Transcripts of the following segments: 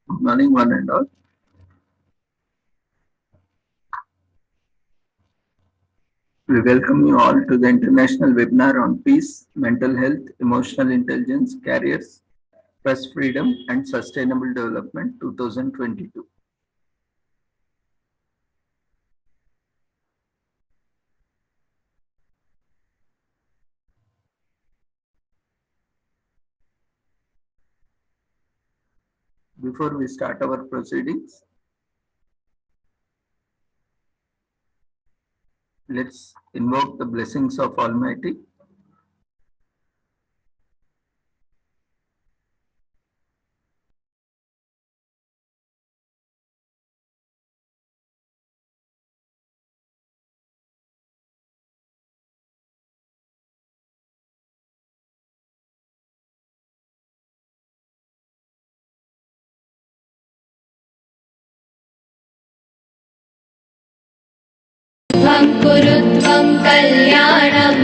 Good morning, one and all. We welcome you all to the international webinar on peace, mental health, emotional intelligence, careers, press freedom, and sustainable development 2022. Before we start our proceedings, let's invoke the blessings of Almighty. कुरुत्वं कल्याणम्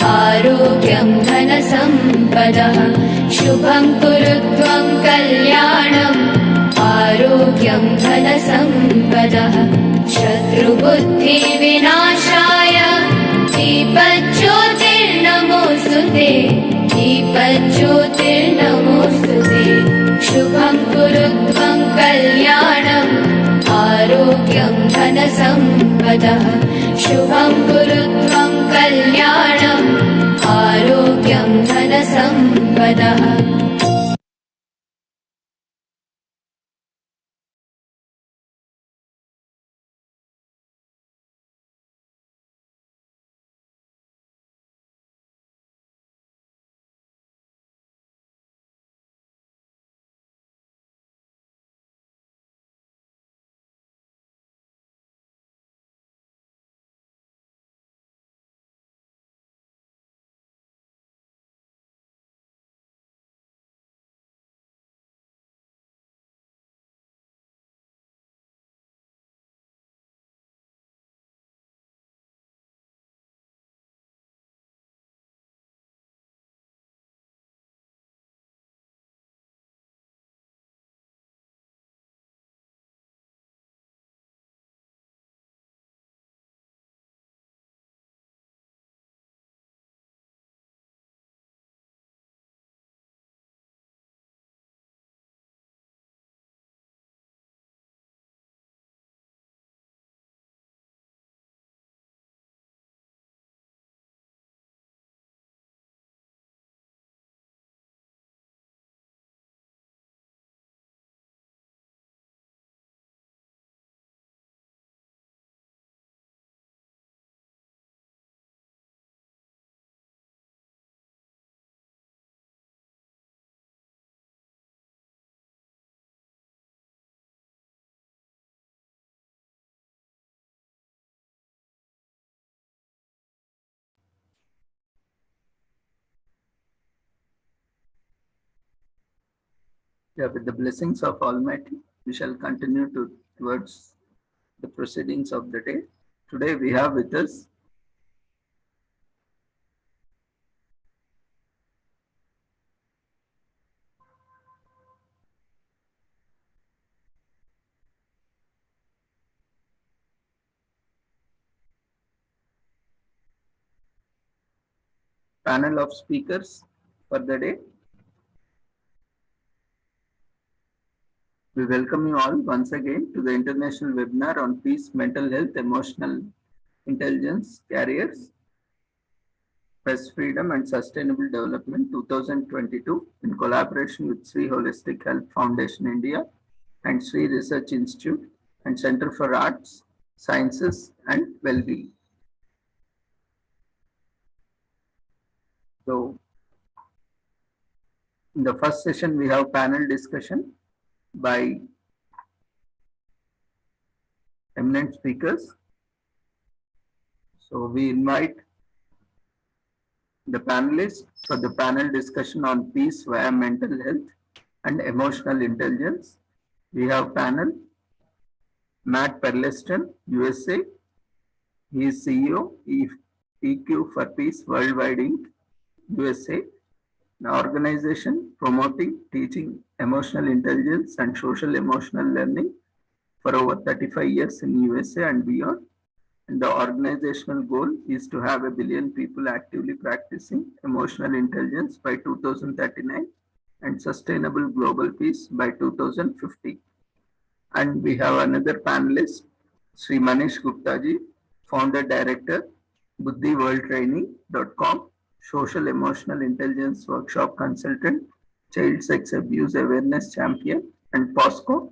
आरोग्यं धनसम्पदः शुभं कुरुत्वं कल्याणम् आरोग्यं धनसम्पदः शत्रुबुद्धिविनाशाय दीपज्योतिर्नमोऽस्तुते दीपज्योतिर्नमोऽस्तुते शुभं कुरुत्वं कल्याणम् आरोग्यं धनसम्पदः शुभं कुरुत्वं कल्याणम् आरोग्यं धनसम्पदः With the blessings of Almighty, we shall continue towards the proceedings of the day. Today we have with us panel of speakers for the day. We welcome you all once again to the international webinar on peace, mental health, emotional intelligence, careers, press freedom and sustainable development 2022 in collaboration with Sri Holistic Health Foundation India and Sri Research Institute and Center for Arts, Sciences and Well-being. So, in the first session, we have panel discussion by eminent speakers. So, we invite the panelists for the panel discussion on peace via mental health and emotional intelligence. We have panel Matt Perleston, USA. He is CEO, EQ for Peace Worldwide Inc., USA. An organization promoting teaching emotional intelligence and social emotional learning for over 35 years in USA and beyond. And the organizational goal is to have 1 billion people actively practicing emotional intelligence by 2039 and sustainable global peace by 2050. And we have another panelist, Sri Manish Gupta ji, founder director, buddhiworldtraining.com, social emotional intelligence workshop consultant, child sex abuse awareness champion, and POXO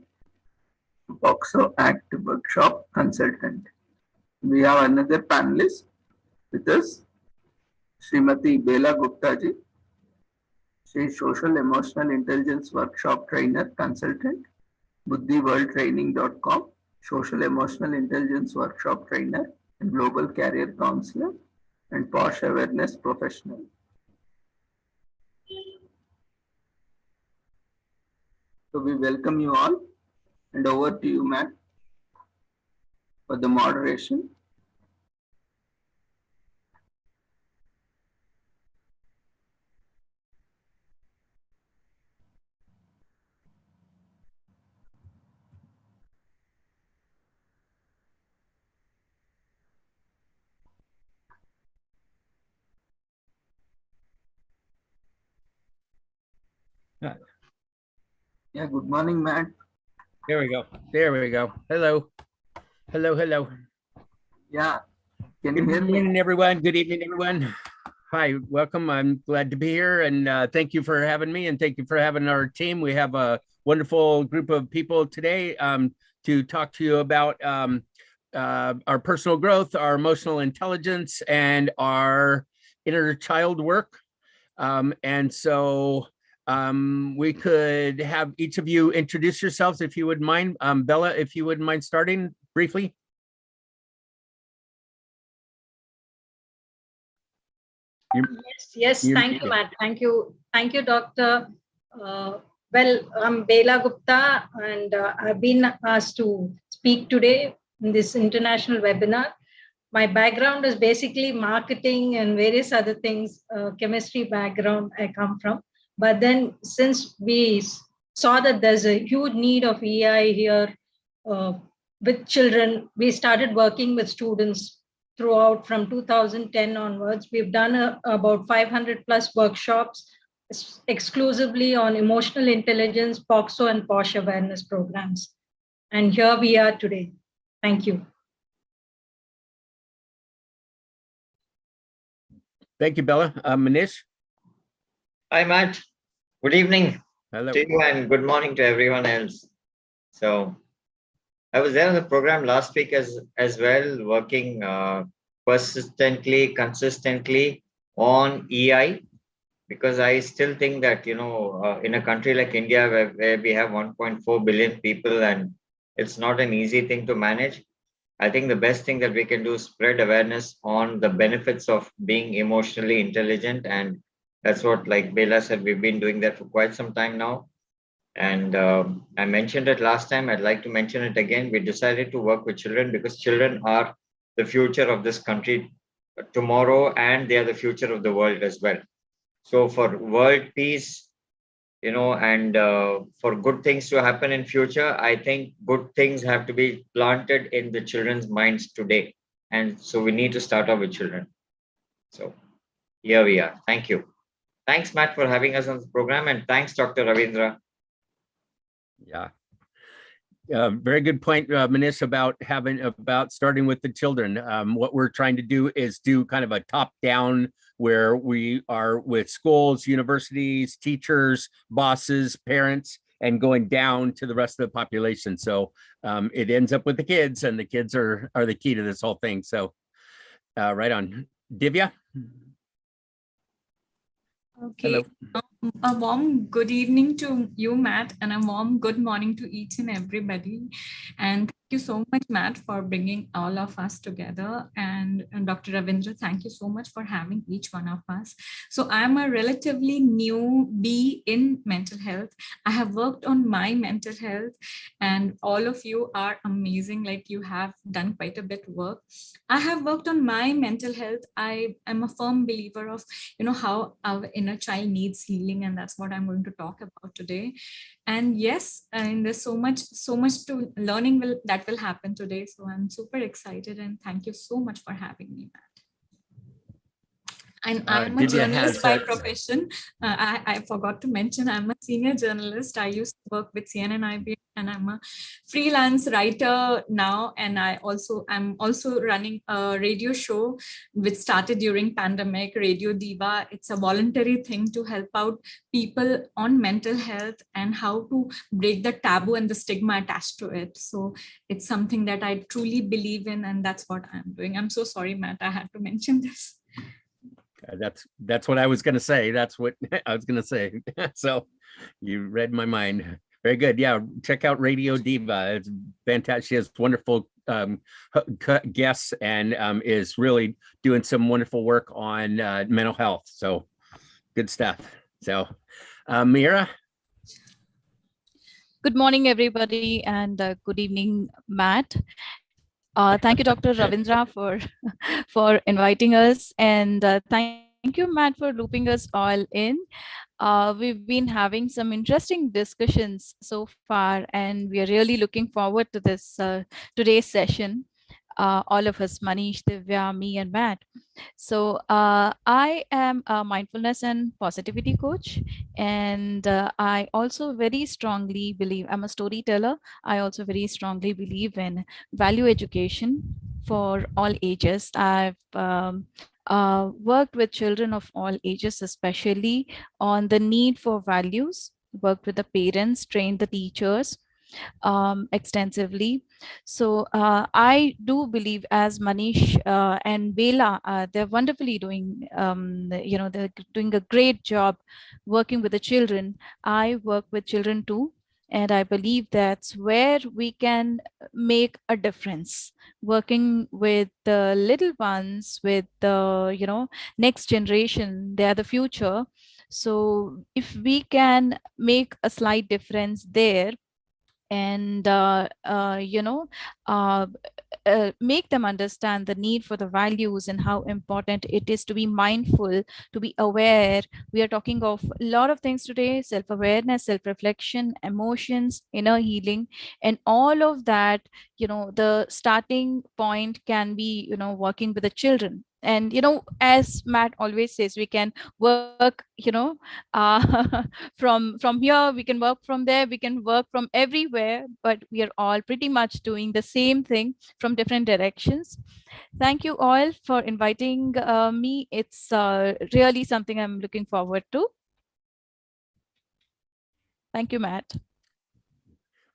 Act workshop consultant. We have another panelist with us, Srimati Bela Gupta ji. She is social emotional intelligence workshop trainer consultant, buddhiworldtraining.com, social emotional intelligence workshop trainer and global career counselor and POSH awareness professional. So we welcome you all, and over to you, Matt, for the moderation. Yeah, good morning, Matt. There we go. There we go. Hello. Hello, hello. Yeah, can you Good hear me? morning, everyone. Good evening, everyone. Hi, welcome. I'm glad to be here, and thank you for having me, and thank you for having our team. We have a wonderful group of people today to talk to you about our personal growth, our emotional intelligence, and our inner child work. And so we could have each of you introduce yourselves if you would mind. Bella, if you wouldn't mind starting briefly. Yes, thank you, Matt. Thank you, Doctor. Well, I'm Bela Gupta, and I've been asked to speak today in this international webinar. My background is basically marketing and various other things, chemistry background I come from. But then since we saw that there's a huge need of EI here with children, we started working with students throughout from 2010 onwards. We've done about 500 plus workshops exclusively on emotional intelligence, POXO and POSH awareness programs. And here we are today. Thank you. Thank you, Bella. Manish. Hi, Matt. Good evening Hello. to you and good morning to everyone else. So I was there on the program last week as well, working persistently, consistently on EI, because I still think that, you know, in a country like India where we have 1.4 billion people and it's not an easy thing to manage, I think the best thing that we can do is spread awareness on the benefits of being emotionally intelligent. And that's what, like Bela said, we've been doing that for quite some time now. And I mentioned it last time. I'd like to mention it again. We decided to work with children because children are the future of this country tomorrow, and they are the future of the world as well. So for world peace, you know, and for good things to happen in future, I think good things have to be planted in the children's minds today. And so we need to start off with children. So here we are. Thank you. Thanks, Matt, for having us on the program. And thanks, Dr. Ravindra. Yeah. Very good point, Manish, about starting with the children. What we're trying to do is do kind of a top-down, where we are with schools, universities, teachers, bosses, parents, and going down to the rest of the population. So it ends up with the kids, and the kids are the key to this whole thing. So right on. Divya? Okay. Hello. A warm good evening to you, Matt, and a warm good morning to each and everybody. And thank you so much, Matt, for bringing all of us together. And Dr. Ravindra, thank you so much for having each one of us. So I'm a relatively newbie in mental health. I have worked on my mental health, and all of you are amazing. Like, you have done quite a bit work. I have worked on my mental health. I am a firm believer of, how our inner child needs healing, and that's what I'm going to talk about today. And yes, and there's so much to learning that will happen today. So I'm super excited, and thank you so much for having me, Matt. And I'm a journalist by profession. I forgot to mention, I'm a senior journalist. I used to work with CNN IBM, and I'm a freelance writer now. And I'm also running a radio show which started during pandemic, Radio Diva. It's a voluntary thing to help out people on mental health and how to break the taboo and the stigma attached to it. So it's something that I truly believe in, and that's what I'm doing. I'm so sorry, Matt, I had to mention this. That's what I was going to say. That's what I was going to say. So you read my mind. Very good. Yeah. Check out Radio Diva. It's fantastic. She has wonderful guests and is really doing some wonderful work on mental health. So good stuff. So Mira. Good morning, everybody, and good evening, Matt. Thank you, Dr. Ravindra, for inviting us, and thank you, Matt, for looping us all in. We've been having some interesting discussions so far, and we are really looking forward to this today's session. All of us, Manish, Divya, me, and Matt. So I am a mindfulness and positivity coach, and I also very strongly believe, I'm a storyteller. I also very strongly believe in value education for all ages. I've worked with children of all ages, especially on the need for values, worked with the parents, trained the teachers extensively. So I do believe, as Manish and Bela, they're wonderfully doing, they're doing a great job working with the children. I work with children too. And I believe that's where we can make a difference, working with the little ones, with the, next generation. They are the future. So if we can make a slight difference there, and make them understand the need for the values and how important it is to be mindful, to be aware. We are talking of a lot of things today: self-awareness, self-reflection, emotions, inner healing, and all of that. The starting point can be, working with the children. And as Matt always says, we can work from here, we can work from there, we can work from everywhere, but we are all pretty much doing the same thing from different directions. Thank you all for inviting me. It's really something I'm looking forward to. Thank you, Matt.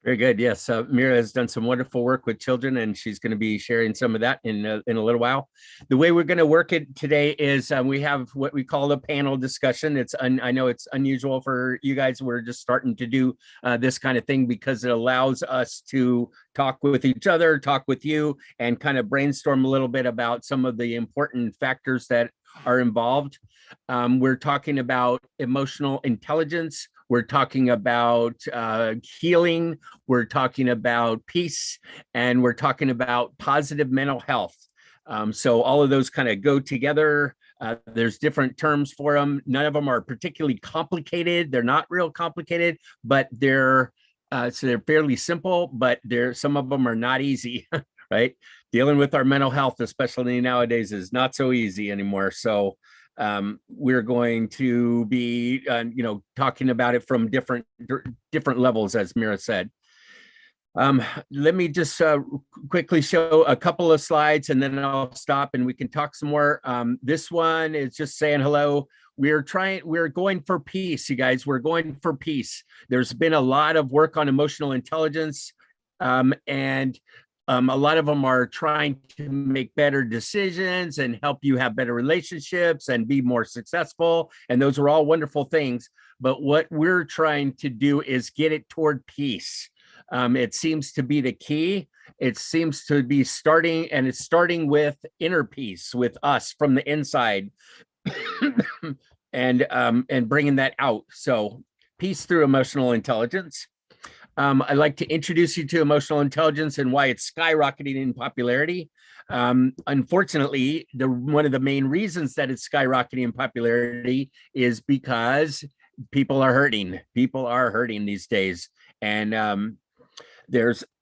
Very good. Yes, Mira has done some wonderful work with children, and she's going to be sharing some of that in a little while. The way we're going to work it today is we have what we call a panel discussion. I know it's unusual for you guys. We're just starting to do this kind of thing because it allows us to talk with each other, talk with you, and kind of brainstorm a little bit about some of the important factors that are involved. We're talking about emotional intelligence. We're talking about healing. We're talking about peace, and we're talking about positive mental health. So all of those kind of go together. There's different terms for them. None of them are particularly complicated. They're not real complicated, but they're fairly simple, but some of them are not easy, right? Dealing with our mental health, especially nowadays, is not so easy anymore. So we're going to be, talking about it from different levels, as Mira said. Let me just quickly show a couple of slides, and then I'll stop and we can talk some more. This one is just saying hello. We're going for peace, you guys. We're going for peace. There's been a lot of work on emotional intelligence, and a lot of them are trying to make better decisions and help you have better relationships and be more successful. And those are all wonderful things. but what we're trying to do is get it toward peace. It seems to be the key. It seems to be starting, and it's starting with inner peace with us from the inside, and bringing that out. So peace through emotional intelligence. I'd like to introduce you to emotional intelligence and why it's skyrocketing in popularity. Unfortunately, one of the main reasons that it's skyrocketing in popularity is because people are hurting. People are hurting these days. And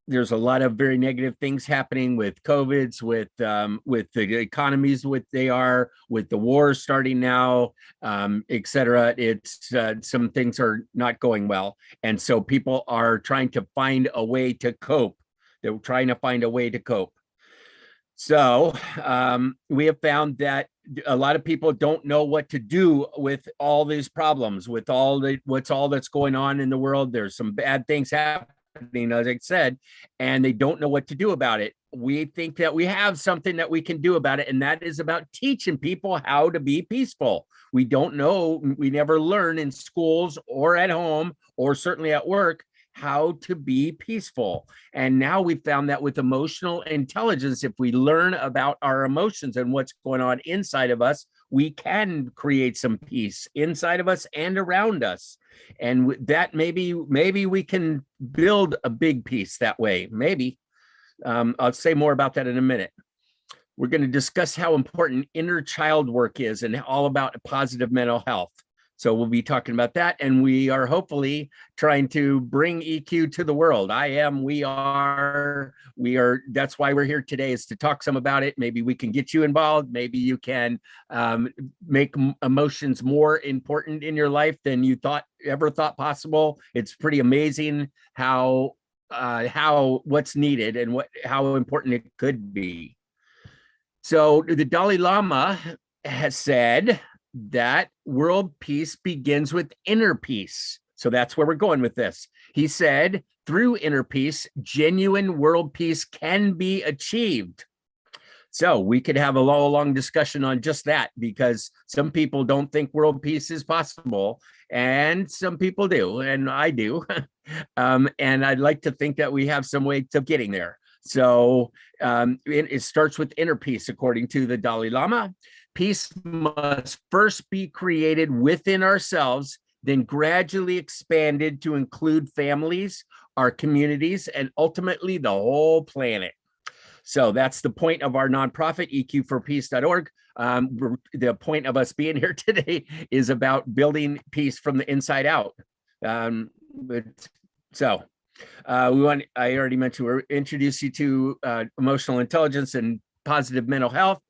there's a lot of very negative things happening with COVIDs, with the economies, what they are, with the war starting now, et cetera. It's some things are not going well. And so people are trying to find a way to cope. They're trying to find a way to cope. So we have found that a lot of people don't know what to do with all these problems, with all that's going on in the world. There's some bad things happening, as I said, and they don't know what to do about it. We think that we have something that we can do about it, and that is about teaching people how to be peaceful. We don't know, we never learn in schools or at home, or certainly at work, how to be peaceful. And now we found that with emotional intelligence, if we learn about our emotions and what's going on inside of us, we can create some peace inside of us and around us. And that maybe we can build a big peace that way. Maybe. I'll say more about that in a minute. We're going to discuss how important inner child work is and all about positive mental health. So we'll be talking about that, and we are hopefully trying to bring EQ to the world. We are, that's why we're here today, is to talk some about it. Maybe we can get you involved. Maybe you can make emotions more important in your life than you ever thought possible. It's pretty amazing how what's needed and how important it could be. So the Dalai Lama has said that world peace begins with inner peace. So that's where we're going with this. He said, through inner peace, genuine world peace can be achieved. So we could have a long discussion on just that, because some people don't think world peace is possible, and some people do, and I do. And I'd like to think that we have some way to getting there. So it starts with inner peace, according to the Dalai Lama. Peace must first be created within ourselves, then gradually expanded to include families, our communities, and ultimately the whole planet. So that's the point of our nonprofit, eqforpeace.org. The point of us being here today is about building peace from the inside out. I already mentioned, we'll introduce you to emotional intelligence and positive mental health.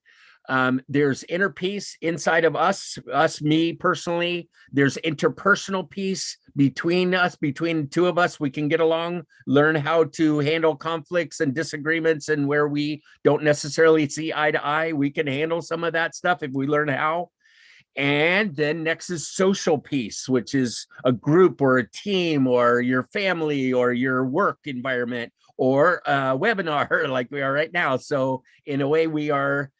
There's inner peace inside of us, me personally. There's interpersonal peace between us, between two of us. We can get along, learn how to handle conflicts and disagreements, and where we don't necessarily see eye to eye, we can handle some of that stuff if we learn how. And then next is social peace, which is a group or a team or your family or your work environment or a webinar like we are right now. So in a way, we are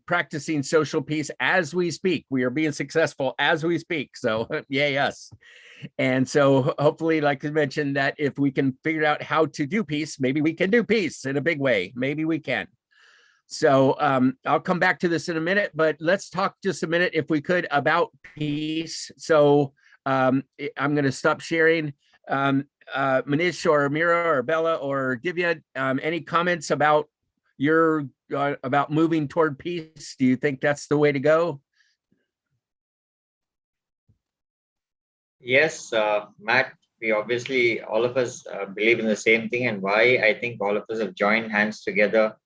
practicing social peace as we speak. We are being successful as we speak. So yay us. And so hopefully, like I mentioned, that if we can figure out how to do peace, maybe we can do peace in a big way. Maybe we can. So I'll come back to this in a minute, but let's talk just a minute, if we could, about peace. So I'm going to stop sharing. Manish or Mira or Bella or Divya, any comments about about moving toward peace? Do you think that's the way to go? Yes, Matt, we obviously, all of us believe in the same thing, and why I think all of us have joined hands together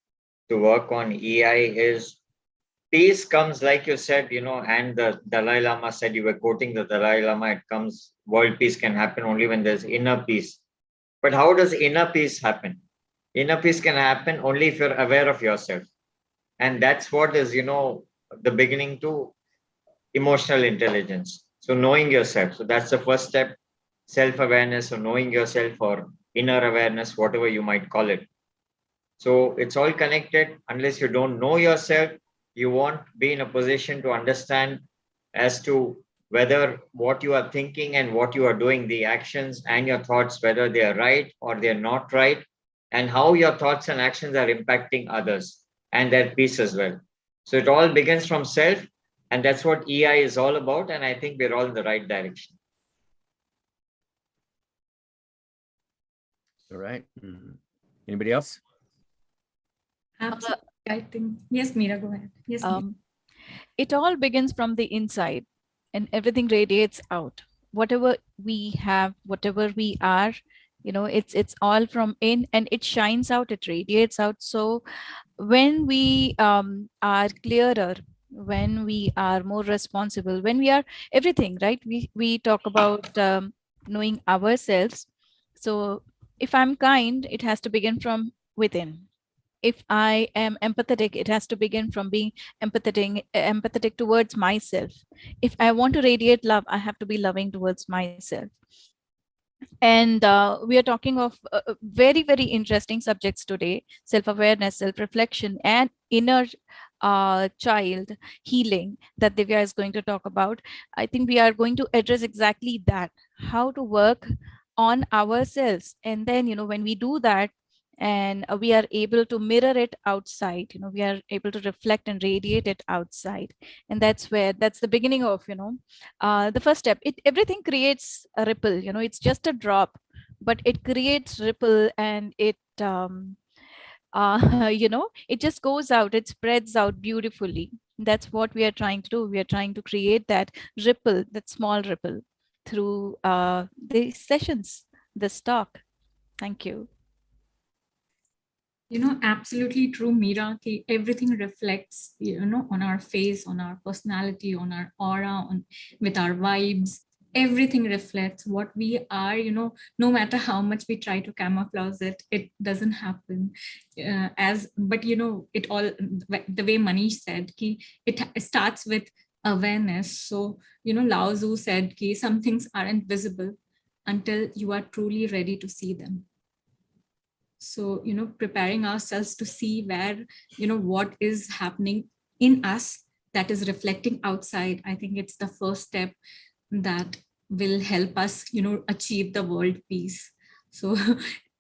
to work on EI is peace comes, like you said, and the Dalai Lama said, you were quoting the Dalai Lama, world peace can happen only when there's inner peace. But how does inner peace happen? Inner peace can happen only if you're aware of yourself. And that's what is, the beginning to emotional intelligence. So knowing yourself. So that's the first step, self-awareness, or knowing yourself, or inner awareness, whatever you might call it. So it's all connected. Unless you don't know yourself, you won't be in a position to understand as to whether what you are thinking and what you are doing, the actions and your thoughts, whether they are right or they're not right, and how your thoughts and actions are impacting others and their peace as well. So it all begins from self, and that's what EI is all about. And I think we're all in the right direction. All right. Anybody else? Absolutely. I think, yes, Meera, go ahead. Yes, Meera. It all begins from the inside and everything radiates out. Whatever we have, whatever we are, it's all from in, and it shines out, it radiates out. So when we are clearer, when we are more responsible, when we are everything, right? We talk about knowing ourselves. So if I'm kind, it has to begin from within. If I am empathetic, it has to begin from being empathetic towards myself. If I want to radiate love, I have to be loving towards myself. And we are talking of very, very interesting subjects today: self-awareness, self-reflection, and inner child healing that Divya is going to talk about. I think we are going to address exactly that, how to work on ourselves. And then, when we do that, and we are able to mirror it outside, we are able to reflect and radiate it outside. And that's the beginning of, the first step. Everything creates a ripple, it's just a drop, but it creates ripple, and it it just goes out, it spreads out beautifully. That's what we are trying to do. We are trying to create that ripple, that small ripple, through the sessions, this talk. Thank you. Absolutely true, Meera. Everything reflects, on our face, on our personality, on our aura, with our vibes. Everything reflects what we are, no matter how much we try to camouflage it, it doesn't happen. But it all, the way Manish said, it starts with awareness. So, Lao Tzu said, some things aren't visible until you are truly ready to see them. So, preparing ourselves to see where, what is happening in us that is reflecting outside. I think it's the first step that will help us, achieve the world peace. So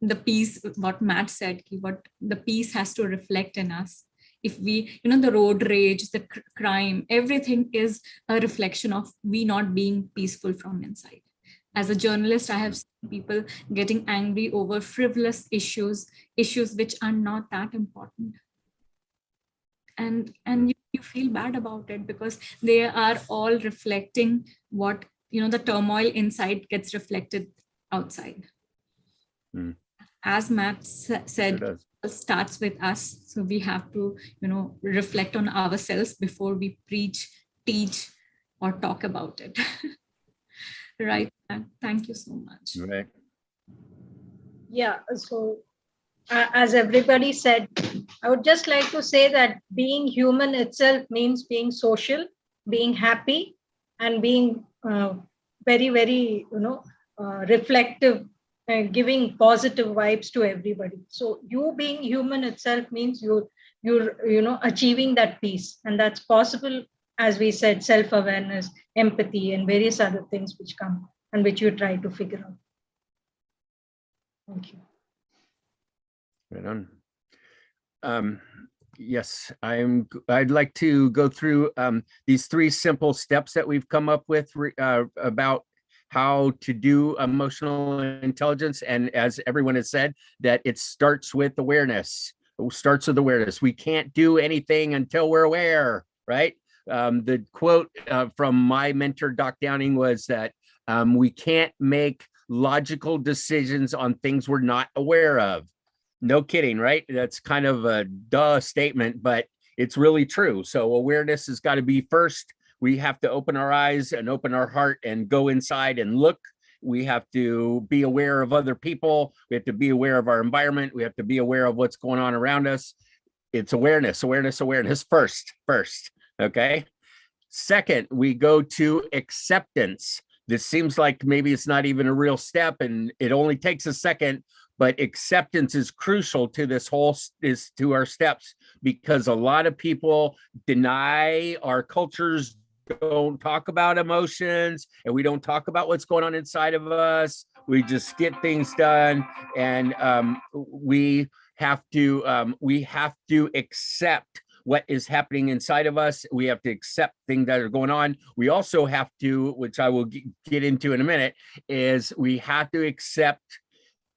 the peace, what Matt said, what the peace has to reflect in us. If we, the road rage, the crime, everything is a reflection of we not being peaceful from inside. As a journalist, I have seen people getting angry over frivolous issues which are not that important. And you feel bad about it because they are all reflecting what, the turmoil inside gets reflected outside. As Matt said, it starts with us. So we have to, reflect on ourselves before we preach, teach, or talk about it. Right. Thank you so much. Right. Yeah. So as everybody said, I would just like to say that being human itself means being social, being happy, and being very, very, reflective, giving positive vibes to everybody. So you being human itself means you're achieving that peace, and that's possible. As we said, self-awareness, empathy, and various other things which come and which you try to figure out. Thank you. Right on. Yes, I'd like to go through these 3 simple steps that we've come up with about how to do emotional intelligence. And as everyone has said, that it starts with awareness. It starts with awareness. We can't do anything until we're aware, right? The quote from my mentor, Doc Downing, was that we can't make logical decisions on things we're not aware of. No kidding, right? That's kind of a duh statement, but it's really true. So awareness has got to be first. We have to open our eyes and open our heart and go inside and look. We have to be aware of other people. We have to be aware of our environment. We have to be aware of what's going on around us. It's awareness first. Okay. Second, we go to acceptance. This seems like maybe it's not even a real step and it only takes a second, but acceptance is crucial to this whole, to our steps, because a lot of people deny, our cultures don't talk about emotions and we don't talk about what's going on inside of us. We just get things done, and we have to accept what is happening inside of us. We have to accept things that are going on. We also have to, which I will get into in a minute, is we have to accept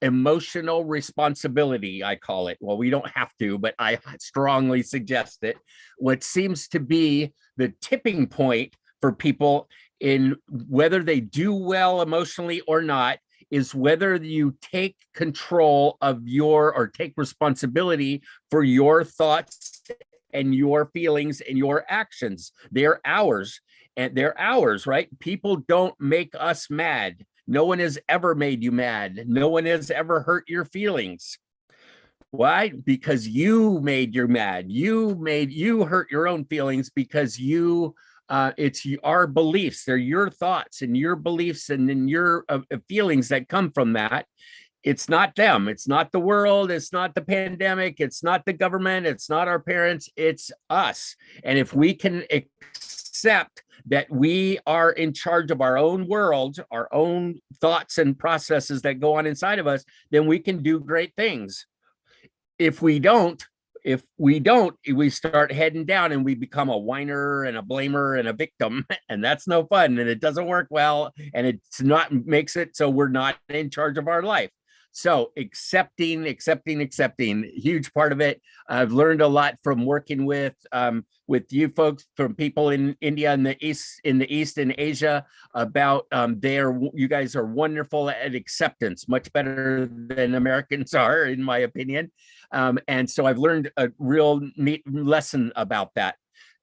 emotional responsibility, I call it. Well, we don't have to, but I strongly suggest it. What seems to be the tipping point for people in whether they do well emotionally or not is whether you take control of or take responsibility for your thoughts and your feelings and your actions. They're ours, and they're ours, right? People don't make us mad. No one has ever made you mad. No one has ever hurt your feelings. Why? Because you made you mad. You hurt your own feelings because it's our beliefs. They're your thoughts and your beliefs and then your feelings that come from that. It's not them. It's not the world. It's not the pandemic. It's not the government. It's not our parents. It's us. And if we can accept that we are in charge of our own world, our own thoughts and processes that go on inside of us, then we can do great things. If we don't, we start heading down and we become a whiner and a blamer and a victim, and that's no fun, and it doesn't work well, and it's not makes it so we're not in charge of our life. So accepting, huge part of it. I've learned a lot from working with you folks, from people in India and the East and Asia about you guys are wonderful at acceptance, much better than Americans are, in my opinion. And so I've learned a real neat lesson about that.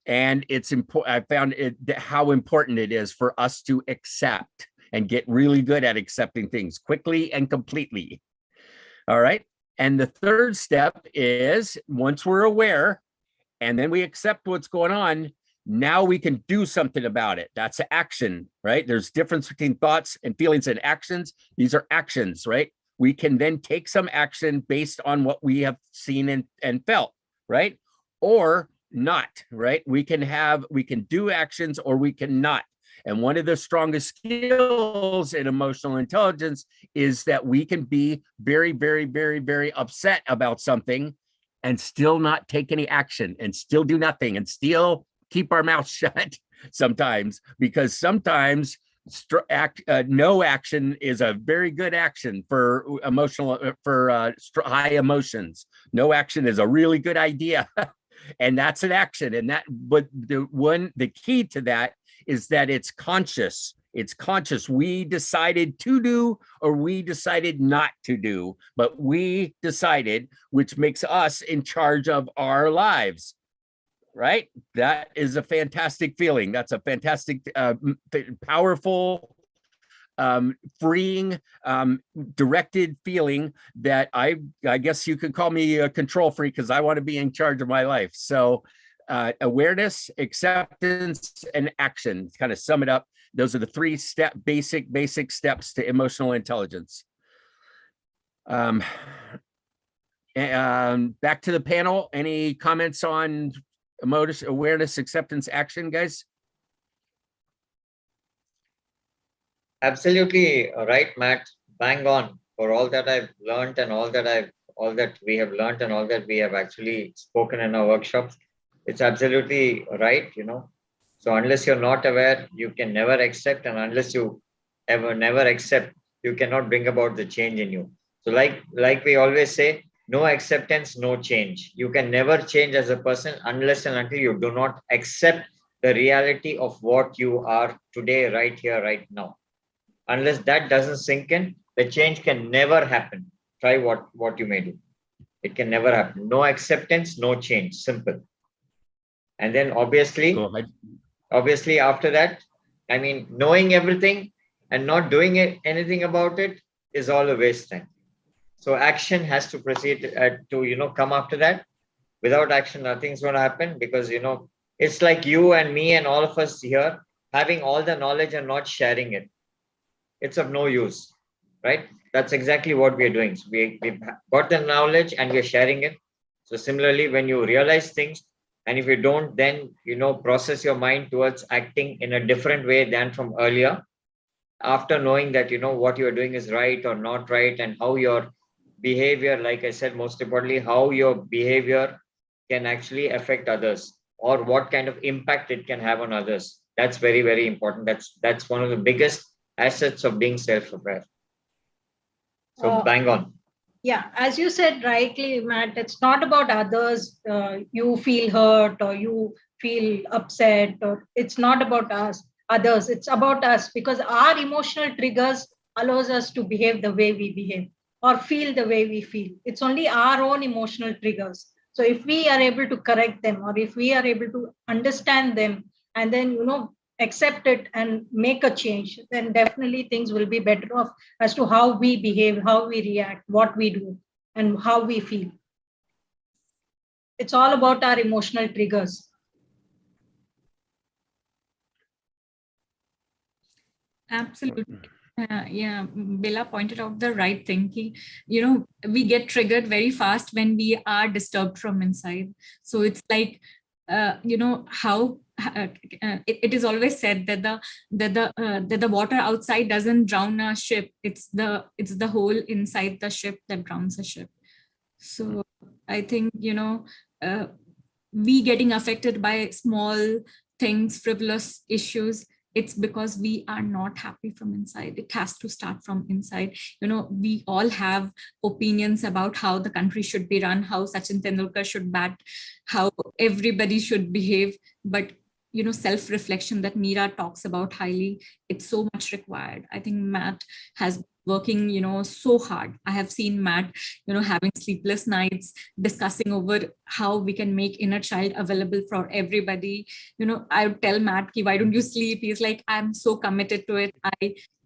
And it's important. I found how important it is for us to accept and get really good at accepting things quickly and completely. All right. And the third step is, once we're aware and then we accept what's going on, now we can do something about it. That's action, right? There's difference between thoughts and feelings and actions. These are actions, right? We can then take some action based on what we have seen and felt, right? Or not, right? We can do actions or we cannot. And one of the strongest skills in emotional intelligence is that we can be very, very, very, very upset about something and still not take any action and still do nothing and still keep our mouth shut sometimes, because sometimes no action is a very good action for high emotions. No action is a really good idea. And that's an action. But the key to that is that it's conscious. It's conscious. We decided to do or we decided not to do, but we decided, which makes us in charge of our lives, right? That is a fantastic feeling. That's a fantastic, powerful, freeing, directed feeling that I guess you could call me a control freak, because I want to be in charge of my life. So awareness, acceptance, and action, kind of sum it up. Those are the three basic steps to emotional intelligence. Back to the panel. Any comments on awareness, acceptance, action, guys? Absolutely right, Matt. Bang on for all that I've learned and all that we have learned and all that we have actually spoken in our workshops. It's absolutely right, So unless you're not aware, you can never accept, and unless you never accept, you cannot bring about the change in you. So like we always say, no acceptance, no change. You can never change as a person unless and until you do not accept the reality of what you are today, right here, right now. Unless that doesn't sink in, the change can never happen. Try what you may do. It can never happen. No acceptance, no change. Simple. And then obviously after that, knowing everything and not doing anything about it is all a waste time. So action has to proceed to come after that. Without action, nothing's going to happen, because it's like you and me and all of us here having all the knowledge and not sharing it. It's of no use, right? That's exactly what we're doing. So we've got the knowledge and we're sharing it. So similarly, when you realize things, And if you don't, then, process your mind towards acting in a different way than from earlier. After knowing that, what you're doing is right or not right, and how your behavior, like I said, most importantly, how your behavior can actually affect others, or what kind of impact it can have on others. That's very, very important. That's one of the biggest assets of being self-aware. So bang on. Yeah, as you said rightly, Matt, it's not about others. You feel hurt or you feel upset, or it's not about others. It's about us, because our emotional triggers allows us to behave the way we behave or feel the way we feel. It's only our own emotional triggers. So if we are able to correct them, or if we are able to understand them, and then accept it and make a change, then definitely things will be better off as to how we behave, how we react, what we do, and how we feel. It's all about our emotional triggers. Absolutely. Yeah, Bella pointed out the right thing. We get triggered very fast when we are disturbed from inside. So it's like, how it is always said that the water outside doesn't drown a ship. It's the hole inside the ship that drowns a ship. So I think, we getting affected by small things, frivolous issues, it's because we are not happy from inside. It has to start from inside. We all have opinions about how the country should be run, how Sachin Tendulkar should bat, how everybody should behave. But, self-reflection that Meera talks about highly, it's so much required. I think Matt has working, so hard. I have seen Matt, having sleepless nights, discussing over how we can make inner child available for everybody. I would tell Matt, why don't you sleep? He's like, I'm so committed to it.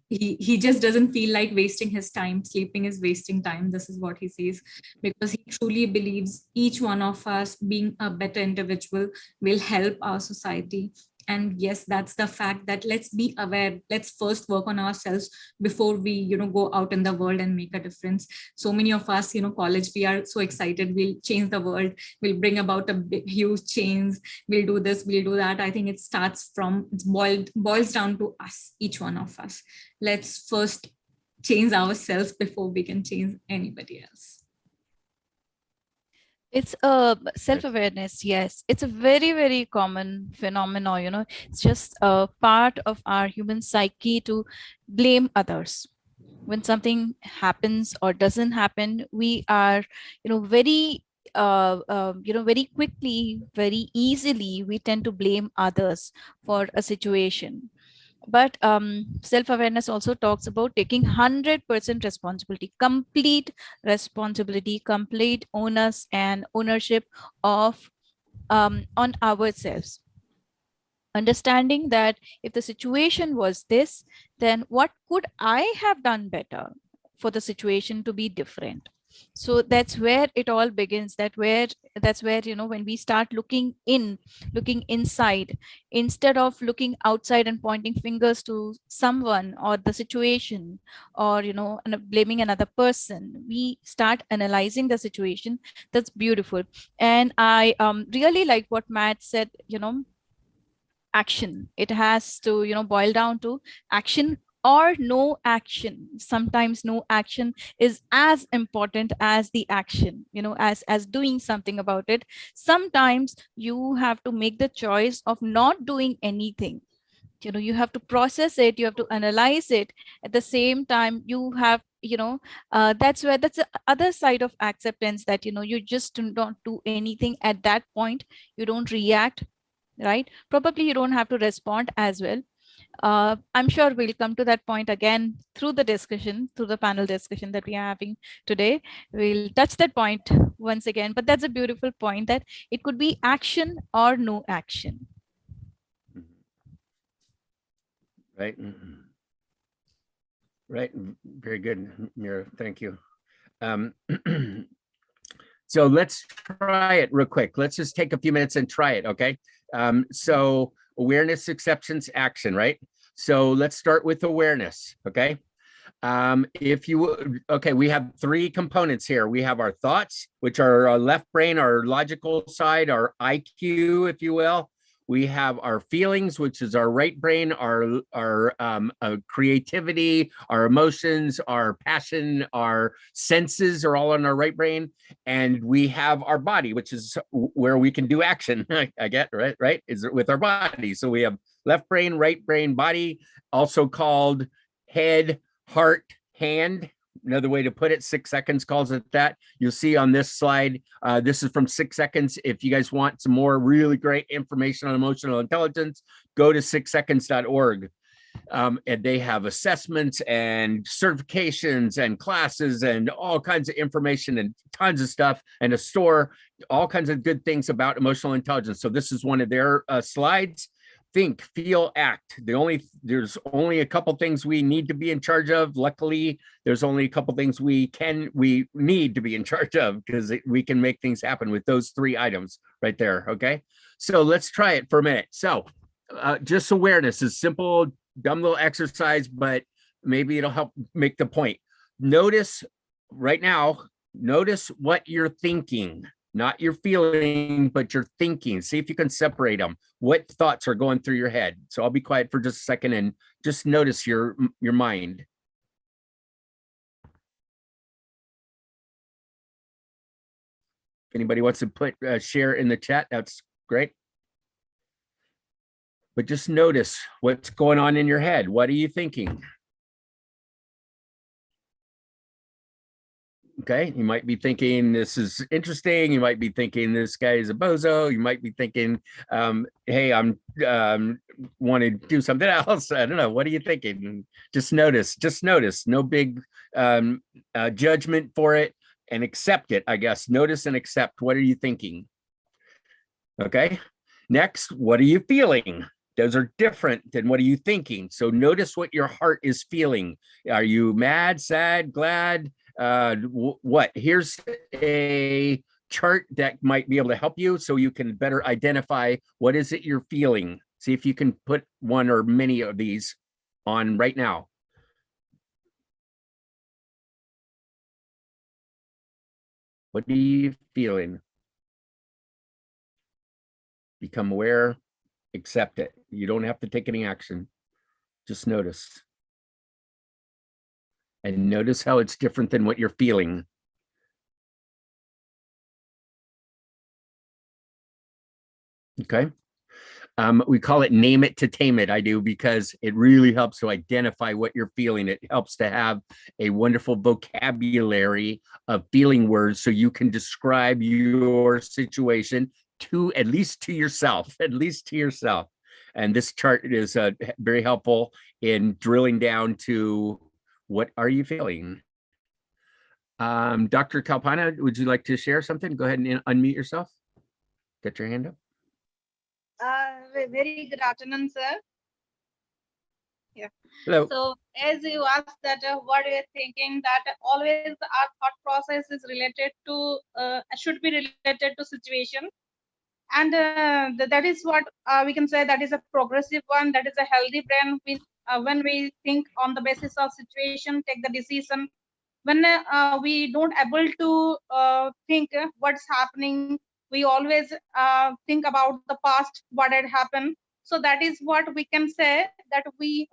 He just doesn't feel like wasting his time. Sleeping is wasting time. This is what he says, because he truly believes each one of us being a better individual will help our society. And yes, that's the fact that let's be aware. Let's first work on ourselves before we, go out in the world and make a difference. So many of us, college, we are so excited. We'll change the world. We'll bring about a big, huge change. We'll do this, we'll do that. I think it starts from, boils down to us, each one of us. Let's first change ourselves before we can change anybody else. It's a self-awareness. Yes, it's a very, very common phenomenon. It's just a part of our human psyche to blame others. When something happens or doesn't happen, we are, very very quickly, very easily, we tend to blame others for a situation. But self-awareness also talks about taking 100% responsibility, complete responsibility, complete onus and ownership of on ourselves. Understanding that if the situation was this, then what could I have done better for the situation to be different? So that's where it all begins. That's where when we start looking inside, instead of looking outside and pointing fingers to someone or the situation, or blaming another person, we start analyzing the situation. That's beautiful. And I really like what Matt said. Action. It has to boil down to action or no action. Sometimes no action is as important as the action, as doing something about it. Sometimes you have to make the choice of not doing anything. You have to process it, you have to analyze it. At the same time, you have that's the other side of acceptance, that you just don't do anything at that point. You don't react, right? Probably you don't have to respond as well. I'm sure we'll come to that point again through the discussion, through the panel discussion that we are having today. We'll touch that point once again, but that's a beautiful point, that it could be action or no action. Right. Right. Very good, Meera. Thank you. So let's try it real quick. Let's just take a few minutes and try it. Okay. So awareness, acceptance, action, right? So let's start with awareness. Okay. If you, okay, we have three components here. We have our thoughts, which are our left brain, our logical side, our IQ, if you will. We have our feelings, which is our right brain, our creativity, our emotions, our passion, our senses are all in our right brain. And we have our body, which is where we can do action. I get right? Is it with our body? So we have left brain, right brain, body, also called head, heart, hand. Another way to put it, 6 seconds calls it that. You'll see on this slide, this is from 6 seconds. If you guys want some more really great information on emotional intelligence, go to 6seconds.org. And they have assessments and certifications and classes and all kinds of information and tons of stuff, and a store, all kinds of good things about emotional intelligence. So this is one of their slides. Think, feel, act. There's only a couple things we need to be in charge of. Luckily, there's only a couple things we need to be in charge of, because we can make things happen with those 3 items right there. Okay, so let's try it for a minute. So just awareness is simple, dumb little exercise, but maybe it'll help make the point. Notice right now, notice what you're thinking. Not your feeling, but your thinking. See if you can separate them. What thoughts are going through your head? So I'll be quiet for just a second and just notice your mind. If anybody wants to put share in the chat, that's great. But just notice what's going on in your head. What are you thinking? Okay, you might be thinking this is interesting. You might be thinking this guy is a bozo. You might be thinking, hey, I'm want to do something else. I don't know. What are you thinking? Just notice. No big judgment for it, and accept it, I guess. Notice and accept. What are you thinking? Okay. Next, what are you feeling? Those are different than what are you thinking. So notice what your heart is feeling. Are you mad, sad, glad? What? Here's a chart that might be able to help you so you can better identify what is it you're feeling. See if you can put one or many of these on right now. What are you feeling? Become aware, accept it. You don't have to take any action. Just notice. And notice how it's different than what you're feeling. Okay. We call it name it to tame it. I do, because it really helps to identify what you're feeling. It helps to have a wonderful vocabulary of feeling words so you can describe your situation at least to yourself. And this chart is very helpful in drilling down to what are you feeling. Dr. Kalpana, would you like to share something? Go ahead and unmute yourself. Get your hand up. Very good afternoon, sir. Yeah. Hello. So as you asked that what we are thinking, that always our thought process is related to, should be related to situation. And that is what we can say, that is a progressive one, that is a healthy brain. When we think on the basis of situation, take the decision. When we don't able to think what's happening, we always think about the past, what had happened. So that is what we can say, that we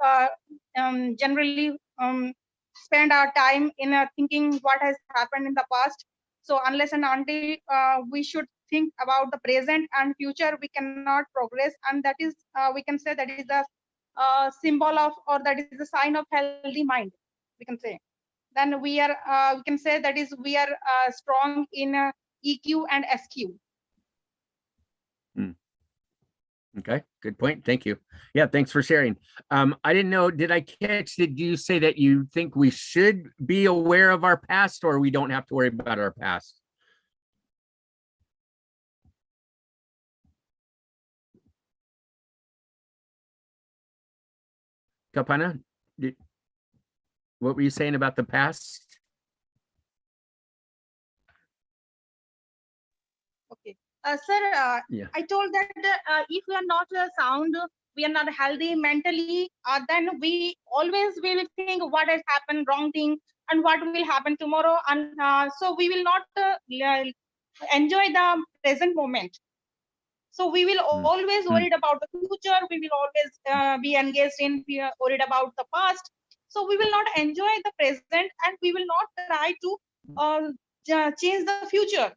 generally spend our time in thinking what has happened in the past. So unless and until we should think about the present and future, we cannot progress. And that is, we can say, that is the symbol of, or that is the sign of healthy mind, we can say. Then we are, we can say that is, we are strong in EQ and SQ. Okay, good point. Thank you. Yeah, thanks for sharing. I didn't know, did you say that you think we should be aware of our past, or we don't have to worry about our past? Kalpana, what were you saying about the past? Okay. Sir, Yeah. I told that if we are not sound we are not healthy mentally, then we always will think what has happened, wrong thing, and what will happen tomorrow. And so we will not enjoy the present moment. So we will always worried about the future. We will always be engaged in worried about the past. So we will not enjoy the present, and we will not try to change the future.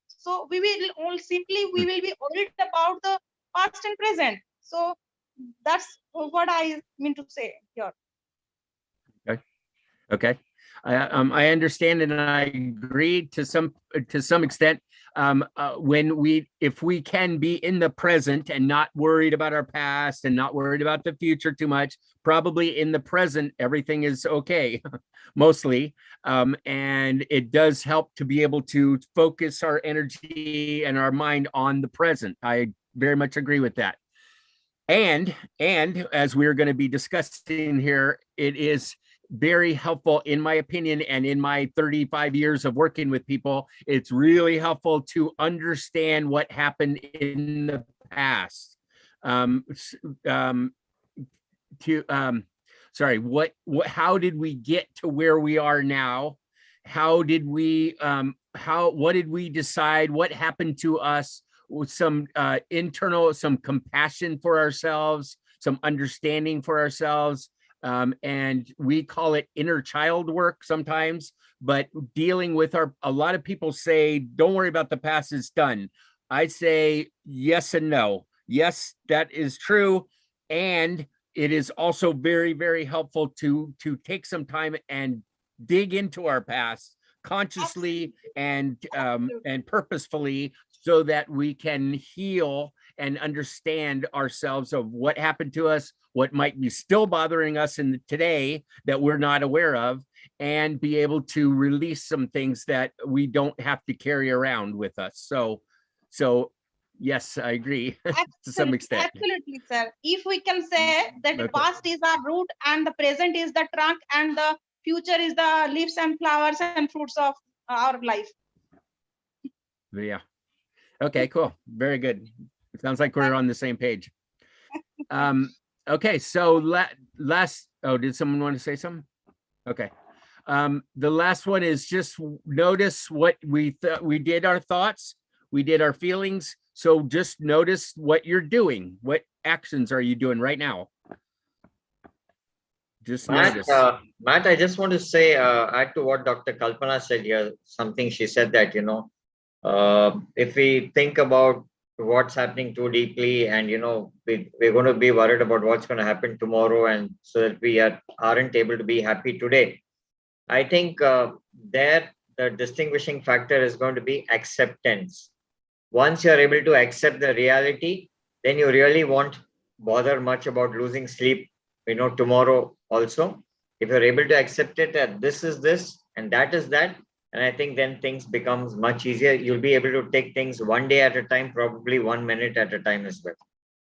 So we will all simply we will be worried about the past and present. So that's what I mean to say here. Okay. I understand and I agree to some extent. If we can be in the present and not worried about our past and not worried about the future too much, probably in the present, everything is okay, mostly. And it does help to be able to focus our energy and our mind on the present. I very much agree with that. And as we're going to be discussing here, it is very helpful, in my opinion, and in my 35 years of working with people, it's really helpful to understand what happened in the past. How did we get to where we are now? What did we decide? What happened to us? With some some compassion for ourselves, some understanding for ourselves. And we call it inner child work sometimes, but dealing with a lot of people say, don't worry about the past, it's done. I say yes and no. Yes, that is true. And it is also very, very helpful to take some time and dig into our past consciously and purposefully, so that we can heal and understand ourselves of what happened to us, what might be still bothering us in today that we're not aware of, and be able to release some things that we don't have to carry around with us. So yes, I agree to some extent. Absolutely, sir. If we can say that the past is our root and the present is the trunk and the future is the leaves and flowers and fruits of our life. Yeah. Okay, cool. Very good. It sounds like we're on the same page. Okay, so did someone want to say something? Okay. The last one is just notice what we did our thoughts, we did our feelings. So just notice what you're doing. What actions are you doing right now? Just notice. Matt, I just want to say, add to what Dr. Kalpana said here, something she said that, if we think about what's happening too deeply, and we're going to be worried about what's going to happen tomorrow, and so that we aren't able to be happy today. I think there the distinguishing factor is going to be acceptance. Once you're able to accept the reality, then you really won't bother much about losing sleep, tomorrow also. If you're able to accept it that this is this and that is that, and I think then things becomes much easier. You'll be able to take things one day at a time, probably 1 minute at a time as well.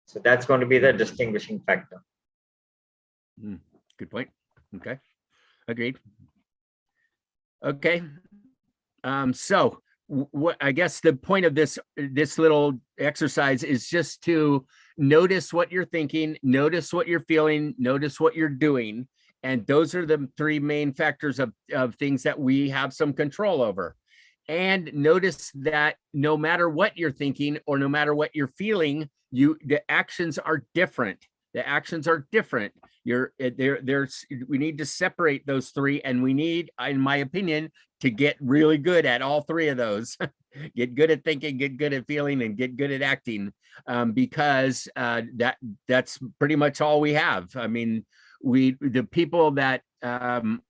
So that's going to be the distinguishing factor. Good point. Okay. Agreed. Okay. So what I guess the point of this little exercise is just to notice what you're thinking, notice what you're feeling, notice what you're doing. And those are the three main factors of things that we have some control over. And notice that no matter what you're thinking or no matter what you're feeling, the actions are different. The actions are different. We need to separate those three, and we need, in my opinion, to get really good at all three of those. Get good at thinking, get good at feeling, and get good at acting, because that's pretty much all we have. I mean, the people that the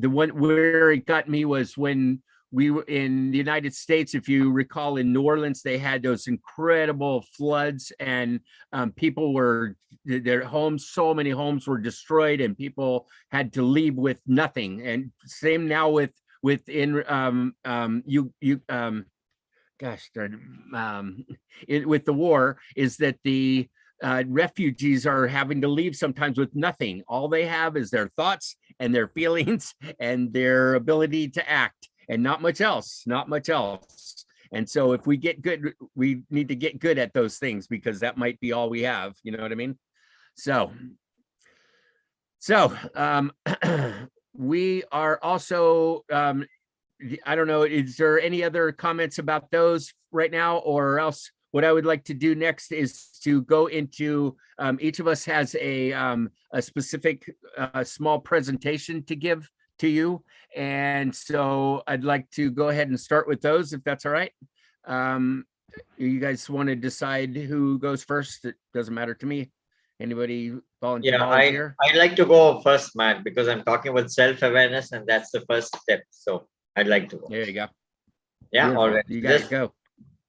one where it got me was when we were in the United States. If you recall, in New Orleans, they had those incredible floods, and their homes, so many homes were destroyed, and people had to leave with nothing. And same now with the war, is that the refugees are having to leave sometimes with nothing. All they have is their thoughts and their feelings and their ability to act, and not much else. And so we need to get good at those things, because that might be all we have. You know what I mean? So we are also, I don't know, is there any other comments about those right now, or else what I would like to do next is to go into, each of us has a specific small presentation to give to you. And so I'd like to go ahead and start with those, if that's all right. You guys want to decide who goes first? It doesn't matter to me. Anybody volunteer? I'd like to go first, Matt, because I'm talking about self-awareness, and that's the first step. So I'd like to go. There you go. Yeah, Beautiful. all right. You guys go.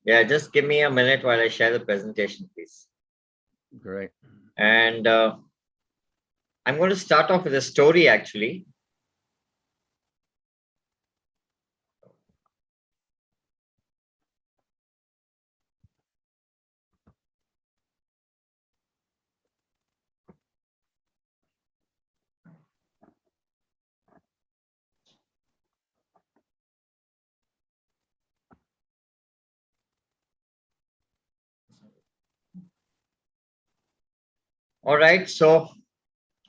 Yeah, just give me a minute while I share the presentation, please. Great. And I'm going to start off with a story, actually. All right, so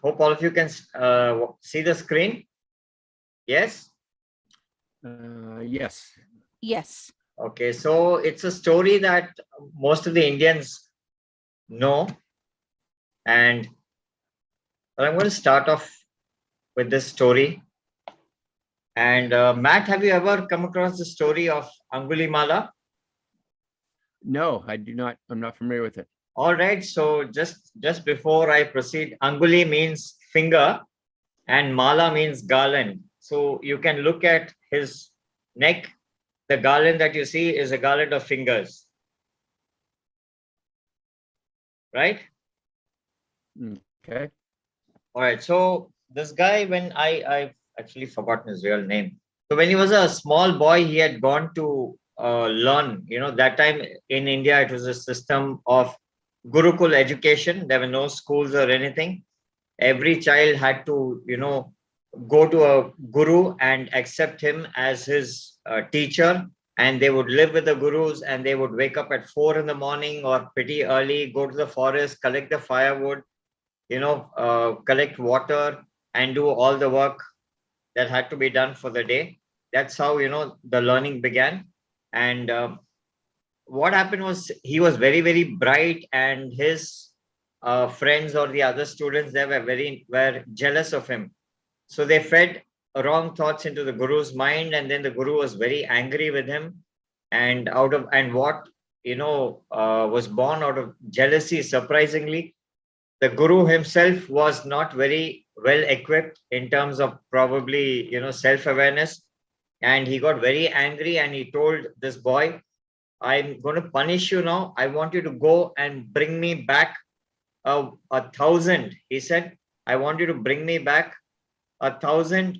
hope all of you can see the screen. Yes? Yes. Yes. Okay, so it's a story that most of the Indians know. And I'm going to start off with this story. And Matt, have you ever come across the story of Angulimala? No, I do not. I'm not familiar with it. All right, so just before I proceed, Anguli means finger and Mala means garland. So you can look at his neck. The garland that you see is a garland of fingers. Right? Okay. All right, so this guy, when I've actually forgotten his real name. So when he was a small boy, he had gone to learn. You know, that time in India, it was a system of Gurukul education. There were no schools or anything. Every child had to, you know, go to a guru and accept him as his teacher. And they would live with the gurus, and they would wake up at 4 in the morning or pretty early, go to the forest, collect the firewood, you know, collect water and do all the work that had to be done for the day. That's how, you know, the learning began. And what happened was he was very, very bright, and his friends or the other students there were jealous of him. So they fed wrong thoughts into the guru's mind, and then the guru was very angry with him. And what you know was born out of jealousy, surprisingly, the guru himself was not very well equipped in terms of probably, you know, self-awareness, and he got very angry and he told this boy, I'm going to punish you now. I want you to go and bring me back 1,000. He said, I want you to bring me back 1,000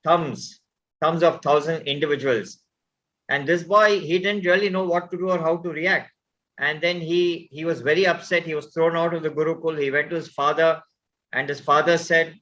thumbs of 1,000 individuals. And this boy, he didn't really know what to do or how to react. And then he was very upset. He was thrown out of the Gurukul. He went to his father, and his father said,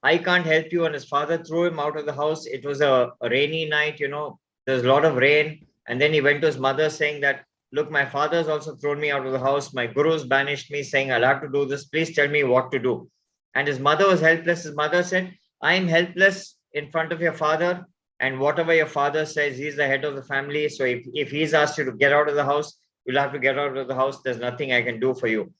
I can't help you. And his father threw him out of the house. It was a rainy night, you know, there's a lot of rain. And then he went to his mother saying that, look, my father's also thrown me out of the house. My guru's banished me, saying I'll have to do this. Please tell me what to do. And his mother was helpless. His mother said, I'm helpless in front of your father. And whatever your father says, he's the head of the family. So if he's asked you to get out of the house, you'll have to get out of the house. There's nothing I can do for you.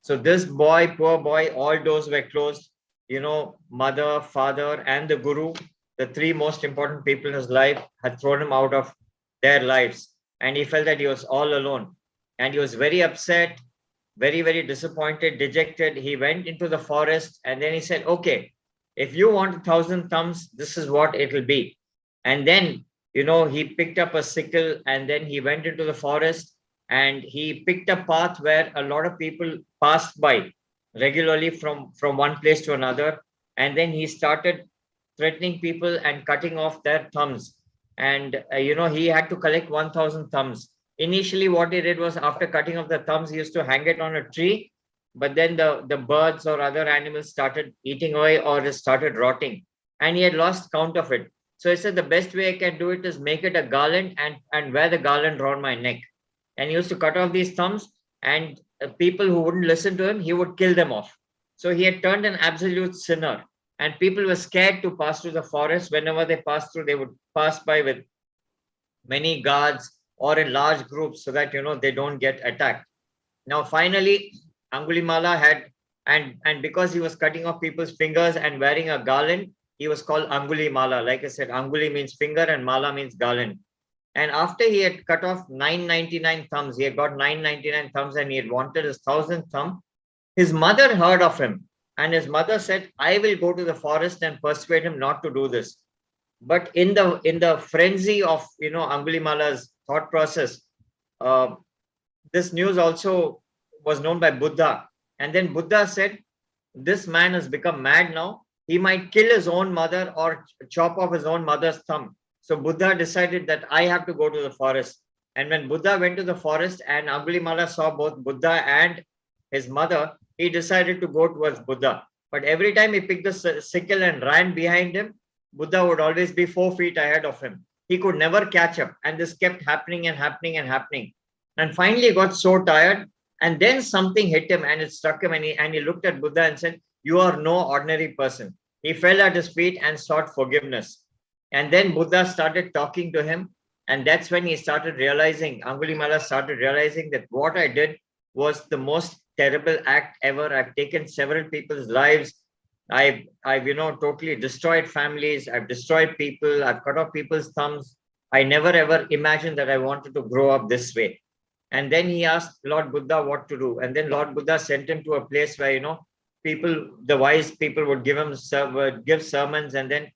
So this boy, poor boy, all doors were closed. You know, mother, father, and the guru, the three most important people in his life, had thrown him out of their lives. And he felt that he was all alone. And he was very upset, very, very disappointed, dejected. He went into the forest, and then he said, okay, if you want 1,000 thumbs, this is what it will be. And then, you know, he picked up a sickle, and then he went into the forest, and he picked a path where a lot of people passed by regularly from one place to another. And then he started threatening people and cutting off their thumbs. And, you know, he had to collect 1,000 thumbs. Initially, what he did was, after cutting off the thumbs, he used to hang it on a tree. But then the birds or other animals started eating away, or it started rotting. And he had lost count of it. So he said, the best way I can do it is make it a garland and wear the garland around my neck. And he used to cut off these thumbs, and people who wouldn't listen to him, he would kill them off. So he had turned an absolute sinner, and people were scared to pass through the forest. Whenever they passed through, they would pass by with many guards or in large groups so that, they don't get attacked. Now, finally, Angulimala had, and because he was cutting off people's fingers and wearing a garland, he was called Angulimala. Like I said, Anguli means finger and Mala means garland. And after he had cut off 999 thumbs, he had got 999 thumbs and he had wanted his 1,000th thumb. His mother heard of him, and his mother said, I will go to the forest and persuade him not to do this. But in the frenzy of, Angulimala's thought process, this news also was known by Buddha. And then Buddha said, this man has become mad now. He might kill his own mother or chop off his own mother's thumb. So Buddha decided that I have to go to the forest. And when Buddha went to the forest and Angulimala saw both Buddha and his mother, he decided to go towards Buddha. But every time he picked the sickle and ran behind him, Buddha would always be 4 feet ahead of him. He could never catch up. And this kept happening and happening and happening. And finally got so tired. And then something hit him and it struck him. And he looked at Buddha and said, you are no ordinary person. He fell at his feet and sought forgiveness. And then Buddha started talking to him. And that's when he started realizing, Angulimala started realizing that what I did was the most terrible act ever. I've taken several people's lives. I've totally destroyed families. I've destroyed people. I've cut off people's thumbs. I never ever imagined that I wanted to grow up this way. And then he asked Lord Buddha what to do. And then Lord Buddha sent him to a place where, the wise people would give sermons. And then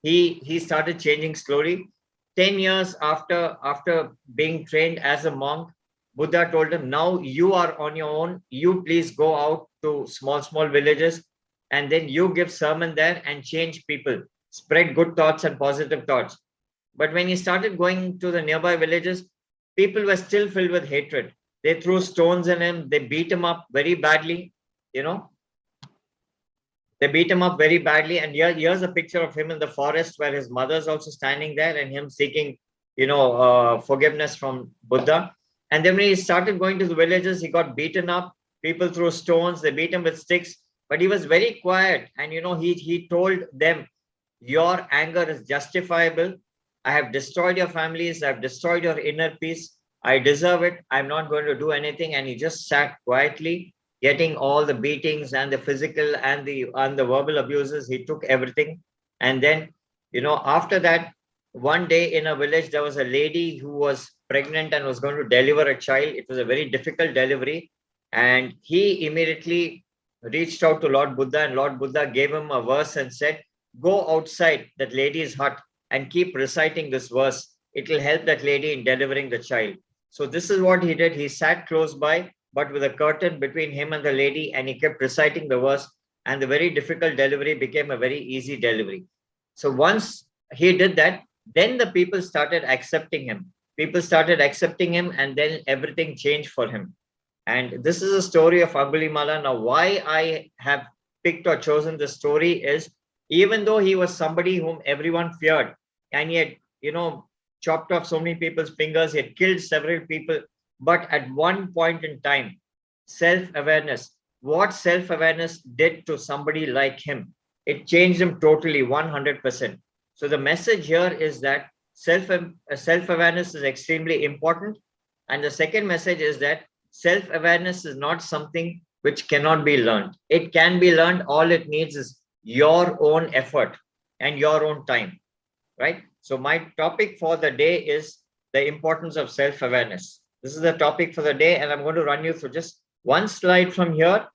he started changing slowly. 10 years after being trained as a monk, Buddha told him, now you are on your own. You please go out to small villages and then you give sermon there and change people, spread good thoughts and positive thoughts. But when he started going to the nearby villages, people were still filled with hatred. They threw stones at him. They beat him up very badly. They beat him up very badly. And here's a picture of him in the forest where his mother's also standing there and him seeking, forgiveness from Buddha. And then when he started going to the villages, he got beaten up. People threw stones. They beat him with sticks. But he was very quiet. And, he told them, your anger is justifiable. I have destroyed your families. I've destroyed your inner peace. I deserve it. I'm not going to do anything. And he just sat quietly, getting all the beatings and the physical and the verbal abuses. He took everything. And then, after that, one day in a village, there was a lady who was pregnant and was going to deliver a child. It was a very difficult delivery. And he immediately reached out to Lord Buddha, and Lord Buddha gave him a verse and said, go outside that lady's hut and keep reciting this verse. It will help that lady in delivering the child. So this is what he did. He sat close by, but with a curtain between him and the lady, and he kept reciting the verse, and the very difficult delivery became a very easy delivery. So once he did that, then the people started accepting him. People started accepting him, and then everything changed for him. And this is a story of Angulimala. Now, why I have picked or chosen this story is, even though he was somebody whom everyone feared, and he had, chopped off so many people's fingers, he had killed several people, but at one point in time, self-awareness, what self-awareness did to somebody like him, it changed him totally, 100%. So the message here is that self-awareness is extremely important. And the second message is that self-awareness is not something which cannot be learned. It can be learned. All it needs is your own effort and your own time, right? So my topic for the day is the importance of self-awareness. This is the topic for the day, and I'm going to run you through just one slide from here.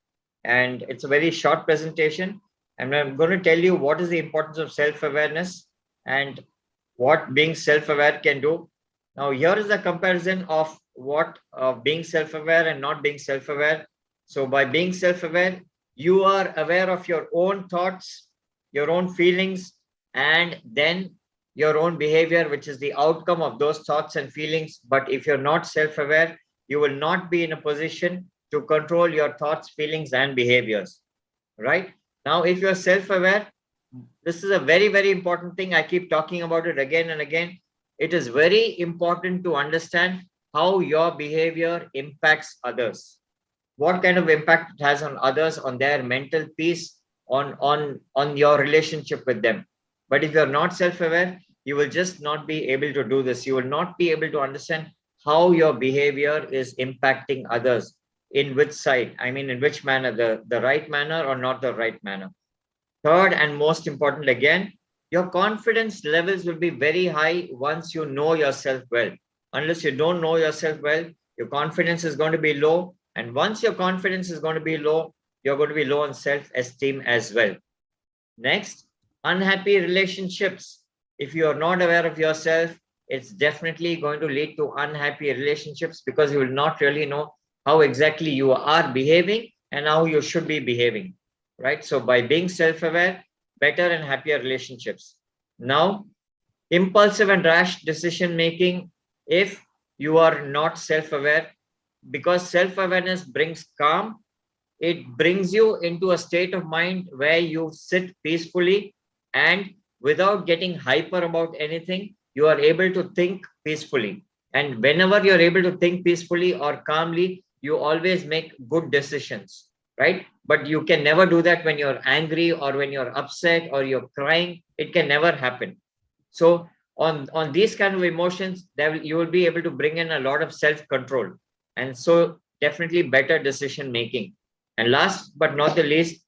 And it's a very short presentation. And I'm going to tell you what is the importance of self-awareness and what being self-aware can do. Now, here is a comparison of what being self-aware and not being self-aware. So by being self-aware, you are aware of your own thoughts, your own feelings, and then your own behavior, which is the outcome of those thoughts and feelings. But if you're not self-aware, you will not be in a position to control your thoughts, feelings, and behaviors, right? Now, if you're self-aware, this is a very, very important thing. I keep talking about it again and again. It is very important to understand how your behavior impacts others. what kind of impact it has on others, on their mental peace, on your relationship with them. But if you're not self-aware, you will just not be able to do this. You will not be able to understand how your behavior is impacting others, in which side, I mean, in which manner, the right manner or not the right manner. Third, and most important again, your confidence levels will be very high once you know yourself well. Unless you don't know yourself well, your confidence is going to be low. And once your confidence is going to be low, you're going to be low on self-esteem as well. Next, unhappy relationships. If you are not aware of yourself, it's definitely going to lead to unhappy relationships, because you will not really know how exactly you are behaving and how you should be behaving, right? So by being self-aware, better and happier relationships. Now, impulsive and rash decision making. If you are not self-aware, because self-awareness brings calm, it brings you into a state of mind where you sit peacefully, and without getting hyper about anything, you are able to think peacefully. And whenever you're able to think peacefully or calmly, you always make good decisions, right? But you can never do that when you're angry or when you're upset or you're crying. It can never happen. So on these kind of emotions, you will be able to bring in a lot of self-control, and so definitely better decision making. And last but not the least,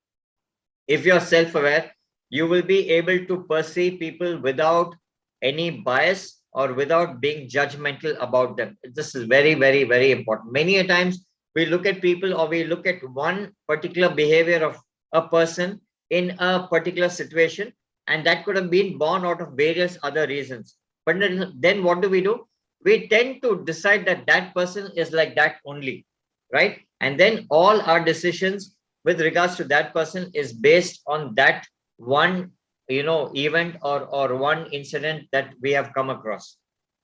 if you're self-aware, you will be able to perceive people without any bias or without being judgmental about them. This is very, very, very important. Many a times we look at people, or we look at one particular behavior of a person in a particular situation, and that could have been born out of various other reasons. But then what do? We tend to decide that that person is like that only, right? And then all our decisions with regards to that person is based on that one, event or one incident that we have come across.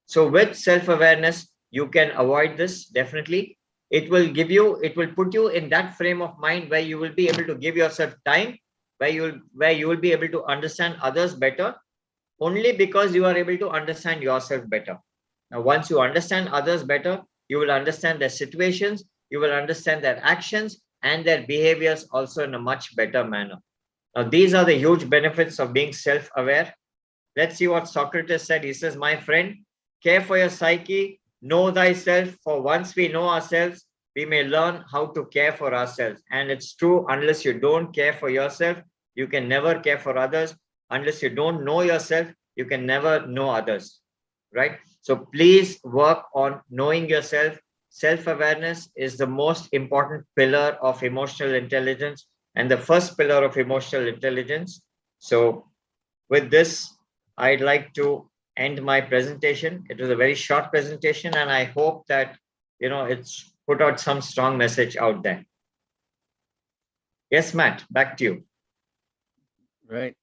So with self-awareness, you can avoid this definitely. It will put you in that frame of mind where you will be able to give yourself time, where you will be able to understand others better, only because you are able to understand yourself better. Now, once you understand others better, you will understand their situations, you will understand their actions and their behaviors also in a much better manner. Now, these are the huge benefits of being self-aware. Let's see what Socrates said. He says, my friend, care for your psyche, know thyself, for once we know ourselves, we may learn how to care for ourselves. And it's true, unless you don't care for yourself, you can never care for others. Unless you don't know yourself, you can never know others, right? So please work on knowing yourself. Self-awareness is the most important pillar of emotional intelligence and the first pillar of emotional intelligence. So with this, I'd like to end my presentation. It was a very short presentation, and I hope that, it's put out some strong message out there. Yes, Matt, back to you. Right.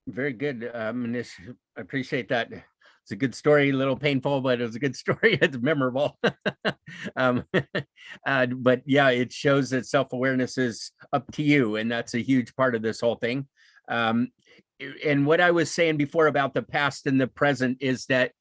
Very good, Manish. I appreciate that. It's a good story, a little painful, but it was a good story. It's memorable. But yeah, it shows that self-awareness is up to you, and that's a huge part of this whole thing. And what I was saying before about the past and the present is that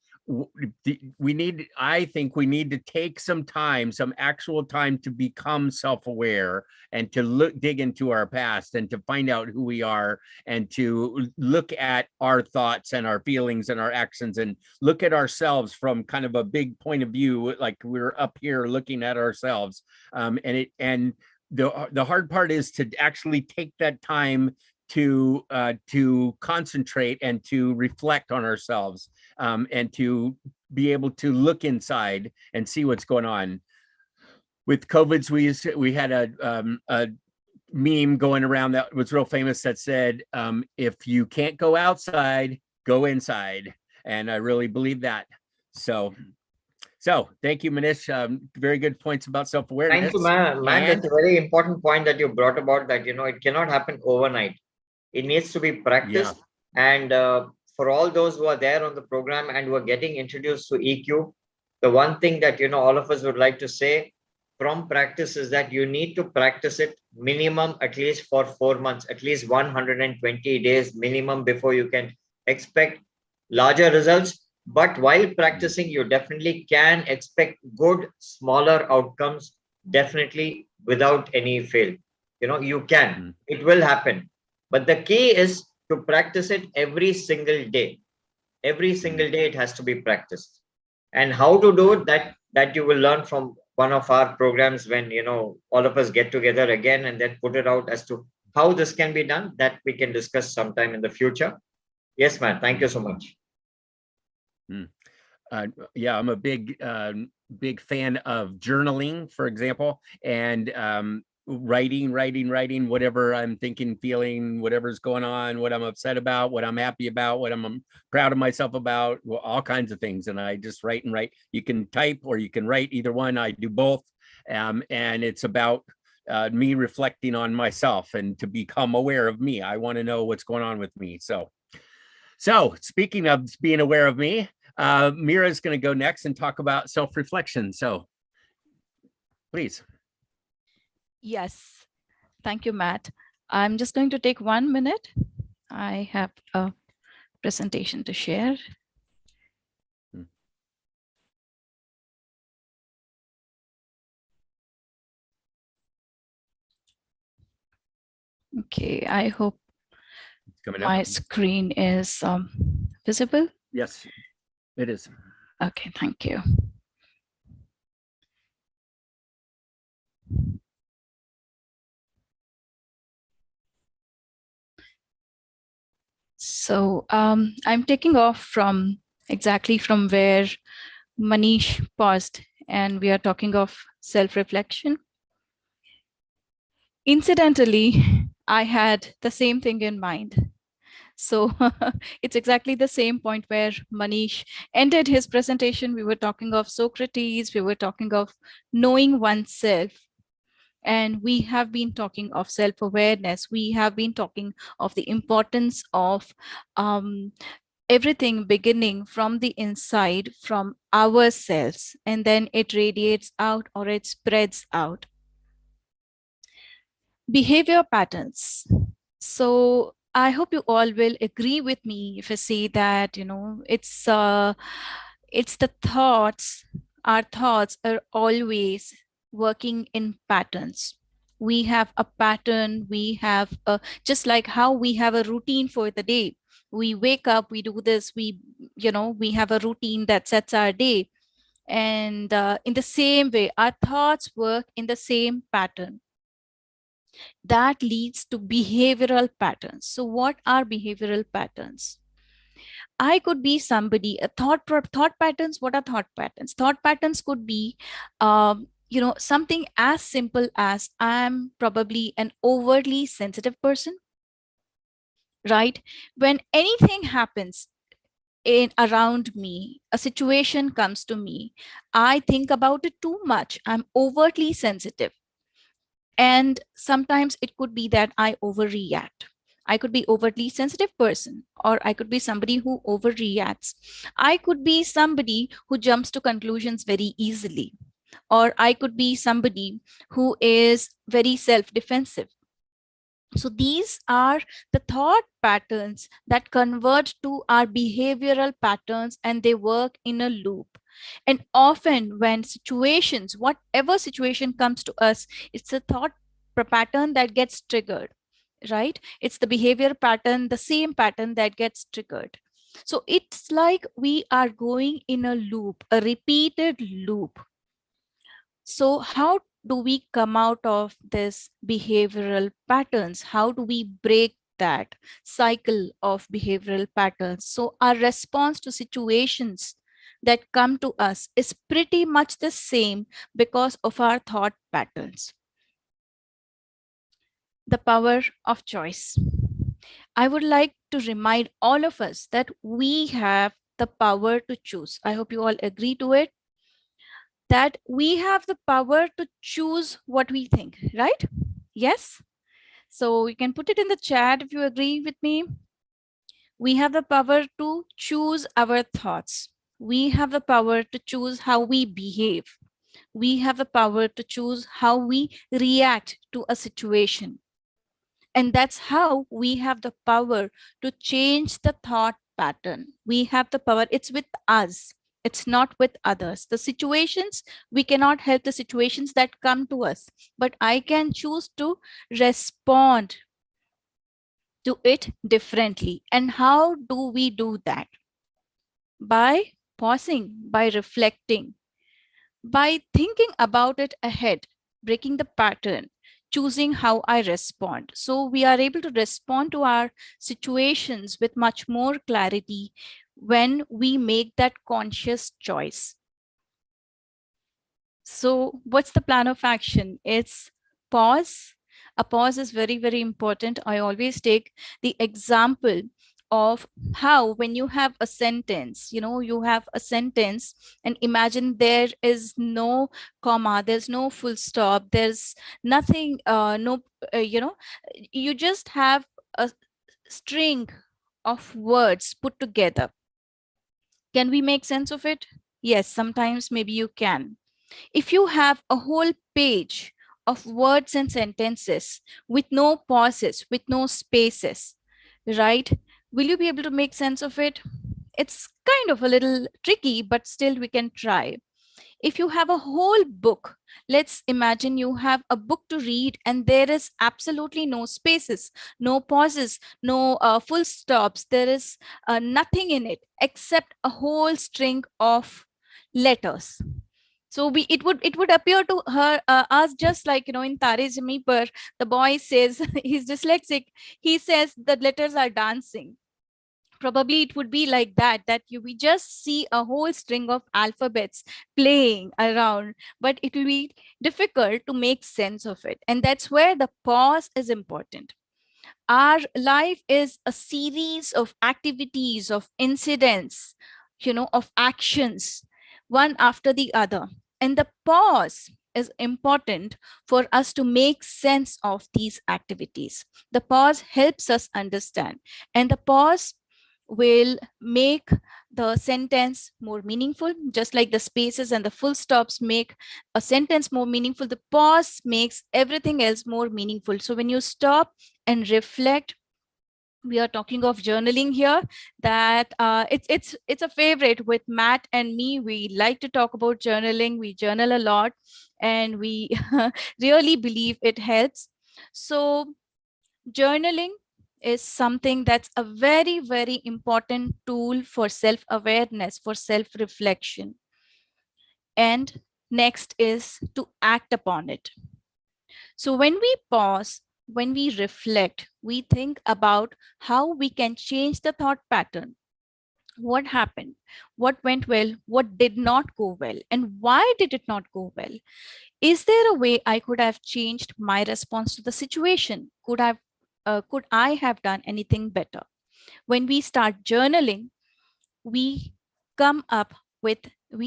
I think we need to take some time, some actual time, to become self-aware and to dig into our past and to find out who we are, and to look at our thoughts and our feelings and our actions, and look at ourselves from kind of a big point of view, like we're up here looking at ourselves. And the hard part is to actually take that time to concentrate and to reflect on ourselves, and to be able to look inside and see what's going on. With COVID, we had a meme going around that was real famous that said, if you can't go outside, go inside. And I really believe that. So thank you, Manish. Very good points about self-awareness. Thank you, man. That's a very important point that you brought about, that, it cannot happen overnight. It needs to be practiced. Yeah. And for all those who are there on the program and who are getting introduced to EQ, the one thing that, all of us would like to say from practice is that you need to practice it minimum at least for 4 months, at least 120 days minimum, before you can expect larger results. But while practicing, you definitely can expect good, smaller outcomes, definitely without any fail. You can, it will happen. But the key is to practice it every single day. Every single day it has to be practiced. And how to do it, that you will learn from one of our programs when all of us get together again, and then put it out as to how this can be done. That we can discuss sometime in the future. Yes, man. Thank you so much. Yeah, I'm a big fan of journaling, for example, and writing whatever I'm thinking, feeling, whatever's going on, what I'm upset about, what I'm happy about, what I'm proud of myself about, well, all kinds of things. And I just write and write. You can type or you can write, either one. I do both. And it's about me reflecting on myself and to become aware of me. I want to know what's going on with me. So speaking of being aware of me, Mira is going to go next and talk about self-reflection. So please. Yes, thank you, Matt. I'm just going to take 1 minute. I have a presentation to share. Okay, I hope my screen is visible. Yes, it is. Okay, thank you. So I'm taking off from exactly from where Manish paused, and we are talking of self-reflection. Incidentally, I had the same thing in mind. So it's exactly the same point where Manish ended his presentation. We were talking of Socrates, we were talking of knowing oneself. And we have been talking of self-awareness. We have been talking of the importance of everything beginning from the inside, from ourselves, and then it radiates out or it spreads out. Behavior patterns. So I hope you all will agree with me if I say that, it's the thoughts. Our thoughts are always working in patterns. We have a pattern. We have just like how we have a routine for the day. We wake up, we do this, we have a routine that sets our day. And in the same way, our thoughts work in the same pattern. That leads to behavioral patterns. So what are behavioral patterns? I could be somebody, thought patterns. What are thought patterns? Thought patterns could be, something as simple as I'm probably an overly sensitive person, right? When anything happens around me, a situation comes to me, I think about it too much. I'm overtly sensitive. And sometimes it could be that I overreact. I could be overtly sensitive person, or I could be somebody who overreacts. I could be somebody who jumps to conclusions very easily, or I could be somebody who is very self-defensive. So these are the thought patterns that convert to our behavioral patterns, and they work in a loop. And often when situations, whatever situation comes to us, it's a thought pattern that gets triggered, right? It's the behavior pattern, the same pattern that gets triggered. So it's like we are going in a loop, a repeated loop. So how do we come out of this behavioral patterns? How do we break that cycle of behavioral patterns? So our response to situations that come to us is pretty much the same because of our thought patterns. The power of choice. I would like to remind all of us that we have the power to choose. I hope you all agree to it, that we have the power to choose what we think, right? Yes. So you can put it in the chat if you agree with me. We have the power to choose our thoughts. We have the power to choose how we behave. We have the power to choose how we react to a situation. And that's how we have the power to change the thought pattern. We have the power, it's with us. It's not with others. The situations, we cannot help the situations that come to us, but I can choose to respond to it differently. And how do we do that? By pausing, by reflecting, by thinking about it ahead, breaking the pattern, choosing how I respond. So we are able to respond to our situations with much more clarity when we make that conscious choice. So what's the plan of action? It's pause. A pause is very, very important. I always take the example of how when you have a sentence, you have a sentence and imagine there is no comma, there's no full stop, there's nothing, you just have a string of words put together. Can we make sense of it? Yes, sometimes maybe you can. If you have a whole page of words and sentences with no pauses, with no spaces, right? Will you be able to make sense of it? It's kind of a little tricky, but still we can try. If you have a whole book, let's imagine you have a book to read and there is absolutely no spaces, no pauses, no full stops. There is nothing in it except a whole string of letters. So it would appear to her us just like in Tare Zameen Par, the boy says he's dyslexic. He says the letters are dancing. Probably it would be like that we just see a whole string of alphabets playing around, but it will be difficult to make sense of it. And that's where the pause is important. Our life is a series of activities, of incidents, of actions, one after the other. And the pause is important for us to make sense of these activities. The pause helps us understand, and the pause will make the sentence more meaningful, just like the spaces and the full stops make a sentence more meaningful. The pause makes everything else more meaningful. So when you stop and reflect, we are talking of journaling here, that it's a favorite with Matt and me. We like to talk about journaling. We journal a lot and we really believe it helps. So journaling is something that's a very, very important tool for self-awareness, for self-reflection. And next is to act upon it. So when we pause, when we reflect, we think about how we can change the thought pattern. What happened? What went well? What did not go well? And why did it not go well? Is there a way I could have changed my response to the situation? Could I have done anything better? When we start journaling, we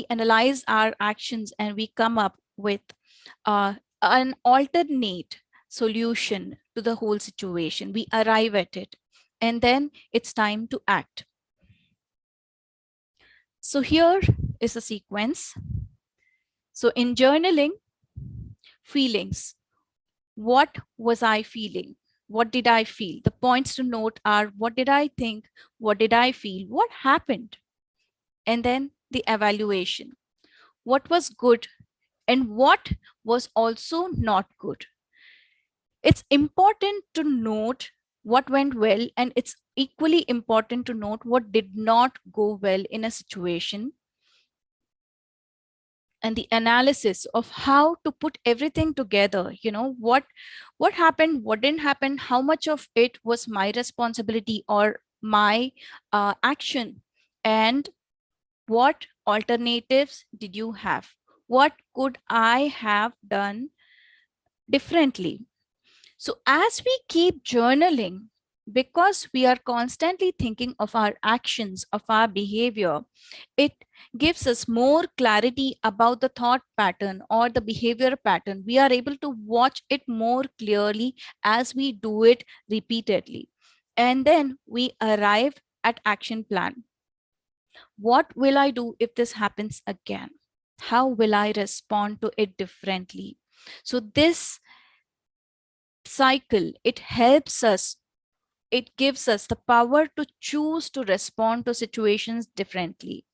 analyze our actions and we come up with an alternate solution to the whole situation. We arrive at it, and then it's time to act. So here is a sequence. So in journaling, feelings. What was I feeling? What did I feel? The points to note are: what did I think? What did I feel? What happened? And then the evaluation. What was good and what was also not good? It's important to note what went well, and it's equally important to note what did not go well in a situation, and the analysis of how to put everything together. What happened, what didn't happen, how much of it was my responsibility or my action, and what alternatives did you have? What could I have done differently? So as we keep journaling, because we are constantly thinking of our actions, of our behavior, it gives us more clarity about the thought pattern or the behavior pattern. We are able to watch it more clearly as we do it repeatedly. And then we arrive at action plan. What will I do if this happens again? How will I respond to it differently? So this cycle, it helps us, it gives us the power to choose to respond to situations differently.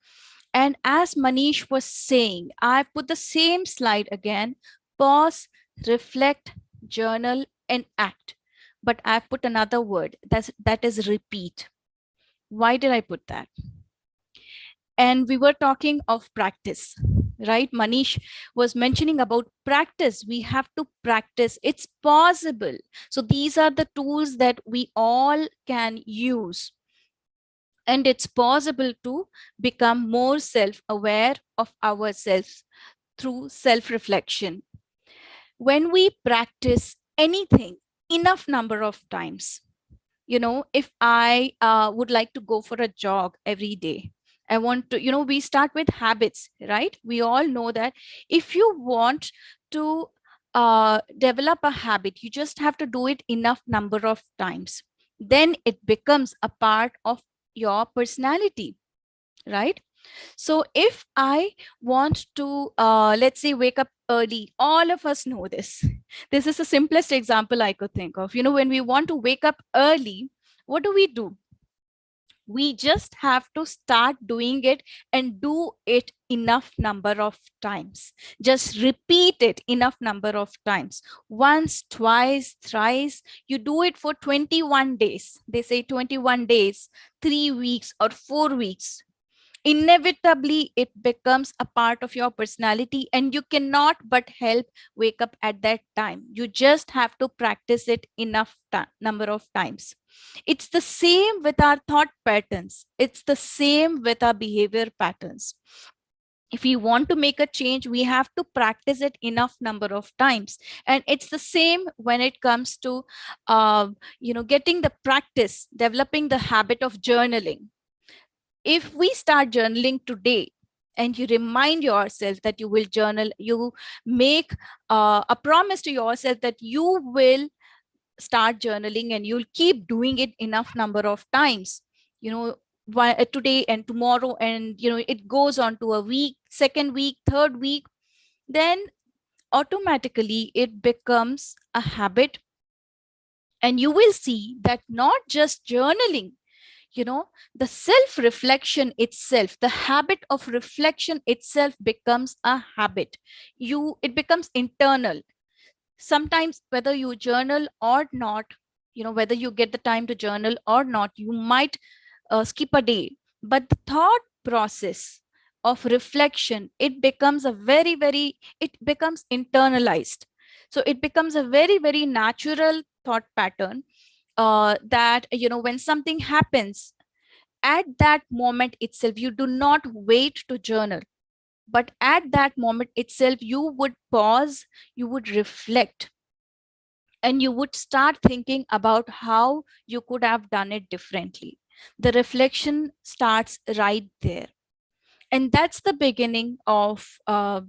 And as Manish was saying, I put the same slide again: pause, reflect, journal, and act. But I put another word, that is repeat. Why did I put that? And we were talking of practice, right? Manish was mentioning about practice. We have to practice. It's possible. So these are the tools that we all can use. And it's possible to become more self-aware of ourselves through self-reflection. When we practice anything enough number of times, if I would like to go for a jog every day, I want to, we start with habits, right? We all know that if you want to develop a habit, you just have to do it enough number of times. Then it becomes a part of your personality, right? So if I want to, let's say, wake up early, all of us know this. This is the simplest example I could think of. When we want to wake up early, what do? We just have to start doing it and do it enough number of times. Just repeat it enough number of times. Once, twice, thrice. You do it for 21 days. They say 21 days, 3 weeks or 4 weeks. Inevitably it becomes a part of your personality, and you cannot but help wake up at that time. You just have to practice it enough number of times. It's the same with our thought patterns. It's the same with our behavior patterns. If we want to make a change, we have to practice it enough number of times. And it's the same when it comes to getting the practice, developing the habit of journaling. If we start journaling today, and you remind yourself that you will journal, you make a promise to yourself that you will start journaling and you'll keep doing it enough number of times, today and tomorrow, and it goes on to a week, second week, third week, then automatically it becomes a habit. And you will see that not just journaling, the self-reflection itself, the habit of reflection itself becomes a habit. It becomes internal. Sometimes whether you journal or not, whether you get the time to journal or not, you might skip a day, but the thought process of reflection, it becomes it becomes internalized. So it becomes a very, very natural thought pattern, that when something happens, at that moment itself, you do not wait to journal, but at that moment itself, you would pause, you would reflect, and you would start thinking about how you could have done it differently. The reflection starts right there. And that's the beginning of a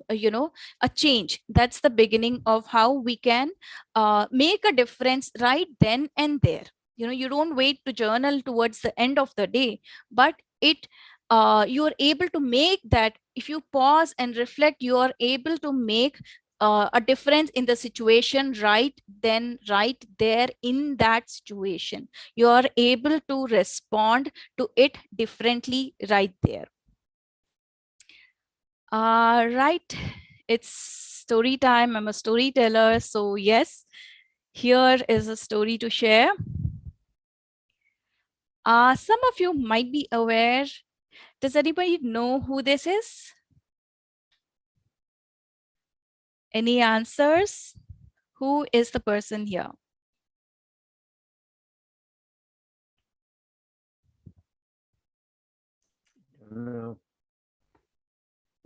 change. That's the beginning of how we can make a difference right then and there. You don't wait to journal towards the end of the day, but you're able to make that. If you pause and reflect, you are able to make a difference in the situation right then, right there in that situation. You are able to respond to it differently right there. Right, it's story time. I'm a storyteller, so yes, here is a story to share. Some of you might be aware. Does anybody know who this is? Any answers? Who is the person here? No.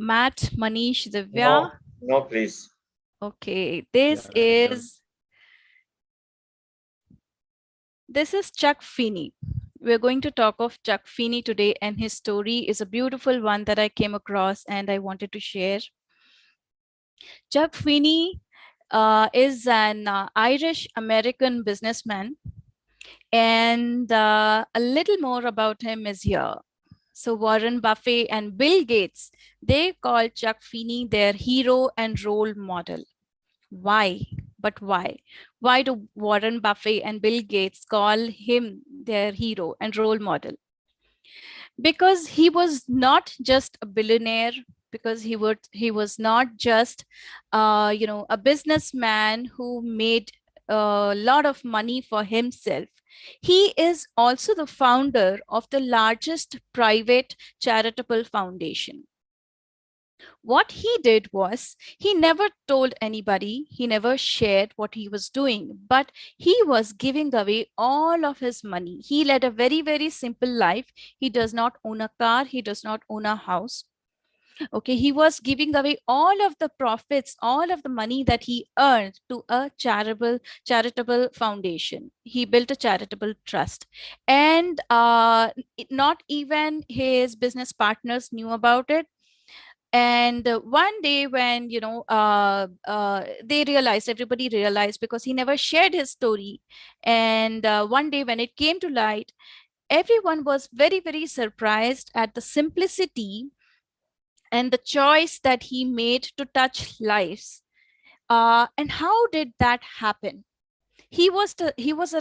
Matt, Manish, Divya? No, please. Okay, this is Chuck Feeney. We're going to talk of Chuck Feeney today, and his story is a beautiful one that I came across and I wanted to share. Chuck Feeney is an Irish-American businessman, and a little more about him is here. So Warren Buffett and Bill Gates, they call Chuck Feeney their hero and role model. Why? But why? Why do Warren Buffett and Bill Gates call him their hero and role model? because he was not just a billionaire, because he was not just a businessman who made a lot of money for himself. He is also the founder of the largest private charitable foundation. What he did was, he never told anybody, he never shared what he was doing, but he was giving away all of his money. He led a very, very simple life. He does not own a car, he does not own a house. Okay, he was giving away all of the profits, all of the money that he earned to a charitable foundation. He built a charitable trust, and not even his business partners knew about it. And one day when they realized, everybody realized, because he never shared his story, and one day when it came to light, everyone was very, very surprised at the simplicity and the choice that he made to touch lives. And how did that happen? He was a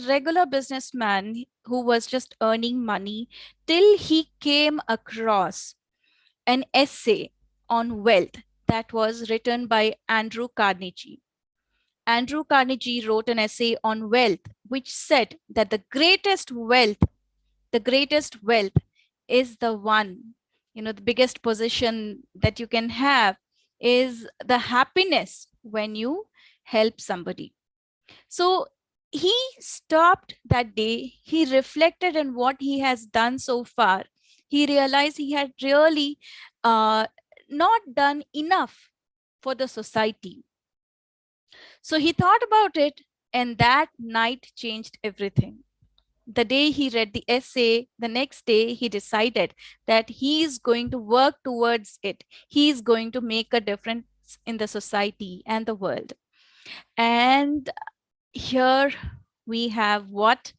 regular businessman who was just earning money, till he came across an essay on wealth that was written by Andrew Carnegie. Andrew Carnegie wrote an essay on wealth, which said that the greatest wealth is the one, the biggest position that you can have is the happiness when you help somebody. So he stopped that day, he reflected on what he has done so far. He realized he had really not done enough for the society. So he thought about it, and that night changed everything. The day he read the essay, the next day he decided that he is going to work towards it. He is going to make a difference in the society and the world. And here we have what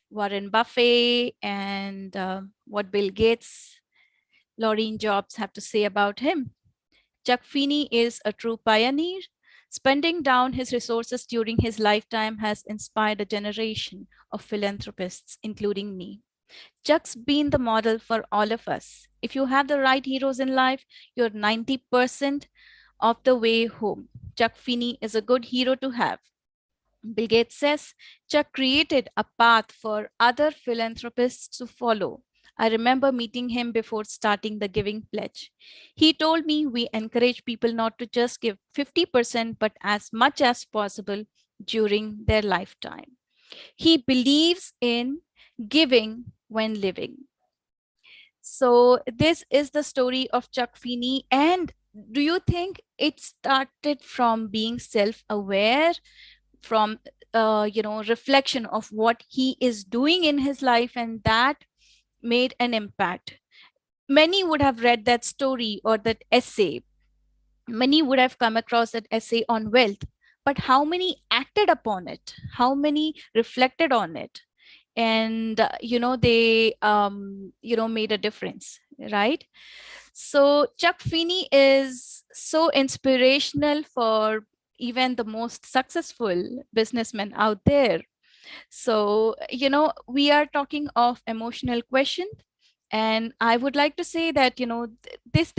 Warren Buffett and what Bill Gates, Laurene Jobs have to say about him. Chuck Feeney is a true pioneer. Spending down his resources during his lifetime has inspired a generation of philanthropists, including me. Chuck's been the model for all of us. If you have the right heroes in life, you're 90% of the way home. Chuck Feeney is a good hero to have. Bill Gates says Chuck created a path for other philanthropists to follow. I remember meeting him before starting the Giving Pledge. He told me we encourage people not to just give 50%, but as much as possible during their lifetime. He believes in giving when living. So this is the story of Chuck Feeney. And do you think it started from being self-aware, from reflection of what he is doing in his life, and that made an impact? Many would have read that story or that essay. Many would have come across that essay on wealth, but how many acted upon it? How many reflected on it? And they made a difference, right? So Chuck Feeney is so inspirational for even the most successful businessmen out there. So we are talking of emotional quotient, and I would like to say that this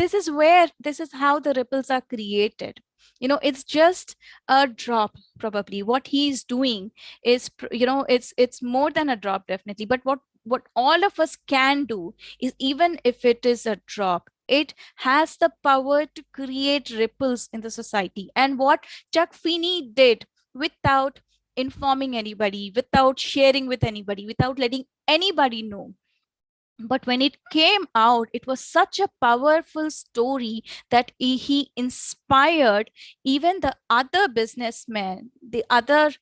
is how the ripples are created. It's just a drop. Probably what he's doing is it's more than a drop, definitely, but what all of us can do is, even if it is a drop, it has the power to create ripples in the society. And what Chuck Feeney did, without informing anybody, without sharing with anybody, without letting anybody know, but when it came out, it was such a powerful story that he inspired even the other businessmen, the other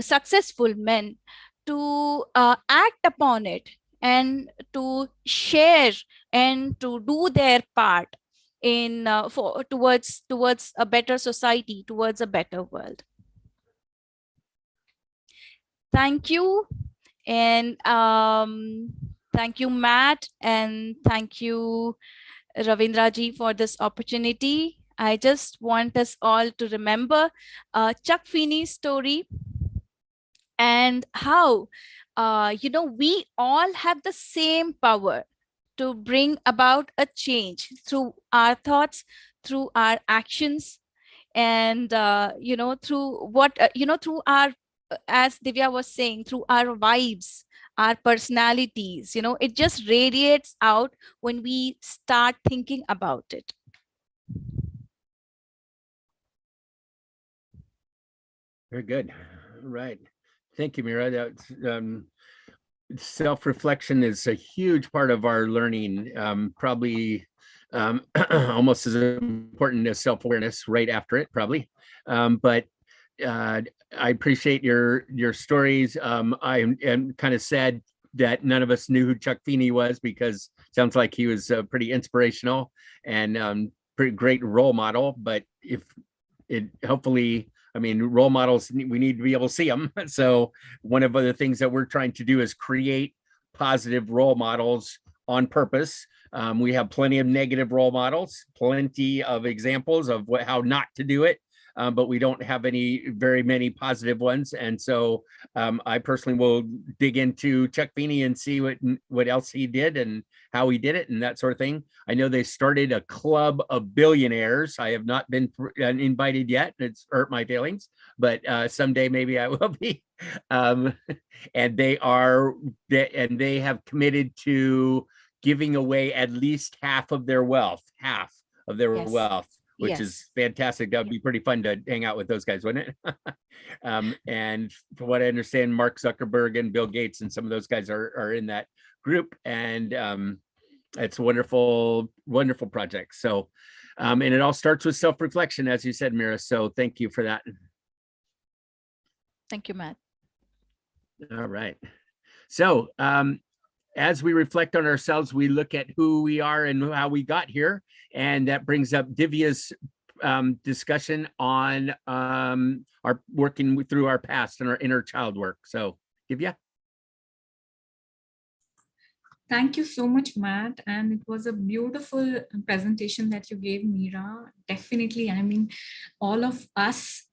successful men, to act upon it and to share and to do their part in towards a better society, towards a better world. Thank you. And thank you, Matt, and thank you, Ravindra ji, for this opportunity. I just want us all to remember Chuck Feeney's story and how, we all have the same power to bring about a change through our thoughts, through our actions, and through what through our, as Divya was saying, through our vibes, our personalities. It just radiates out when we start thinking about it. Very good. Right. Thank you, Mira. That's, self-reflection is a huge part of our learning, probably almost as important as self-awareness right after it, probably. But I appreciate your stories. I am kind of sad that none of us knew who Chuck Feeney was, because it sounds like he was pretty inspirational and pretty great role model. But if it hopefully, I mean, role models, we need to be able to see them. So one of the things that we're trying to do is create positive role models on purpose. We have plenty of negative role models, plenty of examples of how not to do it, but we don't have very many positive ones. And so I personally will dig into Chuck Feeney and see what else he did and how he did it and that sort of thing. I know they started a club of billionaires. I have not been invited yet. It's hurt my feelings, but someday maybe I will be. And they have committed to giving away at least half of their wealth, Yes. wealth, which Yes. is fantastic. That would be pretty fun to hang out with those guys, wouldn't it? And from what I understand, Mark Zuckerberg and Bill Gates and some of those guys are in that group, and it's a wonderful, wonderful project. So, and it all starts with self-reflection, as you said, Mira. So thank you for that. Thank you, Matt. All right. So as we reflect on ourselves, we look at who we are and how we got here. And that brings up Divya's discussion on our working through our past and our inner child work. So Divya. Thank you so much, Matt. And it was a beautiful presentation that you gave, Mira. Definitely, I mean, all of us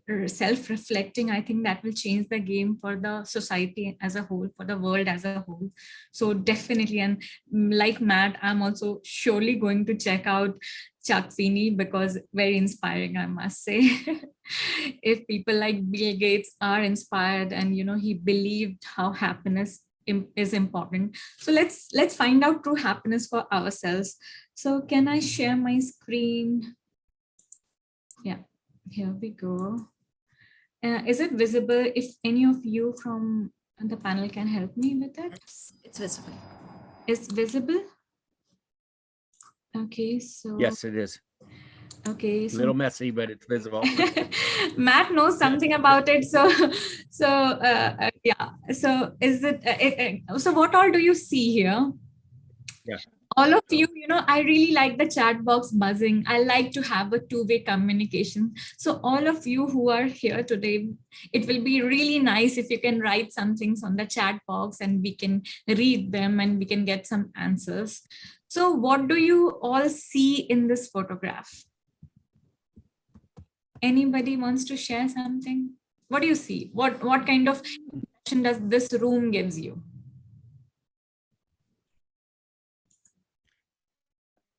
self-reflecting, I think that will change the game for the society as a whole, for the world as a whole. So definitely, and like Matt, I'm also surely going to check out Chuck Feeney, because very inspiring, I must say. If people like Bill Gates are inspired, and he believed how happiness is important. So let's find out true happiness for ourselves. So can I share my screen? Yeah, here we go. Is it visible? If any of you from the panel can help me with it. It's visible. It's visible? Okay, so. Yes, it is. Okay. A little messy, but it's visible. Matt knows something about it. So yeah. So is it, so what all do you see here? Yeah. All of you, I really like the chat box buzzing. I like to have a two-way communication. So all of you who are here today, it will be really nice if you can write some things on the chat box and we can read them and we can get some answers. So what do you all see in this photograph? Anybody wants to share something? What do you see? What kind of impression does this room gives you?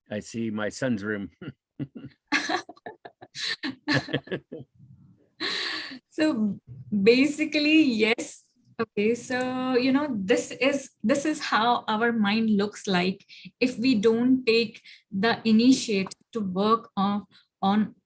I see my son's room. So basically, yes. Okay, so this is how our mind looks like if we don't take the initiative to work on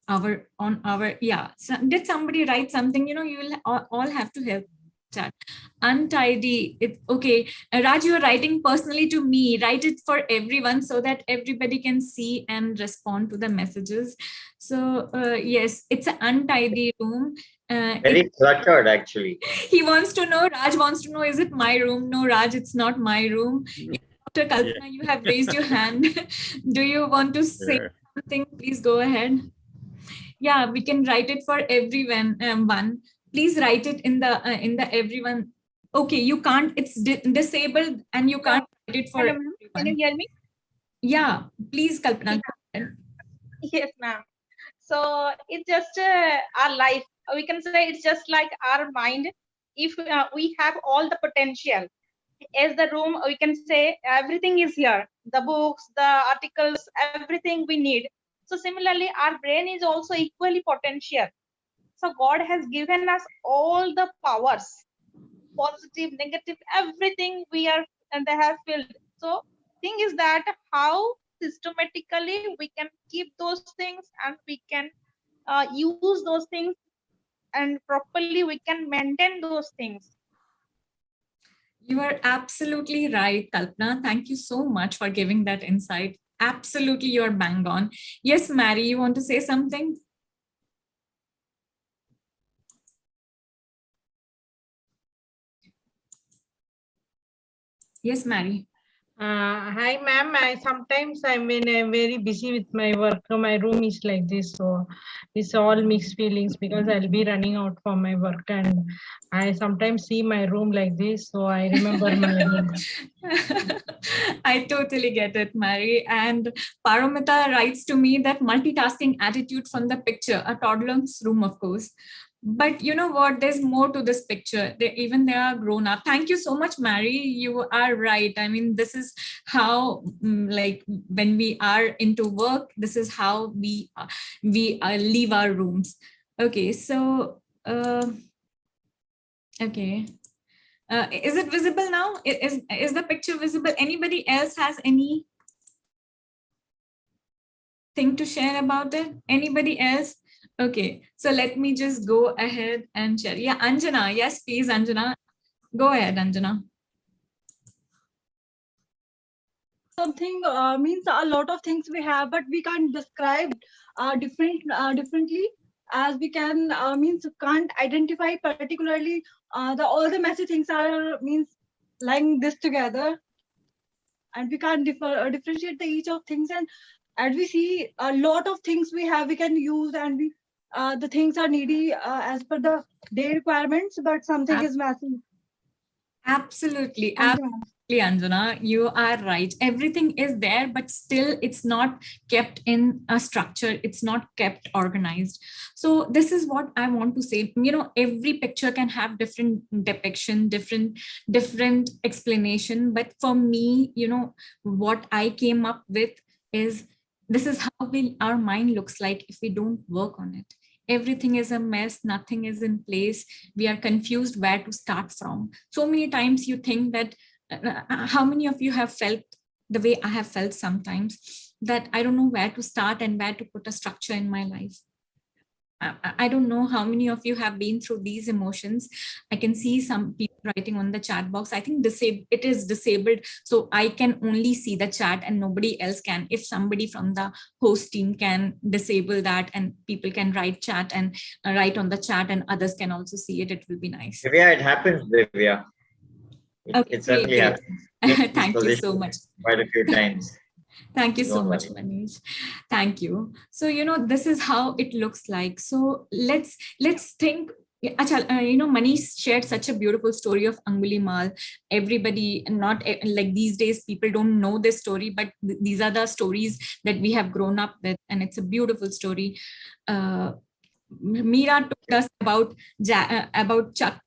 our yeah. So did somebody write something? You will all have to help. Chat untidy. Okay, Raj, you are writing personally to me. Write it for everyone so that everybody can see and respond to the messages. So yes, it's an untidy room. Very cluttered, actually. He wants to know, Raj wants to know, is it my room? No, Raj, it's not my room. Dr. Kalpana, you have raised your hand. Do you want to say something? Please go ahead. Yeah, we can write it for everyone. Please write it in the everyone. Okay, you can't, it's disabled and you can't write it for everyone. Can you hear me? Yeah, please, Kalpana. Yes, ma'am. So it's just our life. We can say it's just like our mind. if we have all the potential, as the room, we can say everything is here, the books, the articles, everything we need. So similarly, our brain is also equally potential. So God has given us all the powers, positive, negative, everything we are, and they have filled. So thing is that how systematically we can keep those things, and we can use those things, and properly we can maintain those things. You are absolutely right, Kalpana. Thank you so much for giving that insight. Absolutely, you're bang on. Yes, Mary, you want to say something? Yes, Mary. Hi, ma'am. Sometimes I'm very busy with my work. So my room is like this. So it's all mixed feelings because I'll be running out for my work, and I sometimes see my room like this. So I remember my room. I totally get it, Mary. And Paramita writes to me that multitasking attitude from the picture, a toddler's room, of course. But you know what? There's more to this picture. They are grown up. Thank you so much, Mary. You are right. I mean, this is how, like, when we are into work, this is how we leave our rooms. Okay, so okay. Is it visible now? Is the picture visible? Anybody else has any thing to share about it? Anybody else? Okay, so let me just go ahead and share. Yeah, Anjana. Yes, please, Anjana. Go ahead, Anjana. Something means a lot of things we have, but we can't describe differently, as we can means can't identify particularly all the messy things are means lying this together, and we can't differentiate the each of things. And as we see a lot of things we have, we can use, and we the things are needy as per the day requirements, but something is missing. Absolutely. Absolutely, Anjana, you are right. Everything is there, but still it's not kept in a structure. It's not kept organized. So this is what I want to say. You know, every picture can have different depiction, different explanation. But for me, you know, what I came up with is this is how our mind looks like if we don't work on it. Everything is a mess, nothing is in place. We are confused where to start from. So many times you think that, how many of you have felt the way I have felt sometimes, that I don't know where to start and where to put a structure in my life. I don't know how many of you have been through these emotions. I can see some people writing on the chat box. I think it is disabled, so I can only see the chat and nobody else can. If somebody from the host team can disable that and people can write chat and write on the chat and others can also see it, it will be nice. Divya, it happens, Divya. It certainly happens. Thank you so much. Quite a few times. Thank you so much, Manish. Thank you. So, you know, this is how it looks like. So let's think. You know, Manish shared such a beautiful story of Angulimal. Everybody, not like these days, people don't know this story, but these are the stories that we have grown up with, and it's a beautiful story. Meera told us about Chuck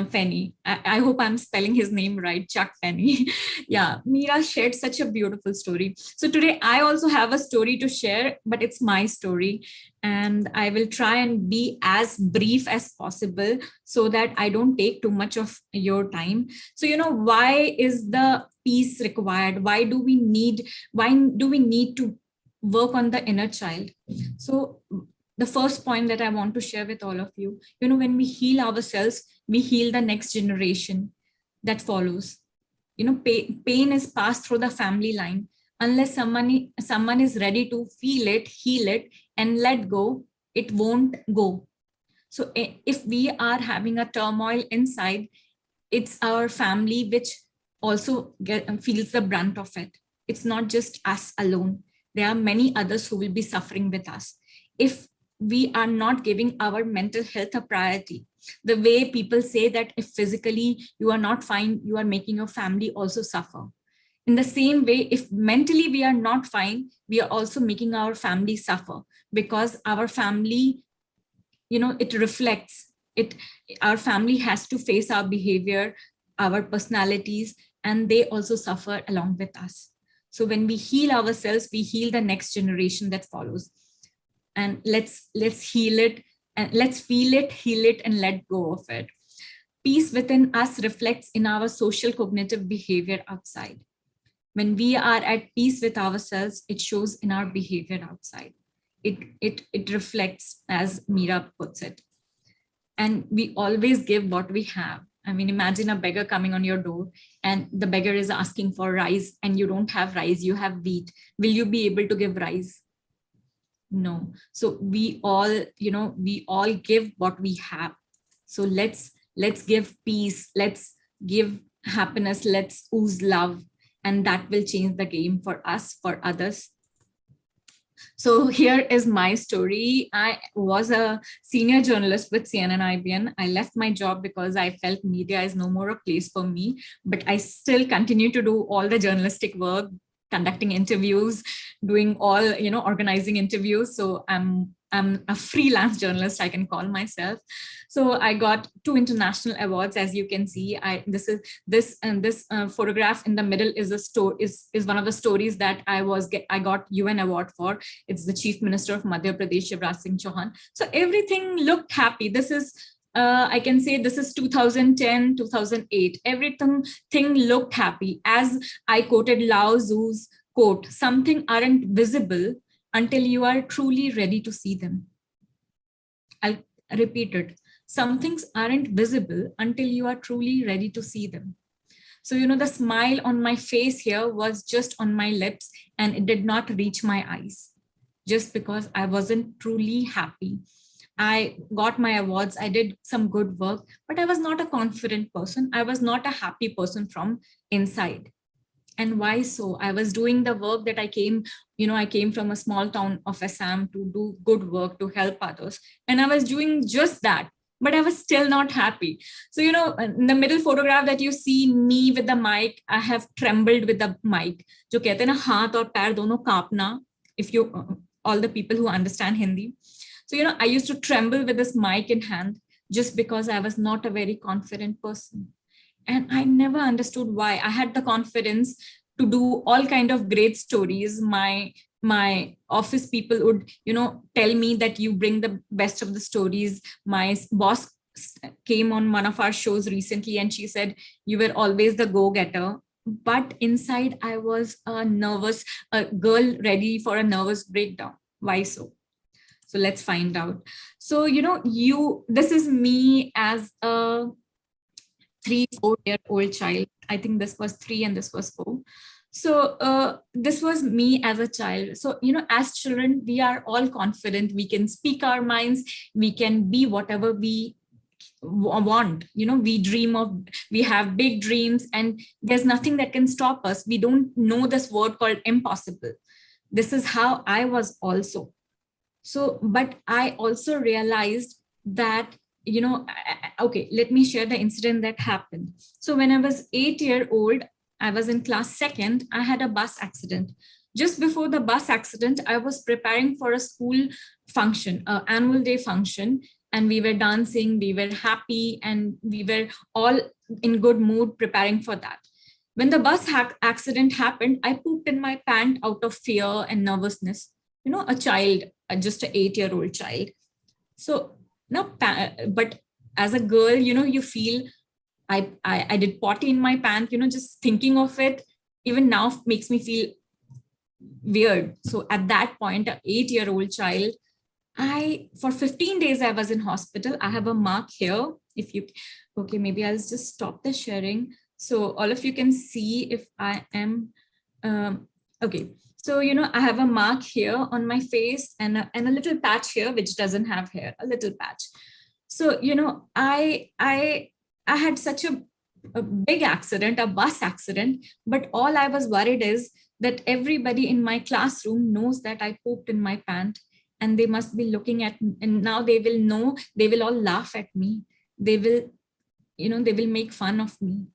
Fenney. I hope I'm spelling his name right, Chuck Fenney. Yeah, Meera shared such a beautiful story. So today I also have a story to share, but it's my story. And I will try and be as brief as possible so that I don't take too much of your time. So, you know, why is the peace required? Why do we need to work on the inner child? So the first point that I want to share with all of you, you know, when we heal ourselves, we heal the next generation that follows. You know, pain is passed through the family line. Unless someone is ready to feel it, heal it, and let go, it won't go. So if we are having a turmoil inside, it's our family which also feels the brunt of it. It's not just us alone. There are many others who will be suffering with us. If we are not giving our mental health a priority, the way people say that if physically you are not fine, you are making your family also suffer. In the same way, if mentally we are not fine, we are also making our family suffer, because our family, you know, it reflects our family has to face our behavior, our personalities, and they also suffer along with us. So when we heal ourselves, we heal the next generation that follows. And let's heal it, and let's feel it, heal it, and let go of it. Peace within us reflects in our social cognitive behavior outside. When we are at peace with ourselves, it shows in our behavior outside. It reflects, as Meera puts it. And we always give what we have. I mean, imagine a beggar coming on your door and the beggar is asking for rice and you don't have rice, you have wheat. Will you be able to give rice? No. So we all give what we have. So let's give peace, let's give happiness, let's ooze love, and that will change the game for us, for others. So here is my story. I was a senior journalist with CNN-IBN. I left my job because I felt media is no more a place for me, but I still continue to do all the journalistic work, conducting interviews, doing all, organizing interviews. So I'm a freelance journalist, I can call myself. So I got 2 international awards, as you can see. This photograph in the middle is one of the stories that I got UN award for. It's the Chief Minister of Madhya Pradesh, Shivraj Singh Chauhan. So everything looked happy. This is I can say this is 2010, 2008. Everything looked happy. As I quoted Lao Tzu's quote, "Something aren't visible until you are truly ready to see them." I'll repeat it. Some things aren't visible until you are truly ready to see them. So, the smile on my face here was just on my lips and it did not reach my eyes, just because I wasn't truly happy. I got my awards, I did some good work, but I was not a confident person. I was not a happy person from inside. And why so? I was doing the work that I came from a small town of Assam to do good work, to help others. And I was doing just that, but I was still not happy. So, in the middle photograph that you see me with the mic, I have trembled with the mic. Jo kehte na haath aur pair dono kaapna, if you, all the people who understand Hindi. So, I used to tremble with this mic in hand just because I was not a very confident person. And I never understood why. I had the confidence to do all kind of great stories. My office people would, tell me that you bring the best of the stories. My boss came on one of our shows recently and she said, "You were always the go-getter." But inside I was a girl ready for a nervous breakdown. Why so? So let's find out. So, this is me as a 3-4-year-old child. I think this was 3 and this was 4. So this was me as a child. So, as children, we are all confident. We can speak our minds. We can be whatever we want. We have big dreams and there's nothing that can stop us. We don't know this word called impossible. This is how I was also. So, but I also realized that, okay, let me share the incident that happened. So when I was 8-year-old, I was in class 2nd, I had a bus accident. Just before the bus accident, I was preparing for a school function, an annual day function, and we were dancing, we were happy, and we were all in good mood preparing for that. When the bus accident happened, I pooped in my pant out of fear and nervousness. A child, just an 8-year-old child. So now, but as a girl, you feel I did potty in my pant, just thinking of it, even now makes me feel weird. So at that point, an 8-year-old child, for 15 days, I was in hospital. I have a mark here. Okay, maybe I'll just stop the sharing. So all of you can see if I am, okay. So, I have a mark here on my face and a little patch here, which doesn't have hair, a little patch. So, I had such a big accident, a bus accident, but all I was worried is that everybody in my classroom knows that I pooped in my pant and they must be looking at me, and now they will know, they will all laugh at me. They will, they will make fun of me.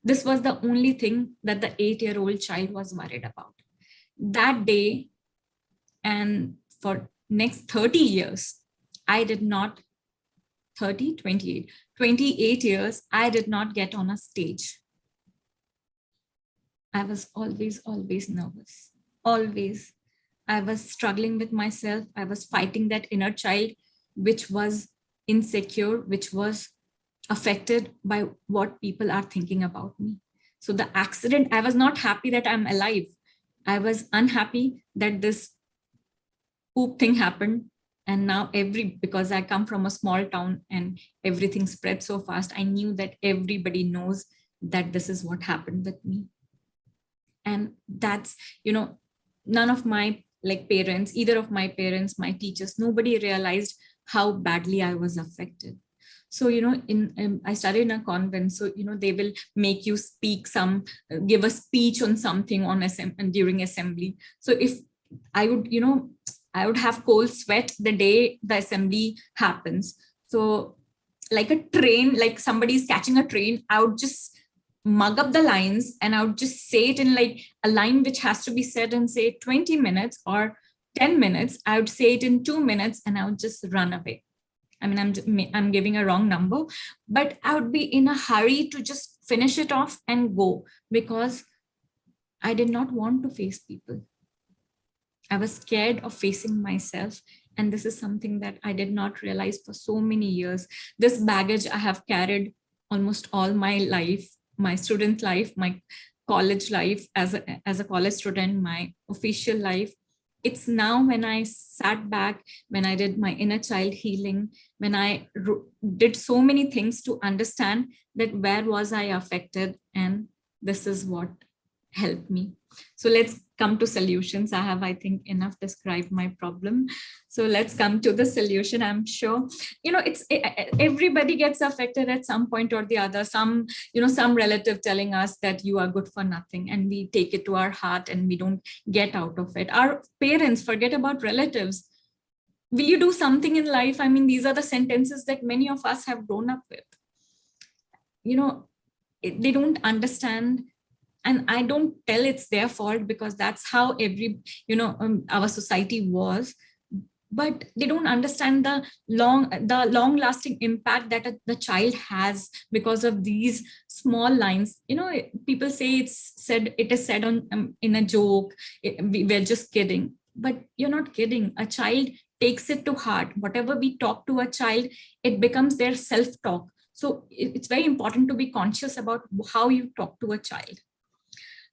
This was the only thing that the 8-year-old child was worried about. That day, and for next 30 years, I did not 30, 28. 28 years, I did not get on a stage. I was always nervous, always. I was struggling with myself. I was fighting that inner child, which was insecure, which was affected by what people are thinking about me. So the accident, I was not happy that I'm alive. I was unhappy that this poop thing happened. And now because I come from a small town and everything spread so fast, I knew that everybody knows that this is what happened with me. And that's, none of my parents, either of my parents, my teachers, nobody realized how badly I was affected. So, I studied in a convent. So, they will make you speak give a speech on something during assembly. So if I would, I would have cold sweat the day the assembly happens. So like a train, like somebody's catching a train, I would just mug up the lines and I would just say it in like a line which has to be said in say 20 minutes or 10 minutes. I would say it in 2 minutes and I would just run away. I mean, I'm giving a wrong number, but I would be in a hurry to just finish it off and go because I did not want to face people. I was scared of facing myself. And this is something that I did not realize for so many years. This baggage I have carried almost all my life, my student life, my college life as a college student, my official life. It's now when I sat back, when I did my inner child healing, when I did so many things to understand that where was I affected, and this is what helped me. So let's come to solutions. I think, enough described my problem. So let's come to the solution. I'm sure, everybody gets affected at some point or the other. Some relative telling us that you are good for nothing, and we take it to our heart and we don't get out of it. Our parents, forget about relatives. Will you do something in life? I mean, these are the sentences that many of us have grown up with. They don't understand. And I don't tell it's their fault because that's how our society was. But they don't understand the long lasting impact that the child has because of these small lines. People say it is said on in a joke. We're just kidding, but you're not kidding. A child takes it to heart. Whatever we talk to a child, it becomes their self-talk. So it's very important to be conscious about how you talk to a child.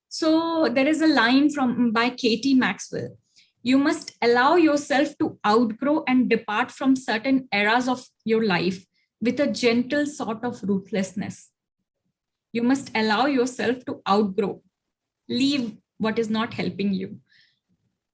So there is a line by Katie Maxwell. You must allow yourself to outgrow and depart from certain eras of your life with a gentle sort of ruthlessness. You must allow yourself to outgrow, leave what is not helping you,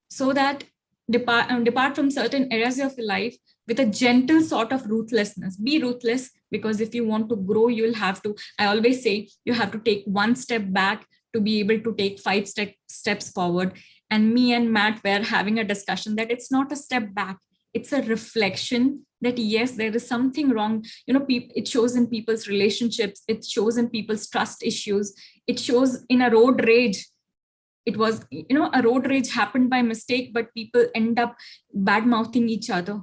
so that depart from certain eras of your life with a gentle sort of ruthlessness. Be ruthless, because if you want to grow, you'll have to, I always say, you have to take one step back to be able to take 5 steps forward. And me and Matt were having a discussion that it's not a step back. It's a reflection that, yes, there is something wrong. It shows in people's relationships. It shows in people's trust issues. It shows in a road rage. It was, a road rage happened by mistake, but people end up bad-mouthing each other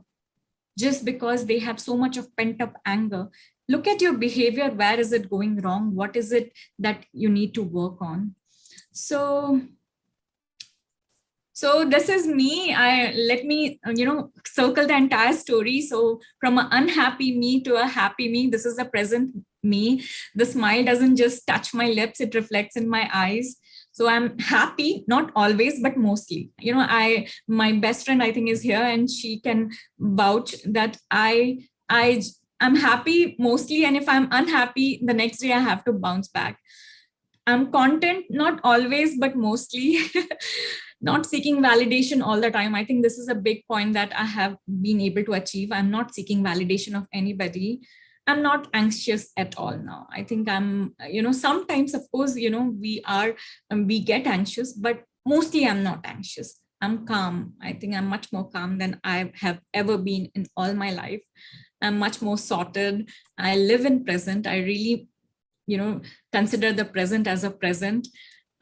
just because they have so much of pent-up anger. Look at your behavior. Where is it going wrong? What is it that you need to work on? So this is me. Let me, circle the entire story. So from an unhappy me to a happy me, this is the present me. The smile doesn't just touch my lips, it reflects in my eyes. So I'm happy, not always, but mostly. My best friend, I think, is here, and she can vouch that I'm happy mostly. And if I'm unhappy, the next day I have to bounce back. I'm content, not always, but mostly. Not seeking validation all the time. I think this is a big point that I have been able to achieve. I'm not seeking validation of anybody. I'm not anxious at all now. I think I'm, sometimes, of course, we get anxious, but mostly I'm not anxious. I'm calm. I think I'm much more calm than I have ever been in all my life. I'm much more sorted. I live in present. I really, consider the present as a present.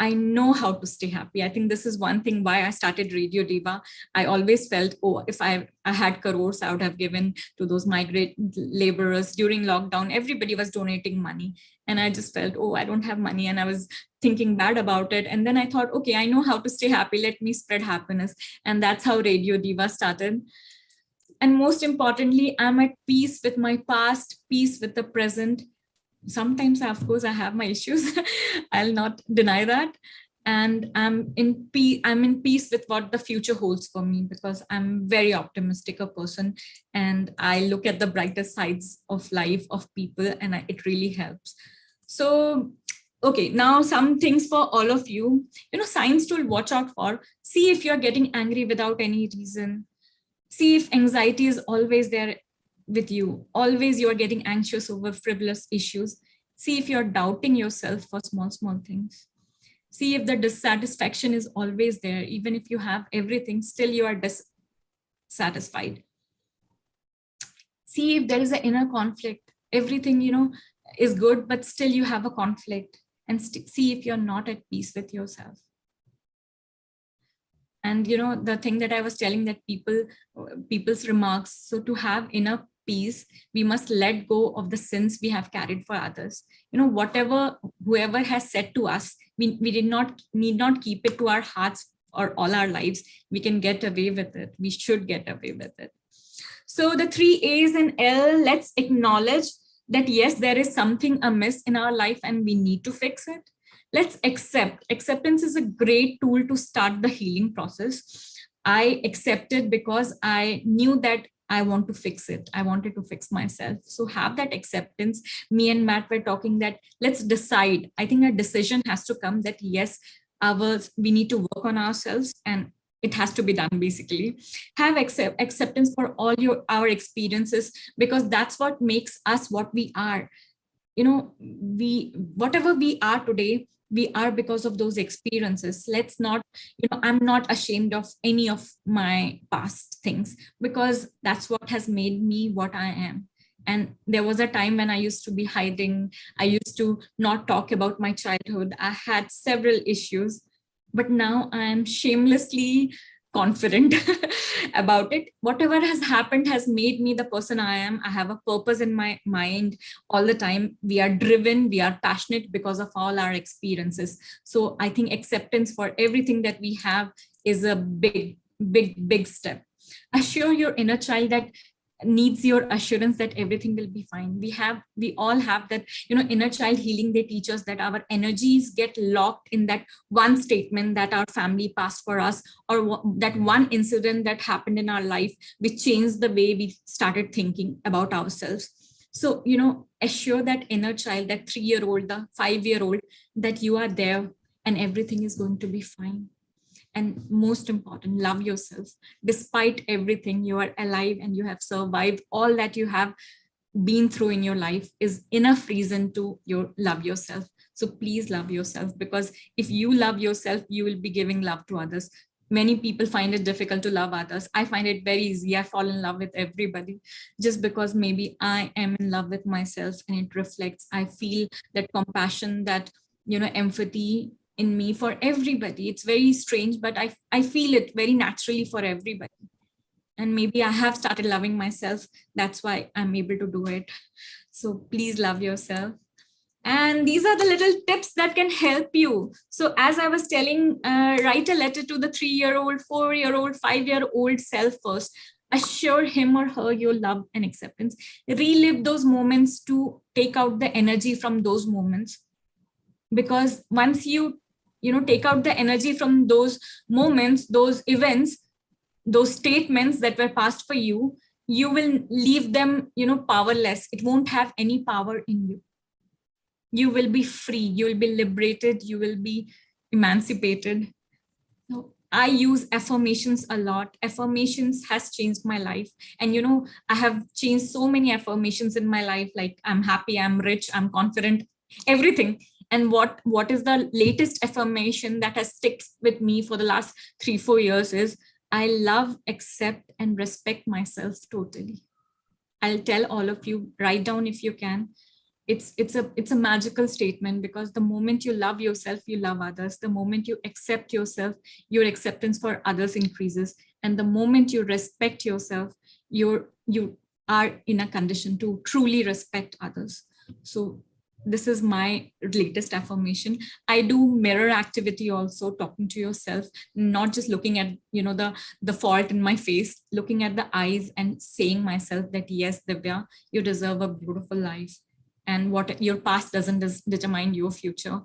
I know how to stay happy. I think this is one thing why I started Radio Diva. I always felt, oh, if I had crores, I would have given to those migrant laborers during lockdown. Everybody was donating money. And I just felt, oh, I don't have money. And I was thinking bad about it. And then I thought, okay, I know how to stay happy. Let me spread happiness. And that's how Radio Diva started. And most importantly, I'm at peace with my past, peace with the present. Sometimes, of course, I have my issues. I'll not deny that. And I'm in peace with what the future holds for me, because I'm very optimistic a person. And I look at the brighter sides of life of people, and it really helps. So, okay, now some things for all of you. Signs to watch out for. See if you're getting angry without any reason. See if anxiety is always there with you. Always you are getting anxious over frivolous issues. See if you're doubting yourself for small things. See if the dissatisfaction is always there. Even if you have everything, still you are dissatisfied. See if there is an inner conflict. Everything, is good, but still you have a conflict. And see if you're not at peace with yourself. And the thing that I was telling, that people's remarks. So to have inner peace, we must let go of the sins we have carried for others. Whoever has said to us, we need not keep it to our hearts or all our lives. We can get away with it. We should get away with it. So the 3 A's and L, let's acknowledge that yes, there is something amiss in our life and we need to fix it. Let's accept. Acceptance is a great tool to start the healing process. I accepted because I knew that I want to fix it. I wanted to fix myself. So have that acceptance. Me and Matt were talking that let's decide. I think a decision has to come that yes, we need to work on ourselves, and it has to be done basically. Have acceptance for all our experiences, because that's what makes us what we are. Whatever we are today, we are because of those experiences. Let's not, I'm not ashamed of any of my past things, because that's what has made me what I am. And there was a time when I used to be hiding. I used to not talk about my childhood. I had several issues, but now I am shamelessly confident about it. Whatever has happened has made me the person I am. I have a purpose in my mind all the time. We are driven, we are passionate because of all our experiences. So I think acceptance for everything that we have is a big step. Assure your inner child that needs your assurance that everything will be fine. We all have that, inner child healing. They teach us that our energies get locked in that one statement that our family passed for us, or that one incident that happened in our life, which changed the way we started thinking about ourselves. So, assure that inner child, that 3-year-old, the 5-year-old, that you are there and everything is going to be fine. And most important, love yourself. Despite everything, you are alive and you have survived. All that you have been through in your life is enough reason to love yourself. So please love yourself, because if you love yourself, you will be giving love to others. Many people find it difficult to love others. I find it very easy. I fall in love with everybody just because maybe I am in love with myself, and it reflects. I feel that compassion, that, empathy in me for everybody. It's very strange, but I feel it very naturally for everybody. And maybe I have started loving myself. That's why I'm able to do it. So please love yourself. And these are the little tips that can help you. So as I was telling, write a letter to the 3-year-old, 4-year-old, 5-year-old self first. Assure him or her your love and acceptance. Relive those moments to take out the energy from those moments. Because once you take out the energy from those moments, those events, those statements that were passed for you, you will leave them, powerless. It won't have any power in you. You will be free. You will be liberated. You will be emancipated. So I use affirmations a lot. Affirmations has changed my life. And, I have changed so many affirmations in my life, like I'm happy, I'm rich, I'm confident, everything. And what is the latest affirmation that has stuck with me for the last 3-4 years is, I love, accept, and respect myself totally. I'll tell all of you, write down if you can. it's a magical statement, because the moment you love yourself, you love others. The moment you accept yourself, your acceptance for others increases. And the moment you respect yourself, you are in a condition to truly respect others. So this is my latest affirmation. I do mirror activity also, talking to yourself, not just looking at, the fault in my face, looking at the eyes and saying myself that, yes, Divya, you deserve a beautiful life. And what your past doesn't determine your future.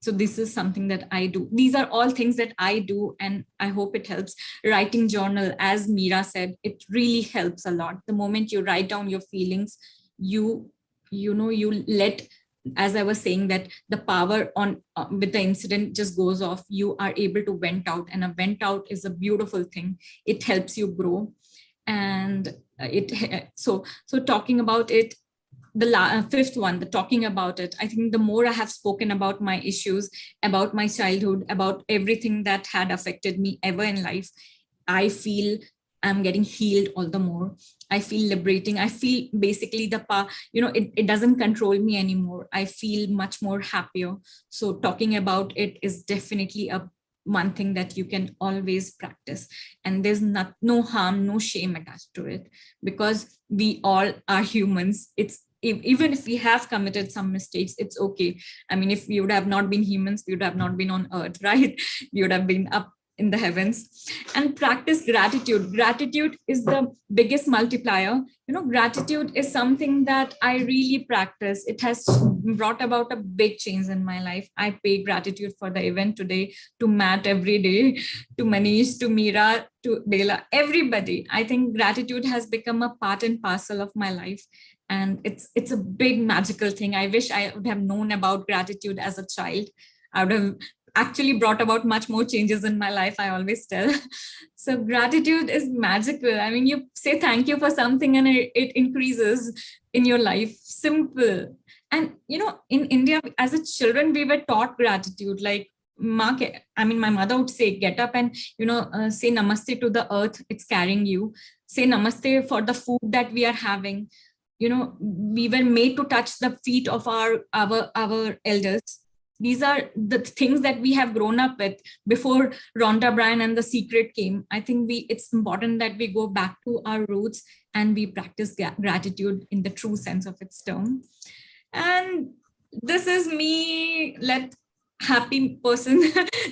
So this is something that I do. These are all things that I do, and I hope it helps. Writing journal, as Meera said, it really helps a lot. The moment you write down your feelings, you let, as I was saying, that the power on with the incident just goes off. You are able to vent out, and a vent out is a beautiful thing. It helps you grow. And so talking about it, the fifth one, the talking about it. I think the more I have spoken about my issues, about my childhood, about everything that had affected me ever in life, I feel I'm getting healed all the more. I feel liberating. I feel basically it doesn't control me anymore. I feel much more happier. So talking about it is definitely one thing that you can always practice. And there's no harm, no shame attached to it, because we all are humans. Even if we have committed some mistakes, it's okay. I mean, if we would have not been humans, we would have not been on earth, right? We would have been up in the heavens. And practice gratitude. Gratitude is the biggest multiplier. Gratitude is something that I really practice. It has brought about a big change in my life. I pay gratitude for the event today, to Matt every day, to Manish, to Meera, to Bela, everybody. I think gratitude has become a part and parcel of my life. And it's a big magical thing. I wish I would have known about gratitude as a child. I would have actually brought about much more changes in my life, I always tell. So gratitude is magical. I mean, you say thank you for something and it increases in your life. Simple. And, in India, as a children, we were taught gratitude. Like, my mother would say, get up and, say namaste to the earth. It's carrying you. Say namaste for the food that we are having. We were made to touch the feet of our elders. These are the things that we have grown up with before Rhonda Byrne and The Secret came. I think it's important that we go back to our roots and we practice gratitude in the true sense of its term. And this is me, happy person,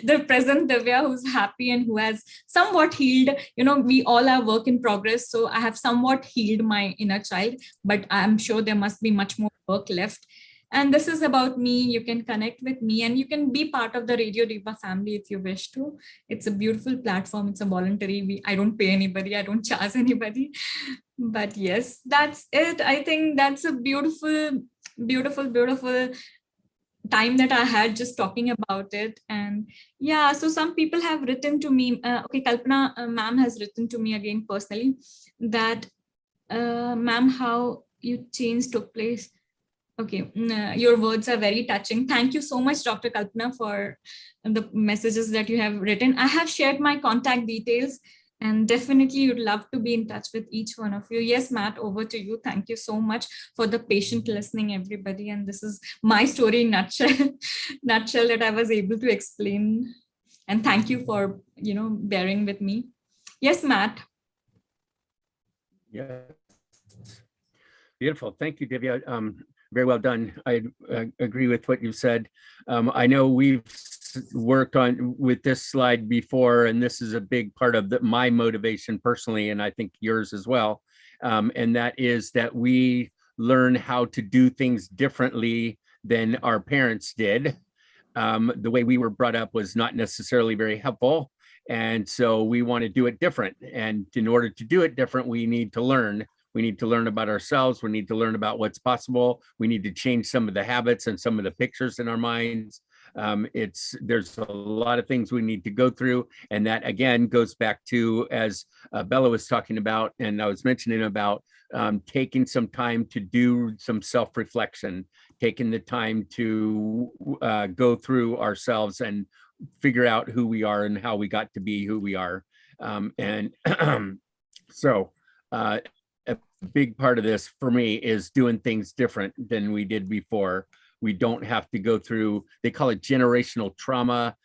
the present Divya, who's happy and who has somewhat healed. We all are work in progress. So I have somewhat healed my inner child, but I'm sure there must be much more work left. And this is about me. You can connect with me and you can be part of the Radio Diva family if you wish to. It's a beautiful platform. It's a voluntary. I don't pay anybody. I don't charge anybody. But yes, that's it. I think that's a beautiful, beautiful, beautiful time that I had just talking about it. And yeah, so some people have written to me. Kalpana ma'am has written to me again personally that, ma'am, how you change took place. Okay, your words are very touching. Thank you so much, Dr. Kalpana, for the messages that you have written. I have shared my contact details and definitely you'd love to be in touch with each one of you. Yes, Matt, over to you. Thank you so much for the patient listening, everybody. And this is my story in nutshell that I was able to explain. And thank you for, bearing with me. Yes, Matt. Yeah. Beautiful. Thank you, Divya. Very well done. I agree with what you said. I know we've worked with this slide before, and this is a big part of my motivation personally, and I think yours as well. And that is that we learn how to do things differently than our parents did. The way we were brought up was not necessarily very helpful. And so we want to do it different. And in order to do it different, we need to learn. We need to learn about ourselves. We need to learn about what's possible. We need to change some of the habits and some of the pictures in our minds. There's a lot of things we need to go through. And that again goes back to, as Bella was talking about, and I was mentioning about taking some time to do some self-reflection, taking the time to go through ourselves and figure out who we are and how we got to be who we are. So a big part of this for me is doing things different than we did before. We don't have to go through, they call it generational trauma.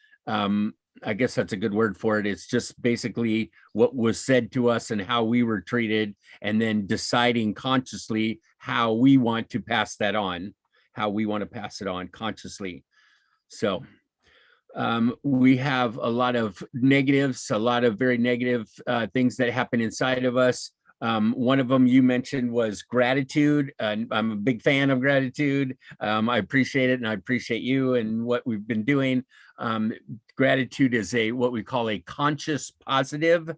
I guess that's a good word for it. It's just basically what was said to us and how we were treated, and then deciding consciously how we want to pass that on, how we want to pass it on consciously. So we have a lot of negatives, a lot of very negative things that happen inside of us. One of them you mentioned was gratitude. And I'm a big fan of gratitude. I appreciate it, and I appreciate you and what we've been doing. Gratitude is what we call a conscious positive,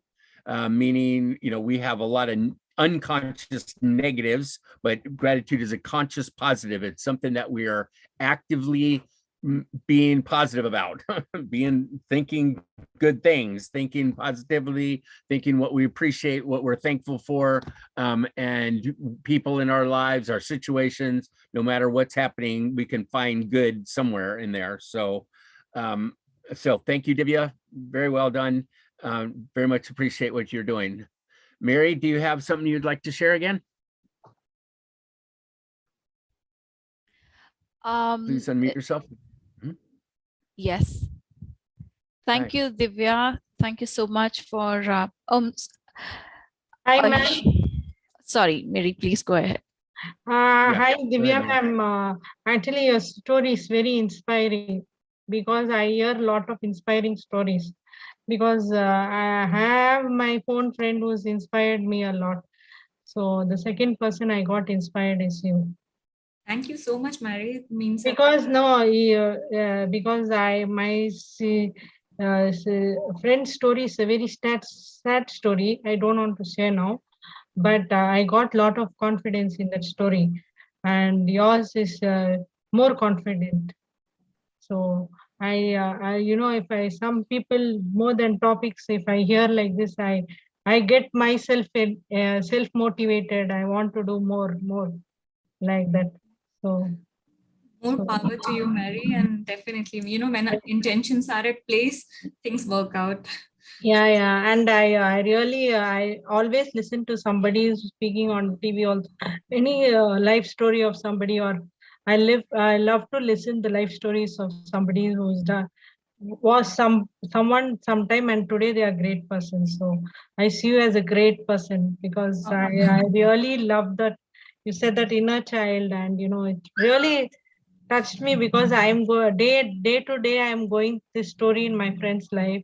meaning, we have a lot of unconscious negatives, but gratitude is a conscious positive. It's something that we are actively being positive about, thinking good things, thinking positively, thinking what we appreciate, what we're thankful for, and people in our lives, our situations, no matter what's happening, we can find good somewhere in there. So, thank you, Divya. Very well done. Very much appreciate what you're doing. Mary, do you have something you'd like to share again? Please unmute yourself. Yes. Thank you, Divya. Thank you so much for. Hi, ma'am. Sorry, Mary, please go ahead. Hi, Divya ma'am. Actually, your story is very inspiring because I hear a lot of inspiring stories. Because I have my own friend who's inspired me a lot. So the second person I got inspired is you. Thank you so much, Mary. It means because because my friend story is a very sad story. I don't want to share now, but I got a lot of confidence in that story, and yours is more confident. So if some people more than topics, if I hear like this, I get myself self-motivated. I want to do more like that. So more power to you, Mary, and definitely, when intentions are at place, things work out. Yeah, and I always listen to somebody who's speaking on TV, also any life story of somebody, or I love to listen the life stories of somebody who's someone sometime, and today they are a great person. So I see you as a great person, because I really love that you said that inner child, and it really touched me, because I am day to day I am going this story in my friend's life.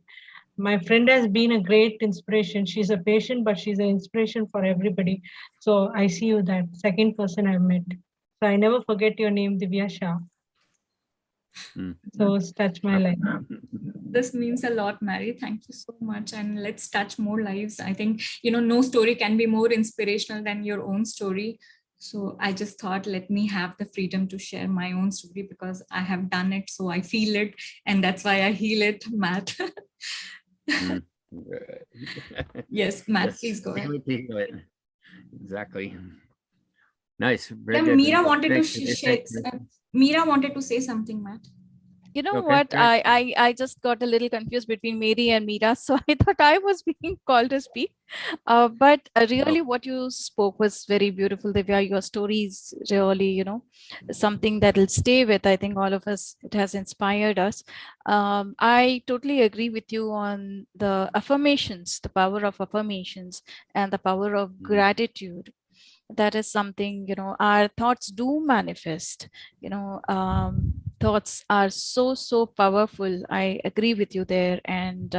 My friend has been a great inspiration. She's a patient, but she's an inspiration for everybody. So I see you, that second person I've met. So I never forget your name, Divya Shah. So it's touched my life. This means a lot, Mary. Thank you so much. And let's touch more lives. I think, no story can be more inspirational than your own story. So I just thought, let me have the freedom to share my own story, because I have done it. So I feel it. And that's why I heal it, Matt. Yes, Matt, yes, please go ahead. Exactly. Nice. Mira wanted to share. Mira wanted to say something, Matt. You know what? I just got a little confused between Mary and Mira, so I thought I was being called to speak. But really, what you spoke was very beautiful, Divya. Your story is really, something that will stay with, I think, all of us. It has inspired us. I totally agree with you on the affirmations, the power of affirmations, and the power of gratitude. That is something, our thoughts do manifest. Thoughts are so powerful. I agree with you there. And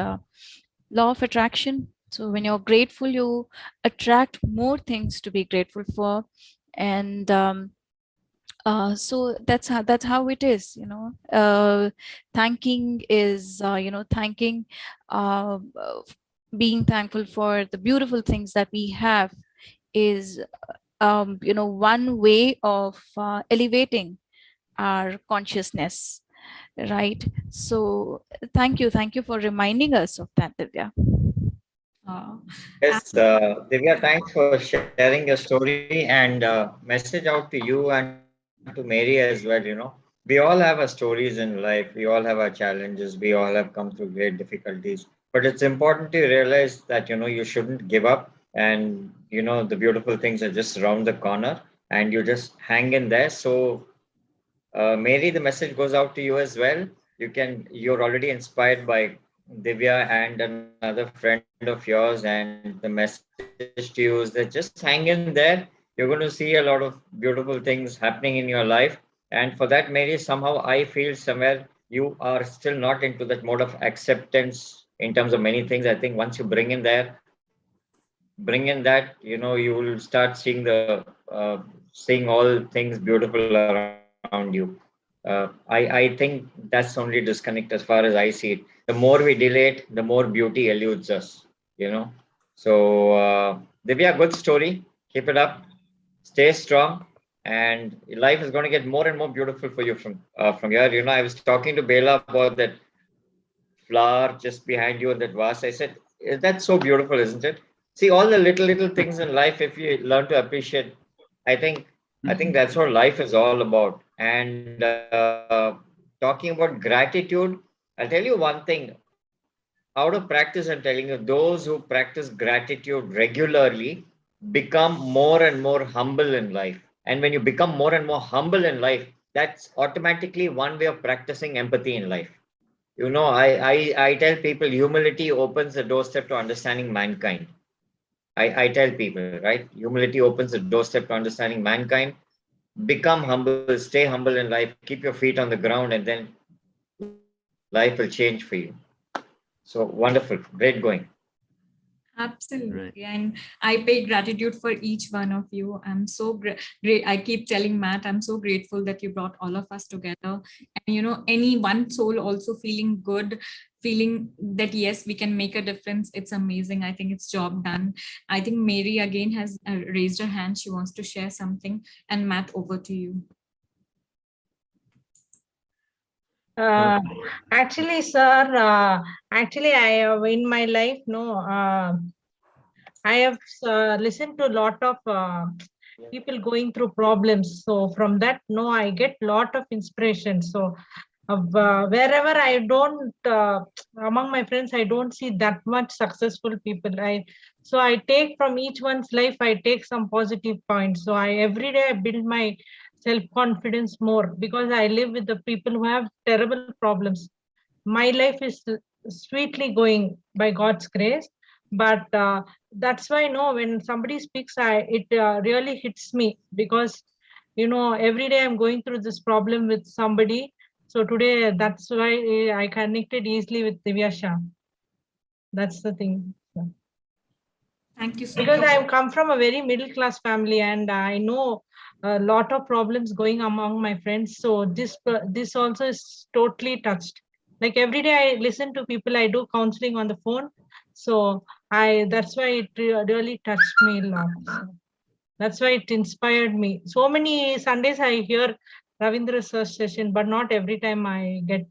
law of attraction. So when you're grateful, you attract more things to be grateful for. And so that's how it is. Thanking is thanking, being thankful for the beautiful things that we have is one way of elevating our consciousness, right? So thank you for reminding us of that, Divya. Yes, Divya, thanks for sharing your story, and message out to you and to Mary as well. We all have our stories in life, we all have our challenges, we all have come through great difficulties, but it's important to realize that you shouldn't give up, and you know the beautiful things are just around the corner, and you just hang in there. So Mary, the message goes out to you as well. You're already inspired by Divya and another friend of yours, and the message to you is that just hang in there. You're going to see a lot of beautiful things happening in your life. And for that, Mary, somehow I feel somewhere you are still not into that mode of acceptance in terms of many things. I think once you bring in that, you know, you will start seeing all things beautiful around you. I think that's only disconnect as far as I see it. The more we delay it, the more beauty eludes us, you know. So, Divya, good story. Keep it up. Stay strong, and life is going to get more and more beautiful for you from here. You know, I was talking to Bela about that flower just behind you in that vase. I said, That's so beautiful, isn't it?" See, all the little things in life, if you learn to appreciate, I think I think that's what life is all about. And talking about gratitude, I'll tell you one thing. Out of practice, I'm telling you, those who practice gratitude regularly become more and more humble in life. And when you become more and more humble in life, that's automatically one way of practicing empathy in life. You know, I tell people humility opens the doorstep to understanding mankind. I tell people, right? Humility opens the doorstep to understanding mankind. Become humble, stay humble in life, keep your feet on the ground, and then life will change for you. So wonderful, great going. Absolutely. And I pay gratitude for each one of you. I'm so great. I keep telling Matt, I'm so grateful that you brought all of us together. And, you know, any one soul also feeling good, feeling that, yes, we can make a difference. It's amazing. I think it's job done. I think Mary again has raised her hand. She wants to share something. And Matt, over to you. Actually, sir, actually, I have in my life, I have listened to a lot of people going through problems. So from that, I get lot of inspiration. So wherever I don't, among my friends, I don't see that much successful people. So I take from each one's life, I take some positive points. So every day I build my self-confidence more because I live with the people who have terrible problems. My life is sweetly going by God's grace, but that's why when somebody speaks, it really hits me because every day I'm going through this problem with somebody. So today, that's why I connected easily with Divya Shah. That's the thing. Thank you so because much. I come from a very middle class family and I know a lot of problems going among my friends. So this also is totally touched. Like every day I listen to people, I do counseling on the phone. So that's why it really touched me a lot. So that's why it inspired me. So many Sundays I hear Ravindra Sir's session, but not every time I get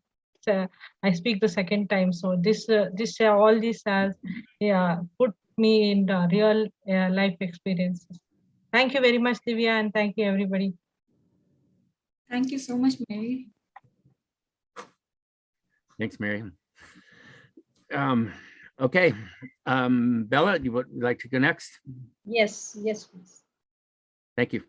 I speak the second time. So all this has put me in the real life experiences. Thank you very much, Divya, and thank you everybody. Thank you so much, Mary. Thanks, Mary. Okay, Bella, you would like to go next? Yes, please. Thank you.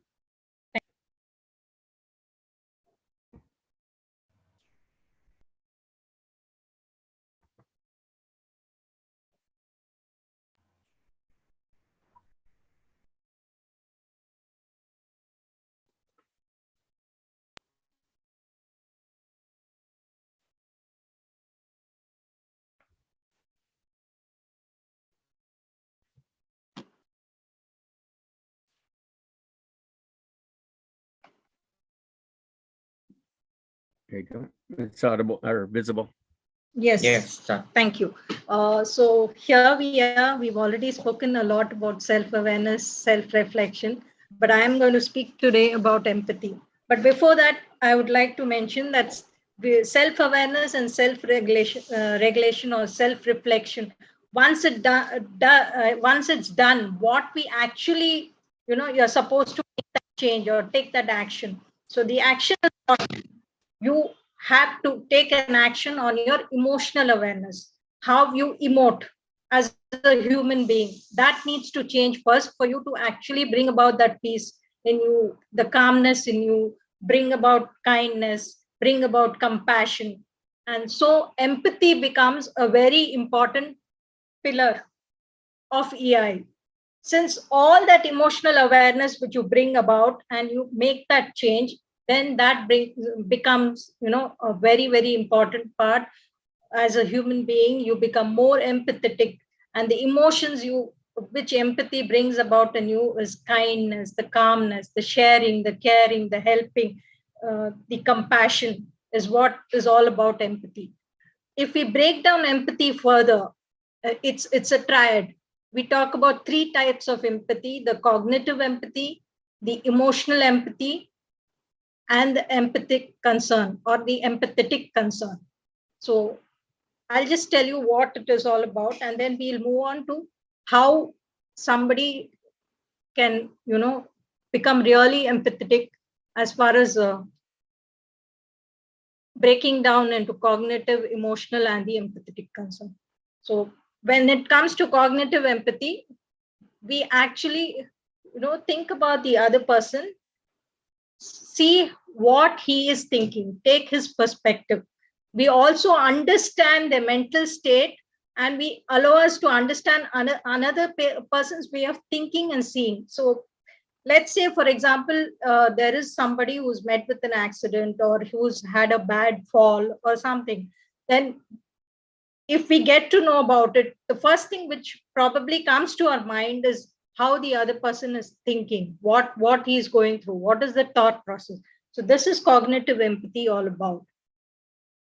There you go. It's audible or visible. Yes. Thank you. So here we've already spoken a lot about self-awareness, self-reflection, but I am going to speak today about empathy. But before that, I would like to mention that self-awareness and self-regulation or self-reflection, once it's done, what we actually, you're supposed to make that change or take that action. So the action is not, you have to take an action on your emotional awareness, how you emote. as a human being. That needs to change first for you to actually bring about that peace in you, the calmness in you, bring about kindness, bring about compassion. And so empathy becomes a very important pillar of EI. Since all that emotional awareness which you bring about and you make that change, then that becomes, a very, very important part. As a human being, you become more empathetic, and the emotions which empathy brings about in you is kindness, the calmness, the sharing, the caring, the helping, the compassion is what is all about empathy. If we break down empathy further, it's a triad. We talk about three types of empathy: the cognitive empathy, the emotional empathy, and the empathic concern or the empathetic concern. So I'll just tell you what it is all about, and then we'll move on to how somebody can, become really empathetic as far as breaking down into cognitive, emotional, and the empathetic concern. So when it comes to cognitive empathy, we actually, think about the other person, see what he is thinking, take his perspective. We also understand their mental state, and we allow us to understand another person's way of thinking and seeing. So let's say, for example, there is somebody who's met with an accident or who's had a bad fall or something. Then if we get to know about it, the first thing which probably comes to our mind is how the other person is thinking, what he's going through, what is the thought process. So this is cognitive empathy all about.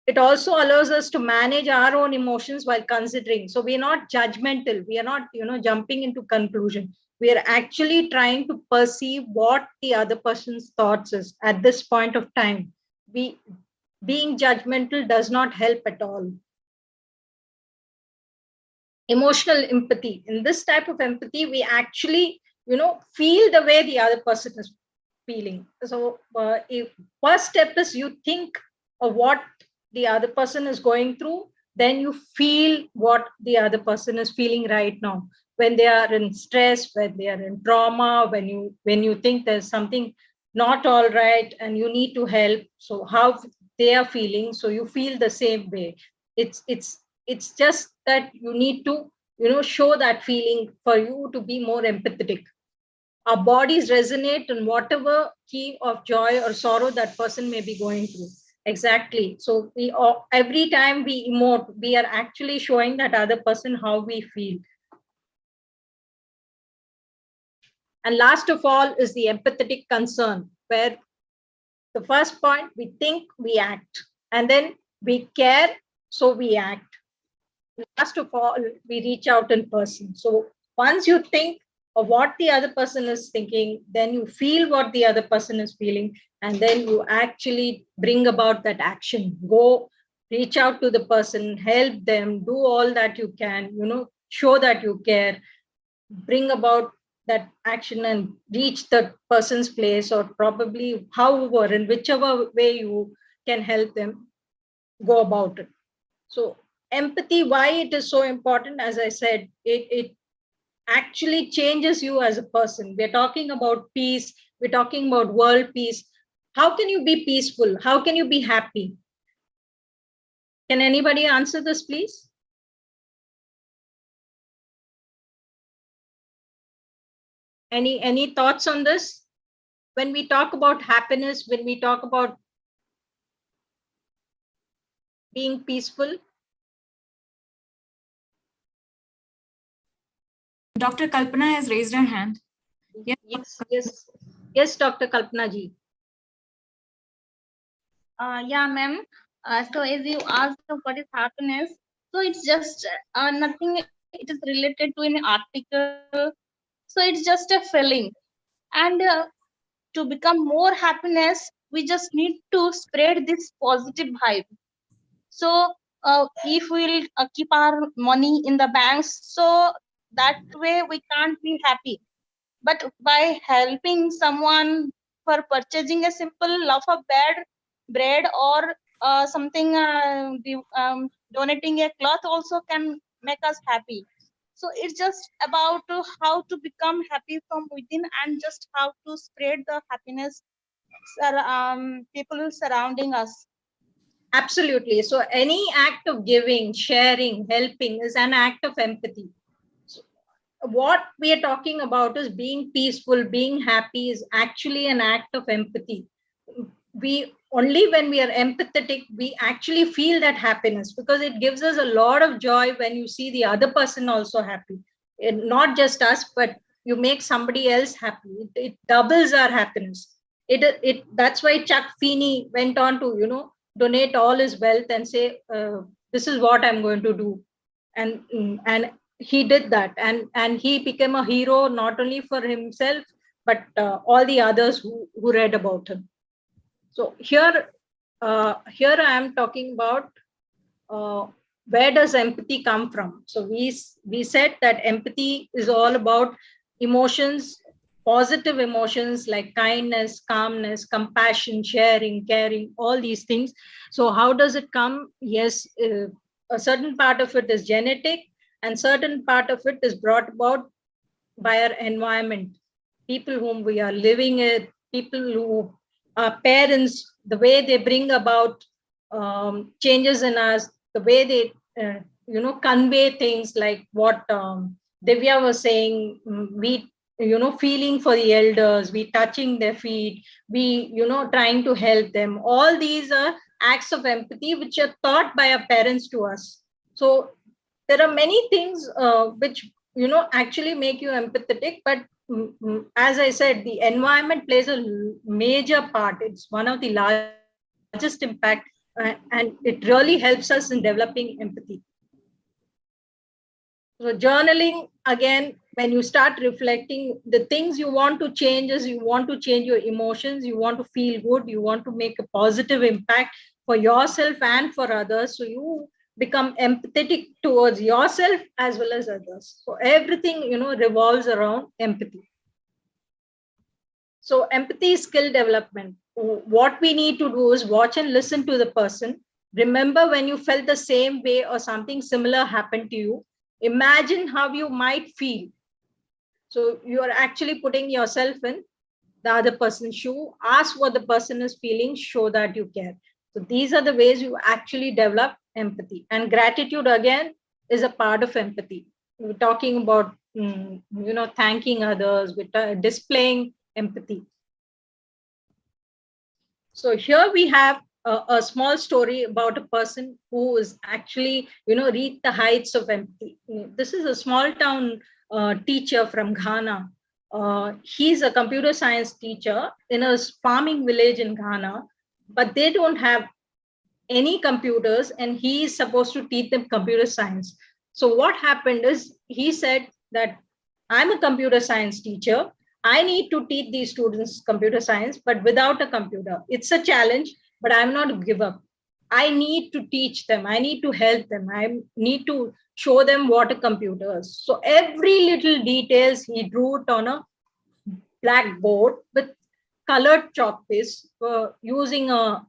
It also allows us to manage our own emotions while considering. So we're not judgmental. We are not, jumping into conclusion. We are actually trying to perceive what the other person's thoughts is at this point of time. Being judgmental does not help at all. Emotional empathy. In this type of empathy, we actually, feel the way the other person is feeling. So if first step is you think of what the other person is going through, then you feel what the other person is feeling right now. When they are in stress, when they are in trauma, when you think there's something not all right and you need to help, so how they are feeling, so you feel the same way. It's just that you need to, show that feeling for you to be more empathetic. Our bodies resonate in whatever key of joy or sorrow that person may be going through. Exactly. So every time we emote, we are actually showing that other person how we feel. And last of all is the empathetic concern, where the first point, we think, we act, and then we care, so we act. Last of all, we reach out in person. So once you think of what the other person is thinking, then you feel what the other person is feeling, and then you actually bring about that action. Go reach out to the person, help them, do all that you can, show that you care, bring about that action and reach the person's place, or probably however, in whichever way you can help them, go about it. So empathy, why it is so important, as I said, it actually changes you as a person. We're talking about peace, we're talking about world peace. How can you be peaceful? How can you be happy? Can anybody answer this, please? Any thoughts on this? When we talk about happiness, when we talk about being peaceful? Dr. Kalpana has raised her hand. Yes, Dr. Kalpana ji. Yeah, ma'am. So as you asked what is happiness, so it's just nothing. It is related to an article. So it's just a feeling, and to become more happiness, we just need to spread this positive vibe. So if we'll keep our money in the banks, so that way we can't be happy. But by helping someone for purchasing a simple loaf of bread or something, donating a cloth also can make us happy. So it's just about how to become happy from within and just how to spread the happiness people surrounding us. Absolutely. So any act of giving, sharing, helping is an act of empathy. So what we are talking about is being peaceful, being happy is actually an act of empathy. We only when we are empathetic, we actually feel that happiness, because it gives us a lot of joy when you see the other person also happy. Not just us, but you make somebody else happy. It doubles our happiness. That's why Chuck Feeney went on to donate all his wealth and say, this is what I'm going to do. And he did that, and he became a hero not only for himself, but all the others who read about him. So here I am talking about where does empathy come from. So we said that empathy is all about emotions, positive emotions like kindness, calmness, compassion, sharing, caring, all these things. So how does it come? Yes, a certain part of it is genetic, and certain part of it is brought about by our environment, people whom we are living with, people who are parents, the way they bring about changes in us, the way they convey things like what Divya was saying. We feeling for the elders, we touching their feet, we trying to help them. All these are acts of empathy which are taught by our parents to us. So there are many things which actually make you empathetic, but as I said, the environment plays a major part. It's one of the largest impact, and it really helps us in developing empathy. So journaling, again, when you start reflecting, the things you want to change is you want to change your emotions, you want to feel good, you want to make a positive impact for yourself and for others. So you become empathetic towards yourself as well as others. So everything revolves around empathy. So empathy is skill development. What we need to do is watch and listen to the person. Remember when you felt the same way or something similar happened to you. Imagine how you might feel. So you are actually putting yourself in the other person's shoe. Ask what the person is feeling, show that you care. So these are the ways you actually develop empathy. And gratitude, again, is a part of empathy. We're talking about thanking others, we're displaying empathy. So here we have a small story about a person who is actually reached the heights of empathy. This is a small town teacher from Ghana. He's a computer science teacher in a farming village in Ghana, but they don't have any computers, and he is supposed to teach them computer science. So what happened is he said that I'm a computer science teacher. I need to teach these students computer science, but without a computer. It's a challenge, but I'm not give up. I need to teach them. I need to help them. I need to show them what a computer is. So every little details he drew it on a blackboard with colored chalk paste, using a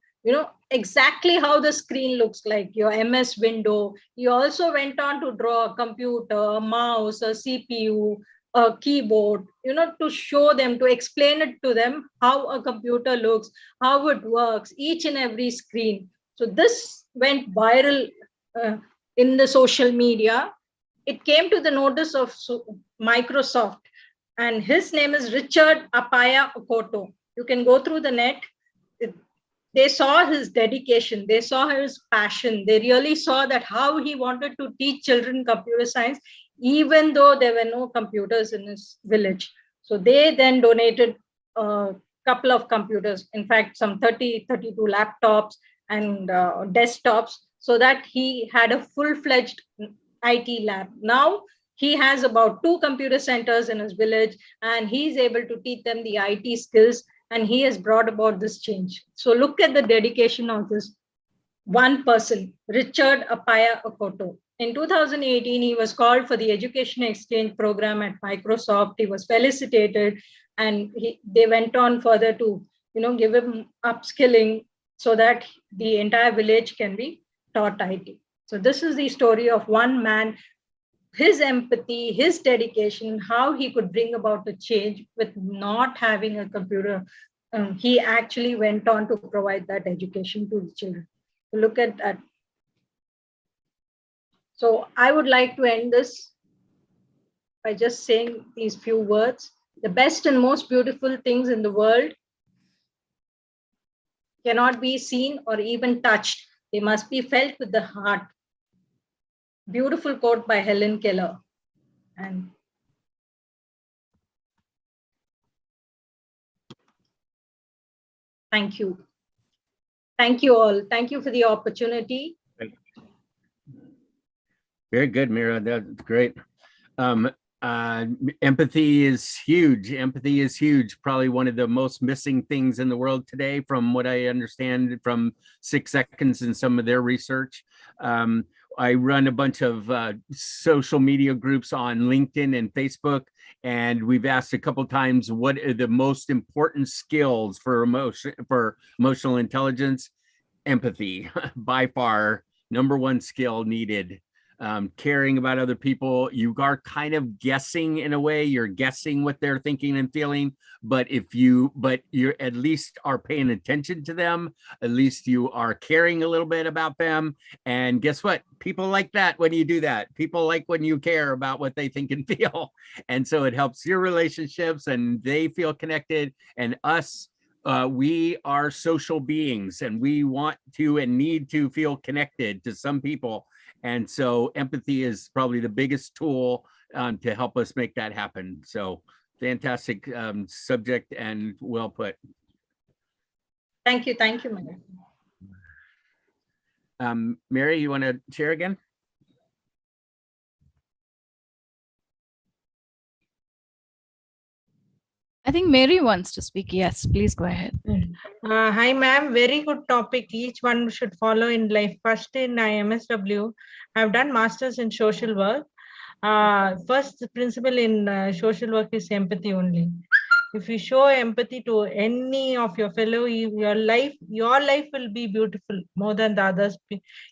exactly how the screen looks like, your MS window. He also went on to draw a computer, a mouse, a CPU, a keyboard, to show them, to explain it to them how a computer looks, how it works, each and every screen. So this went viral in the social media. It came to the notice of Microsoft, and his name is Richard Apaya Okoto. You can go through the net. They saw his dedication, they saw his passion, they really saw that how he wanted to teach children computer science, even though there were no computers in his village. So they then donated a couple of computers, in fact, some 32 laptops and desktops, so that he had a full-fledged IT lab. Now he has about 2 computer centers in his village, and he's able to teach them the IT skills, and he has brought about this change. So look at the dedication of this one person, Richard Apaya Okoto. In 2018, he was called for the education exchange program at Microsoft. He was felicitated, and they went on further to give him upskilling so that the entire village can be taught IT. So this is the story of one man his empathy, his dedication, how he could bring about a change with not having a computer. He actually went on to provide that education to the children. Look at that. So I would like to end this by just saying these few words. The best and most beautiful things in the world cannot be seen or even touched. They must be felt with the heart. Beautiful quote by Helen Keller. And thank you. Thank you all. Thank you for the opportunity. Very good, Mira. That's great. Empathy is huge. Empathy is huge. Probably one of the most missing things in the world today, from what I understand from 6 Seconds and some of their research. I run a bunch of social media groups on LinkedIn and Facebook, and we've asked a couple times what are the most important skills for emotional intelligence. Empathy, by far, #1 skill needed. Caring about other people. You are kind of guessing in a way, you're guessing what they're thinking and feeling, but you at least are paying attention to them, at least you are caring a little bit about them. And guess what? People like that when you do that. People like when you care about what they think and feel. And so it helps your relationships and they feel connected. And us, we are social beings and we want to and need to feel connected to some people. And so empathy is probably the biggest tool to help us make that happen. So fantastic subject and well put. Thank you. Thank you, Mary. Mary, you want to share again? I think Mary wants to speak. Yes, please go ahead. Hi, ma'am. Very good topic. Each one should follow in life. First in IMSW, I've done masters in social work. First principle in social work is empathy only. If you show empathy to any of your fellow, your life will be beautiful more than the others.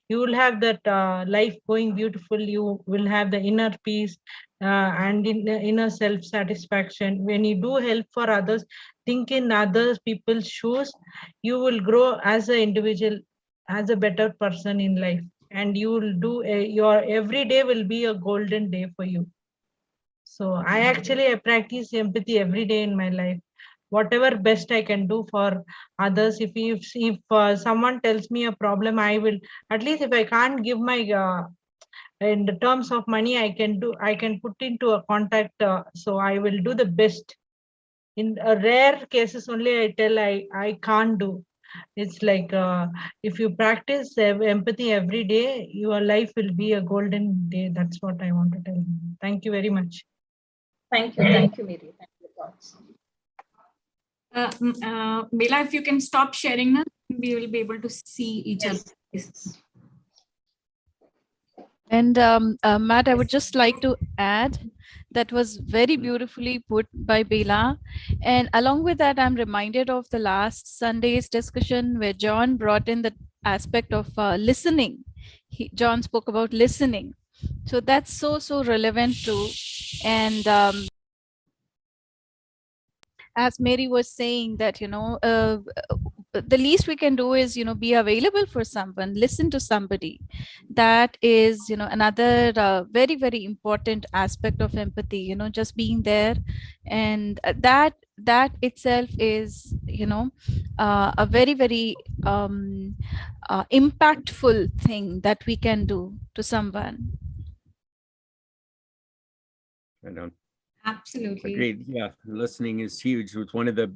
You will have that life going beautiful. You will have the inner peace and inner self-satisfaction. When you do help for others, think in other people's shoes, you will grow as an individual, as a better person in life. And you will do your every day will be a golden day for you. So I practice empathy every day in my life. Whatever best I can do for others. If someone tells me a problem, I will, at least if I can't give my in the terms of money, I can put into a contact. So I will do the best. In rare cases only I tell I can't do. It's like if you practice empathy every day, your life will be a golden day. That's what I want to tell you. Thank you very much. Thank you. Thank you, Mary. Thank you, thoughts. Bela, if you can stop sharing now, we will be able to see each other. Yes. And Matt, I would just like to add that was very beautifully put by Bela. And along with that, I'm reminded of the last Sunday's discussion where John brought in the aspect of listening. John spoke about listening. So that's so relevant too. And as Mary was saying that, the least we can do is, be available for someone, listen to somebody. That is, another very, very important aspect of empathy, just being there. And that itself is, a very, very impactful thing that we can do to someone. I don't. Absolutely. Agreed. Yeah, listening is huge. It's one of the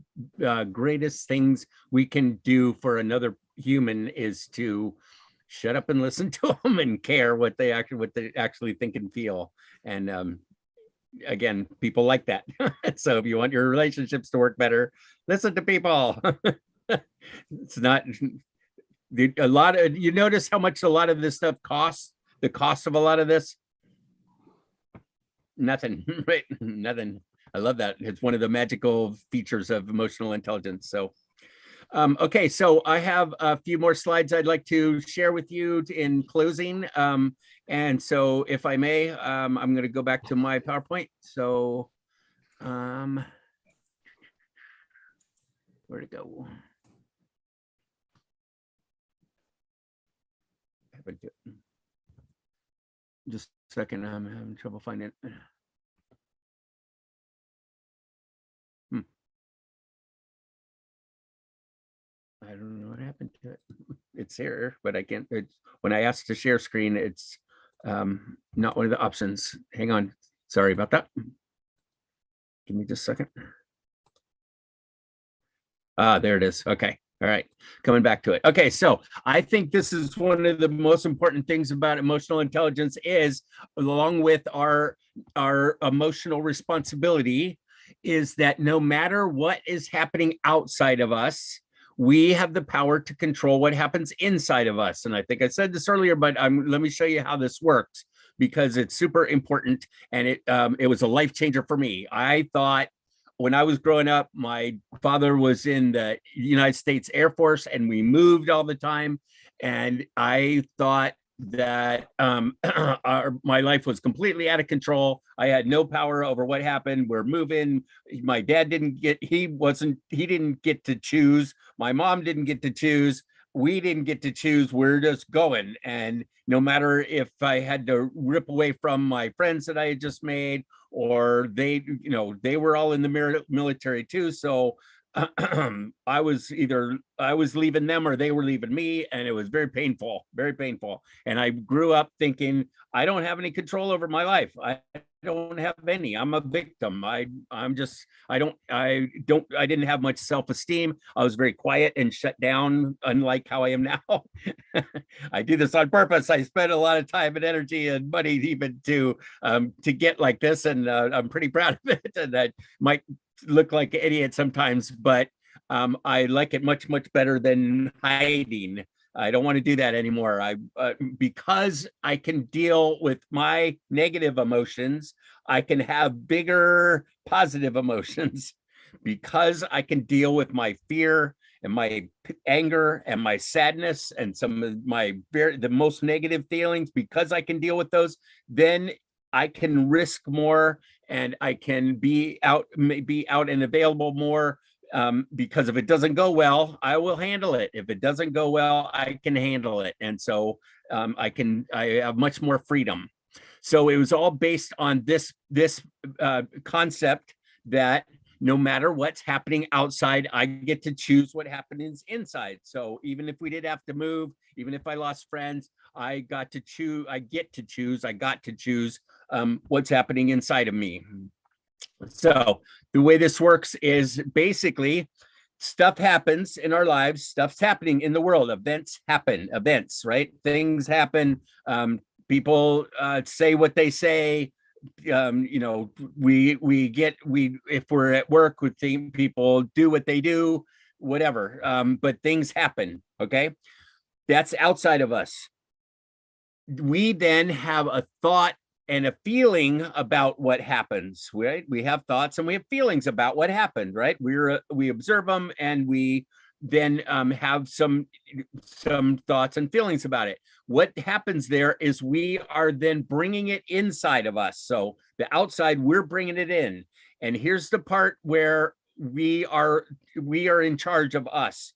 greatest things we can do for another human is to shut up and listen to them and care what they actually think and feel. And again, people like that. So if you want your relationships to work better, listen to people. It's not a lot of, you notice how much a lot of this stuff costs, the cost of a lot of this. Nothing, right? Nothing. I love that. It's one of the magical features of emotional intelligence. So Okay, so I have a few more slides I'd like to share with you in closing. And so if I may, I'm going to go back to my PowerPoint. So where'd it go? Just a second, I'm having trouble finding it. I don't know what happened to it. It's here, but I can't. When I asked to share screen, it's not one of the options. Hang on. Sorry about that. Give me just a second. Ah, there it is. Okay. All right. Coming back to it. Okay. So I think this is one of the most important things about emotional intelligence is, along with our emotional responsibility, is that no matter what is happening outside of us, we have the power to control what happens inside of us. And I think I said this earlier, but let me show you how this works, because it's super important. And it was a life changer for me. I thought when I was growing up, my father was in the United States Air Force and we moved all the time. And I thought that my life was completely out of control. I had no power over what happened. We're moving. My dad didn't get to choose. My mom didn't get to choose. We didn't get to choose. We're just going. And no matter if I had to rip away from my friends that I had just made, or they were all in the military too. So I was leaving them or they were leaving me, and it was very painful, very painful. And I grew up thinking, I don't have any control over my life. I don't have any. I'm a victim. I didn't have much self-esteem. I was very quiet and shut down, unlike how I am now. I do this on purpose. I spend a lot of time and energy and money even to get like this, and I'm pretty proud of it. And I might look like an idiot sometimes, but I like it much, much better than hiding. I don't want to do that anymore. Because I can deal with my negative emotions, I can have bigger positive emotions. Because I can deal with my fear and my anger and my sadness and some of the most negative feelings, because I can deal with those, then I can risk more, and I can be out and available more, because if it doesn't go well, I will handle it. If it doesn't go well, I can handle it. And so I have much more freedom. So it was all based on this concept that no matter what's happening outside, I get to choose what happens inside. So even if we did have to move, even if I lost friends, I got to choose what's happening inside of me. So the way this works is basically stuff happens in our lives, stuff's happening in the world, events happen, right? Things happen, people say what they say, if we're at work, we think people do what they do, whatever, but things happen, okay? That's outside of us. We then have a thought and a feeling about what happens, right? We have thoughts and we have feelings about what happened, right? We observe them, and we then have some thoughts and feelings about it. What happens there is we are then bringing it inside of us. So the outside, we're bringing it in. And here's the part where we are in charge of us.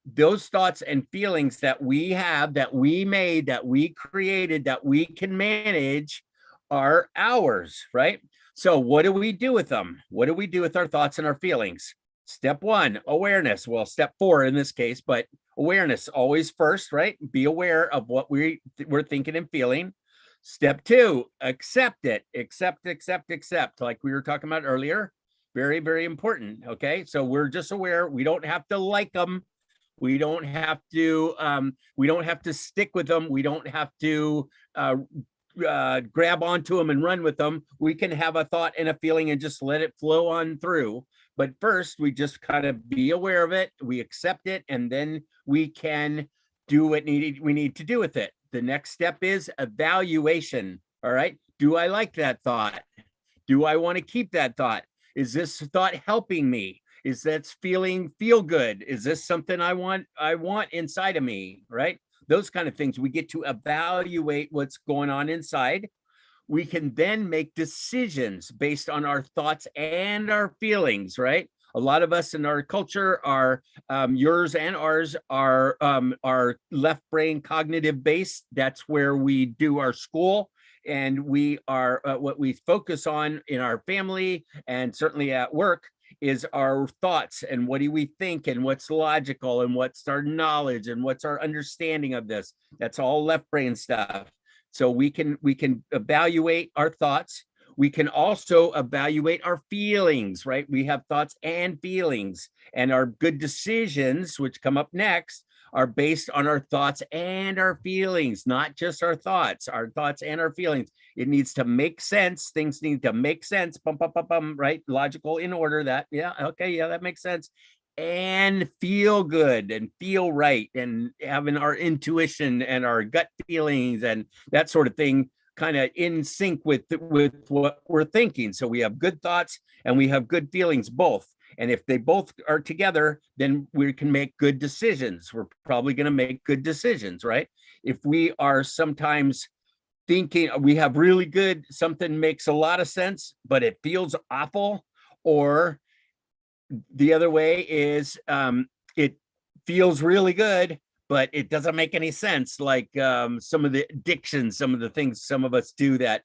Those thoughts and feelings that we have, that we made, that we created, that we can manage are ours, right? So what do we do with them? What do we do with our thoughts and our feelings? Step one, awareness. Well, step four in this case, but awareness always first, right? Be aware of what we're thinking and feeling. Step two, accept it. Accept, like we were talking about earlier. Very, very important. Okay. So we're just aware. We don't have to like them. We don't have to stick with them. We don't have to grab onto them and run with them. We can have a thought and a feeling and just let it flow on through. But first, we just kind of be aware of it, we accept it, and then we can do what we need to do with it. The next step is evaluation. All right. Do I like that thought? Do I want to keep that thought? Is this thought helping me? Is that feel good? Is this something I want inside of me, right? Those kind of things. We get to evaluate what's going on inside. We can then make decisions based on our thoughts and our feelings, right? A lot of us in our culture are, yours and ours are left brain cognitive based. That's where we do our school. And we are, what we focus on in our family and certainly at work is our thoughts and what do we think and what's logical and what's our knowledge and what's our understanding of this. That's all left brain stuff. So we can evaluate our thoughts. We can also evaluate our feelings, right? We have thoughts and feelings, and our good decisions, which come up next, are based on our thoughts and our feelings, not just our thoughts and our feelings. It needs to make sense. Things need to make sense. Right? Logical in order. That, yeah, okay, yeah, that makes sense. And feel good and feel right, and having our intuition and our gut feelings and that sort of thing kind of in sync with what we're thinking. So we have good thoughts and we have good feelings both. And if they both are together, then we can make good decisions. We're probably going to make good decisions, right? If we are sometimes thinking we have really good, something makes a lot of sense, but it feels awful, or the other way is it feels really good, but it doesn't make any sense. Like some of the addictions, some of the things some of us do that,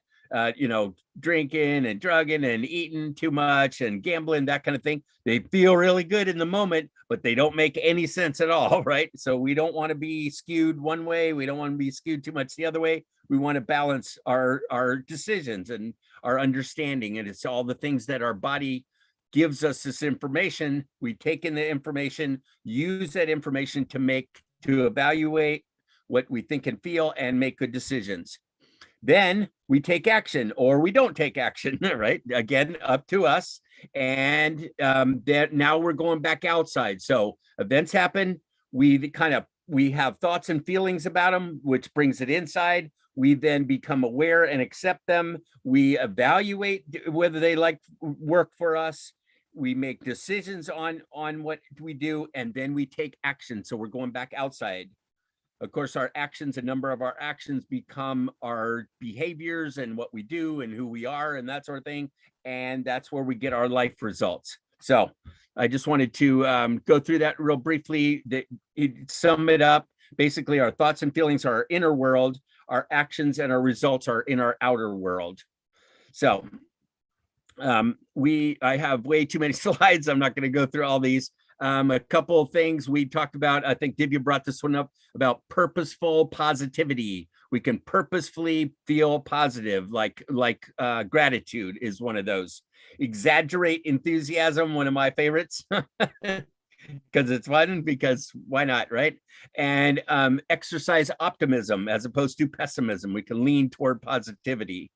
drinking and drugging and eating too much and gambling, that kind of thing. They feel really good in the moment, but they don't make any sense at all, right? So we don't want to be skewed one way. We don't want to be skewed too much the other way. We want to balance our decisions and our understanding. And it's all the things that our body gives us this information. We take in the information, use that information to evaluate what we think and feel and make good decisions. Then we take action or we don't take action, right? Again, up to us. And that now we're going back outside. So events happen. We have thoughts and feelings about them, which brings it inside. We then become aware and accept them. We evaluate whether they work for us. We make decisions on what we do, and then we take action. So we're going back outside. Of course, a number of our actions become our behaviors and what we do and who we are and that sort of thing. And that's where we get our life results. So I just wanted to go through that real briefly, sum it up. Basically, our thoughts and feelings are our inner world. Our actions and our results are in our outer world. So I have way too many slides. I'm not going to go through all these. A couple of things we talked about. I think Divya brought this one up about purposeful positivity. We can purposefully feel positive, like gratitude is one of those. Exaggerate enthusiasm, one of my favorites, because it's fun, because why not, right? And exercise optimism as opposed to pessimism. We can lean toward positivity.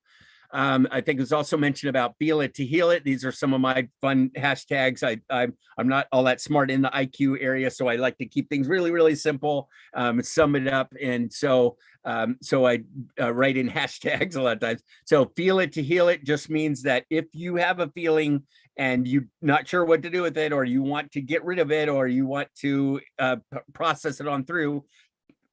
I think it was also mentioned about feel it to heal it. These are some of my fun hashtags. I'm not all that smart in the IQ area, so I like to keep things really, really simple, sum it up. And so I write in hashtags a lot of times. So feel it to heal it just means that if you have a feeling and you're not sure what to do with it, or you want to get rid of it, or you want to process it on through,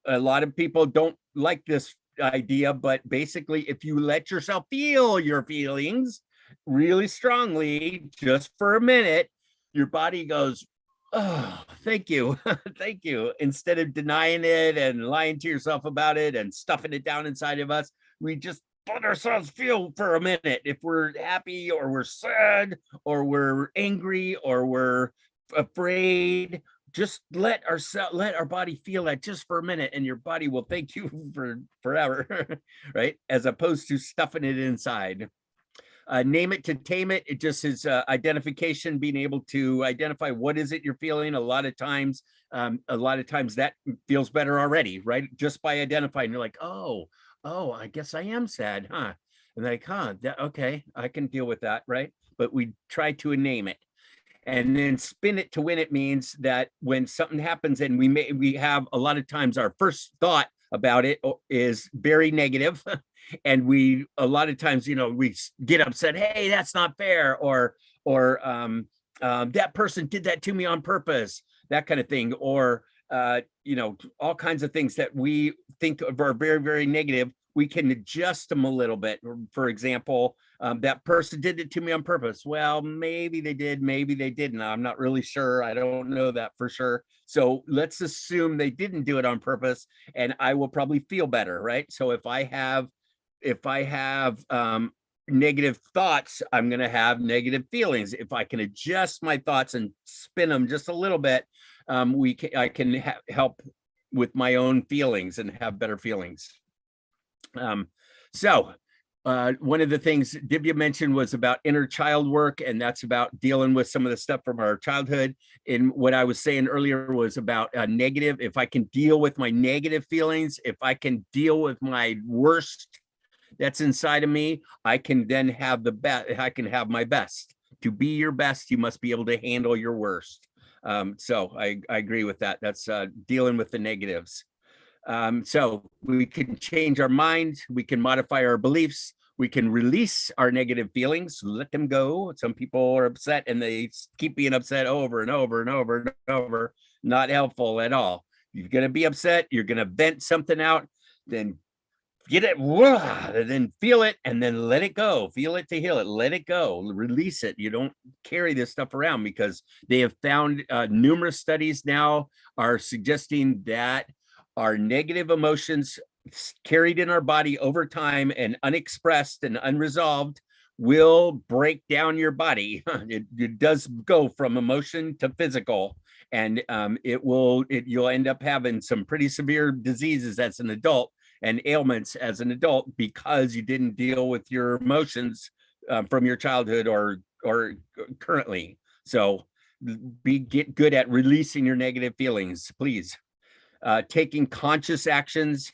a lot of people don't like this idea, but basically if you let yourself feel your feelings really strongly just for a minute, your body goes, oh, thank you. Thank you. Instead of denying it and lying to yourself about it and stuffing it down inside of us, we just let ourselves feel for a minute. If we're happy or we're sad or we're angry or we're afraid, just let our body feel that just for a minute, and your body will thank you for forever, right? As opposed to stuffing it inside. Name it to tame it. It just is identification, being able to identify what is it you're feeling. A lot of times that feels better already, right? Just by identifying, you're like, oh, I guess I am sad, huh? And like, okay, I can deal with that, right? But we try to name it. And then spin it to win it means that when something happens and we have a lot of times our first thought about it is very negative. And a lot of times, we get upset, hey, that's not fair. Or that person did that to me on purpose, that kind of thing, or you know, all kinds of things that we think of are very, very negative. We can adjust them a little bit. For example, that person did it to me on purpose. Well, maybe they did, maybe they didn't. I'm not really sure. I don't know that for sure. So let's assume they didn't do it on purpose, and I will probably feel better, right? So if I have negative thoughts, I'm going to have negative feelings. If I can adjust my thoughts and spin them just a little bit, I can help with my own feelings and have better feelings. So one of the things Divya mentioned was about inner child work, and that's about dealing with some of the stuff from our childhood. And what I was saying earlier was about negative. If I can deal with my negative feelings, if I can deal with my worst that's inside of me, I can then have the best. I can have my best. To be your best, you must be able to handle your worst. So I agree with that. That's dealing with the negatives. So we can change our mind, we can modify our beliefs, we can release our negative feelings, let them go. Some people are upset and they keep being upset over and over and over and over. Not helpful at all. You're going to be upset, you're going to vent something out, then get it, and then feel it, and then let it go. Feel it to heal it, let it go, release it. You don't carry this stuff around, because they have found numerous studies now are suggesting that our negative emotions carried in our body over time and unexpressed and unresolved will break down your body. It does go from emotion to physical, and you'll end up having some pretty severe diseases as an adult and ailments as an adult, because you didn't deal with your emotions from your childhood or currently. So get good at releasing your negative feelings, please. Taking conscious actions,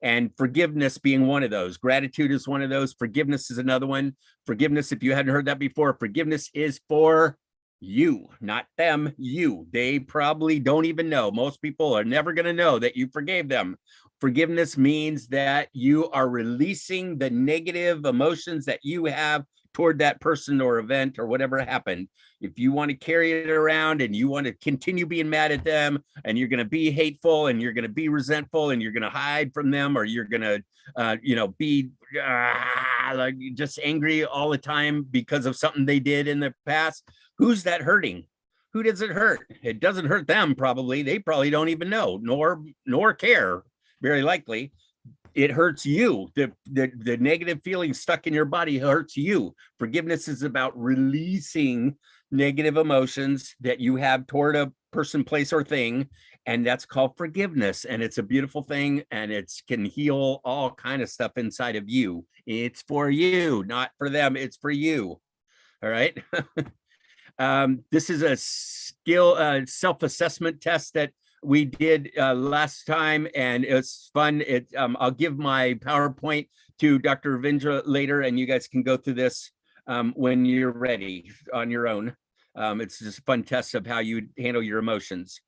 and forgiveness being one of those. Gratitude is one of those. Forgiveness is another one. Forgiveness, if you hadn't heard that before, forgiveness is for you, not them, you. They probably don't even know. Most people are never going to know that you forgave them. Forgiveness means that you are releasing the negative emotions that you have toward that person or event or whatever happened. If you want to carry it around and you want to continue being mad at them, and you're going to be hateful and you're going to be resentful and you're going to hide from them, or you're going to, be like just angry all the time because of something they did in the past, who's that hurting? Who does it hurt? It doesn't hurt them, probably. They probably don't even know, nor care, very likely. It hurts you. The negative feeling stuck in your body hurts you. Forgiveness is about releasing negative emotions that you have toward a person, place, or thing, and that's called forgiveness. And it's a beautiful thing, and it can heal all kind of stuff inside of you. It's for you, not for them. It's for you. All right. This is a skill self-assessment test that we did last time, and it's fun. I'll give my PowerPoint to Dr. Ravindra later, and you guys can go through this when you're ready on your own. It's just a fun test of how you handle your emotions.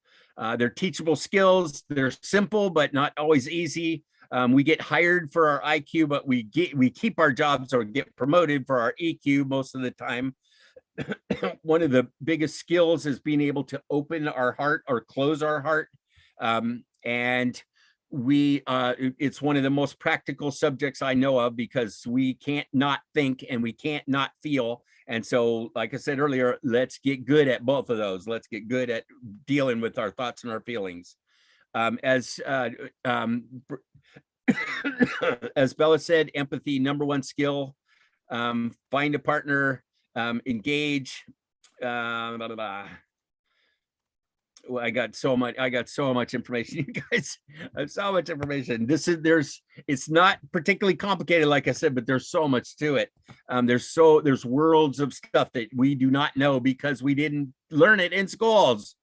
They're teachable skills. They're simple, but not always easy. We get hired for our IQ, but we keep our jobs or get promoted for our EQ most of the time. One of the biggest skills is being able to open our heart or close our heart. And it's one of the most practical subjects I know of, because we can't not think and we can't not feel. And so, like I said earlier, let's get good at both of those. Let's get good at dealing with our thoughts and our feelings. As Bella said, empathy, number one skill. Find a partner. Engage. Blah, blah, blah. Well, I got so much information, you guys. So much information. It's not particularly complicated, like I said, but there's so much to it. There's worlds of stuff that we do not know because we didn't learn it in schools.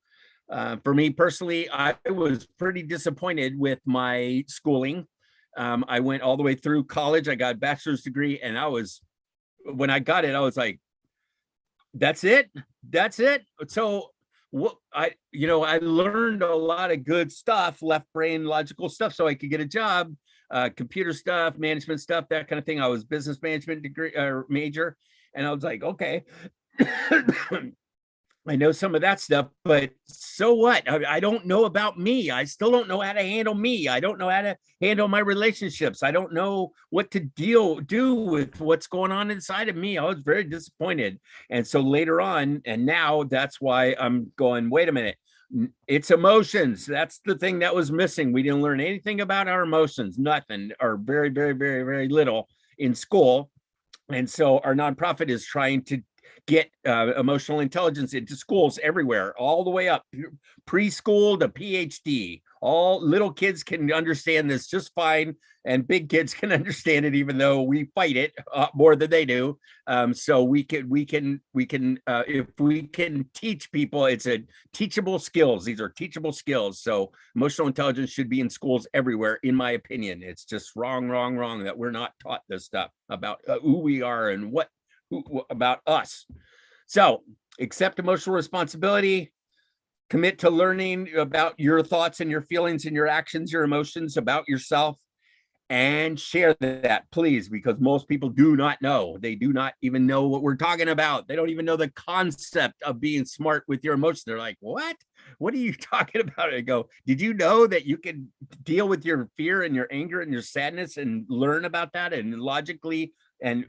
For me personally, I was pretty disappointed with my schooling. I went all the way through college. I got a bachelor's degree, and when I got it, I was like, that's it. So I learned a lot of good stuff, left brain logical stuff, so I could get a job, computer stuff, management stuff, that kind of thing. I was business management degree major, and I was like, okay. I know some of that stuff, but so what? I don't know about me. I still don't know how to handle me. I don't know how to handle my relationships. I don't know what to do with what's going on inside of me. I was very disappointed. And so later on, and now that's why I'm going, wait a minute. It's emotions. That's the thing that was missing. We didn't learn anything about our emotions, nothing, or very, very, very, very little in school. And so our nonprofit is trying to get emotional intelligence into schools everywhere, all the way up preschool to PhD. All little kids can understand this just fine, and big kids can understand it, even though we fight it more than they do. So we can if we can teach people, it's a teachable skills. These are teachable skills. So emotional intelligence should be in schools everywhere, in my opinion. It's just wrong that we're not taught this stuff about who we are and about us. So accept emotional responsibility, commit to learning about your thoughts and your feelings and your actions, your emotions about yourself, and share that, please, because most people do not know. They do not even know what we're talking about. They don't even know the concept of being smart with your emotions. They're like, what are you talking about? I go, did you know that you can deal with your fear and your anger and your sadness and learn about that and logically and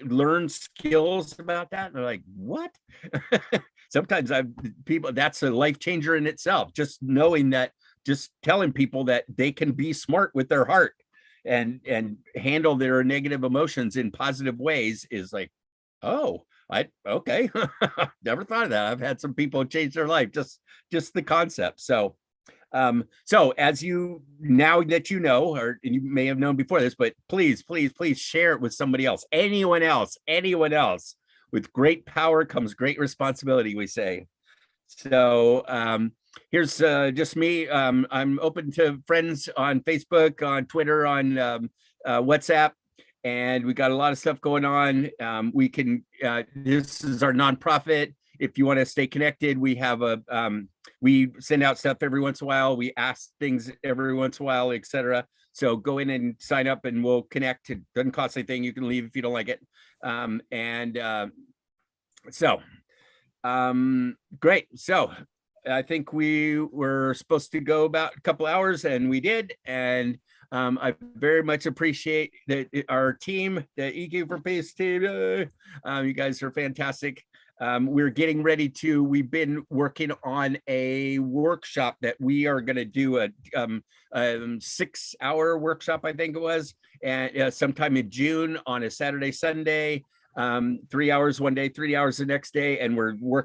learn skills about that? And they're like, what? Sometimes that's a life changer in itself. Just knowing that, just telling people that they can be smart with their heart and handle their negative emotions in positive ways is like, oh, okay. Never thought of that. I've had some people change their life, just the concept. So as now that you know, or you may have known before this, but please share it with somebody else, anyone else. With great power comes great responsibility, we say. So here's just me. I'm open to friends on Facebook, on Twitter, on WhatsApp, and we got a lot of stuff going on. This is our nonprofit. If you want to stay connected, we have we send out stuff every once in a while. We ask things every once in a while, etc. So go in and sign up and we'll connect. It doesn't cost anything. You can leave if you don't like it. Great. So I think we were supposed to go about a couple hours and we did. And I very much appreciate our team, the EQ for Peace team. You guys are fantastic. We're getting ready we've been working on a workshop that we are going to do a 6-hour workshop, I think it was, and sometime in June on a Saturday, Sunday, 3 hours one day, 3 hours the next day. And we're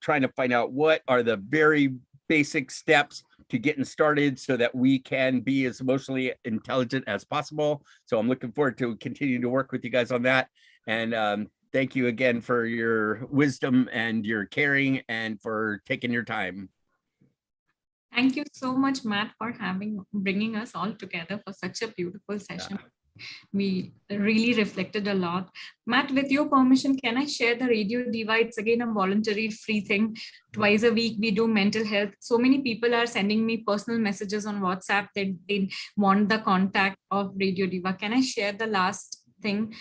trying to find out what are the very basic steps to getting started so that we can be as emotionally intelligent as possible. So I'm looking forward to continuing to work with you guys on that. And thank you again for your wisdom and your caring and for taking your time. Thank you so much, Matt, for bringing us all together for such a beautiful session. We really reflected a lot. Matt, with your permission, can I share the Radio Diva? It's again a voluntary free thing. Twice a week, we do mental health. So many people are sending me personal messages on WhatsApp that they want the contact of Radio Diva. Can I share the last thing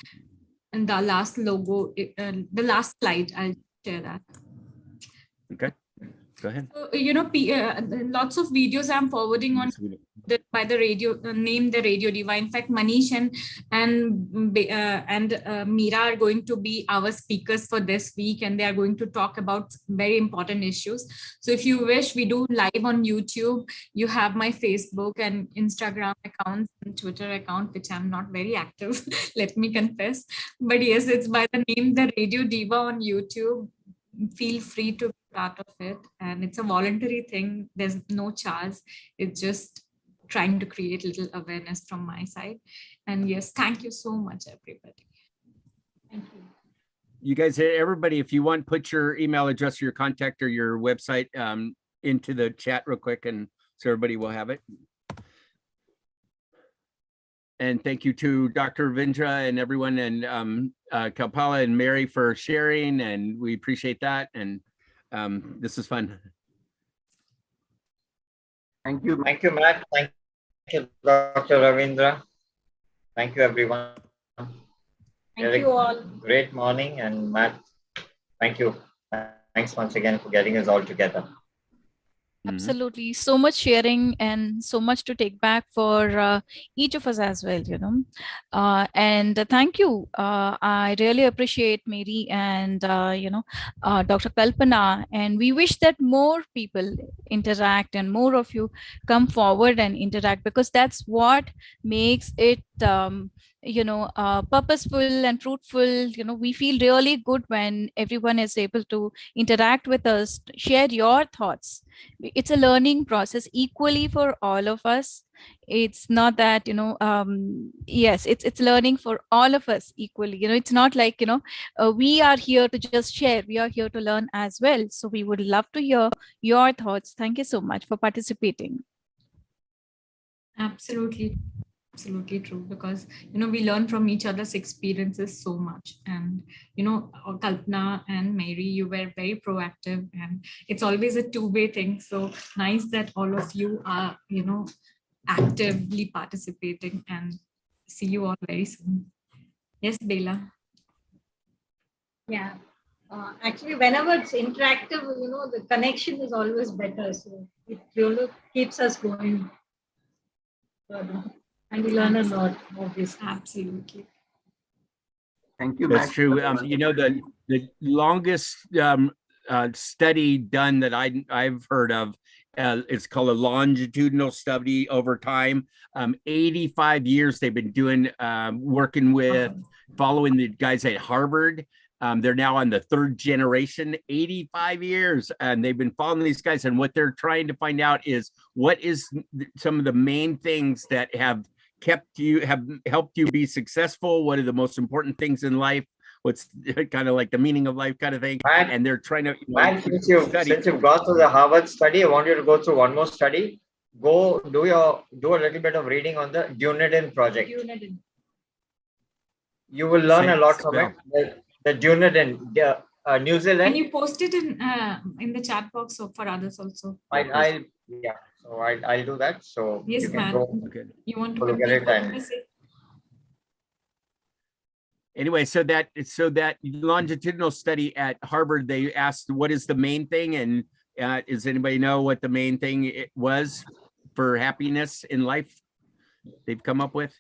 and the last logo, the last slide? I'll share that. Okay. Go ahead. So, lots of videos I'm forwarding on by the radio, name the Radio Diva. In fact, Manish and Meera are going to be our speakers for this week, and they are going to talk about very important issues. So if you wish, we do live on YouTube. You have my Facebook and Instagram accounts and Twitter account, which I'm not very active, let me confess. But yes, it's by the name the Radio Diva on YouTube. Feel free to be part of it, and it's a voluntary thing. There's no charge. It's just trying to create little awareness from my side. And yes, thank you so much, everybody. Thank you. You guys, everybody, if you want, put your email address or your contact or your website into the chat real quick, and so everybody will have it. And thank you to Dr. Ravindra and everyone, and Kalpala and Mary for sharing, and we appreciate that. And this is fun. Thank you. Thank you, Matt. Thank you, Dr. Ravindra. Thank you, everyone. Thank you all. Great morning, and Matt, thank you. Thanks once again for getting us all together. Absolutely. So much sharing and so much to take back for each of us as well, you know. And thank you. I really appreciate Mary and, Dr. Kalpana. And we wish that more people interact and more of you come forward and interact, because that's what makes it purposeful and fruitful. You know, we feel really good when everyone is able to interact with us, share your thoughts. It's a learning process equally for all of us. It's not that, yes, it's learning for all of us equally. You know, it's not like, we are here to just share, we are here to learn as well. So we would love to hear your thoughts. Thank you so much for participating. Absolutely true, because we learn from each other's experiences so much. And Kalpana and Mary, you were very proactive, and it's always a two-way thing. So nice that all of you are actively participating, and see you all very soon. Yes, Bela. Yeah. Actually, whenever it's interactive, the connection is always better. So it really keeps us going further. And we learn a lot, obviously. Absolutely. Thank you. That's Matt. true. The longest study done that I've heard of, it's called a longitudinal study over time. 85 years they've been doing, working with, following the guys at Harvard. They're now on the third generation, 85 years, and they've been following these guys. And what they're trying to find out is what is some of the main things that have helped you be successful. What are the most important things in life? What's kind of like the meaning of life kind of thing. And they're trying to, Since you've gone through the Harvard study, I want you to go through one more study. Go do a little bit of reading on the Dunedin project. Dunedin. You will learn a lot from it. The Dunedin, New Zealand. Can you post it in the chat box for others also? I'll do that. So yes, you can ma'am. go You want to look at it and anyway, so that longitudinal study at Harvard, they asked what is the main thing, and does anybody know what the main thing it was for happiness in life? They've come up with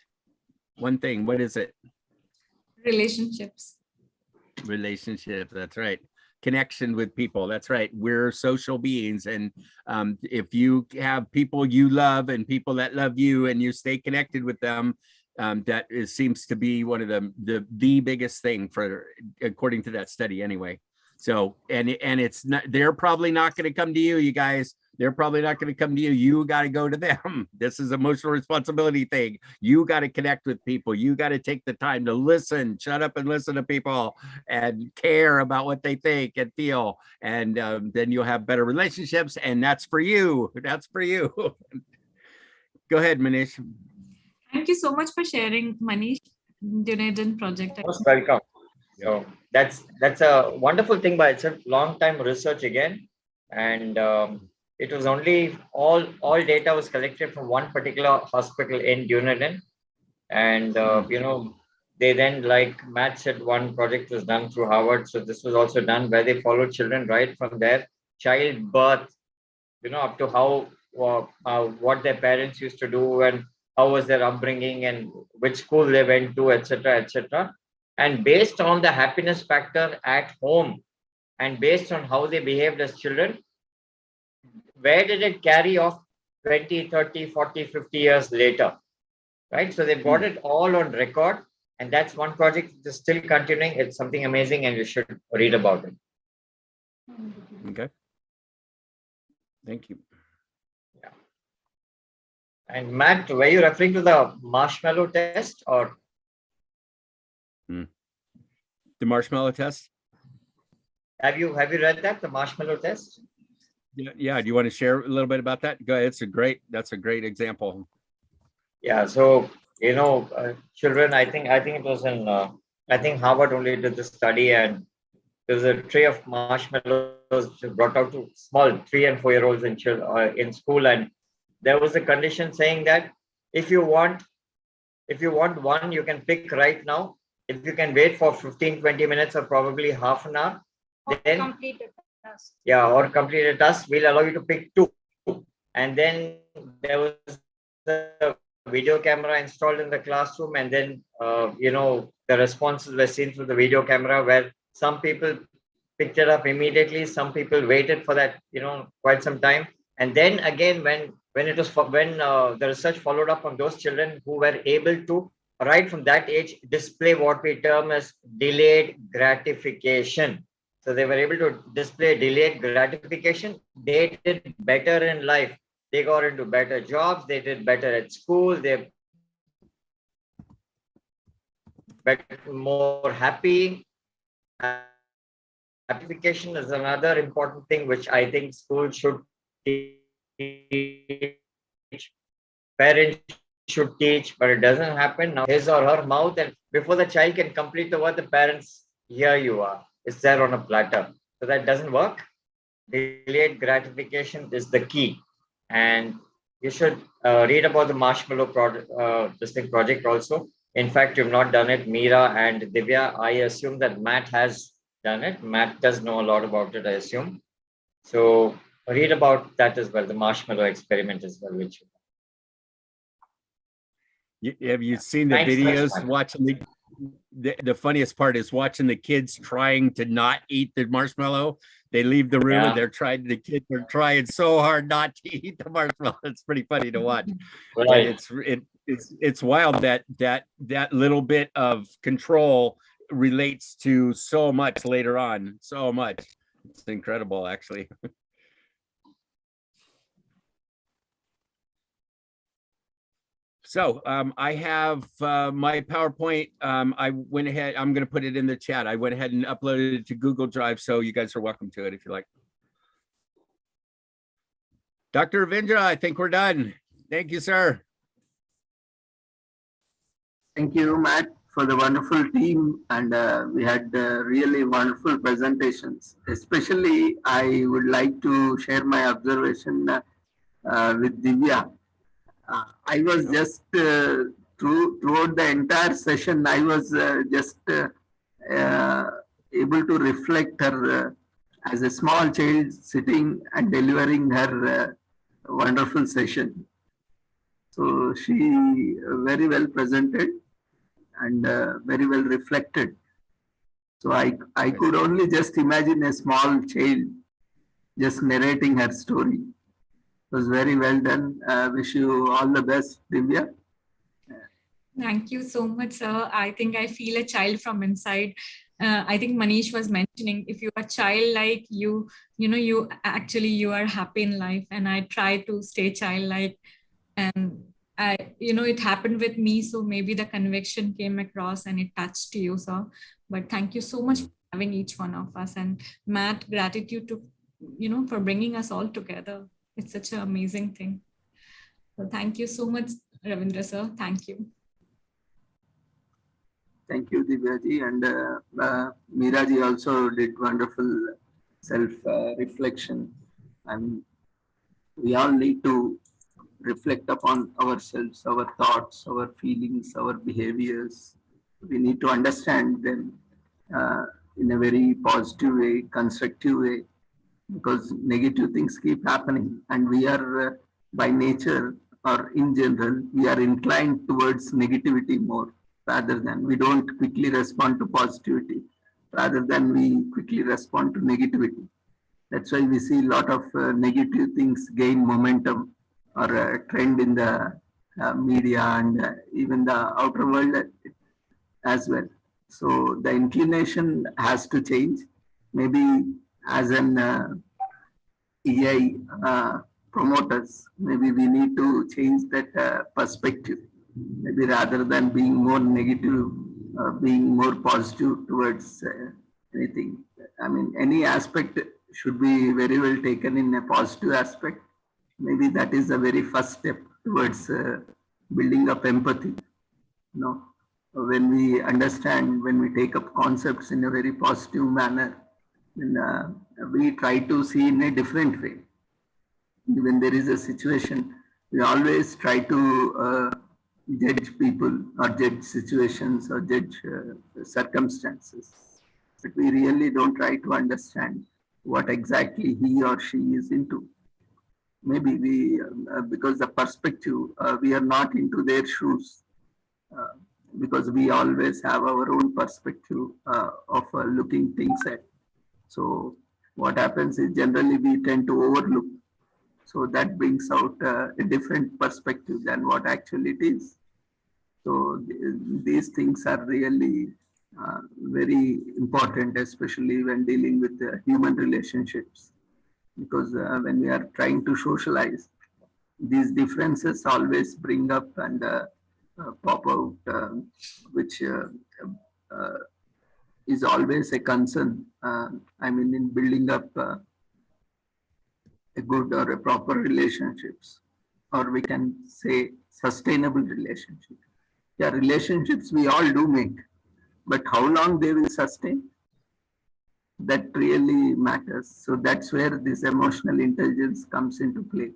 one thing. What is it? Relationships. That's right. Connection with people. That's right. We're social beings, and if you have people you love and people that love you, and you stay connected with them, seems to be one of the biggest thing for, according to that study anyway. So, and it's not, they're probably not going to come to you, you guys. They're probably not going to come to you. You got to go to them. This is emotional responsibility thing. You got to connect with people. You got to take the time to listen, shut up and listen to people, and care about what they think and feel. And then you'll have better relationships. And that's for you. That's for you. Go ahead, Manish. Thank you so much for sharing, Manish. Dunedin project. most welcome. So that's a wonderful thing by itself. Long time research again, and it was only all data was collected from one particular hospital in Dunedin, and they then, like Matt said, one project was done through Harvard. So this was also done where they followed children right from their childbirth, up to how what their parents used to do and how was their upbringing and which school they went to, etc., etc. And based on the happiness factor at home and based on how they behaved as children, where did it carry off 20, 30, 40, 50 years later, right? So they've got it all on record, and that's one project that's still continuing. It's something amazing, and you should read about it. Okay. Thank you. Yeah. And Matt, were you referring to the marshmallow test or? The marshmallow test? Have you read that, the marshmallow test? Yeah. Do you want to share a little bit about that? Go ahead. That's a great example. Yeah. So, children, I think it was in, I think Harvard only did this study, and there's a tray of marshmallows brought out to small 3 and 4 year olds in school. And there was a condition saying that if you want one, you can pick right now. If you can wait for 15, 20 minutes or probably half an hour, then yeah, or complete a task, we'll allow you to pick 2. And then there was the video camera installed in the classroom, and then the responses were seen through the video camera, where some people picked it up immediately, some people waited for that quite some time, and then again when the research followed up on those children who were able to, right from that age, display what we term as delayed gratification. So they were able to display delayed gratification. They did better in life. They got into better jobs. They did better at school. They better, more happy. Gratification is another important thing which I think schools should teach. Parents should teach, but it doesn't happen now. His or her mouth, and before the child can complete the word, the parents, here you are. It's there on a platter. So that doesn't work. Delayed gratification is the key. And you should read about the Marshmallow project also. In fact, you've not done it, Meera and Divya. I assume that Matt has done it. Matt does know a lot about it, I assume. So read about that as well, the Marshmallow experiment as well, which have you seen the videos? Watching the funniest part is watching the kids trying to not eat the marshmallow. They leave the room and the kids are trying so hard not to eat the marshmallow. It's pretty funny to watch. Right. It's wild that little bit of control relates to so much later on. So much. It's incredible, actually. So I have my PowerPoint. I went ahead, I'm going to put it in the chat. I went ahead and uploaded it to Google Drive, so you guys are welcome to it if you like. Dr. Ravindra, I think we're done. Thank you, sir. Thank you, Matt, for the wonderful team. And we had really wonderful presentations. Especially, I would like to share my observation with Divya. I was just throughout the entire session, I was just able to reflect her as a small child sitting and delivering her wonderful session. So she very well presented and very well reflected. So I could only just imagine a small child just narrating her story. It was very well done. Wish you all the best, Divya. Thank you so much, sir. I think I feel a child from inside. I think Manish was mentioning, if you are childlike, you are happy in life, and I try to stay childlike, and it happened with me. So maybe the conviction came across and it touched you, sir. But thank you so much for having each one of us, and Matt, gratitude to for bringing us all together. It's such an amazing thing. So thank you so much, Ravindra sir. Thank you. Thank you, Divyaji. And Meeraji also did wonderful self-reflection. And we all need to reflect upon ourselves, our thoughts, our feelings, our behaviors. We need to understand them in a very positive way, constructive way, because negative things keep happening, and we are by nature or in general, we are inclined towards negativity more, rather than we don't quickly respond to positivity, rather than we quickly respond to negativity. That's why we see a lot of negative things gain momentum or a trend in the media and even the outer world as well. So the inclination has to change. Maybe as an EI promoters, maybe we need to change that perspective. Maybe rather than being more negative, being more positive towards anything. I mean, any aspect should be very well taken in a positive aspect. Maybe that is the very first step towards building up empathy. When we understand, when we take up concepts in a very positive manner, then we try to see in a different way. When there is a situation, we always try to judge people or judge situations or judge circumstances. But we really don't try to understand what exactly he or she is into. Maybe because the perspective, we are not into their shoes, uh, because we always have our own perspective of looking things at. So what happens is generally we tend to overlook. So that brings out a different perspective than what actually it is. So these things are really very important, especially when dealing with human relationships, because when we are trying to socialize, these differences always bring up and pop out, which uh, is always a concern. I mean, in building up a good or a proper relationships, or we can say sustainable relationship. Yeah, relationships we all do make, but how long they will sustain, that really matters. So that's where this emotional intelligence comes into play.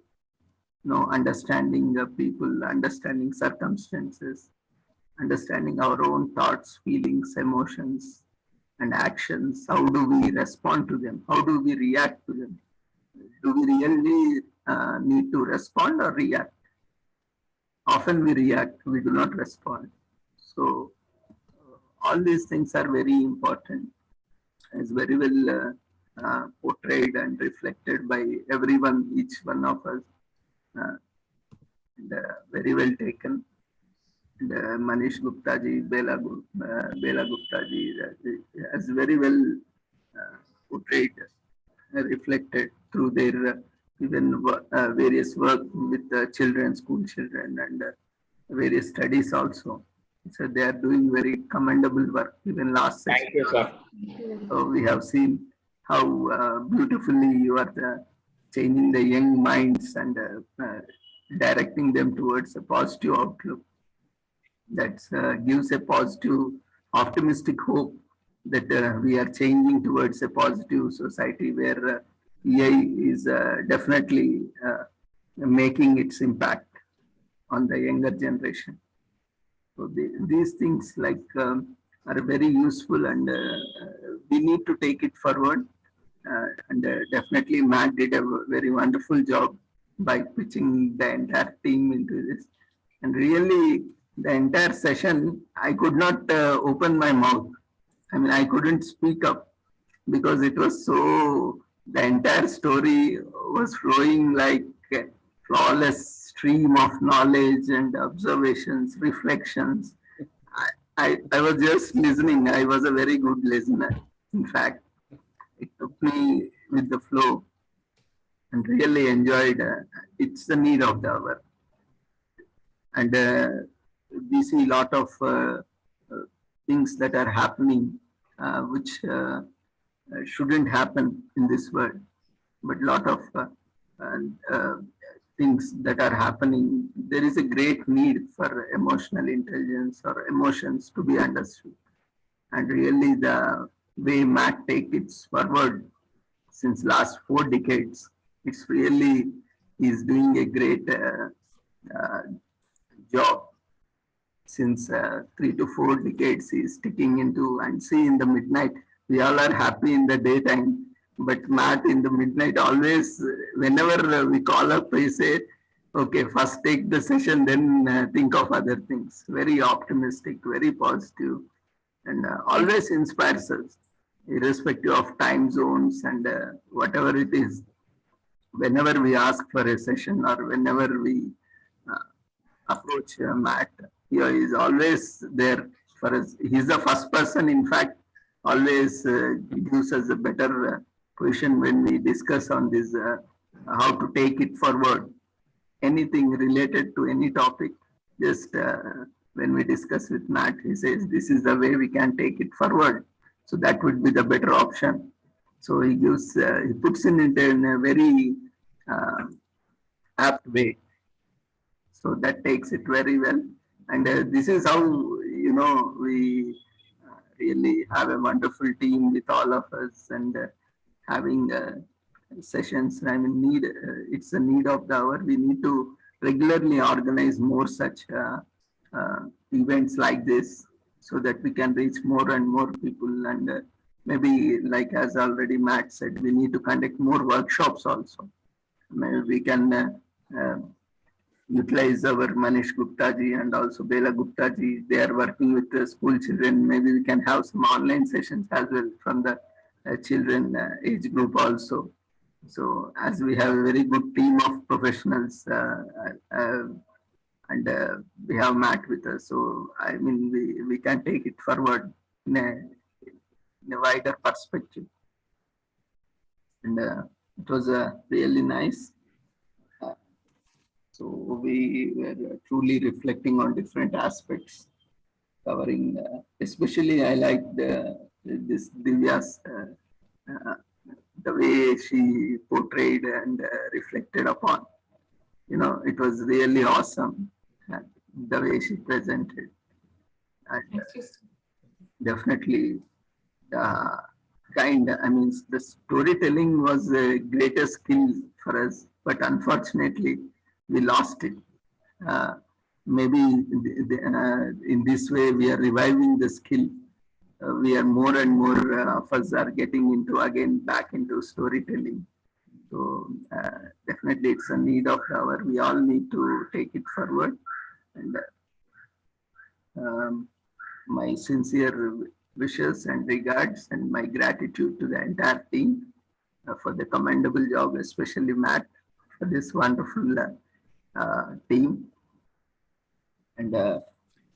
Understanding people, understanding circumstances, understanding our own thoughts, feelings, emotions, and actions. How do we respond to them? How do we react to them? Do we really need to respond or react? Often we react, we do not respond. So all these things are very important, as very well portrayed and reflected by everyone, each one of us. And very well taken. And Manish Gupta ji, Bela Gupta ji has very well portrayed, reflected through their even various work with children, school children, and various studies also. So they are doing very commendable work. Even last session, Thank you, sir. so we have seen how beautifully you are changing the young minds and directing them towards a positive outlook. That gives a positive, optimistic hope that we are changing towards a positive society where AI is definitely making its impact on the younger generation. So these things are very useful, and we need to take it forward. And definitely Matt did a very wonderful job by pitching the entire team into this. And really, the entire session, I could not open my mouth. I mean, I couldn't speak up because it was so, the entire story was flowing like a flawless stream of knowledge and observations, reflections. I was just listening. I was a very good listener. In fact, it took me with the flow and really enjoyed. It's the need of the hour. And we see a lot of things that are happening which shouldn't happen in this world, but a lot of things that are happening. There is a great need for emotional intelligence or emotions to be understood. And really the way Matt takes it forward since last 4 decades, it's really, he's doing a great job. Since 3 to 4 decades, he's sticking into, and see, in the midnight, we all are happy in the daytime, but Matt in the midnight always, whenever we call up, he say, okay, first take the session, then think of other things. Very optimistic, very positive, and always inspires us, irrespective of time zones and whatever it is. Whenever we ask for a session or whenever we approach Matt, he is always there for us. He's the first person, in fact, always gives us a better position when we discuss on this, how to take it forward. Anything related to any topic, just when we discuss with Matt, he says, this is the way we can take it forward. So that would be the better option. So he gives, he puts in it in a very apt way. So that takes it very well. And this is how, we really have a wonderful team with all of us, and having sessions. I mean, it's a need of the hour. We need to regularly organize more such events like this so that we can reach more and more people and maybe like as already Matt said, we need to conduct more workshops also. Maybe we can utilize our Manish Gupta ji and also Bela Gupta ji. They are working with the school children. Maybe we can have some online sessions as well from the children age group also. So as we have a very good team of professionals and we have Matt with us. So I mean, we can take it forward in a wider perspective. And it was really nice. So we were truly reflecting on different aspects, covering, especially I liked this Divya's, the way she portrayed and reflected upon. You know, it was really awesome, the way she presented. And definitely, I mean, the storytelling was the greatest skill for us, but unfortunately, we lost it. Maybe in this way, we are reviving the skill. We are more and more of us are getting into again back into storytelling. So definitely, it's a need of the hour. We all need to take it forward. And my sincere wishes and regards and my gratitude to the entire team for the commendable job, especially Matt for this wonderful team and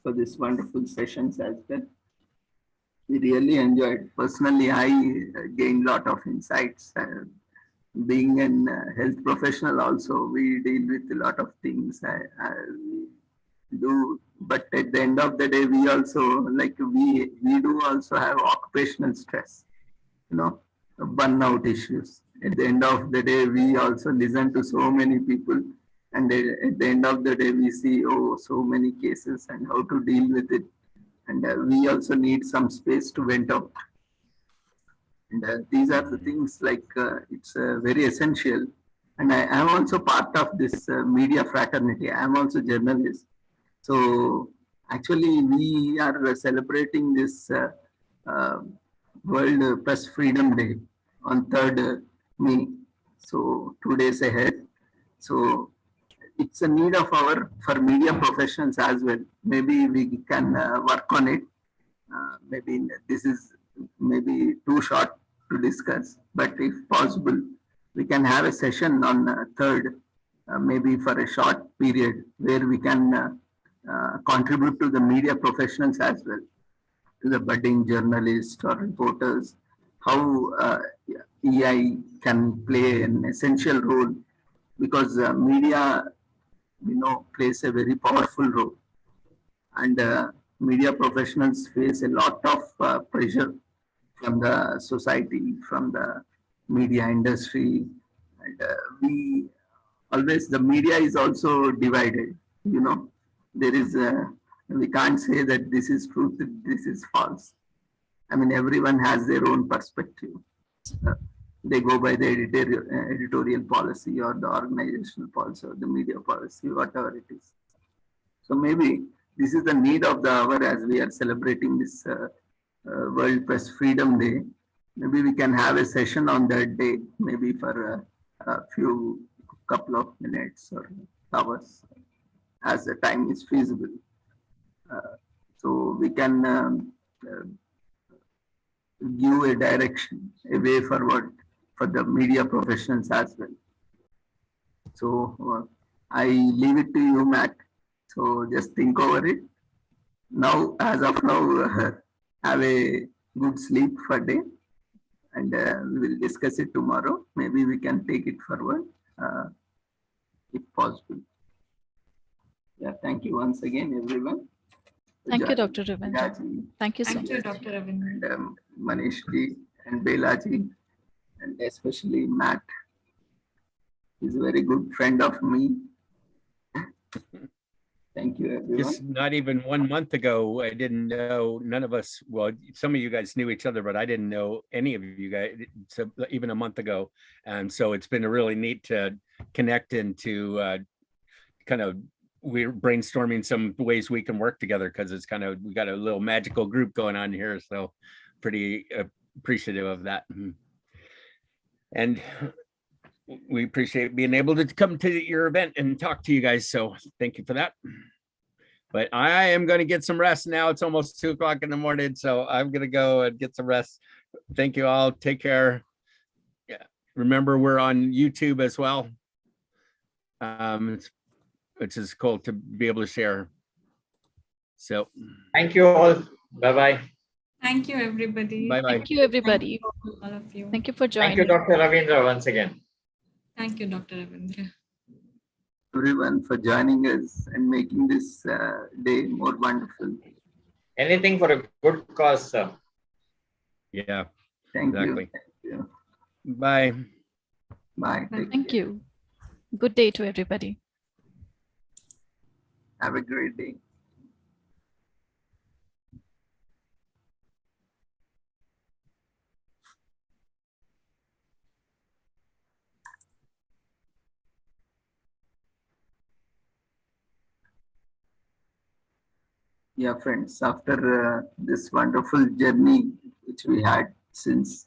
for this wonderful sessions as well. We really enjoyed. Personally, I gained a lot of insights. Being an health professional also, we deal with a lot of things. We do, but at the end of the day, we also, like we do also have occupational stress, you know, burnout issues. At the end of the day, we also listen to so many people. And at the end of the day, we see, oh, so many cases and how to deal with it. And we also need some space to vent out. And these are the things like it's very essential. And I am also part of this media fraternity. I am also a journalist. So actually, we are celebrating this World Press Freedom Day on 3rd May. So 2 days ahead. So it's a need of our for media professionals as well. Maybe we can work on it. Maybe this is maybe too short to discuss, but if possible, we can have a session on 3rd, maybe for a short period where we can contribute to the media professionals as well, to the budding journalists or reporters, how EI can play an essential role because media, you know, plays a very powerful role, and media professionals face a lot of pressure from the society, from the media industry, and we always, the media is also divided, you know, there is we can't say that this is truth, this is false. I mean, everyone has their own perspective. They go by the editorial policy or the organizational policy or the media policy, whatever it is. So maybe this is the need of the hour as we are celebrating this World Press Freedom Day. Maybe we can have a session on that day, maybe for a couple of minutes or hours as the time is feasible. So we can give a direction, a way forward for the media professionals as well. So I leave it to you, Matt. So just think over it. Now, as of now, have a good sleep for day, and we will discuss it tomorrow. Maybe we can take it forward if possible. Yeah, thank you once again, everyone. Thank you, Dr. Ravindra. Thank you so Thank you, much. Dr. Ravindra. And Manish ji and Bela ji, and especially Matt. He's a very good friend of me. Thank you, everyone. Just not even 1 month ago, I didn't know, none of us, well, some of you guys knew each other, but I didn't know any of you guys, so even a month ago. And so it's been really neat to connect and to kind of, we're brainstorming some ways we can work together because it's kind of, we got a little magical group going on here. So pretty appreciative of that. And we appreciate being able to come to your event and talk to you guys. So thank you for that. But I am going to get some rest now. It's almost 2 o'clock in the morning. So I'm going to go and get some rest. Thank you all. Take care. Yeah. Remember, we're on YouTube as well. Which is cool to be able to share. So thank you all. Bye-bye. Thank you, everybody. Bye-bye. Thank you, everybody. All of you. Thank you for Thank joining. you, Dr. Ravindra, once again. Thank you, Dr. Ravindra. Everyone for joining us and making this day more wonderful. Anything for a good cause, sir. Yeah. Thank Exactly. you. Bye. Bye. Take Thank care. you. Good day to everybody. Have a great day. Yeah, friends, after this wonderful journey which we had since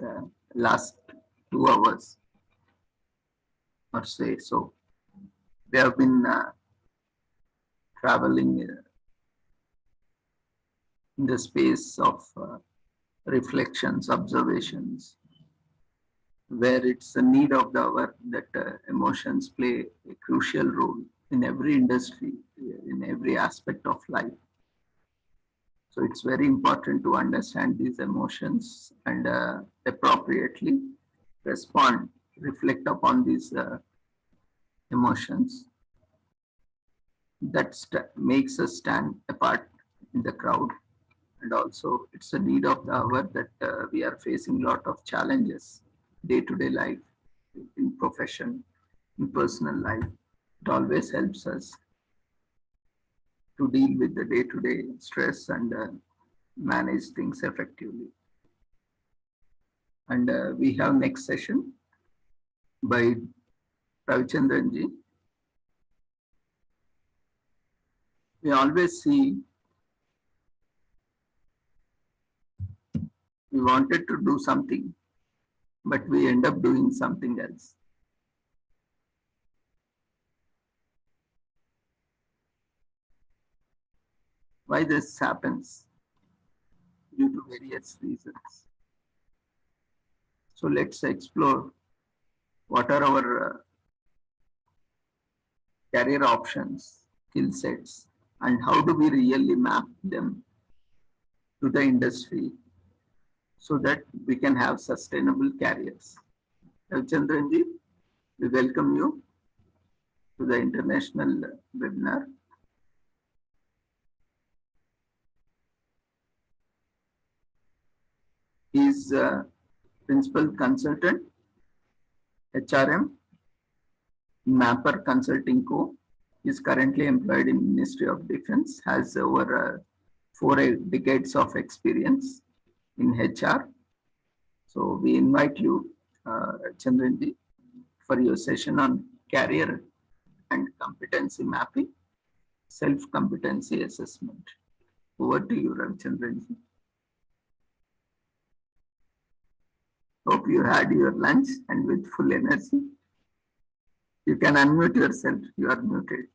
last 2 hours or say so, we have been traveling in the space of reflections, observations, where it's a need of the hour that emotions play a crucial role in every industry, in every aspect of life. So it's very important to understand these emotions and appropriately respond, reflect upon these emotions. That makes us stand apart in the crowd. And also it's a need of the hour that we are facing a lot of challenges, day-to-day life, in profession, in personal life. It always helps us to deal with the day-to-day stress and manage things effectively. And we have next session by Ravichandran ji. We always see we wanted to do something, but we end up doing something else. Why this happens? Due to various reasons. So let's explore what are our career options, skill sets, and how do we really map them to the industry so that we can have sustainable careers. Ravichandran ji, we welcome you to the international webinar. He is Principal Consultant, HRM, Mapper Consulting Co. He is currently employed in Ministry of Defense, has over 4 decades of experience in HR. So we invite you, Chandranji, for your session on career and competency mapping, self-competency assessment. Over to you, Ravichandranji. Hope you had your lunch and with full energy. You can unmute yourself. You are muted.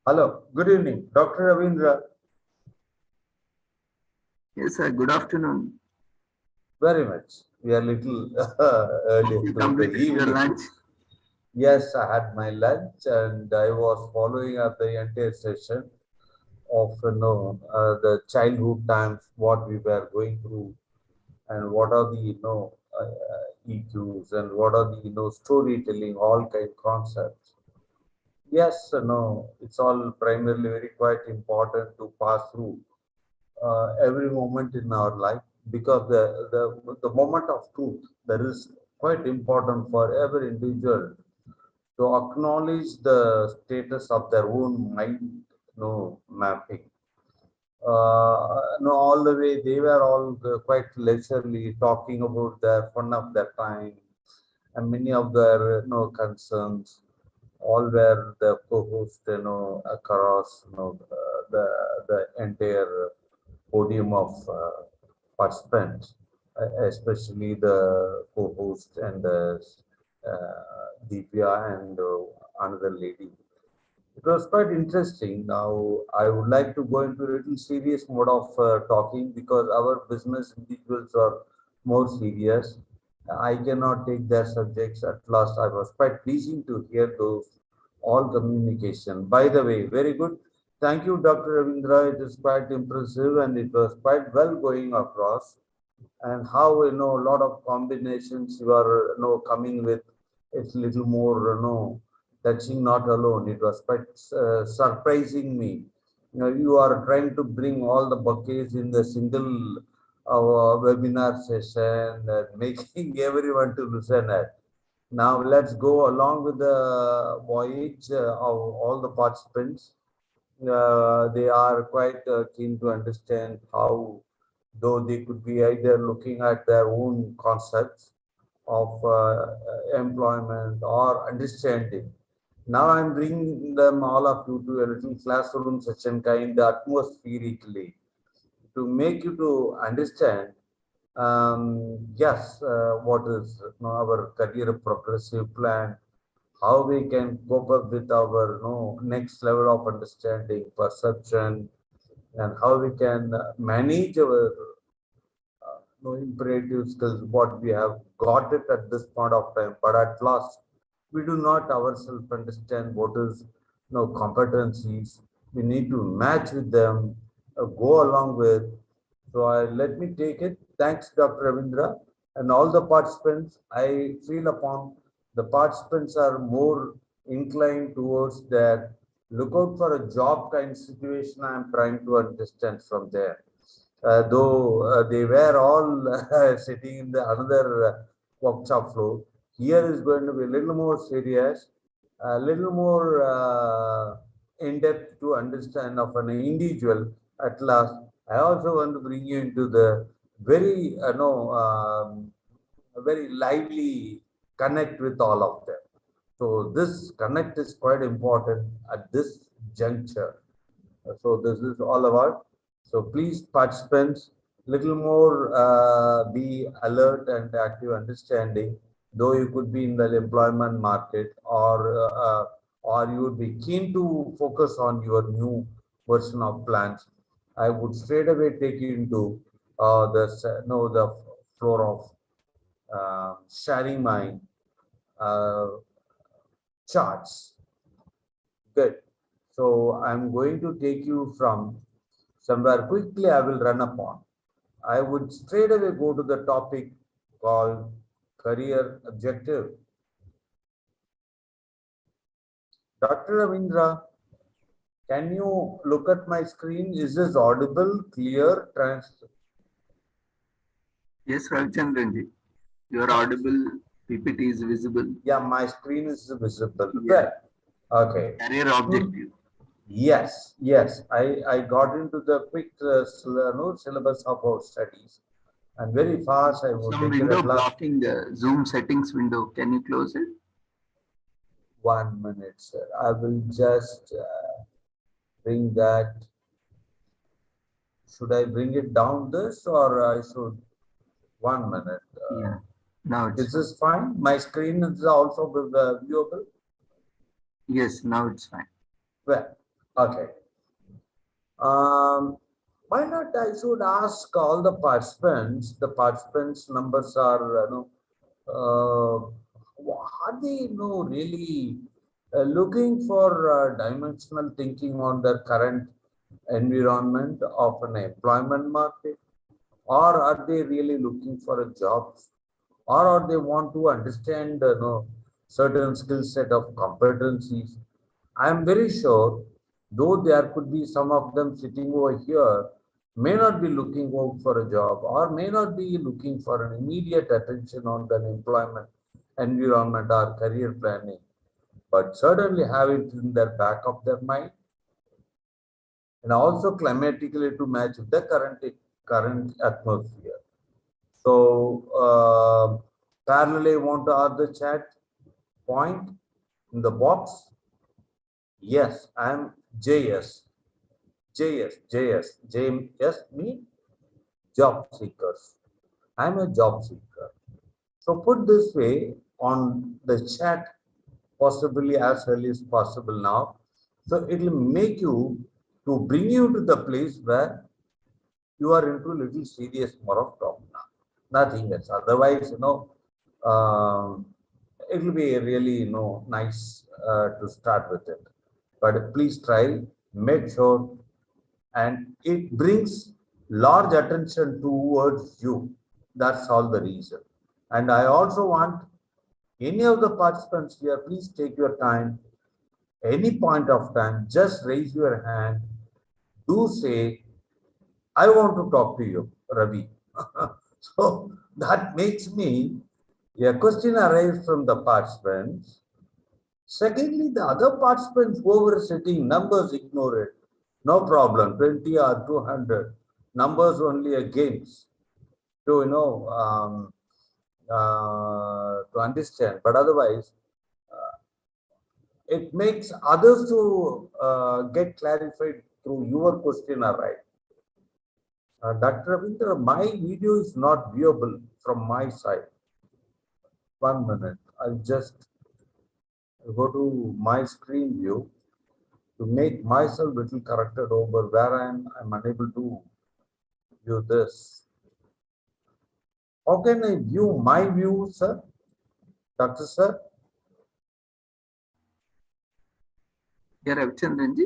Hello, good evening, Dr. Ravindra. Yes, sir. Good afternoon. Very much. We are little early. You completed your lunch? Yes, I had my lunch and I was following up the entire session of the childhood times, what we were going through, and what are the EQs and what are the storytelling, all kind of concepts. Yes, it's all primarily very quite important to pass through every moment in our life, because the moment of truth that is quite important for every individual to acknowledge the status of their own mind mapping. All the way they were all quite leisurely talking about the fun of their time and many of their concerns. all were the co-host, across, the entire podium of participants, especially the co-host and Deepya and another lady. It was quite interesting. Now, I would like to go into a little serious mode of talking because our business individuals are more serious. I cannot take their subjects at last. I was quite pleasing to hear those all communication. By the way, very good. Thank you, Dr. Ravindra. It is quite impressive and it was quite well going across. And how, a lot of combinations you are, coming with, it's little more, touching not alone. It was quite surprising me. You are trying to bring all the bouquets in the single webinar session and making everyone to listen at. Now let's go along with the voyage of all the participants. They are quite keen to understand how, though they could be either looking at their own concepts of employment or understanding. Now I'm bringing them all of you to a little classroom session kind atmospherically to make you to understand, yes, what is our career progressive plan, how we can cope up with our next level of understanding, perception, and how we can manage our imperative skills, what we have got it at this point of time, but at last we do not ourselves understand what is competencies we need to match with them, go along with. So let me take it. Thanks, Dr. Ravindra, and all the participants. I feel upon the participants are more inclined towards that look out for a job kind of situation. I am trying to understand from there. Though they were all sitting in the another workshop floor, here is going to be a little more serious, a little more in depth to understand of an individual. At last, I also want to bring you into the very, very lively connect with all of them. So this connect is quite important at this juncture. So this is all about. So please, participants, little more be alert and active understanding. Though you could be in the employment market, or you would be keen to focus on your new version of plans, I would straight away take you into the floor of sharing my charts. Good. So I'm going to take you from somewhere quickly. I will run upon. I would straight away go to the topic called career objective. Dr. Ravindra, can you look at my screen? Is this audible, clear, Yes, Ravichandranji, you are audible. PPT is visible. Yeah, my screen is visible. Yeah. Okay. Career objective. Yes, I got into the quick syllabus of our studies, and very fast I would Some window blocking the Zoom settings window. Can you close it? 1 minute, sir. I will just bring that. Should I bring it down this, or I should? 1 minute. Yeah. Now it's this is fine. My screen is also viewable. Yes, now it's fine. Well, okay. Why not? I should ask all the participants. The participants' numbers are, are they, really looking for dimensional thinking on their current environment of an employment market, or are they really looking for a job, or are they want to understand, certain skill set of competencies? I am very sure, though there could be some of them sitting over here, may not be looking out for a job, or may not be looking for an immediate attention on the employment environment or career planning, but certainly have it in their back of their mind, and also climatically to match the current atmosphere. So parallelly, want to add the chat point in the box. Yes, I'm JS. JS mean job seekers. I'm a job seeker. So put this way on the chat, possibly as early as possible now. So it will make you to bring you to the place where you are into little serious more of talk now. Nothing else. Otherwise, it will be really, nice to start with it. But please try, make sure, and it brings large attention towards you. That's all the reason. And I also want any of the participants here, please take your time, any point of time, just raise your hand. Do say, I want to talk to you, Ravi. So that makes me, a question arrives from the participants. Secondly, the other participants who were sitting, numbers ignore it. No problem, 20 or 200. Numbers only a games to, to understand. But otherwise, it makes others to get clarified through your question, right? Dr. Ravindra, my video is not viewable from my side. 1 minute. I'll just go to my screen view to make myself little corrected over where I'm unable to view this. How can I view my view, sir? Dr. Sir? Yeah, Ravichandranji.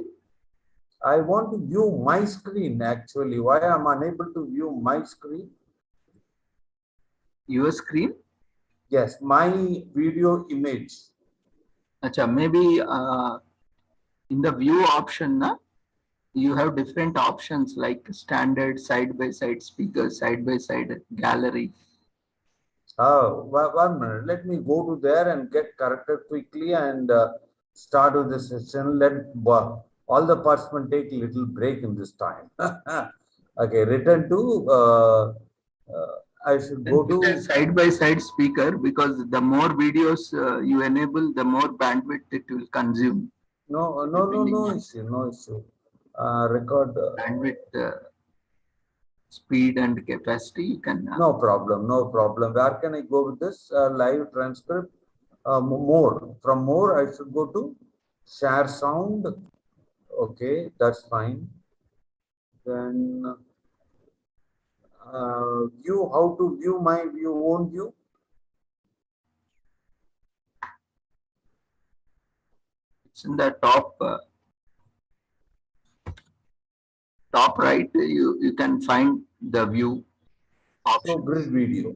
I want to view my screen actually. Why am I unable to view my screen? Your screen? Yes, my video image. Acha, maybe in the view option, you have different options like standard, side-by-side speaker, side-by-side gallery. Oh, 1 minute. Let me go to there and get corrected quickly and start with the session. Let all the participants take a little break in this time. Okay, return to, I should go to side-by-side speaker, because the more videos you enable, the more bandwidth it will consume. No issue. Record bandwidth, speed and capacity, you can. No problem. Where can I go with this live transcript? More. From more, I should go to share sound. Okay, that's fine. Then view, how to view my view, own view. It's in the top right. You can find the view option. So grid video.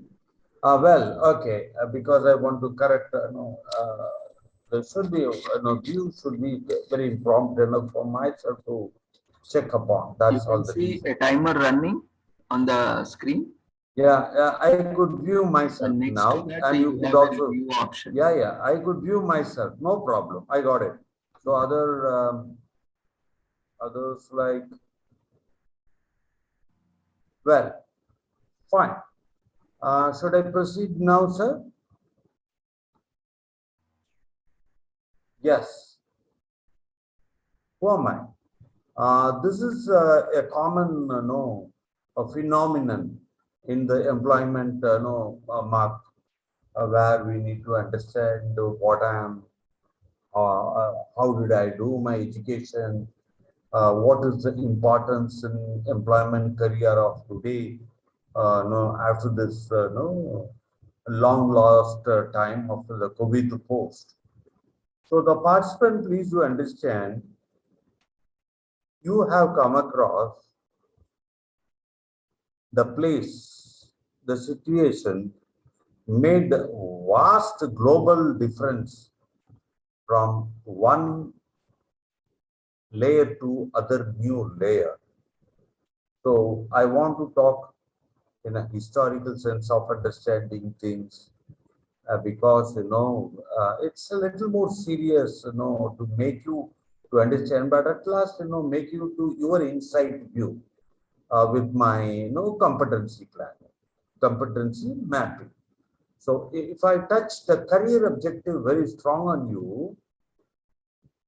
Well, okay, because I want to correct. There should be view should be very impromptu enough for myself to check upon. That's all. The see reason. a timer running on the screen. Yeah, I could view myself now, and you could also view option. Yeah, I could view myself. No problem. I got it. So others like, well, fine. Should I proceed now, sir? Yes. Who am I? This is a common a phenomenon in the employment mark, where we need to understand what I am, how did I do my education, what is the importance in employment career of today, after this long lost time of the COVID post. So the participant, please do understand, you have come across the place, the situation made vast global difference from one layer to other new layer. So I want to talk in a historical sense of understanding things, because it's a little more serious, to make you to understand, but at last, make you to your inside view with my competency plan, competency mapping. So if I touch the career objective very strong on you,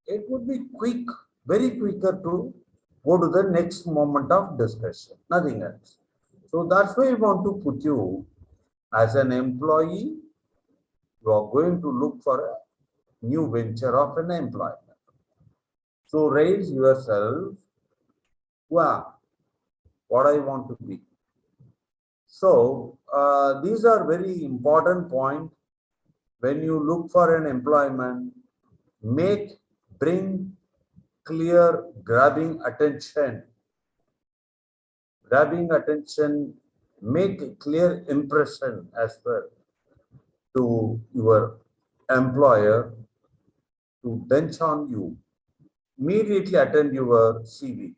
it would be quick, very quicker to go to the next moment of discussion, nothing else. So that's why I want to put you as an employee, you are going to look for a new venture of an employment. So raise yourself, wow, what I want to be. So these are very important points when you look for an employment. Bring clear, grabbing attention, make a clear impression as well to your employer to bench on you. Immediately attend your CV,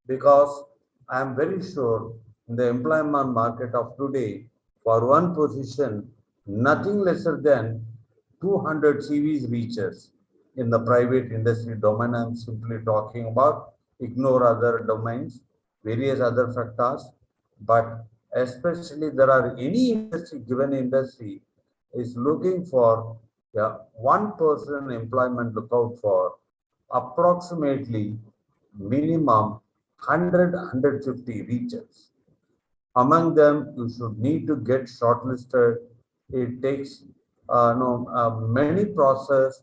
because I am very sure in the employment market of today, for one position, nothing lesser than 200 CVs reaches. In the private industry domain, I'm simply talking about, ignore other domains, various other factors, but especially there are any industry, given industry is looking for one person employment, look out for approximately minimum 100-150 reaches. Among them, you should need to get shortlisted. It takes many process,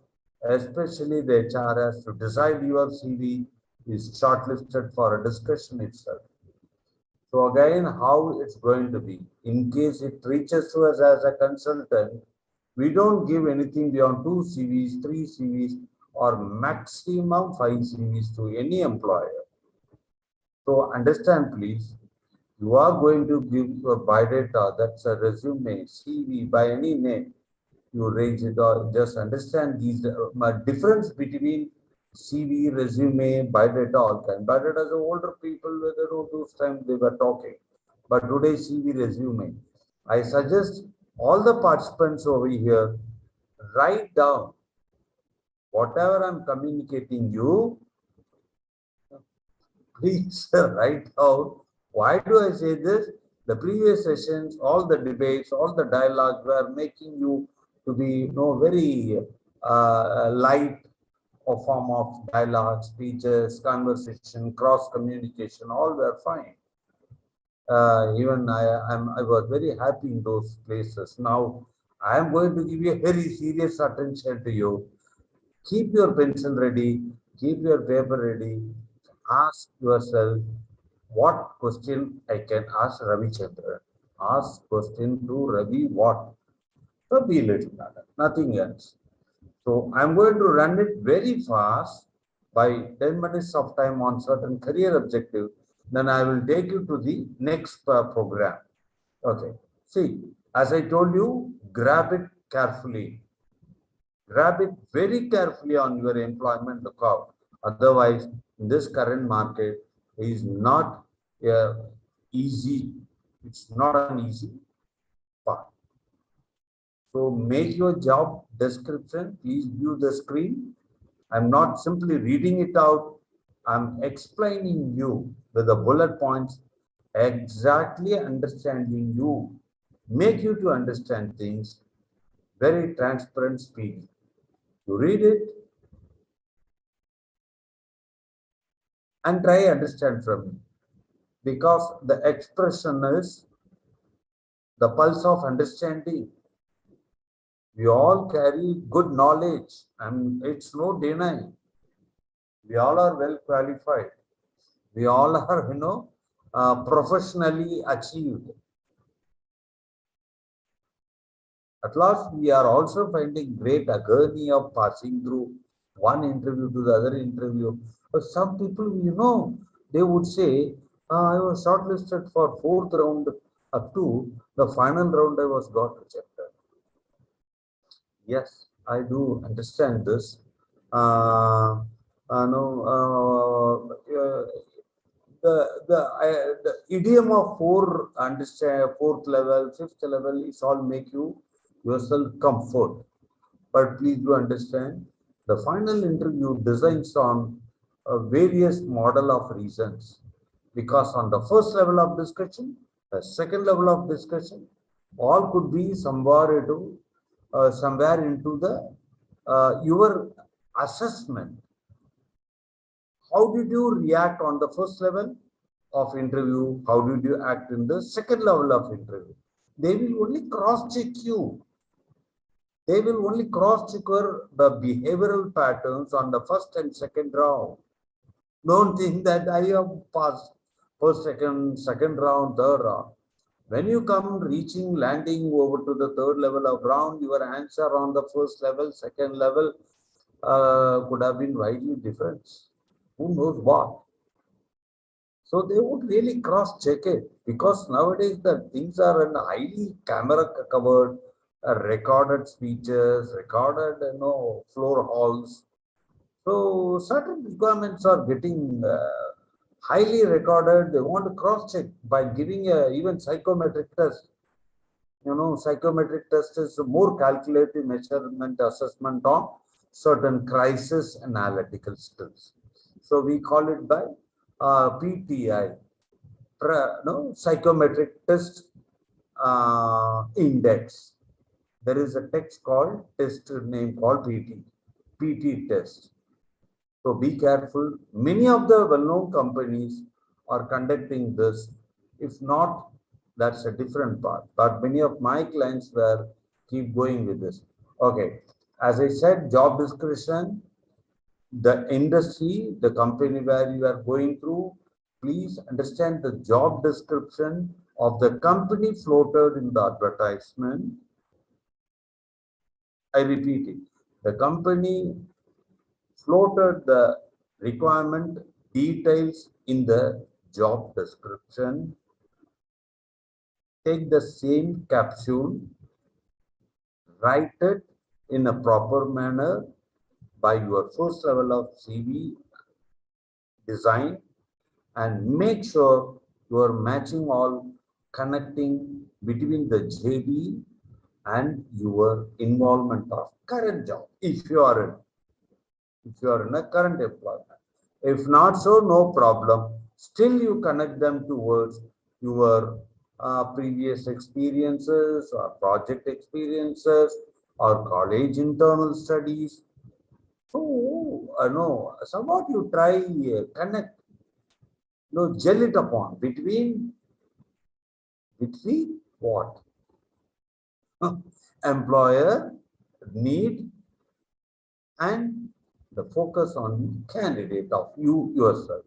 especially the HR has to decide your CV is shortlisted for a discussion itself. So again, how it's going to be, in case it reaches to us as a consultant, we don't give anything beyond 2 CVs, 3 CVs, or maximum 5 CVs to any employer. So understand, please, you are going to give your biodata, that's a resume, CV, by any name, you raise it, or just understand these difference between CV, resume, biodata, all kind. Biodata is older people, whether those times they were talking, but today CV, resume. I suggest all the participants over here, write down whatever I'm communicating you, please write out. Why do I say this? The previous sessions, all the debates, all the dialogues were making you to be very light or form of dialogue, speeches, conversation, cross communication, all were fine. Even I was very happy in those places. Now I am going to give you very serious attention to you. Keep your pencil ready, keep your paper ready. Ask yourself, what question I can ask Ravichandran? Ask question to Ravi what? Ravi little matter, nothing else. So I'm going to run it very fast by 10 minutes of time on certain career objective. Then I will take you to the next program. Okay. See, as I told you, grab it carefully. Grab it very carefully on your employment lookout. Otherwise, in this current market is not easy. It's not an easy part. So make your job description. Please view the screen. I'm not simply reading it out. I'm explaining you with the bullet points, exactly understanding you, make you to understand things very transparent speed. You read it and try understand from it, because the expression is the pulse of understanding. We all carry good knowledge, and it's no denying. We all are well qualified. We all are, professionally achieved. At last, we are also finding great agony of passing through one interview to the other interview. But some people, they would say, I was shortlisted for 4th round up to the final round I was got rejected. Yes, I do understand this. The idiom of 4th level, 5th level is all make you yourself comfort. But please do understand, the final interview designs on various model of reasons. Because on the first level of discussion, the second level of discussion, all could be somewhere into the your assessment. how did you react on the first level of interview? How did you act in the second level of interview? They will only cross-check you. They will only cross-check the behavioral patterns on the first and second round. Don't think that I have passed first, second round, third round. When you come landing over to the third level of round, your answer on the first level, second level could have been widely different. Who knows what? So they would really cross-check it, because nowadays the things are in highly camera covered, recorded speeches, recorded floor halls. So certain requirements are getting highly recorded. They want to cross-check by giving even psychometric test. Psychometric test is a more calculative measurement assessment on certain crisis analytical skills. So we call it by PTI, psychometric test index. There is a text called test name called PT test. So be careful. Many of the well-known companies are conducting this. If not, that's a different part. But many of my clients keep going with this. Okay. As I said, job description, the industry, the company where you are going through, please understand the job description of the company floated in the advertisement. I repeat it. The company floated the requirement details in the job description. Take the same capsule, write it in a proper manner by your first level of CV design, and make sure you are matching all, connecting between the JD and your involvement of current job, if you are in a current employment. If not so, no problem. Still you connect them towards your previous experiences or project experiences or college internal studies. So, somewhat you try connect, gel it upon between what? Employer need and the focus on candidate of you yourself.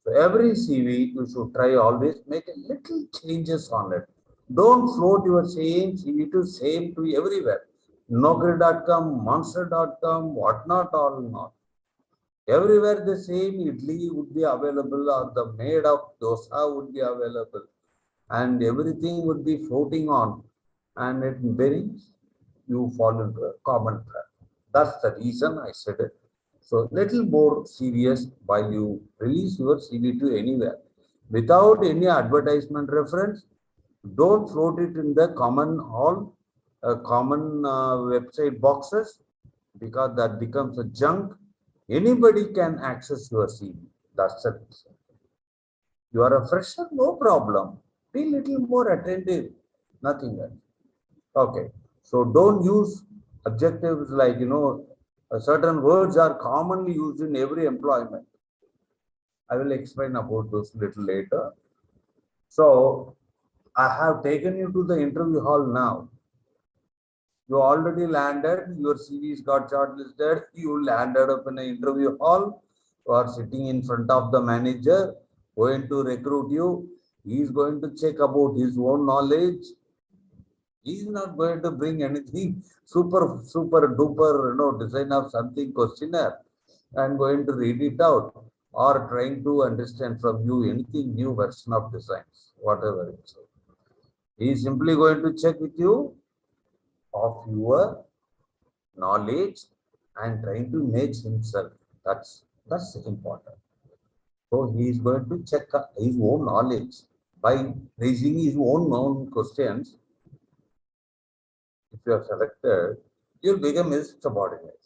So every CV you should try always make a little changes on it. Don't float your same CV to everywhere. Naukri.com, Monster.com, whatnot, all not. Everywhere the same idli would be available, or the made of dosa would be available, and everything would be floating on, and it brings you fall into a common trap. That's the reason I said it. So little more serious while you release your CV to anywhere. Without any advertisement reference, don't float it in the common website boxes, because that becomes a junk. Anybody can access your CV. That's it. You are a fresher, no problem. Be little more attentive, nothing else. Okay. So don't use adjectives like, certain words are commonly used in every employment. I will explain about those little later. So I have taken you to the interview hall now. You already landed, your CVs got shortlisted, you landed up in an interview hall, you are sitting in front of the manager, going to recruit you. He is going to check about his own knowledge. He is not going to bring anything super duper, design of something questionnaire and going to read it out, or trying to understand from you anything new version of designs, whatever it is. He is simply going to check with you of your knowledge and trying to match himself. That's important. So he is going to check his own knowledge by raising his own known questions. If you are selected, you'll become his subordinate.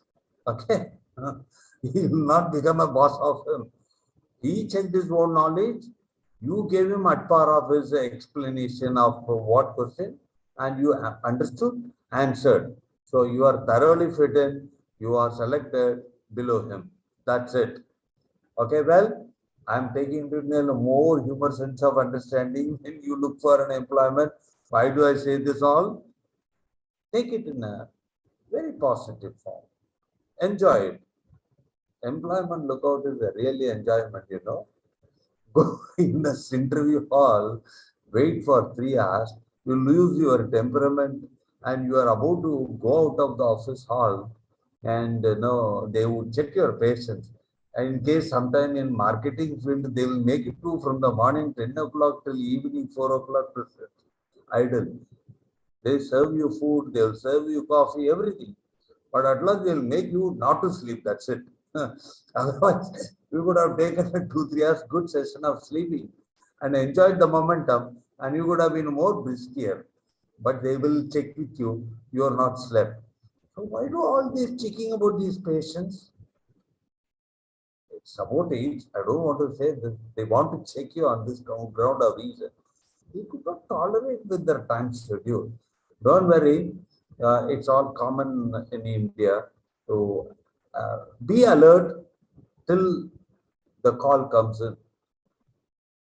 Okay? He will not become a boss of him. He checked his own knowledge. You gave him at par of his explanation of what question, and you understood, answered. So you are thoroughly fit in, you are selected below him. That's it. Okay, well, I'm taking it in a more humor sense of understanding. When you look for an employment, why do I say this all? Take it in a very positive form. Enjoy it. Employment lookout is a really enjoyment, you know. Go in this interview hall, wait for 3 hours, you lose your temperament, and you are about to go out of the office hall, and they would check your patience. And in case sometime in marketing field, they will make it to from the morning 10 o'clock till evening 4 o'clock to sit idle. They serve you food, they will serve you coffee, everything. But at last they'll make you not to sleep. That's it. Otherwise, we would have taken a 2-3 hours good session of sleeping and enjoyed the momentum, and you would have been more brisker. But they will check with you, you are not slept. So why do all this checking about these patients? It's about age. I don't want to say that they want to check you on this ground of reason. They could not tolerate with their time schedule. Don't worry, it's all common in India. So be alert till the call comes in.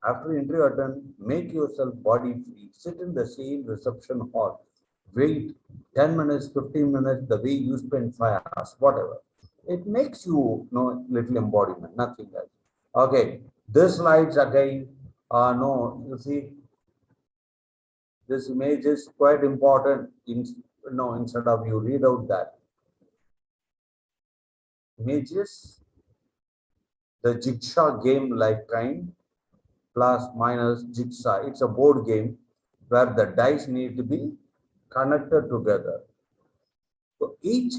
After interview attend, make yourself body free. Sit in the same reception hall. Wait 10 minutes, 15 minutes, the way you spend 5 hours, whatever. It makes you know little embodiment, nothing else. Okay, this slides again. No, you see, this image is quite important. Instead of you read out that images, the jigsaw game like kind, plus minus jigsaw. It's a board game where the dice need to be connected together. So each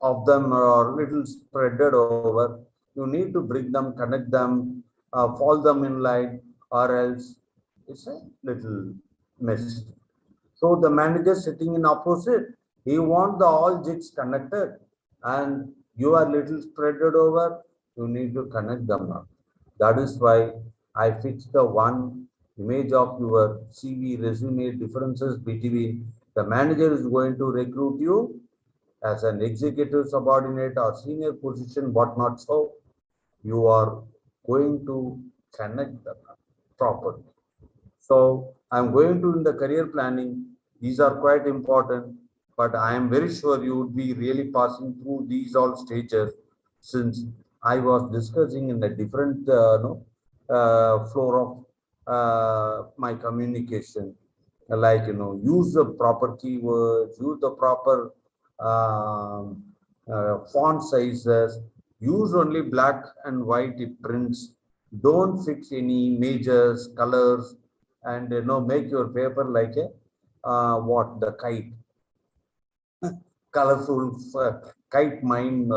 of them are little spreaded over. You need to bring them, connect them, fall them in line, or else it's a little mess. So the manager sitting in opposite, he wants the all jigs connected, and you are little spreaded over. You need to connect them up. That is why I fixed the one image of your CV resume differences between the manager is going to recruit you as an executive subordinate or senior position, whatnot. So you are going to connect them properly. So I'm going to in the career planning. These are quite important, but I am very sure you would be really passing through these all stages, since I was discussing in a different floor of my communication, like use the proper keywords, use the proper font sizes, use only black and white prints, don't fix any images, colors, and make your paper like a the kite, colorful kite mind.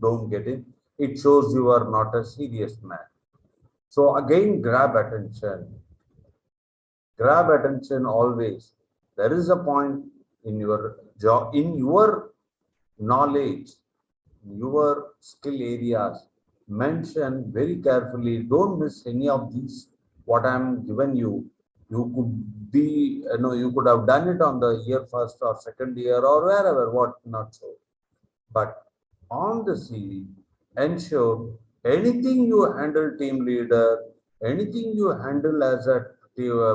Don't get it. It shows you are not a serious man. So again, grab attention. Grab attention always. There is a point in your job, in your knowledge, your skill areas. Mention very carefully. Don't miss any of these. What I'm given you, you could be, you could have done it on the year first or second year or wherever, what not so. But on the CV, ensure anything you handle team leader, anything you handle as a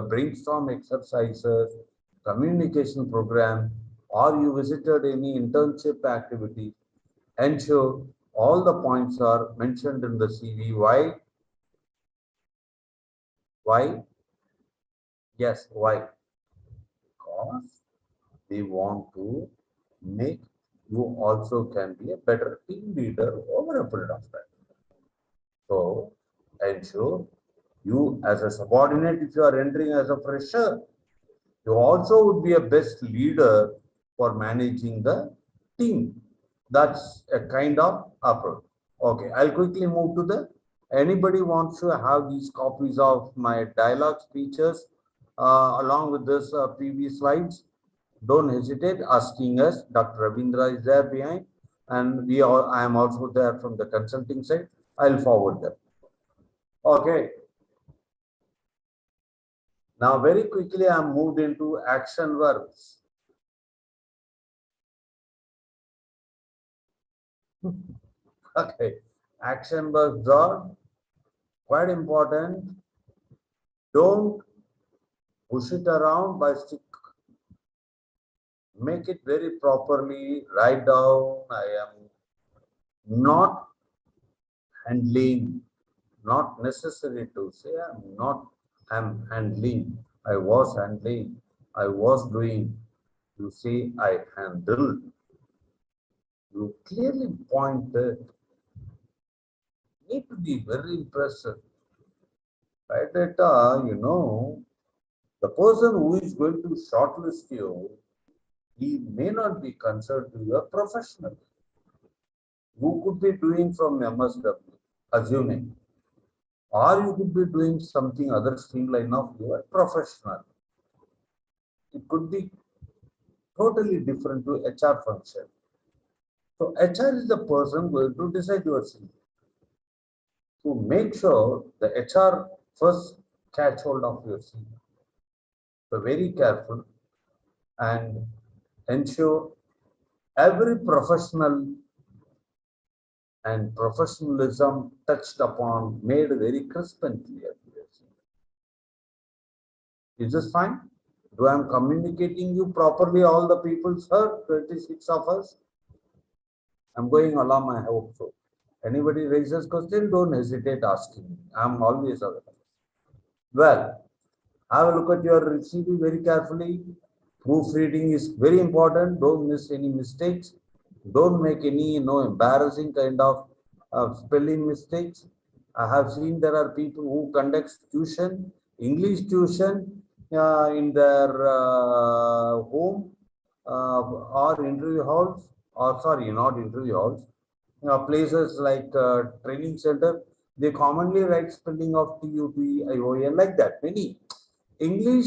brainstorm exercises, communication program, or you visited any internship activity, ensure all the points are mentioned in the CV. Why? Why? Yes, why? Because they want to make you also can be a better team leader over a period of time. So ensure you as a subordinate, if you are entering as a fresher, you also would be a best leader for managing the team. That's a kind of approach. Okay, I'll quickly move to the, anybody wants to have these copies of my dialogue speeches along with this previous slides, don't hesitate asking us. Dr. Ravindra is there behind, and I am also there from the consulting side. I'll forward them. Okay. Now, very quickly, I'm moved into action verbs. Okay, action verbs are quite important. Don't push it around by stick. Make it very properly. Write down, I am not handling, not necessary to say I'm handling, I was handling, I was doing. You say I handled. You clearly pointed. Need to be very impressive. Right, data, the person who is going to shortlist you, he may not be considered to be a professional. You could be doing from MSW, assuming, or you could be doing something other streamline of your professional. It could be totally different to HR function. So HR is the person going to decide your CV. To make sure the HR first catch hold of your CV. So very careful and ensure every professional and professionalism touched upon, made very crisp and clear. Is this fine? Do I am communicating you properly, all the people, sir? 26 of us. I'm going along, I hope so. Anybody raises question, don't hesitate asking me. I'm always available. Well, have a look at your CV very carefully. Proofreading is very important. Don't miss any mistakes. Don't make any embarrassing kind of spelling mistakes. I have seen there are people who conduct tuition, English tuition in their home or interview halls, or sorry, not interview halls, places like training center. They commonly write spelling of TUTION like that. Many English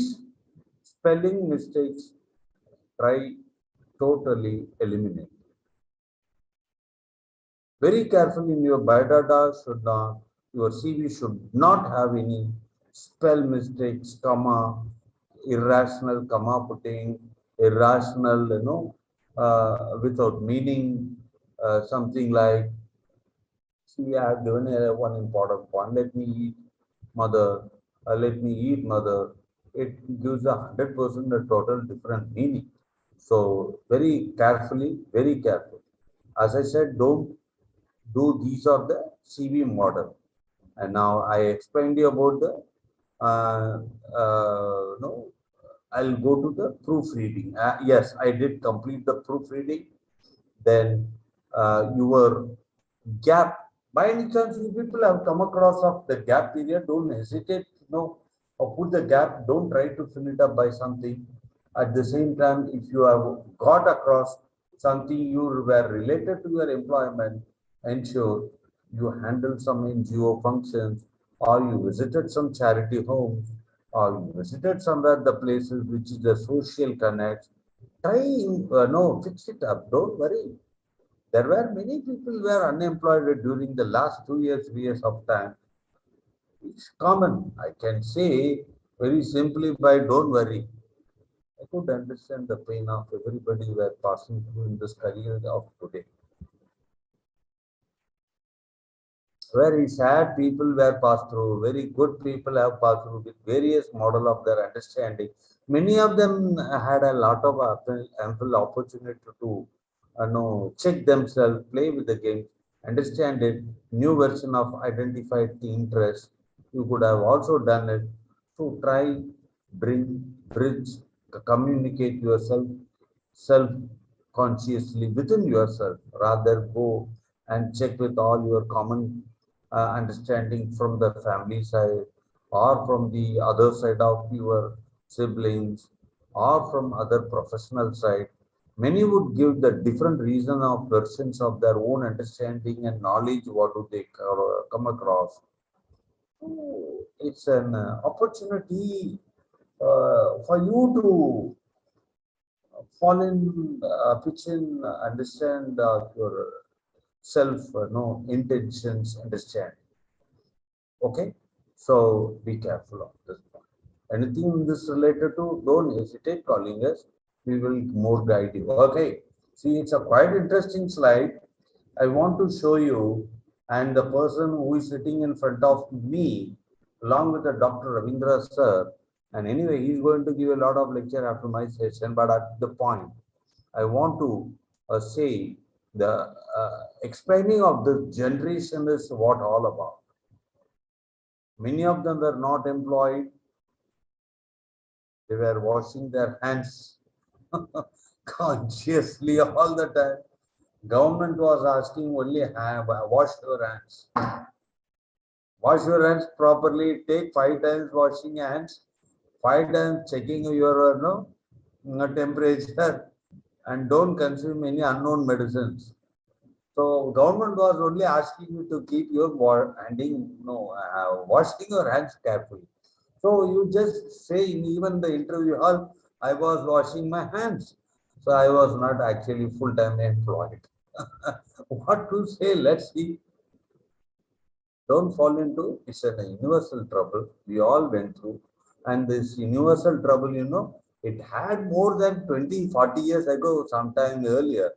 spelling mistakes, try totally eliminate. Very careful in your biodata, your CV should not have any spell mistakes, comma, irrational comma putting, irrational, without meaning, something like, see, I have given one important point, let me eat mother, let me eat mother. It gives 100% a total different meaning. So very carefully, very careful. As I said, don't do these are the CV model. And now I explained you about the I'll go to the proofreading. Yes, I did complete the proofreading. Then your gap. By any chance, you people have come across of the gap period, don't hesitate, or put the gap. Don't try to fill it up by something. At the same time, if you have got across something you were related to your employment, ensure you handle some NGO functions, or you visited some charity homes, or you visited somewhere the places which is the social connect. Try, fix it up. Don't worry. There were many people were unemployed during the last 2 years, 3 years of time. It's common. I can say very simply by don't worry. I could understand the pain of everybody who are passing through in this career of today. Very sad people were passed through, very good people have passed through with various model of their understanding. Many of them had a lot of ample opportunity to check themselves, play with the game, understand it, new version of identified the interest. You could have also done it. So try, bridge, communicate yourself self-consciously within yourself, rather go and check with all your common understanding from the family side or from the other side of your siblings or from other professional side. Many would give the different reason of versions of their own understanding and knowledge. What do they come across? It's an opportunity for you to fall in, pitch in, understand your self, intentions, understand. Okay, so be careful of this point. Anything this related to, don't hesitate calling us. We will more guide you. Okay, see, it's a quite interesting slide. I want to show you And the person who is sitting in front of me, along with the Dr. Ravindra sir, and anyway, he's going to give a lot of lecture after my session, but at the point, I want to say the explaining of the generation is what all about. Many of them were not employed. They were washing their hands consciously all the time. Government was asking only wash your hands. Wash your hands properly. Take 5 times washing hands, 5 times checking your temperature, and don't consume any unknown medicines. So government was only asking you to keep your washing your hands carefully. So you just say in even the interview hall, I was washing my hands. So I was not actually full-time employed. What to say? Let's see. Don't fall into, it's a universal trouble we all went through. And this universal trouble, it had more than 20, 40 years ago, sometime earlier.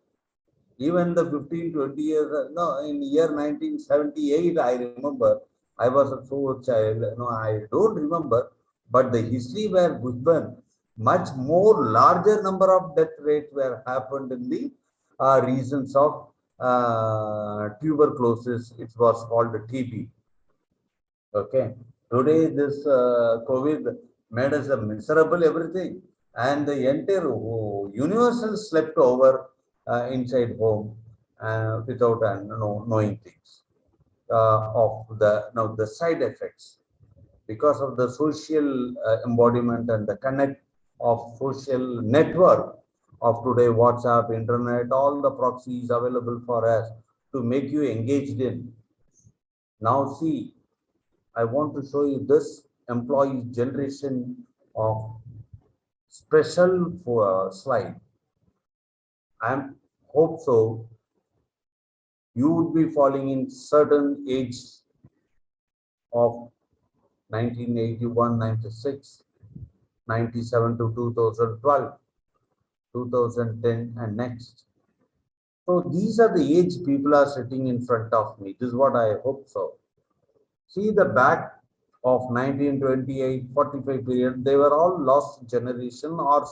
Even the 15, 20 years, no, in year 1978, I remember, I was a so child, I don't remember, but the history were given, much more larger number of death rates were happened in the reasons of tuberculosis. It was called TB. Okay. Today, this COVID made us a miserable everything, and the entire universal slept over inside home without knowing things of the side effects because of the social embodiment and the connect of social network of today, WhatsApp, internet, all the proxies available for us to make you engaged in. Now see, I want to show you this employee generation of special slide. I hope so. You would be falling in certain age of 1981, 96, 97 to 2012, 2010 and next. So these are the age people are sitting in front of me. This is what I hope so. See the back of 1928, 45 period, they were all lost generation or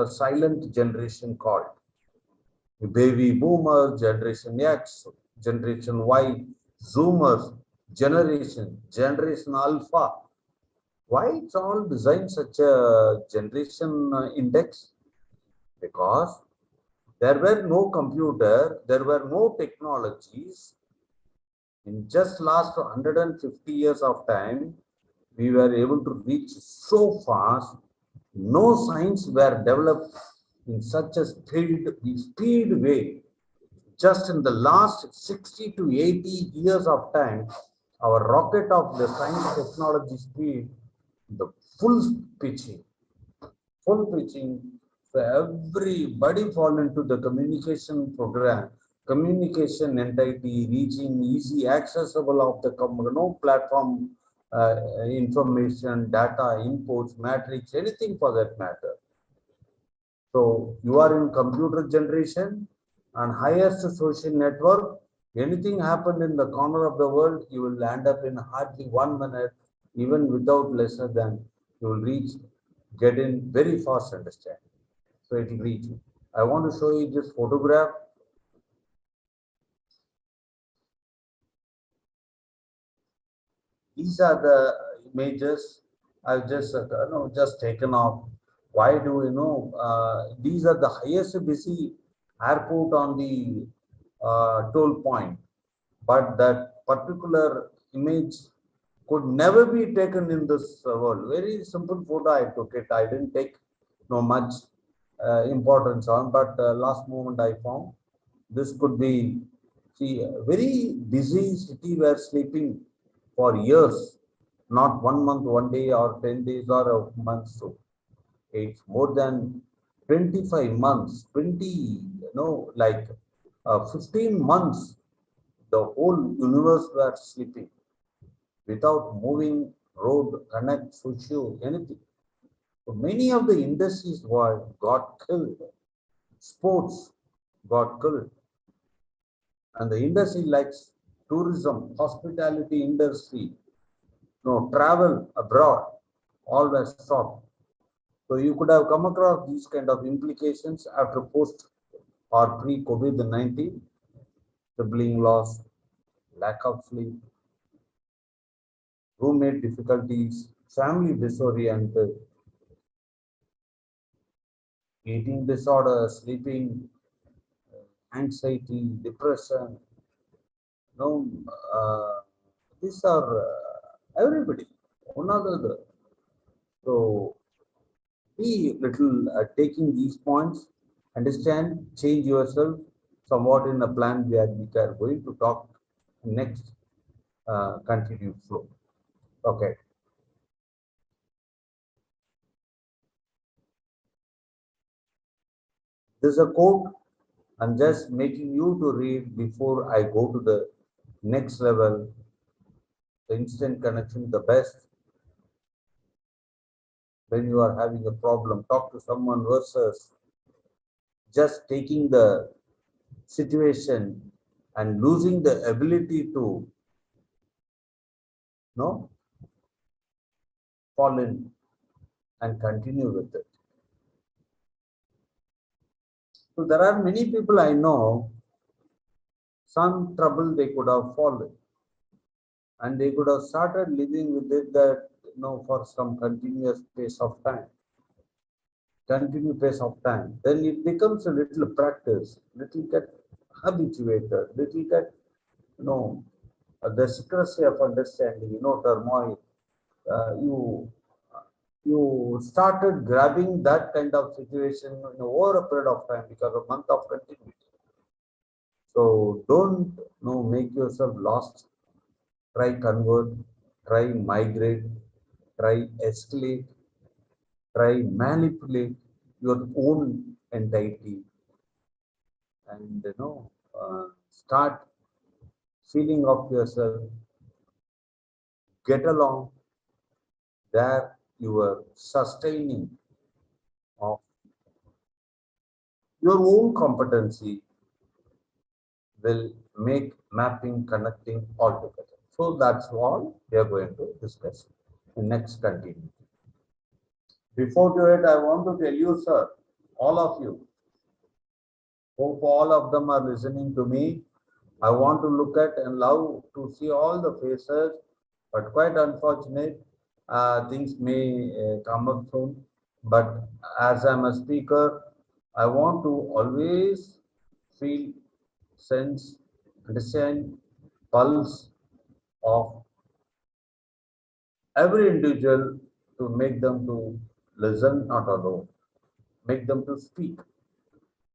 silent generation called. Baby boomers, generation X, generation Y, zoomers, generation alpha. Why it's all designed such a generation index? Because there were no computer, there were no technologies. In just last 150 years of time, we were able to reach so fast. No science were developed in such a speed way. Just in the last 60 to 80 years of time, our rocket of the science technology speed, the full pitching. So everybody fall into the communication program, communication entity, reaching easy accessible of the platform information, data, inputs, matrix, anything for that matter. So you are in computer generation and highest social network. Anything happened in the corner of the world, you will land up in hardly 1 minute, even without lesser than you will reach, get in very fast understanding. So it will reach you. I want to show you this photograph. These are the images I've just taken off. Why do we know? These are the highest busy airport on the toll point, but that particular image could never be taken in this world. Very simple photo I took it. I didn't take much importance on, but last moment I found this could be, see, a very busy city were sleeping for years, not 1 month, 1 day or 10 days or a month. So it's more than 25 months, 15 months, the whole universe were sleeping without moving, road, connect, social, anything. So many of the industries got killed. Sports got killed. And the industry likes tourism, hospitality industry, travel abroad, all were stopped. So you could have come across these kind of implications after post or pre-COVID-19, sibling loss, lack of sleep, roommate difficulties, family disoriented, eating disorder, sleeping, anxiety, depression. These are everybody, one another. So be little taking these points, understand, change yourself somewhat in a plan where we are going to talk next continued flow. Okay. This is a quote I'm just making you to read before I go to the next level. The instant connection, the best. When you are having a problem, talk to someone versus just taking the situation and losing the ability to fall in and continue with it. So there are many people I know, some trouble they could have fallen and they could have started living with it that for some continuous pace of time. Then it becomes a little practice, little get habituated, little get, the secrecy of understanding, turmoil. You started grabbing that kind of situation over a period of time because of month of continuity. So don't make yourself lost. Try convert, try migrate, try escalate, try manipulate your own entity, and start feeling of yourself, get along, there your sustaining of your own competency will make mapping, connecting all together. So that's all we are going to discuss in next continuity. Before doing it, I want to tell you, sir, all of you, hope all of them are listening to me. I want to look at and love to see all the faces, but quite unfortunate, things may come up soon. But as I'm a speaker, I want to always feel, sense, understand, pulse of every individual to make them to listen, not alone, make them to speak,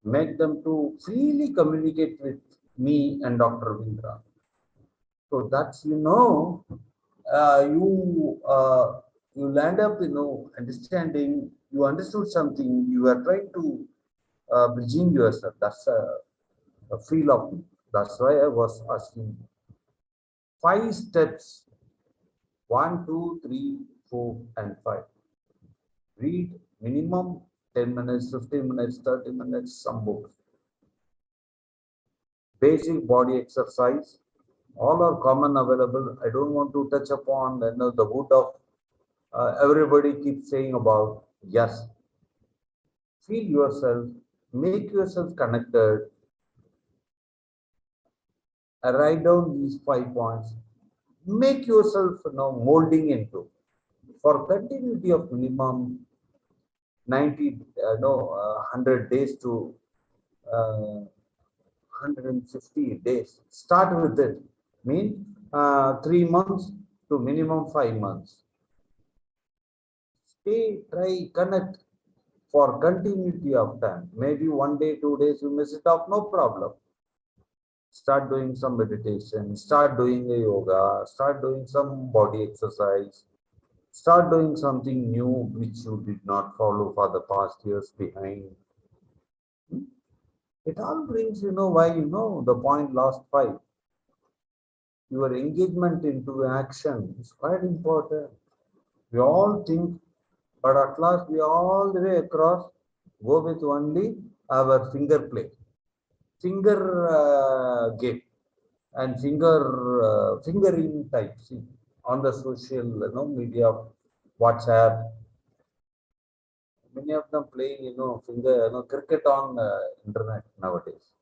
make them to freely communicate with me and Dr. Ravindra. So that's, you land up, understanding, you understood something, you are trying to bridging yourself. That's a feel of me. That's why I was asking 5 steps, 1, 2, 3, 4, and 5. Read minimum 10 minutes, 15 minutes, 30 minutes, some books. Basic body exercise, all are common available. I don't want to touch upon the wood of everybody keeps saying about. Yes, feel yourself, make yourself connected. Write down these 5 points. Make yourself molding into. For continuity of minimum 100 days to 150 days. Start with it. Mean 3 months to minimum 5 months. Stay, try, connect for continuity of time. Maybe 1 day, 2 days you miss it off, no problem. Start doing some meditation, start doing a yoga, start doing some body exercise, start doing something new which you did not follow for the past years behind. It all brings, why, the point last 5. Your engagement into action is quite important. We all think, but at last we all the way across go with only our finger play, finger game. and fingering type. See, on the social media, WhatsApp, many of them playing cricket on internet nowadays.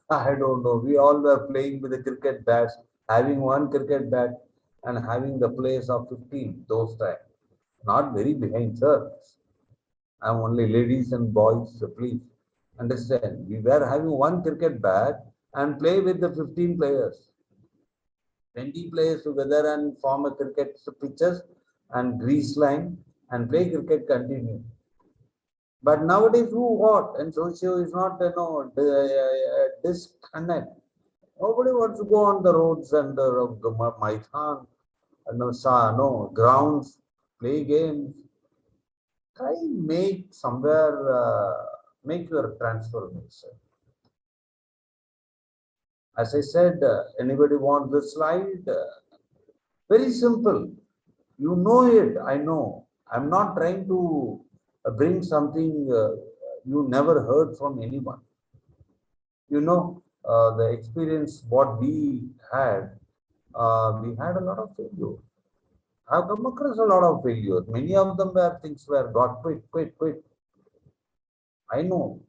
I don't know. We all were playing with the cricket bats, having one cricket bat and having the players of 15 those times. Not very behind, sir. I'm only ladies and boys, so please understand. We were having one cricket bat and play with the 15 players. 20 players together and form a cricket pitches and grease line and play cricket continue. But nowadays, who what? And socio is not, disconnect. Nobody wants to go on the roads and the maidan, grounds, play games. Try make somewhere, make your transformation. As I said, anybody want this slide? Very simple. You know it, I know. I'm not trying to bring something you never heard from anyone. You know, the experience what we had a lot of failure. I've come across a lot of failures. Many of them were things were got quit. I know.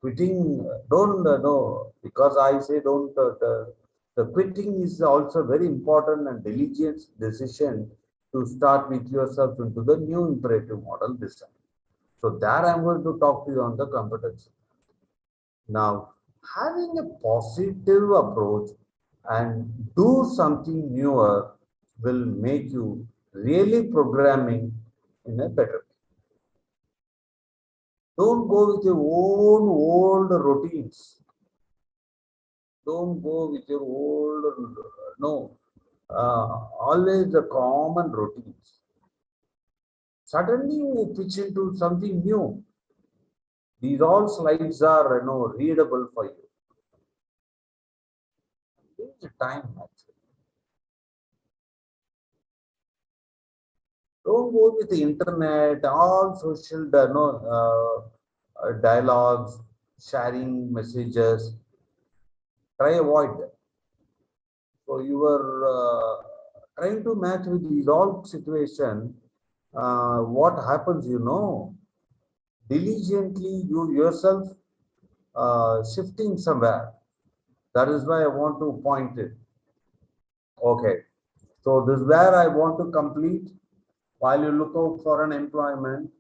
Quitting, don't know, because I say don't, the quitting is also very important and diligent decision to start with yourself into the new imperative model this time. So there I'm going to talk to you on the competency. Now, having a positive approach and do something newer will make you really programming in a better way. Don't go with your own old routines. Don't go with your old, always the common routines. Suddenly you pitch into something new. These all slides are, readable for you. Take the time actually. Don't go with the internet, all social dialogues, sharing messages. Try avoid them. So you are trying to match with these all situation. What happens, diligently you yourself shifting somewhere. That is why I want to point it. Okay. So this is where I want to complete. While you look out for an employment,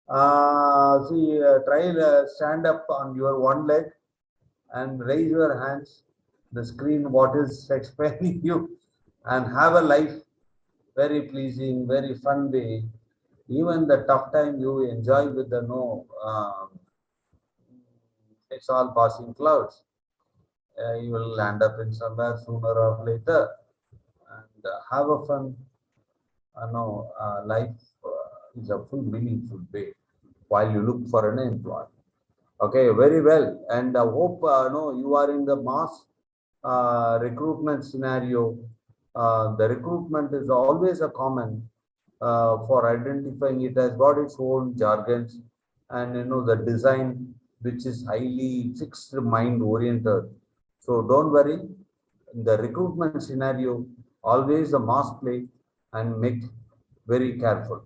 try stand up on your one leg and raise your hands. The screen, what is explaining you, and have a life very pleasing, very fun way. Even the tough time you enjoy with the it's all passing clouds. You will land up in somewhere sooner or later, and have a fun. Life is a full meaningful way while you look for an employer. Okay, very well. And I hope you are in the mass recruitment scenario. The recruitment is always a common for identifying. It has got its own jargons and the design which is highly fixed mind oriented. So don't worry. In the recruitment scenario, always a mass play and make very careful.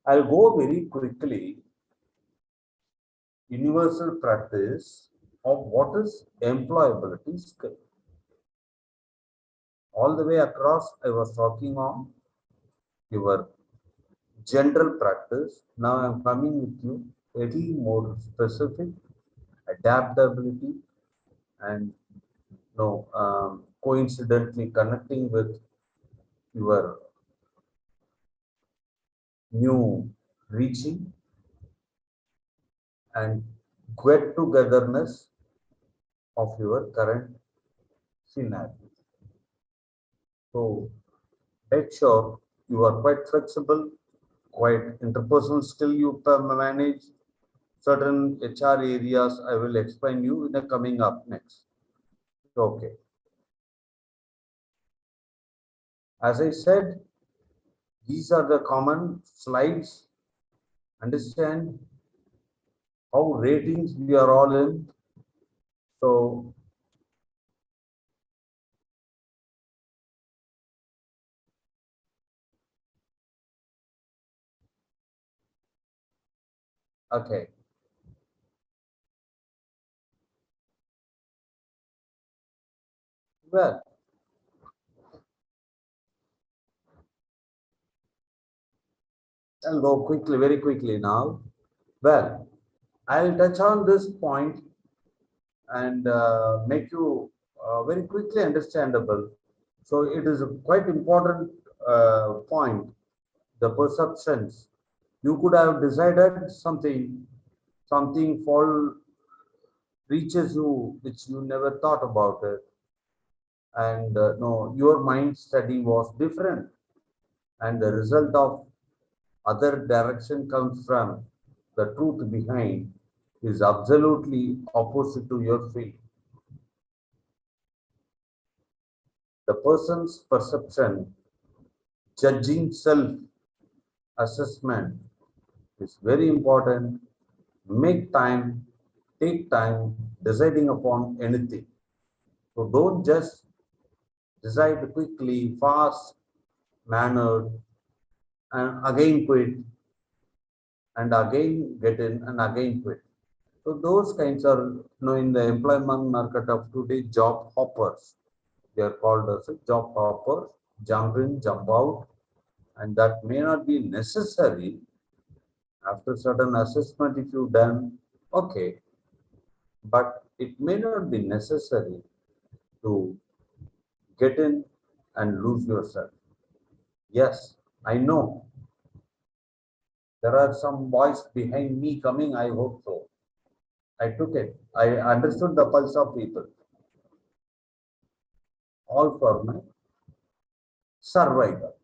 I'll go very quickly. Universal practice of what is employability skill. All the way across, I was talking on your general practice. Now I'm coming with you a little more specific, adaptability, and coincidentally connecting with your new reaching and get togetherness of your current scenario. So make sure you are quite flexible, quite interpersonal skill you manage. Certain HR areas I will explain you in the coming up next. Okay. As I said, these are the common slides. Understand how ratings we are all in. So okay. Well, I'll go quickly, very quickly now. Well, I'll touch on this point and make you very quickly understandable. So it is a quite important point, the perceptions. You could have decided something, something fall reaches you which you never thought about it. And no, your mind study was different. And the result of other direction comes from the truth behind is absolutely opposite to your field. The person's perception, judging self-assessment is very important. Make time, take time deciding upon anything. So don't just decide quickly, fast, mannered, and again quit, and again get in, and again quit. So those kinds are, in the employment market of today, job hoppers. They are called as a job hoppers, jump in, jump out, and that may not be necessary. After certain assessment, if you've done, okay, but it may not be necessary to get in and lose yourself. Yes, I know. There are some boys behind me coming, I hope so. I took it. I understood the pulse of people. All for my survival.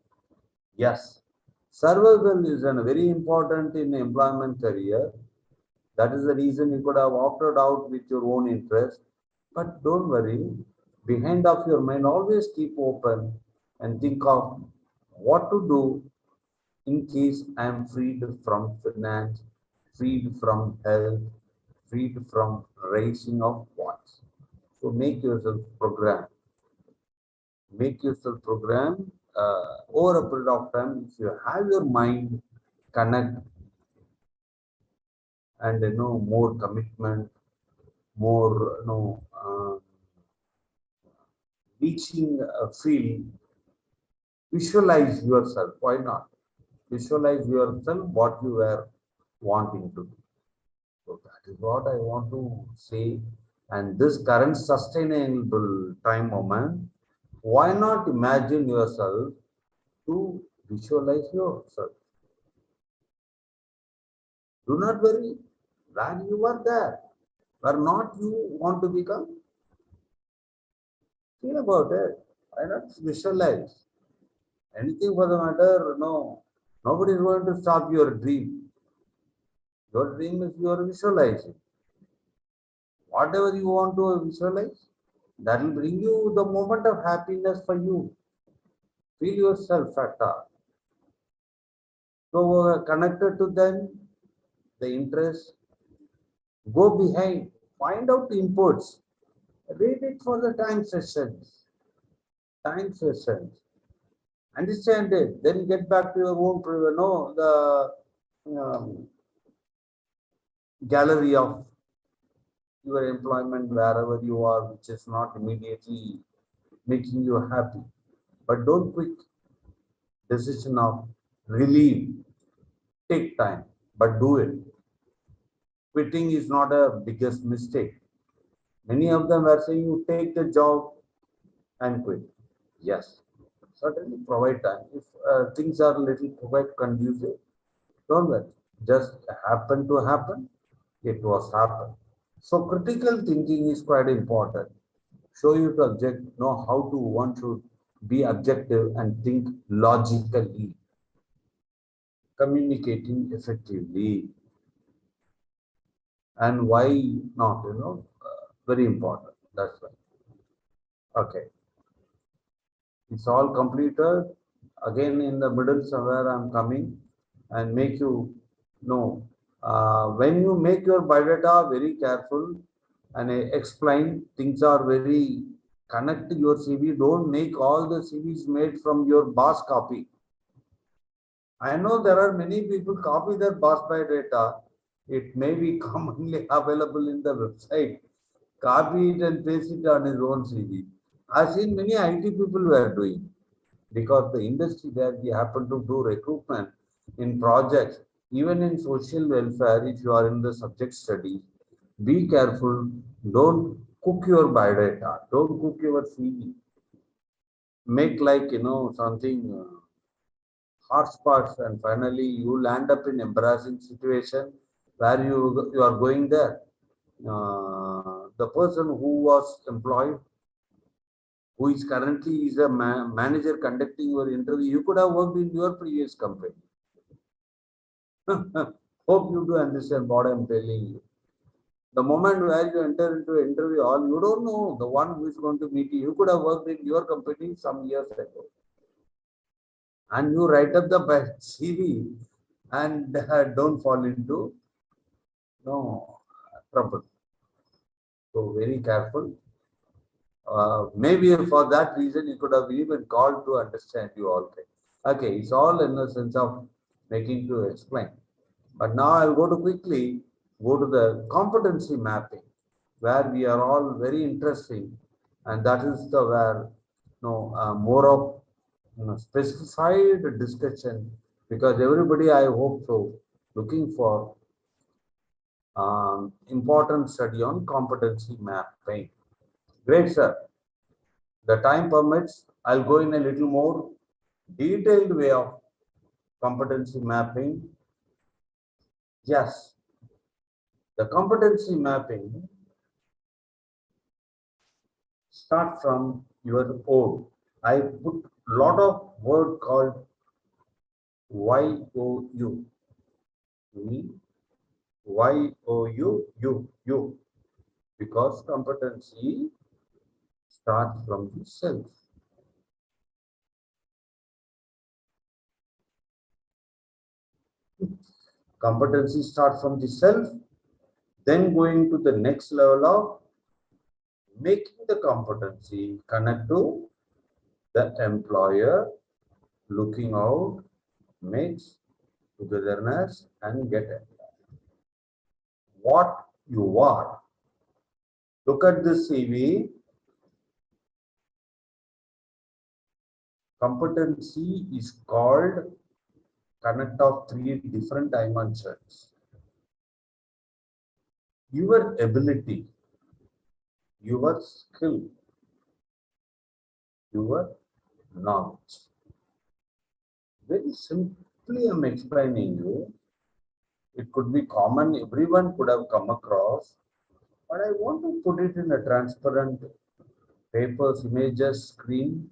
Yes, survival is very important in employment career. That is the reason you could have opted out with your own interest. But don't worry, behind of your mind, always keep open and think of what to do in case I am freed from finance, freed from health, freed from raising of wants. So make yourself program. Make yourself program over a period of time. If you have your mind connect and more commitment, more reaching a field, visualize yourself. Why not? Visualize yourself what you were wanting to do. So that is what I want to say. And this current sustainable time moment, why not imagine yourself to visualize yourself? Do not worry when you are there, where not you want to become. Feel about it. Why not visualize? Anything for the matter, no. Nobody is going to stop your dream. Your dream is you are visualizing. Whatever you want to visualize, that will bring you the moment of happiness for you. Feel yourself at all. So connected to them, the interest, go behind, find out inputs, read it for the time sessions. Understand it, then get back to your own, the gallery of your employment wherever you are, which is not immediately making you happy. But don't quick decision of relief. Take time, but do it. Quitting is not a biggest mistake. Many of them are saying you take the job and quit. Yes, certainly provide time. If things are a little quite conducive, don't worry. Just happen to happen. It was happened. So critical thinking is quite important. Show you to know how to one should be objective and think logically, communicating effectively, and why not? Very important. That's why. Okay, it's all completed. Again, in the middle somewhere, I'm coming and make you know. When you make your biodata, very careful. and I explain things are very connect to your CV. Don't make all the CVs made from your boss copy. I know there are many people copy their boss biodata. It may be commonly available in the website. Copy it and paste it on his own CV. I've seen many IT people who are doing, because the industry where we happen to do recruitment in projects, even in social welfare, if you are in the subject study, be careful. Don't cook your biodata. Don't cook your CV. Make like, something hotspots, and finally you land up in embarrassing situation where you are going there. The person who was employed, who is currently is a manager conducting your interview, you could have worked in your previous company. Hope you do understand what I'm telling you. The moment where you enter into an interview hall, you don't know the one who is going to meet you. You could have worked in your company some years ago. And you write up the CV and don't fall into trouble. So very careful. Maybe for that reason, you could have even called to understand you all. Okay, it's all in the sense of making to explain. But now I'll go to quickly go to the competency mapping, where we are all very interesting, and that is the where more of specified discussion, because everybody, I hope so, looking for important study on competency mapping. Great, sir. The time permits, I'll go in a little more detailed way of competency mapping. Yes, the competency mapping start from your own. I put a lot of word called YOU. Me, YOU, because competency starts from the self. Competency starts from the self, then going to the next level of making the competency connect to the employer, looking out, makes togetherness and get it. What you are. Look at this CV. Competency is called connect of 3 different dimensions. Your ability, your skill, your knowledge. Very simply I'm explaining you. It could be common, everyone could have come across, but I want to put it in a transparent papers, images, screen.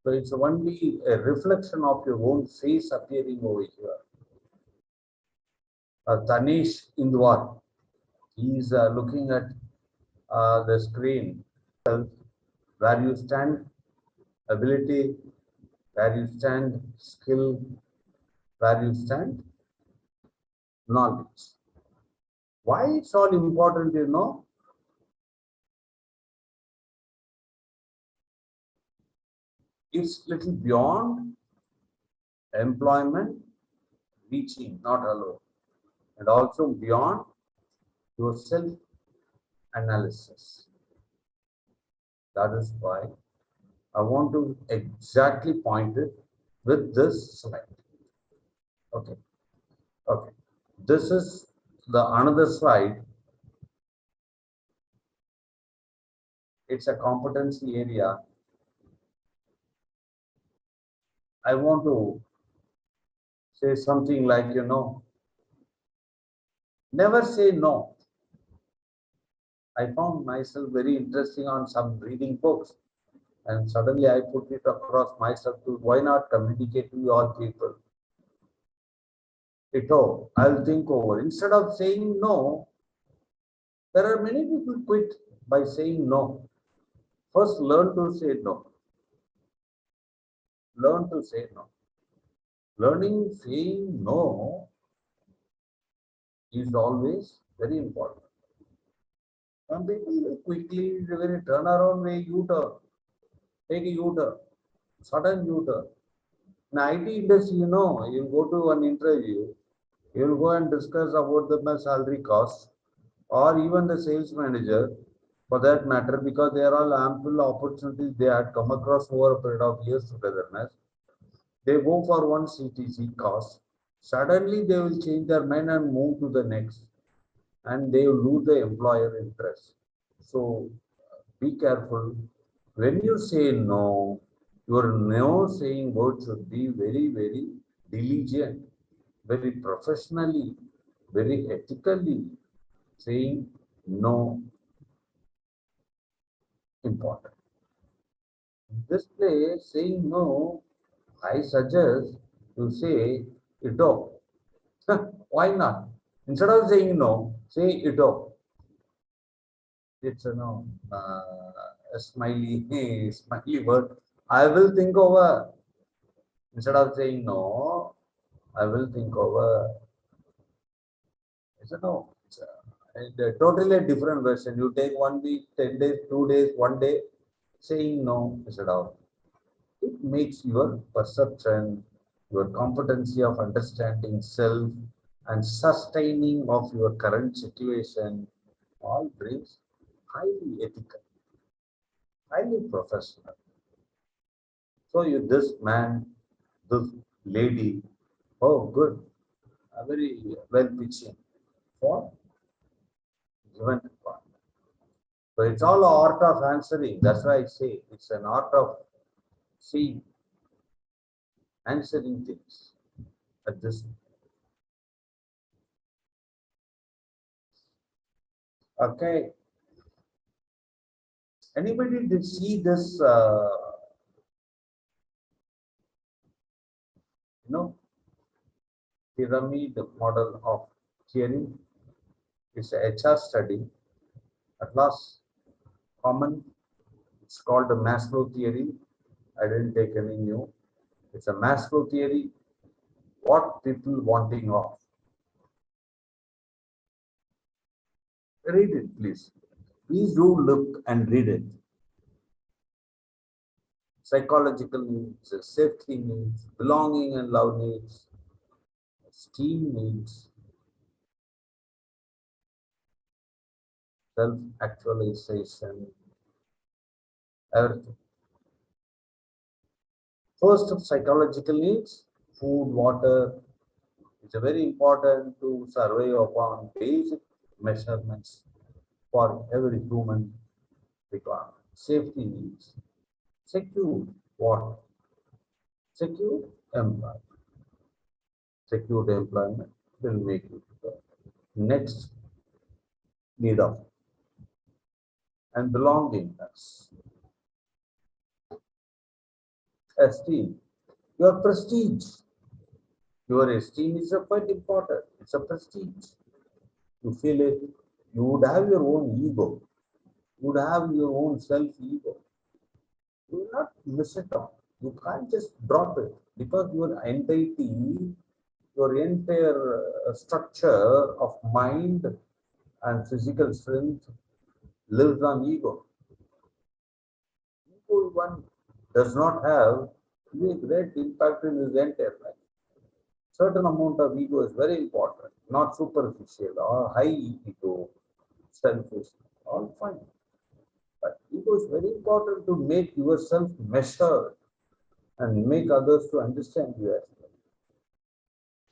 So it's only a reflection of your own face appearing over here. Tanish Indwar, he is looking at the screen. Where you stand, ability, where you stand, skill, where you stand, knowledge. Why it's all important, It's little beyond employment, reaching, not alone, and also beyond your self-analysis. That is why I want to exactly point it with this slide. Okay. This is the another slide. It's a competency area. I want to say something like, never say no. I found myself very interesting on some reading books, and suddenly I put it across myself to why not communicate to all people. I'll think over. Instead of saying no, there are many people quit by saying no. First, learn to say no. Learn to say no. Learning saying no is always very important. Some people will quickly, when you turn around, way U-turn, take a U-turn, sudden U-turn. In IT industry, you know, you go to an interview, you will go and discuss about the salary cost, or even the sales manager, for that matter, because there are ample opportunities they had come across over a period of years togetherness. They go for one CTC cost. Suddenly, they will change their mind and move to the next, and they will lose the employer interest. So, be careful. When you say no, your no saying word should be very, very diligent, very professionally, very ethically saying no important. In this place, saying no, I suggest to say it off. Why not? Instead of saying no, say it off. It's a smiley, smiley word. I will think over. Instead of saying no, I will think over. It's a no. It's a totally different version. You take 1 week, 10 days, 2 days, 1 day, saying no instead of. It makes your perception, your competency of understanding self and sustaining of your current situation all brings highly ethical, highly professional. So you, this man, this lady, oh good, very well pitching for given requirement. So it's all art of answering. That's why I say it's an art of seeing, answering things at this. Okay. Anybody did see this, pyramid model of theory? It's a HR study. At last, common. It's called the Maslow theory. I didn't take any new. It's a Maslow theory. What people wanting of. Read it, please. Please do look and read it. Psychological needs, safety needs, belonging and love needs, esteem needs, self-actualization, everything. First of psychological needs, food, water. It's very important to survey upon basic measurements for every human requirement. Safety needs, secure water, secure employment. Secured employment will make you the next need of and belongingness. Esteem, your prestige. Your esteem is quite important. It's a prestige. You feel it. You would have your own ego. You would have your own self-ego. You will not miss it on. You can't just drop it because your entity, your entire structure of mind and physical strength lives on ego. Ego one does not have a great impact in his entire life. Certain amount of ego is very important, not superficial or high ego, selfish, all fine. But ego is very important to make yourself measured and make others to understand you as well.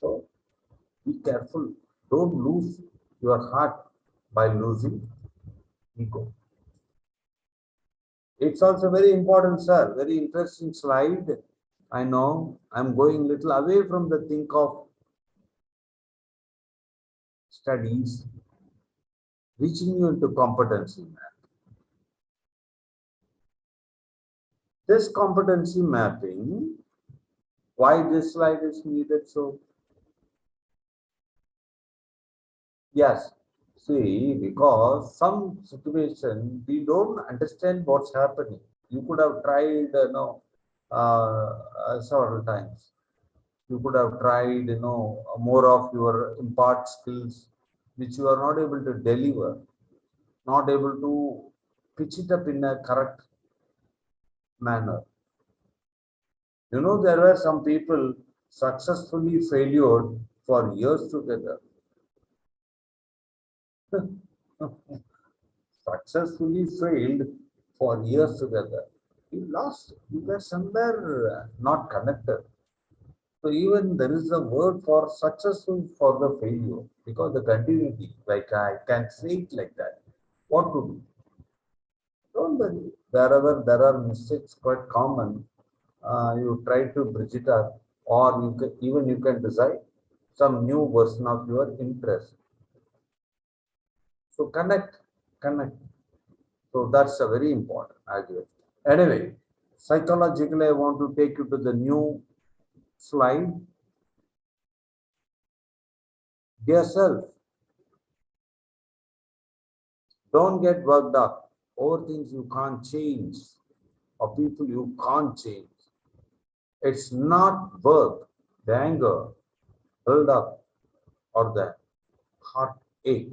So be careful. Don't lose your heart by losing ego. It's also very important, sir. Very interesting slide. I know I'm going little away from the think of studies, reaching you into competency map. This competency mapping, why this slide is needed? So, yes, see, because some situation we don't understand what's happening. You could have tried, several times. You could have tried, more of your impart skills, which you are not able to deliver. not able to pitch it up in a correct manner. You know, there were some people successfully failed for years together. Successfully failed for years together. You lost, you were somewhere not connected. So even there is a word for successful for the failure, because the continuity, like I can say it like that. What to do? Don't worry. Wherever there are mistakes quite common, you try to bridge it up, or you can, even you can decide some new version of your interest. So connect. So that's a very important idea. Anyway, psychologically, I want to take you to the new slide. Dear self, don't get worked up over things you can't change or people you can't change. It's not work, the anger, build up, or the heartache.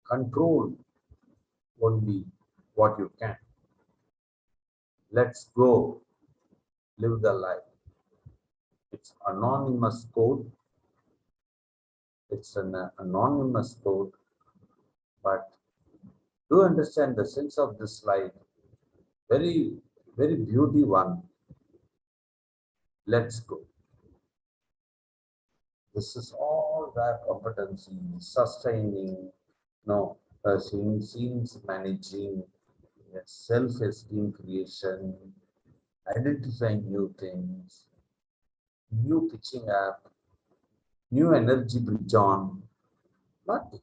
Control only what you can. Let's go live the life. It's anonymous code. It's an anonymous code, but do understand the sense of this slide. Very, very beauty one. Let's go. This is all where competency, sustaining, scenes managing, self-esteem creation, identifying new things, new pitching up, new energy bridge on. Nothing.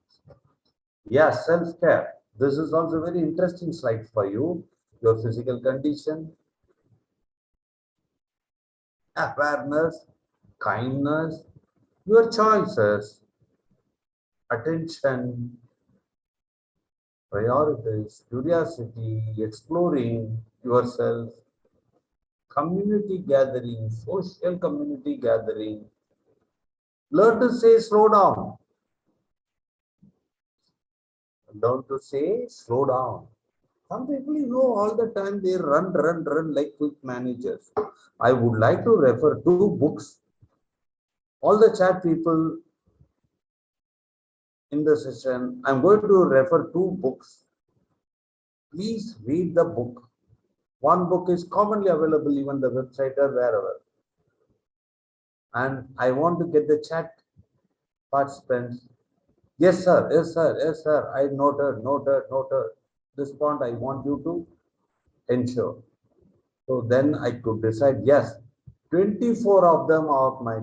Yeah, self-care. This is also a very interesting slide for you. Your physical condition, awareness, kindness, your choices, attention, priorities, curiosity, exploring yourself, community gathering, social community gathering. Learn to say slow down. Learn to say slow down. Some people, all the time they run like quick managers. I would like to refer two books. All the chat people in the session, I'm going to refer two books. Please read the book. One book is commonly available even the website or wherever. And I want to get the chat participants. Yes, sir. Yes, sir. Yes, sir. I noted. This point I want you to ensure. So then I could decide, yes, 24 of them are my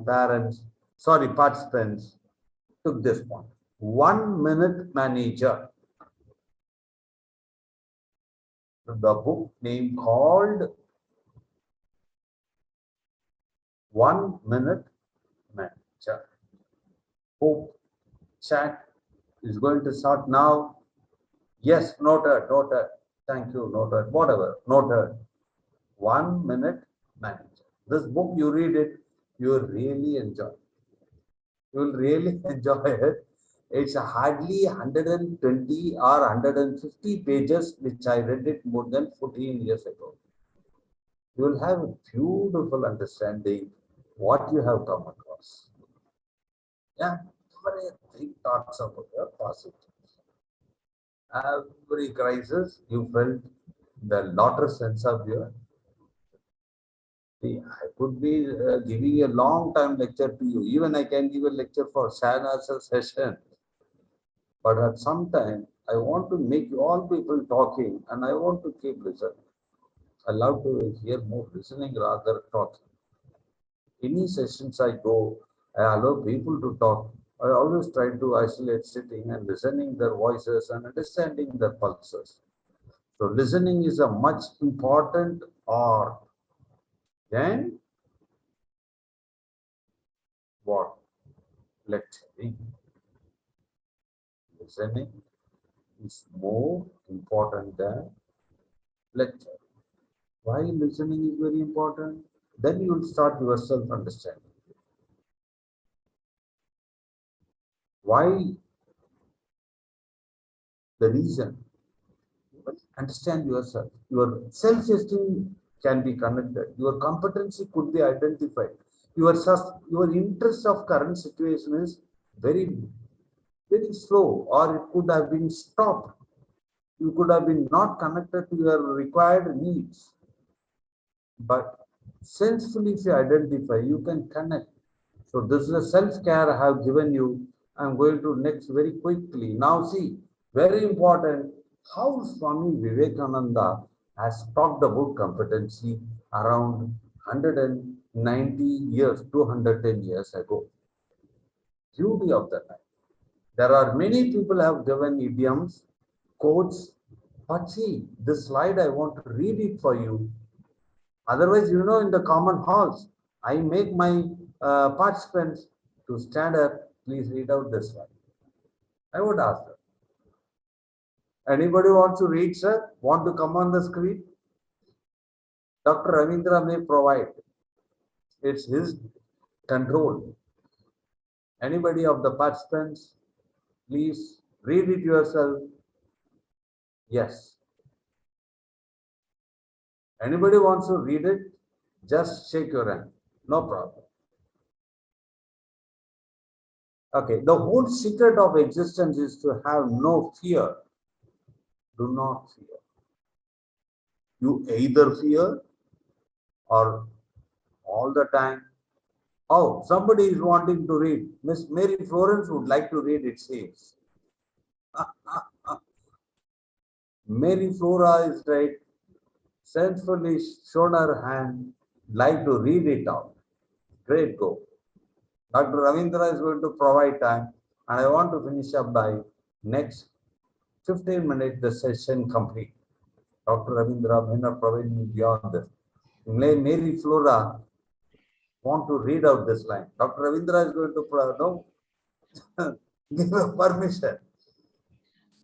participants took this point. 1 minute manager. The book name called 1 minute manager. Hope chat is going to start now. Yes, noted. Thank you, noted. Whatever, noted. 1 minute manager. This book, you read it, you will really enjoy. You will really enjoy it. It's hardly 120 or 150 pages, which I read it more than 14 years ago. You will have a beautiful understanding what you have come across. Yeah, everything talks about your positive. Every crisis, you felt the latter sense of your. See, I could be giving a long time lecture to you. Even I can give a lecture for Shahna's session. But at some time, I want to make all people talking and I want to keep listening. I love to hear more listening rather talking. Any sessions I go, I allow people to talk. I always try to isolate sitting and listening their voices and understanding their pulses. So listening is a much important art. Then what? Lecturing. Listening is more important than lecture. Why listening is very important? Then you will start your self-understanding. Why the reason. Understand yourself. Your self-esteem can be connected. Your competency could be identified. Your interest of current situation is very, very slow, or it could have been stopped. You could have been not connected to your required needs. But sensefully, if you identify, you can connect. So this is a self-care I have given you. I'm going to next very quickly. Now see, very important, how Swami Vivekananda has talked about competency around 190 years, 210 years ago. Beauty of the life. There are many people have given idioms, quotes, but see, this slide, I want to read it for you. Otherwise, you know, in the common halls, I make my participants to stand up. Please read out this slide. I would ask them. Anybody wants to read, sir? Want to come on the screen? Dr. Ravindra may provide. It's his control. Anybody of the participants, please read it yourself. Yes. Anybody wants to read it? Just shake your hand. No problem. Okay, the whole secret of existence is to have no fear. Do not fear. You either fear or all the time. Oh, somebody is wanting to read. Miss Mary Florence would like to read, it says. Mary Flora is right. Sensually shown her hand, like to read it out. Great, go. Dr. Ravindra is going to provide time, and I want to finish up by next 15 minutes, the session complete. Dr. Ravindra may not provide me beyond this. Mary Flora want to read out this line. Dr. Ravindra is going to give a permission.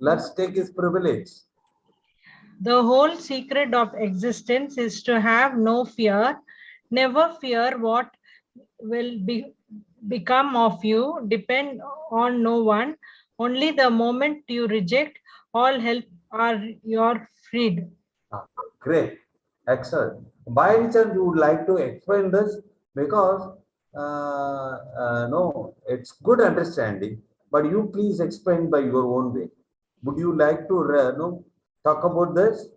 Let's take his privilege. The whole secret of existence is to have no fear. Never fear what will become of you. Depend on no one. Only the moment you reject all help are your freed. Great. Excellent. By any chance you would like to explain this? Because no, it's good understanding, but you please explain by your own way. Would you like to talk about this?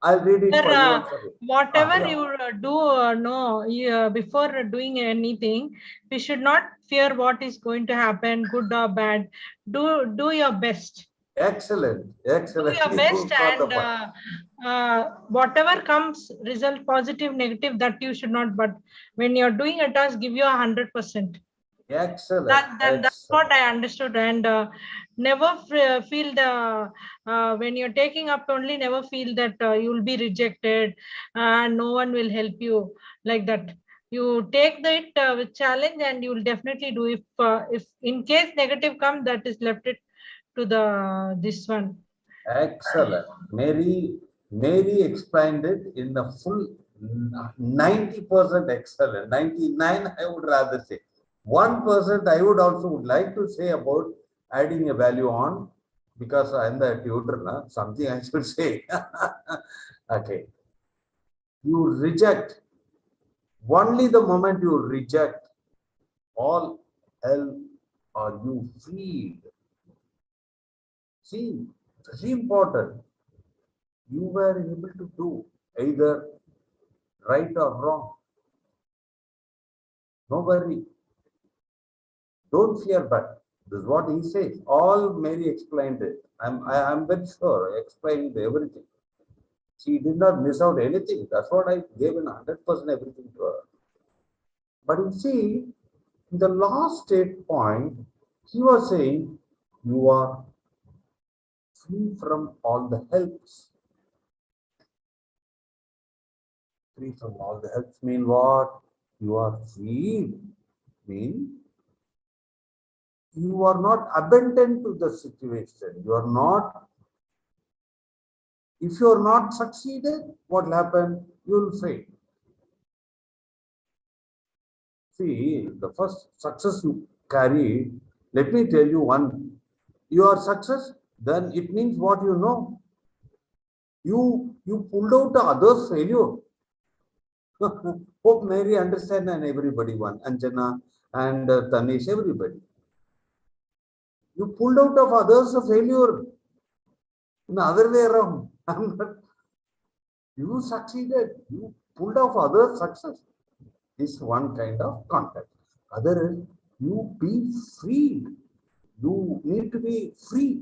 I'll read it for you. Whatever you do, before doing anything, we should not fear what is going to happen, good or bad. Do your best. Excellent, excellent. Do your best, and whatever comes, result positive, negative, that you should not. But when you're doing a task, give you 100%. Excellent. That's what I understood. And never feel when you're taking up only, never feel that you'll be rejected and no one will help you like that. You take it with challenge, and you will definitely do. If in case negative comes, that is left it to this one. Excellent. Mary explained it in the full 90% excellent. 99 I would rather say. 1% I would also like to say about adding a value on, because I'm the tutor, something I should say. Okay. You reject. Only the moment you reject all help are you freed. See, very important. You were able to do either right or wrong. No worry. Don't fear, but this is what he says. All Mary explained it. I'm very sure I explained everything. She did not miss out anything. That's what I gave in 100% everything to her. But you see, in the last 8 point, he was saying, you are free from all the helps. Free from all the helps mean what? You are free. Mean you are not abandoned to the situation. You are not. If you are not succeeded, what will happen? You will fail. See, the first success you carried, let me tell you one, your success, then it means what you know. You pulled out the other's failure. Hope Mary understand and everybody one, Anjana and Tanish, everybody. You pulled out of others a failure. In the other way around. You succeeded. You pulled off others' success. This one kind of contact. Other is you be free. You need to be free.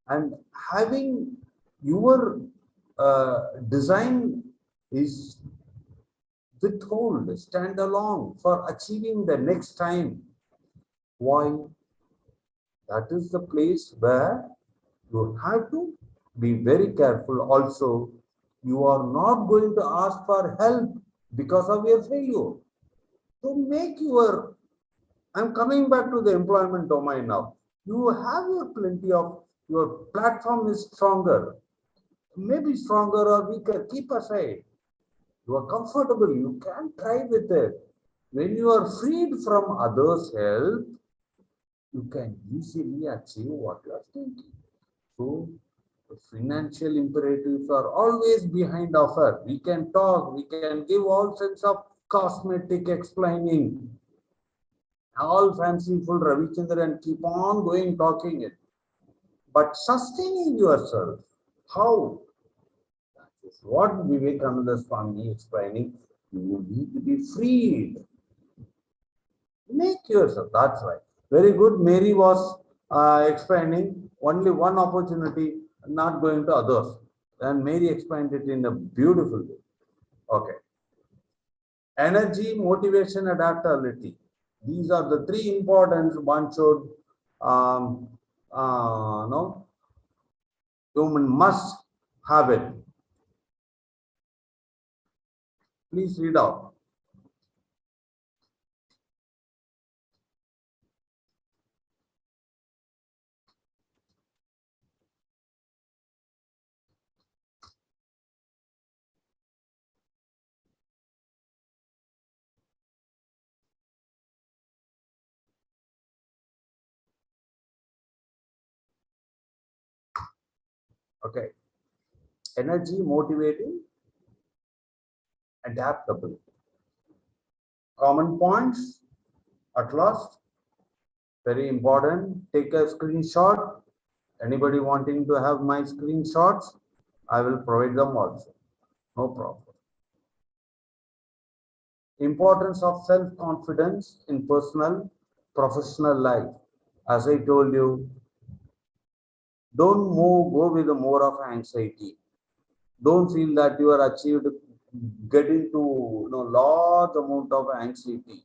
And having your design is withhold, stand along for achieving the next time. Why? That is the place where you have to be very careful. Also, you are not going to ask for help because of your failure. To make your, I'm coming back to the employment domain now. You have your plenty of, your platform is stronger, maybe stronger or weaker, keep aside. You are comfortable, you can try with it. When you are freed from others' help, you can easily achieve what you are thinking. So, the financial imperatives are always behind offer. We can talk, we can give all sense of cosmetic explaining, all fanciful Ravichandra and keep on going talking it. But sustaining yourself, how? That is what Vivekananda Swami explaining. You need to be freed. Make yourself, that's right. Very good. Mary was explaining only one opportunity, not going to others. And Mary explained it in a beautiful way. Okay. Energy, motivation, adaptability. These are the three important one should human must have it. Please read out. Okay. Energy, motivating, adaptable. Common points at last. Very important. Take a screenshot. Anybody wanting to have my screenshots, I will provide them also. No problem. Importance of self-confidence in personal, professional life. As I told you, don't go with more of anxiety. Don't feel that you are achieved, get into large amount of anxiety.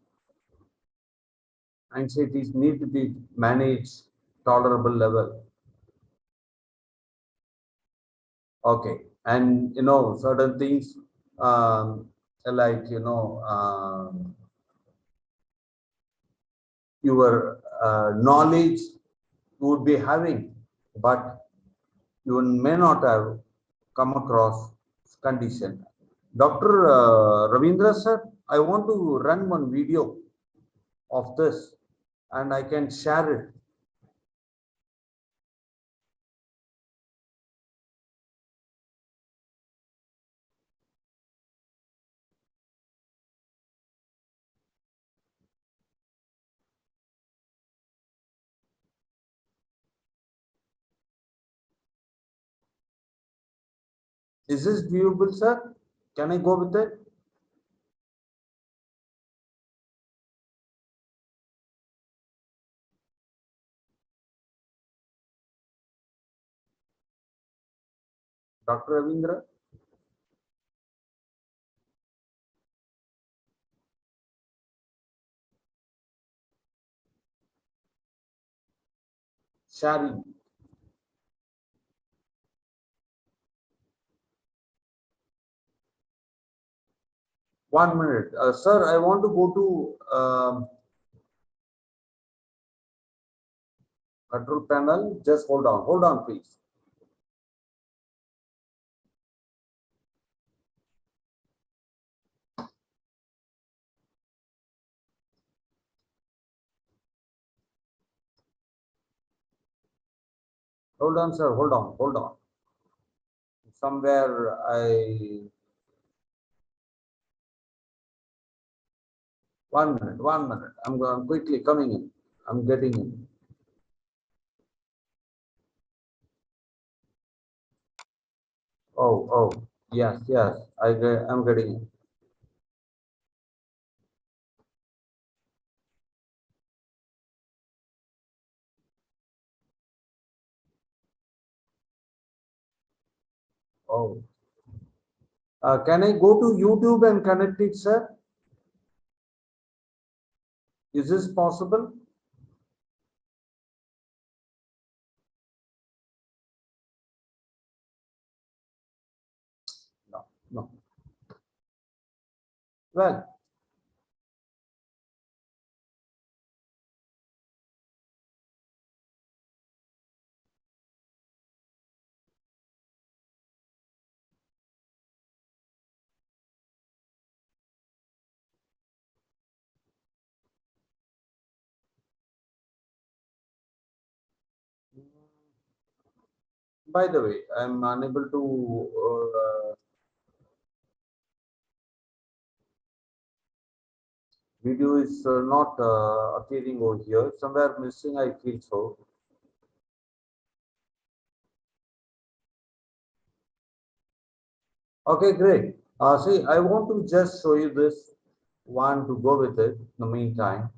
Anxieties need to be managed, tolerable level. Okay, and certain things like your knowledge you would be having, but you may not have come across condition. Dr. Ravindra sir, I want to run one video of this and I can share it. Is this viewable, sir? Can I go with it? Dr. Ravindra? Sharing. One minute. Sir, I want to go to control panel. Just hold on. Hold on, please. Hold on, sir. Hold on. Somewhere I. 1 minute, 1 minute. I'm quickly coming in. I'm getting in. Oh, yes. I'm getting in. Oh. Can I go to YouTube and connect it, sir? Is this possible? No. Well, by the way, I'm unable to. Video is not appearing over here. Somewhere missing, I feel so. Okay, great. See, I want to just show you this one to go with it in the meantime.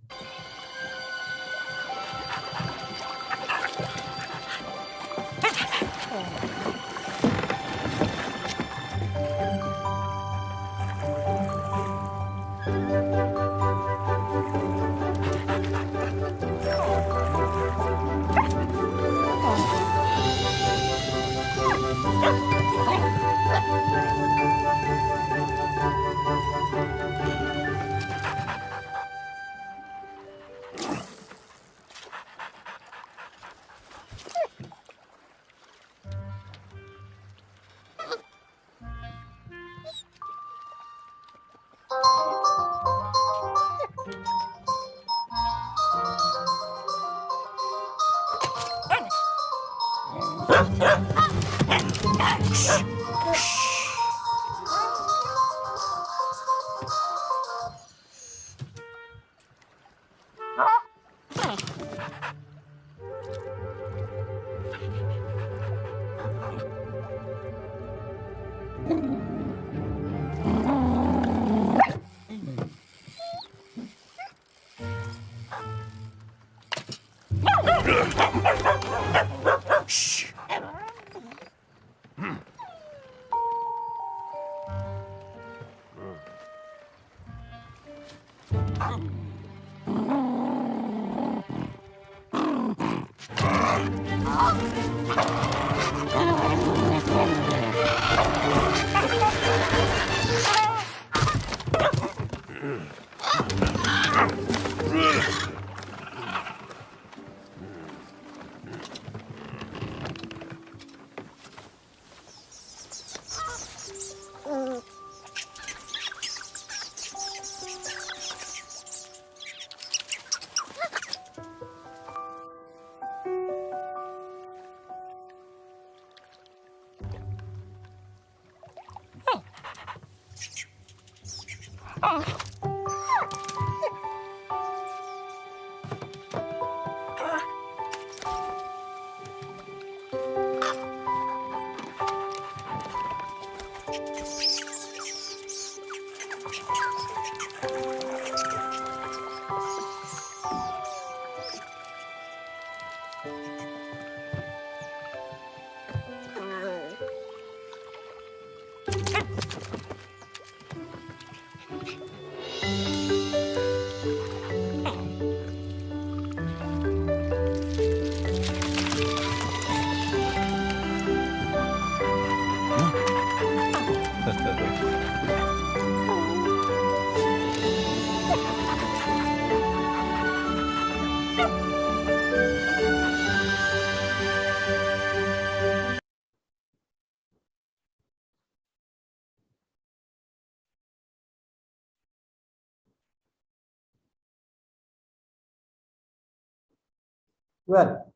Well,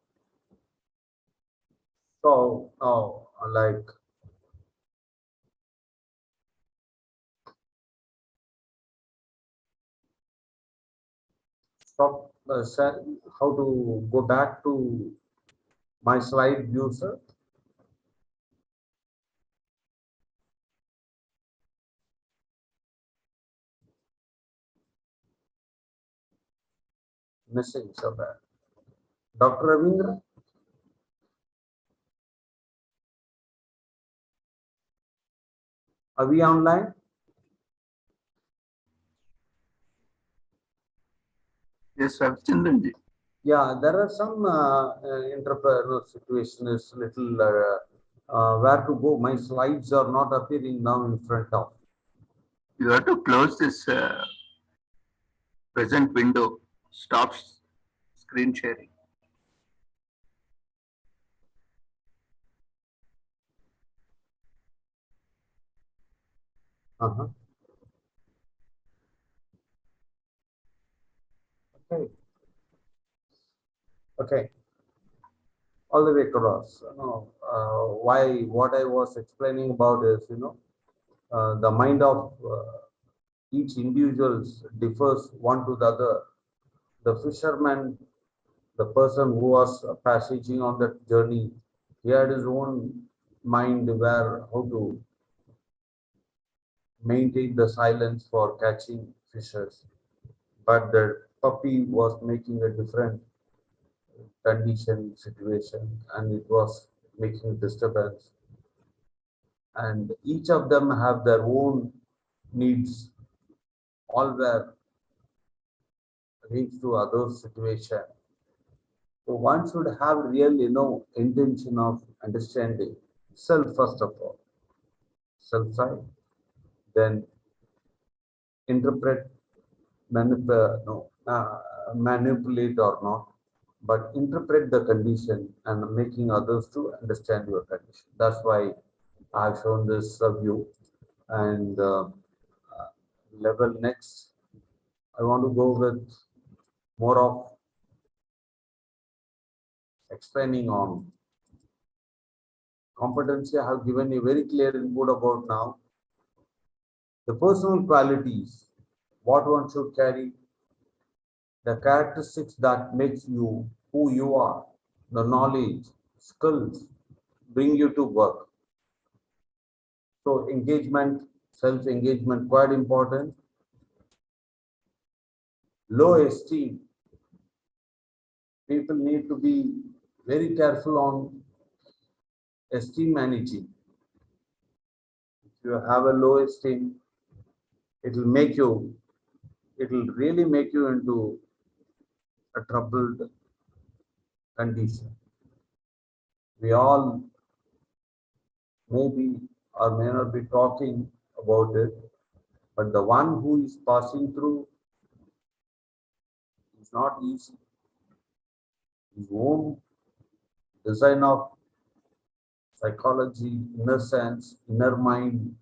So now, like, stop, sir, how to go back to my slide view, sir? Missing somewhere. Dr. Ravindra? Are we online? Yes, Ravichandran ji. Yeah, there are some entrepreneur situation is little where to go. My slides are not appearing now in front of. You have to close this present window. Stop screen sharing. Okay. Okay. All the way across. Why? What I was explaining about is, the mind of each individual differs one to the other. The fisherman, the person who was passaging on that journey, he had his own mind where how to maintain the silence for catching fishes. But the puppy was making a different condition, situation, and it was making disturbance. And each of them have their own needs, all were linked to other situation. So one should have real, intention of understanding self first of all, self side, then interpret, manipulate or not, but interpret the condition and making others to understand your condition. That's why I've shown this view. And level next, I want to go with more of explaining on competency. I have given a very clear input about now. The personal qualities, what one should carry, the characteristics that makes you who you are, the knowledge, skills, bring you to work. So engagement, self-engagement, quite important. Low esteem. People need to be very careful on esteem managing. If you have a low esteem, it will really make you into a troubled condition. We all maybe or may not be talking about it, but the one who is passing through is not easy. His own design of psychology, inner sense, inner mind,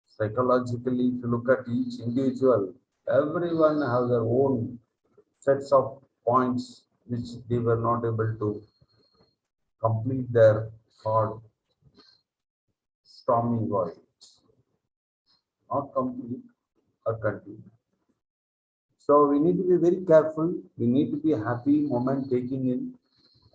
psychologically, if you look at each individual, everyone has their own sets of points which they were not able to complete their hard storming voyage. Not complete or continue. So we need to be very careful. We need to be happy moment taking in.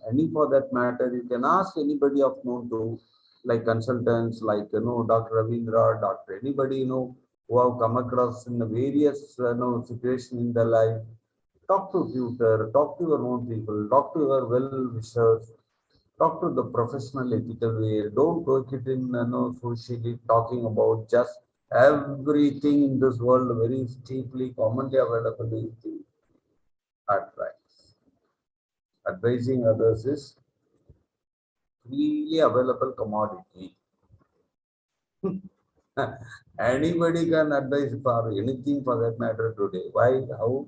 Any for that matter, you can ask anybody of known to, like consultants, like Dr. Ravindra, Dr. Anybody who have come across in the various situations in their life. Talk to tutor, talk to your own people, talk to your well-wishers, talk to the professional ethical way. Don't take it in socially talking about just everything in this world very cheaply, commonly available is the advice. Advising others is freely available commodity. Anybody can advise for anything for that matter today. Why? How?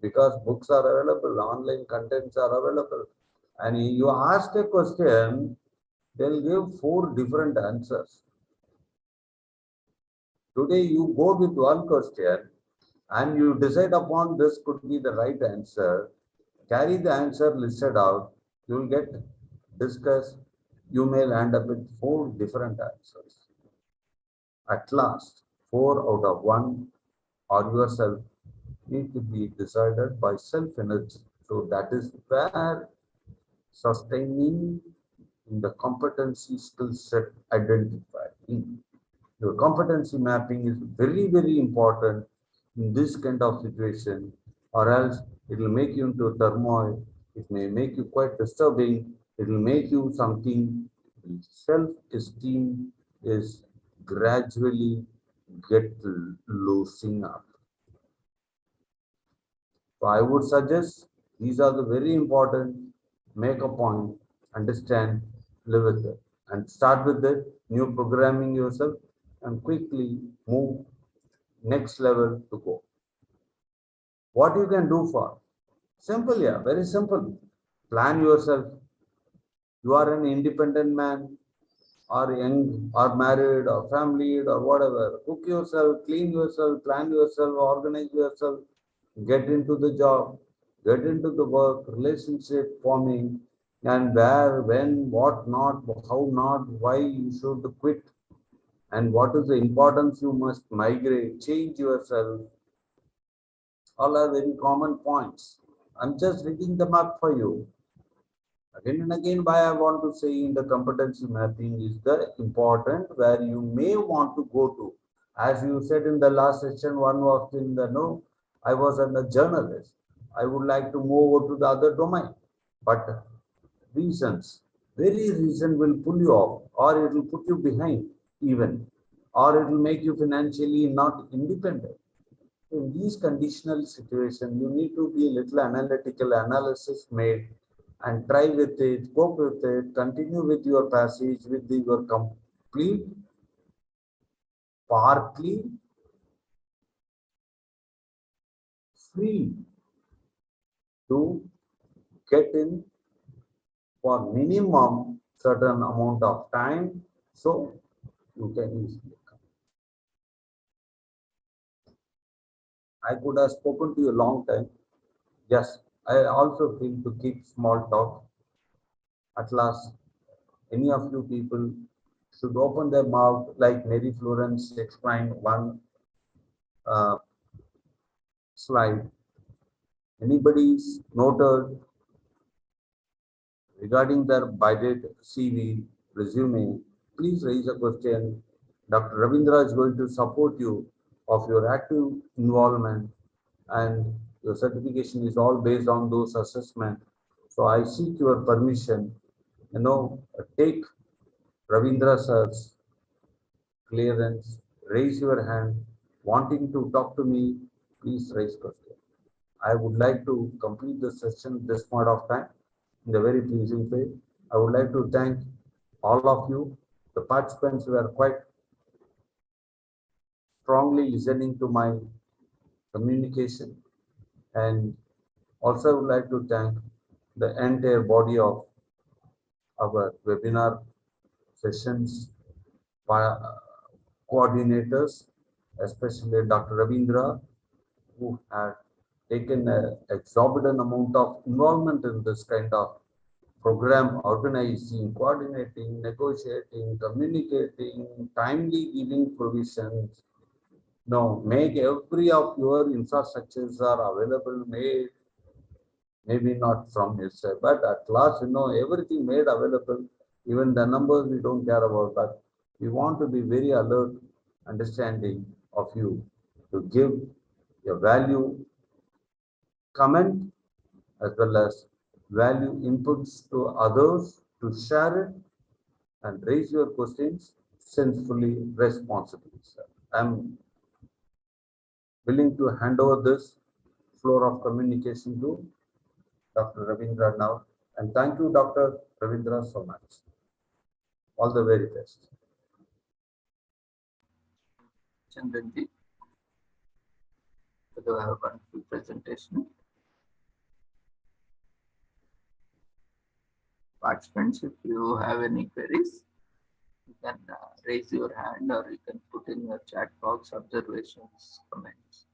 Because books are available, online contents are available. And you ask a question, they'll give 4 different answers. Today you go with one question and you decide upon this could be the right answer, carry the answer listed out, you will get discuss, you may land up with 4 different answers. At last, 4 out of 1 or yourself need to be decided by self-energy. So that is where sustaining in the competency skill set identified. Your competency mapping is very, very important in this kind of situation, or else it will make you into turmoil. It may make you quite disturbing. It will make you something. Self-esteem is gradually get losing up. So I would suggest these are the very important. Make a point, understand, live with it, and start with it. New programming yourself and quickly move next level to go. What you can do for? Simple, yeah, very simple. Plan yourself. You are an independent man, or young, or married, or family, or whatever. Cook yourself, clean yourself, plan yourself, organize yourself, get into the job, get into the work, relationship forming, and where, when, what not, how not, why you should quit, and what is the importance you must migrate, change yourself. All are very common points. I'm just reading them up for you. Again and again, why I want to say in the competency mapping is the important where you may want to go to. As you said in the last session, one was in the no, I was a journalist. I would like to move over to the other domain. But reasons, very reason will pull you off, or it will put you behind even, or it will make you financially not independent. In these conditional situations, you need to be a little analytical analysis made and try with it, cope with it, continue with your passage with your complete, partly free to get in for minimum certain amount of time, so you can easily come. I could have spoken to you a long time. Yes, I also feel to keep small talk. At last, any of you people should open their mouth like Mary Florence explained one slide. Anybody's noted regarding their biodata, CV, resume, please raise a question. Dr. Ravindra is going to support you of your active involvement, and your certification is all based on those assessments. So I seek your permission, take Ravindra sir's clearance, raise your hand, wanting to talk to me, please raise question. I would like to complete the session this point of time in a very pleasing way. I would like to thank all of you. The participants were quite strongly listening to my communication, and also I would like to thank the entire body of our webinar sessions coordinators, especially Dr. Ravindra, who had taken an exorbitant amount of involvement in this kind of program, organizing, coordinating, negotiating, communicating, timely giving provisions. No, make every of your infrastructures are available, made, maybe not from his side, but at last, everything made available, even the numbers we don't care about, but we want to be very alert, understanding of you to give a value comment as well as value inputs to others to share it and raise your questions sensibly, responsibly. Sir. I'm willing to hand over this floor of communication to Dr. Ravindra now. And thank you, Dr. Ravindra, so much. All the very best. Chandranji, for the wonderful presentation. Participants, if you have any queries, you can raise your hand or you can put in your chat box observations, comments.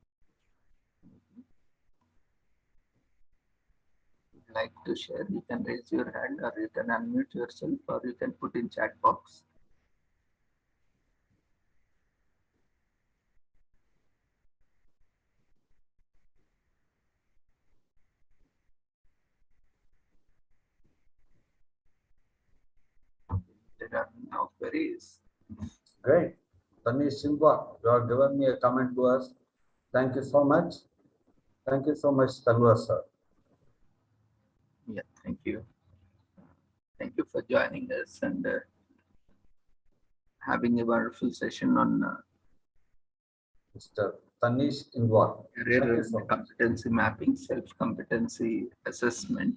We like to share, you can raise your hand or you can unmute yourself or you can put in chat box. There are no queries. Great. Tanish Silva, you have given me a comment to us. Thank you so much. Thank you so much, Tanwa sir. Yeah, thank you. Thank you for joining us and having a wonderful session on Mr. Tanish Inwar. career competency mapping, self-competency assessment.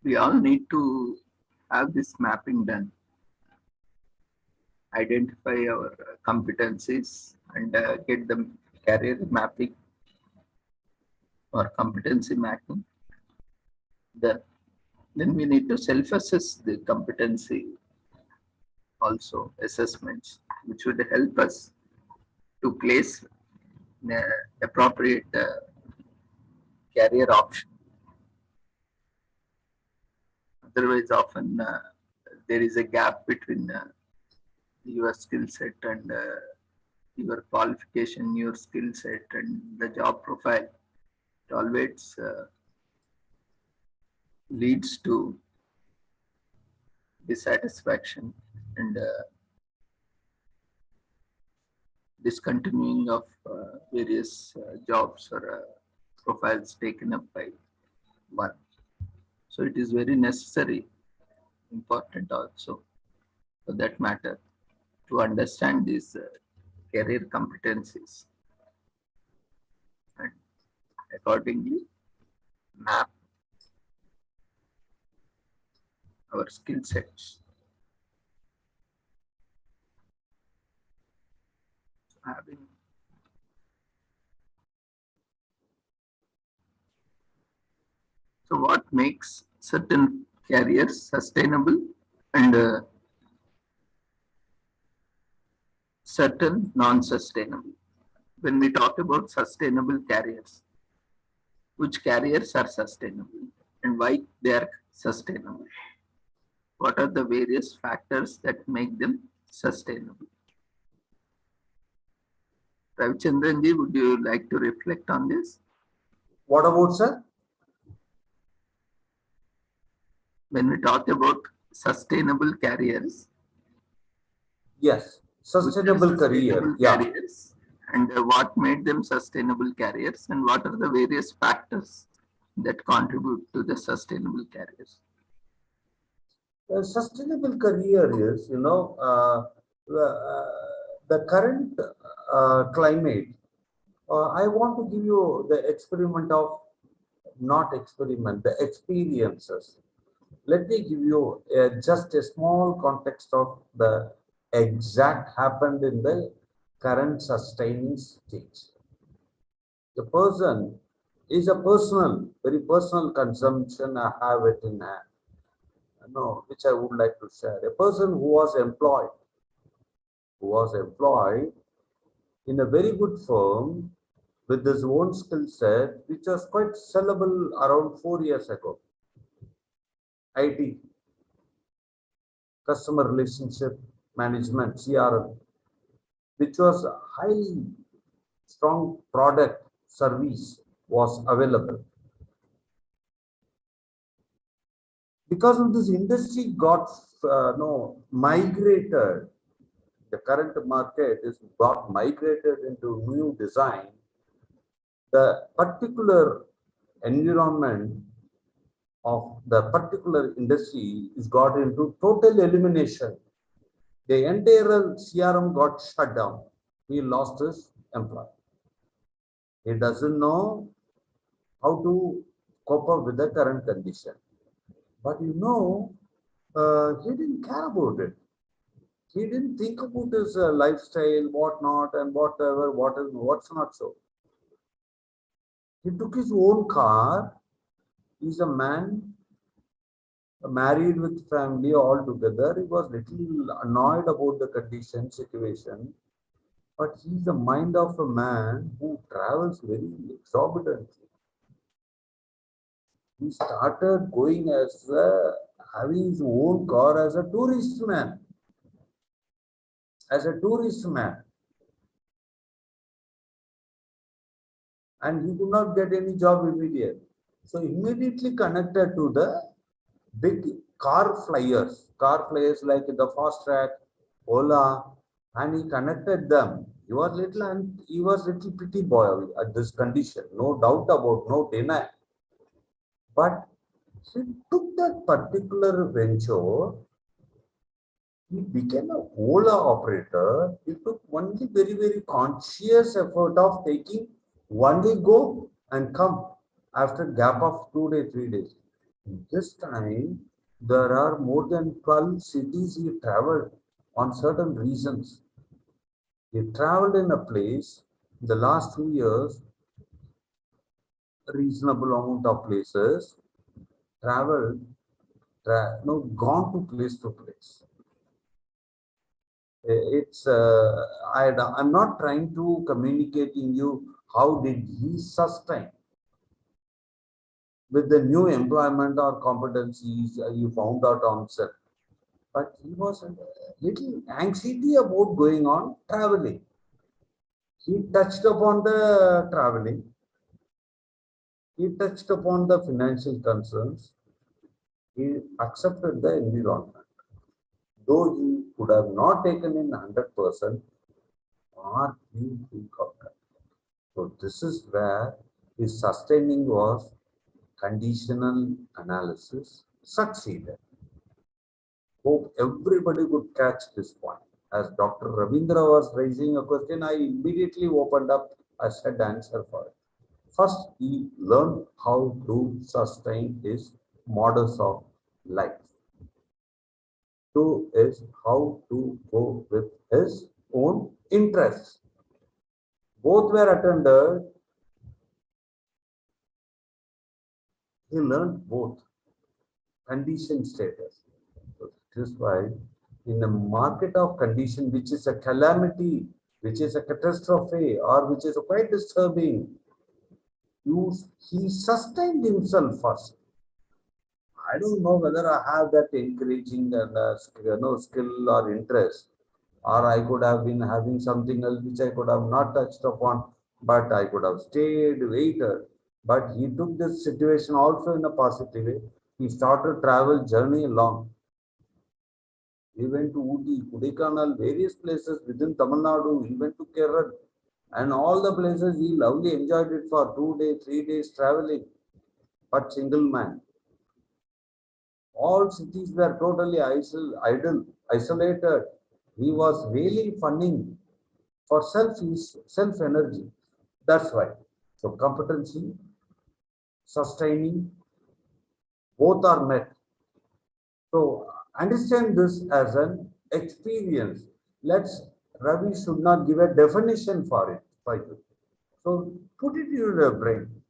We all need to have this mapping done. Identify our competencies and get the career mapping or competency mapping. Then we need to self-assess the competency also assessments, which would help us to place the appropriate career option. Otherwise, often there is a gap between your skill set and your qualification, your skill set and the job profile. It always leads to dissatisfaction and discontinuing of various jobs or profiles taken up by one. So it is very necessary, important also for that matter, to understand these career competencies and accordingly map our skill sets. So what makes certain careers sustainable and certain non-sustainable? When we talk about sustainable careers, which careers are sustainable and why they are sustainable? What are the various factors that make them sustainable? Ravichandranji, would you like to reflect on this? What about, sir? When we talk about sustainable careers. Yes, sustainable career. Yeah. Careers, and what made them sustainable careers and what are the various factors that contribute to the sustainable careers? A sustainable career is, the current climate. I want to give you the experiences. Let me give you just a small context of the exact happened in the current sustaining stage. The person is a very personal consumption. I have it in which I would like to share. A person who was employed in a very good firm with his own skill set, which was quite sellable around 4 years ago. IT, customer relationship management, CRM, which was a highly strong product service was available. Because of this, industry got migrated. The current market is got migrated into new design. The particular environment of the particular industry is got into total elimination. The entire CRM got shut down. He lost his employee. He doesn't know how to cope up with the current condition. But he didn't care about it. He didn't think about his lifestyle, whatnot, and what's not so. He took his own car. He's a man married with family all together. He was little annoyed about the condition, situation. But he's the mind of a man who travels very exorbitantly. He started going as having his own car as a tourist man. As a tourist man. And he could not get any job immediately. So immediately connected to the big car flyers like the Fast Track, Ola, and he connected them. He was little pretty boy at this condition, no doubt about, no deny. But he took that particular venture. He became a Ola operator. He took only very conscious effort of taking only go and come after gap of 2 days, 3 days. This time, there are more than 12 cities he traveled on certain reasons. He traveled in a place in the last 2 years, a reasonable amount of places, traveled, gone to place. I'm not trying to communicate in you how did he sustain with the new employment or competencies you found out on set. But he was a little anxiety about going on traveling. He touched upon the traveling. He touched upon the financial concerns. He accepted the environment. Though he could have not taken in 100%, or he think of that. So this is where his sustaining was conditional analysis succeeded. Hope everybody could catch this point. As Dr. Ravindra was raising a question, I immediately opened up a said answer for it. First, he learned how to sustain his models of life. Two is how to go with his own interests. Both were attended. He learned both condition status. So this is why in the market of condition, which is a calamity, which is a catastrophe, or which is quite disturbing, he sustained himself first. I don't know whether I have that encouraging skill or interest, or I could have been having something else which I could have not touched upon, but I could have stayed, waited. But he took this situation also in a positive way. He started travel journey along. He went to Uti, Kodaikanal, various places within Tamil Nadu. He went to Kerala, and all the places he lovely enjoyed it for 2 days, 3 days traveling, but single man. All cities were totally isolated. He was really funning for self energy. That's why. So competency, sustaining, both are met. So understand this as an experience. Ravi should not give a definition for it for you. So put it in your brain.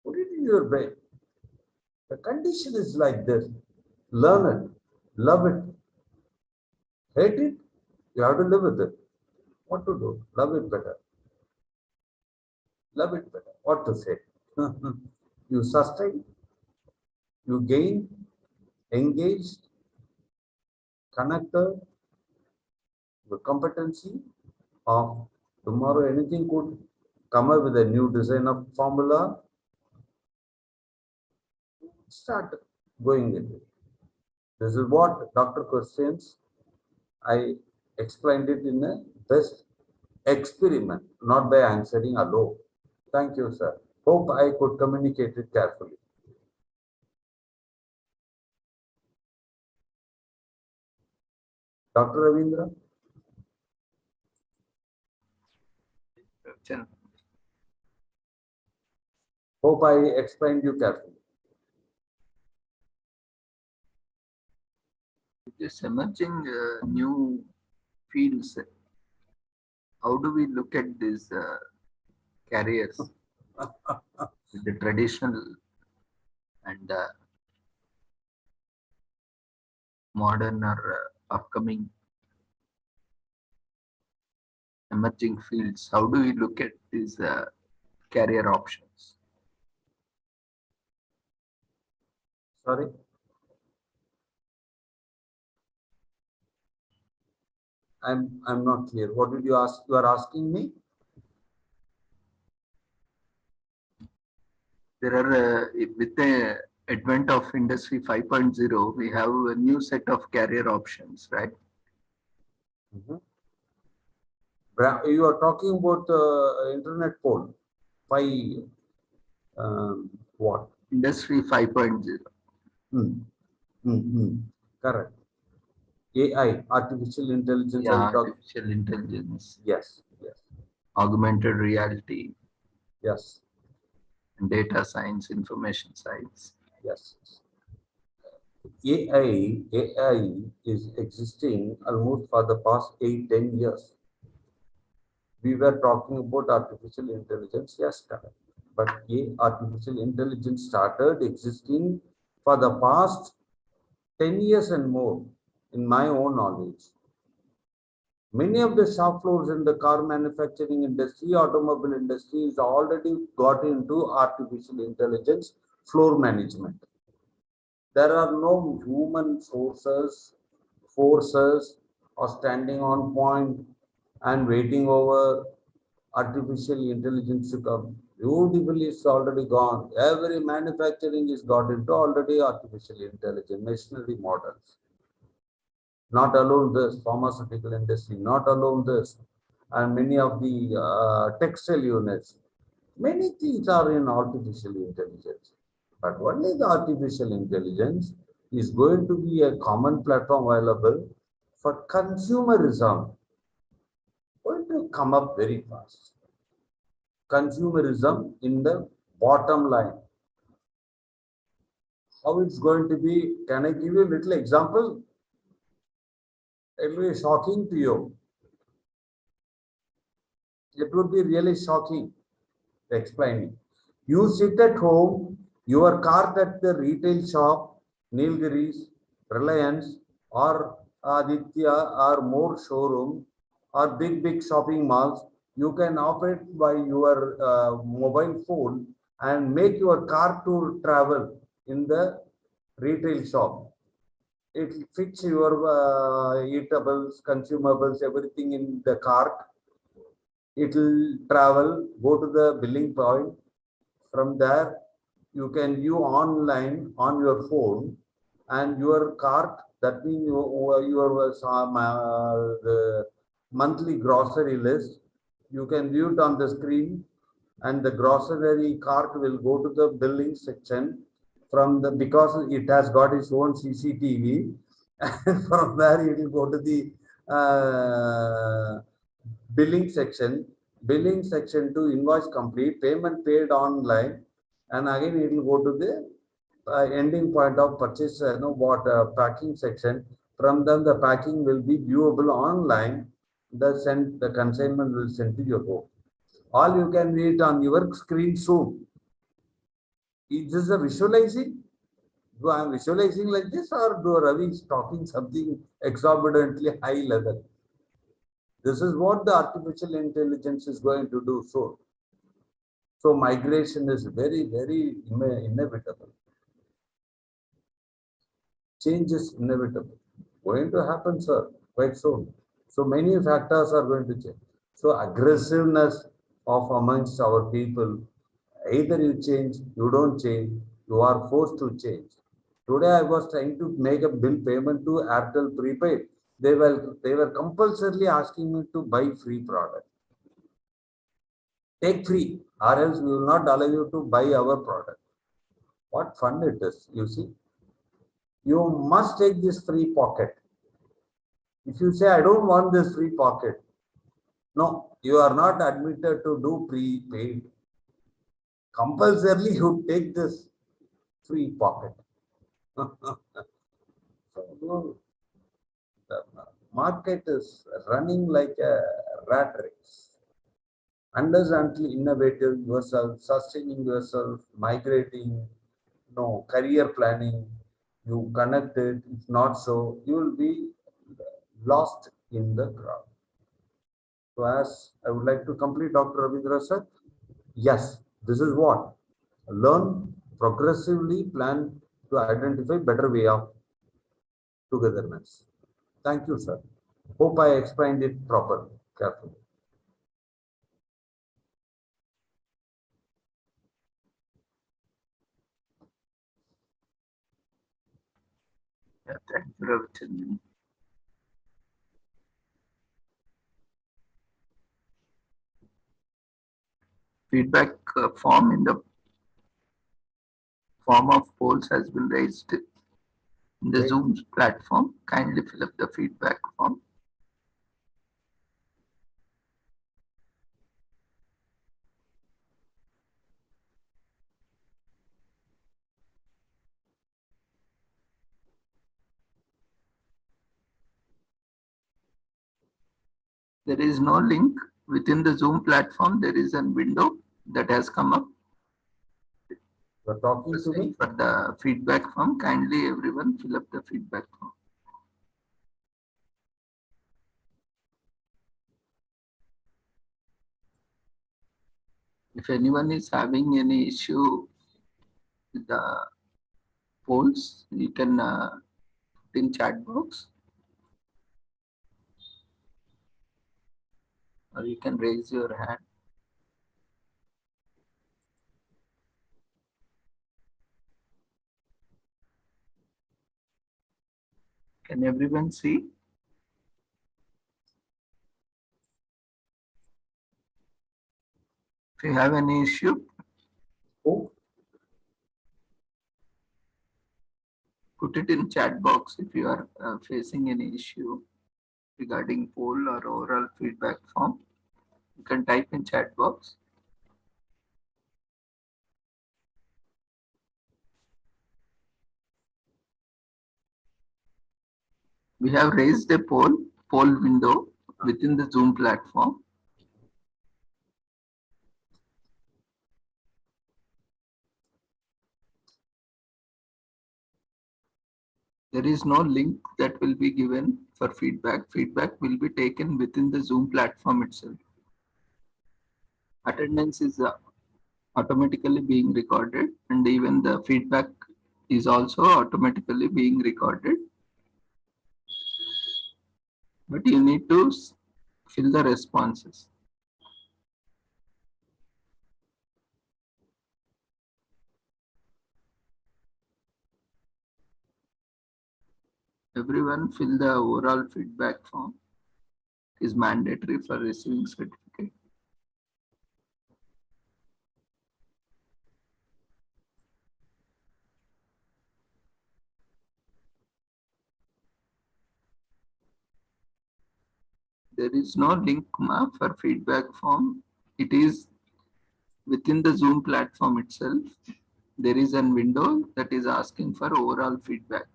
Put it in your brain. The condition is like this. Learn it, love it, hate it, you have to live with it. What to do? Love it better. Love it better. What to say? You sustain, you gain, engaged, connected, the competency of tomorrow anything could come up with a new design of formula. Start going with it. This is what Dr. questions. I explained it in a best experiment, not by answering alone. Thank you, sir. Hope I could communicate it carefully. Dr. Ravindra? Hope I explained you carefully. This emerging new fields, how do we look at these carriers? The traditional and modern or upcoming emerging fields. How do we look at these carrier options? Sorry. I'm not clear. What did you ask? You are asking me? There are, with the advent of Industry 5.0, we have a new set of career options, right? You are talking about internet poll. What? Industry 5.0. Correct. AI, artificial intelligence. Yeah, artificial intelligence. Yes. Augmented reality. Yes. And data science, information science. Yes. AI is existing almost for the past 8-10 years. We were talking about artificial intelligence, yes, correct. But artificial intelligence started existing for the past 10 years and more, in my own knowledge. Many of the shop floors in the car manufacturing industry, automobile industry is already got into artificial intelligence floor management. There are no human forces are standing on point and waiting over artificial intelligence to come. Beautifully, it's already gone. Every manufacturing is got into already artificial intelligence, machinery models. Not alone this, pharmaceutical industry, not alone this, and many of the textile units. Many things are in artificial intelligence. But only the artificial intelligence is going to be a common platform available for consumerism. Going to come up very fast. Consumerism in the bottom line. How it's going to be? Can I give you a little example? It will be shocking to you. It would be really shocking explaining. You sit at home, your cart at the retail shop, Nilgiris, Reliance, or Aditya, or more showroom, or big shopping malls. You can operate by your mobile phone and make your cart to travel in the retail shop. It fits your eatables, consumables, everything in the cart. It will travel, go to the billing point. From there, you can view online on your phone and your cart. That means your the monthly grocery list. You can view it on the screen, and the grocery cart will go to the billing section. Because it has got its own CCTV, and from there it will go to the billing section to invoice complete, payment paid online, and again it will go to the ending point of purchase, packing section. From them, the packing will be viewable online. The consignment will send to your home. All you can read on your screen soon. Is this a visualizing? Do I am visualizing like this, or do Ravi is talking something exorbitantly high level? This is what the artificial intelligence is going to do soon. So migration is very inevitable. Change is inevitable. Going to happen, sir, quite soon. So many factors are going to change. So aggressiveness of amongst our people, either you change, you don't change, you are forced to change. Today I was trying to make a bill payment to Airtel prepaid. They were compulsorily asking me to buy free product. Take free, or else we will not allow you to buy our product. What fun it is, you see. You must take this free pocket. If you say, I don't want this free pocket, no, you are not admitted to do prepaid. Compulsorily, you take this free pocket. So, the market is running like a rat race. Unless until innovative yourself, sustaining yourself, migrating, career planning, you connect it. If not so, you will be lost in the crowd. So as I would like to complete, Dr. Ravindra sir, yes, this is what. Learn progressively, plan to identify better way of togetherness. Thank you, sir. Hope I explained it properly, carefully. Yeah, thank you, Ravichandran. Feedback form in the form of polls has been raised in the Great. Zoom platform. Kindly fill up the feedback form. There is no link within the Zoom platform. There is a window that has come up. You're talking to me? For the feedback form, kindly everyone fill up the feedback form. If anyone is having any issue with the polls, you can put in chat box, or you can raise your hand. Can everyone see? If you have any issue, put it in chat box if you are facing any issue regarding poll or overall feedback form. You can type in chat box. We have raised a poll window within the Zoom platform. There is no link that will be given for feedback. Feedback will be taken within the Zoom platform itself. Attendance is automatically being recorded, and even the feedback is also automatically being recorded. But you need to fill the responses. Everyone fill the overall feedback form. It is mandatory for receiving certificate. There is no link for feedback form. It is within the Zoom platform itself. There is a window that is asking for overall feedback.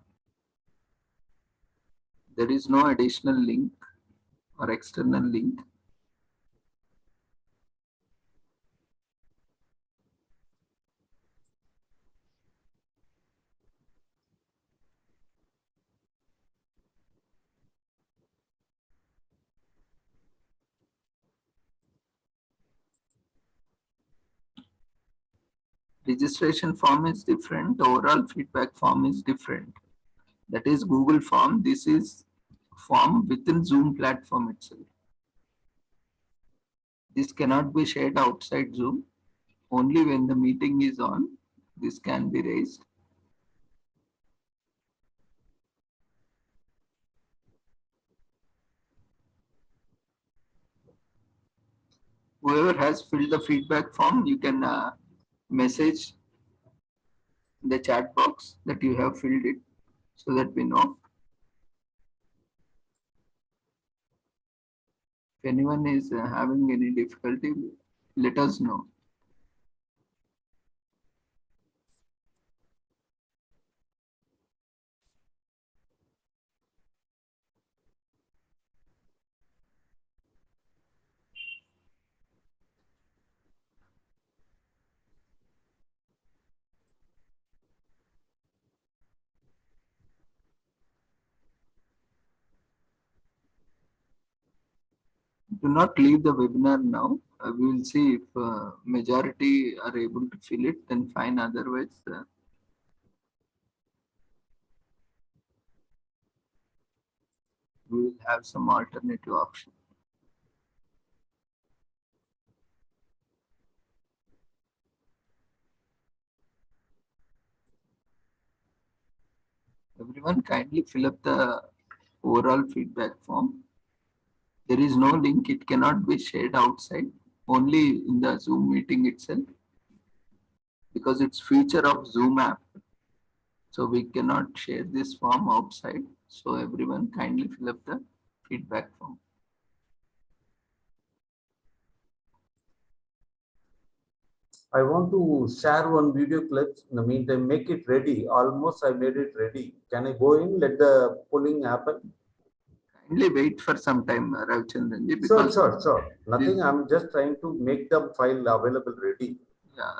There is no additional link or external link. Registration form is different. Overall feedback form is different. That is Google form. This is form within Zoom platform itself. This cannot be shared outside Zoom. Only when the meeting is on, this can be raised. Whoever has filled the feedback form, you can message the chat box that you have filled it so that we know. If anyone is having any difficulty, let us know. Do not leave the webinar now. We will see if majority are able to fill it, then fine. Otherwise, we will have some alternative option. Everyone kindly fill up the overall feedback form. There is no link, it cannot be shared outside, only in the Zoom meeting itself, because it's feature of Zoom app. So we cannot share this form outside. So everyone kindly fill up the feedback form. I want to share one video clip. In the meantime, make it ready. Almost I made it ready. Can I go in? Let the polling happen. Kindly wait for some time, Ravichandranji, Sure, because sure. Nothing. I'm just trying to make the file available ready. yeah,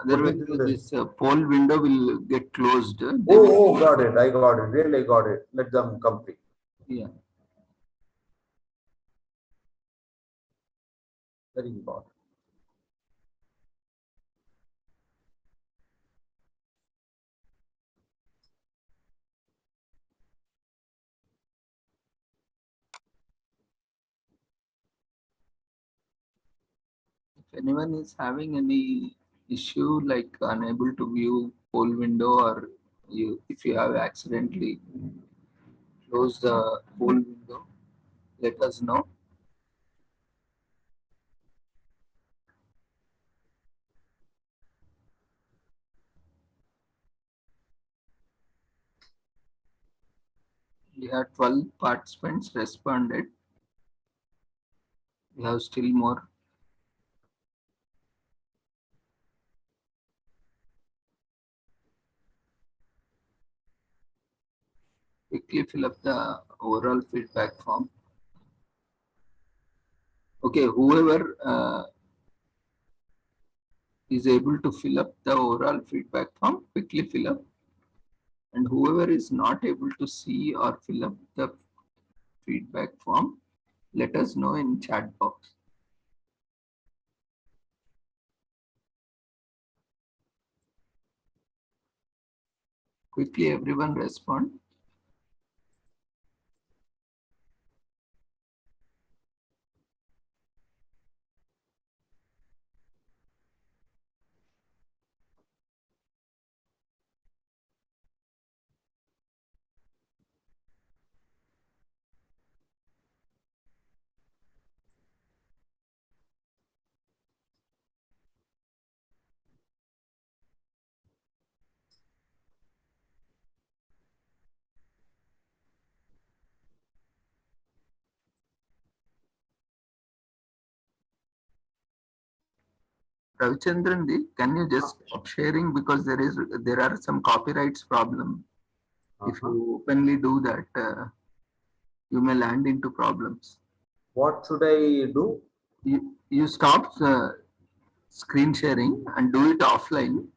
this poll window will get closed. Oh, got it. I got it. Really got it. Let them complete. Yeah. Very important. If anyone is having any issue like unable to view poll window, or if you have accidentally closed the poll window, let us know. We have 12 participants responded. We have still more. Quickly fill up the overall feedback form. Okay, whoever is able to fill up the overall feedback form, quickly fill up. And whoever is not able to see or fill up the feedback form, let us know in chat box. Quickly everyone respond. Ravichandran, can you just stop sharing, because there are some copyrights problem. If you openly do that, you may land into problems. What should I do? You stop screen sharing and do it offline.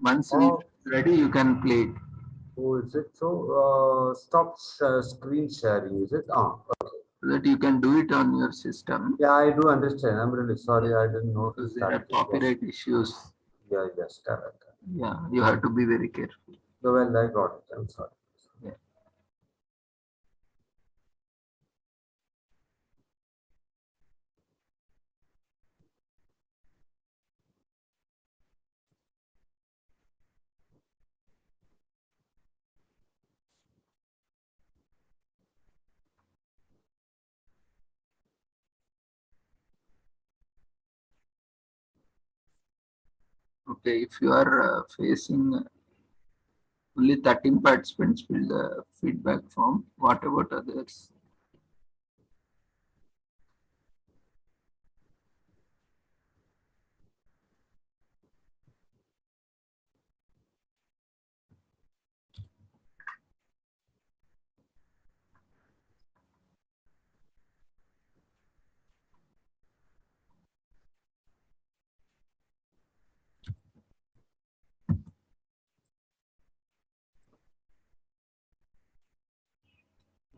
Once it's ready, you can play it. Oh, is it so? Stop screen sharing. Is it? Okay. So that you can do it on your system. Yeah, I do understand. I'm really sorry. I didn't notice there are copyright issues. Yeah, yes, correct. Yeah, you have to be very careful. So, well, I got it. I'm sorry. Yeah. Okay, if you are facing only 13 participants fill the feedback form, what about others?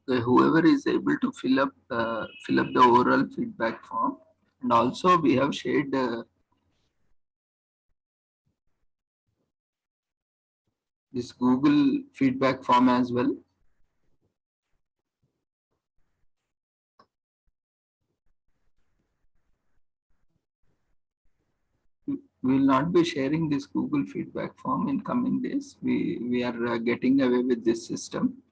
Okay, whoever is able to fill up the overall feedback form, and also we have shared this Google feedback form as well. We will not be sharing this Google feedback form in coming days. We are getting away with this system.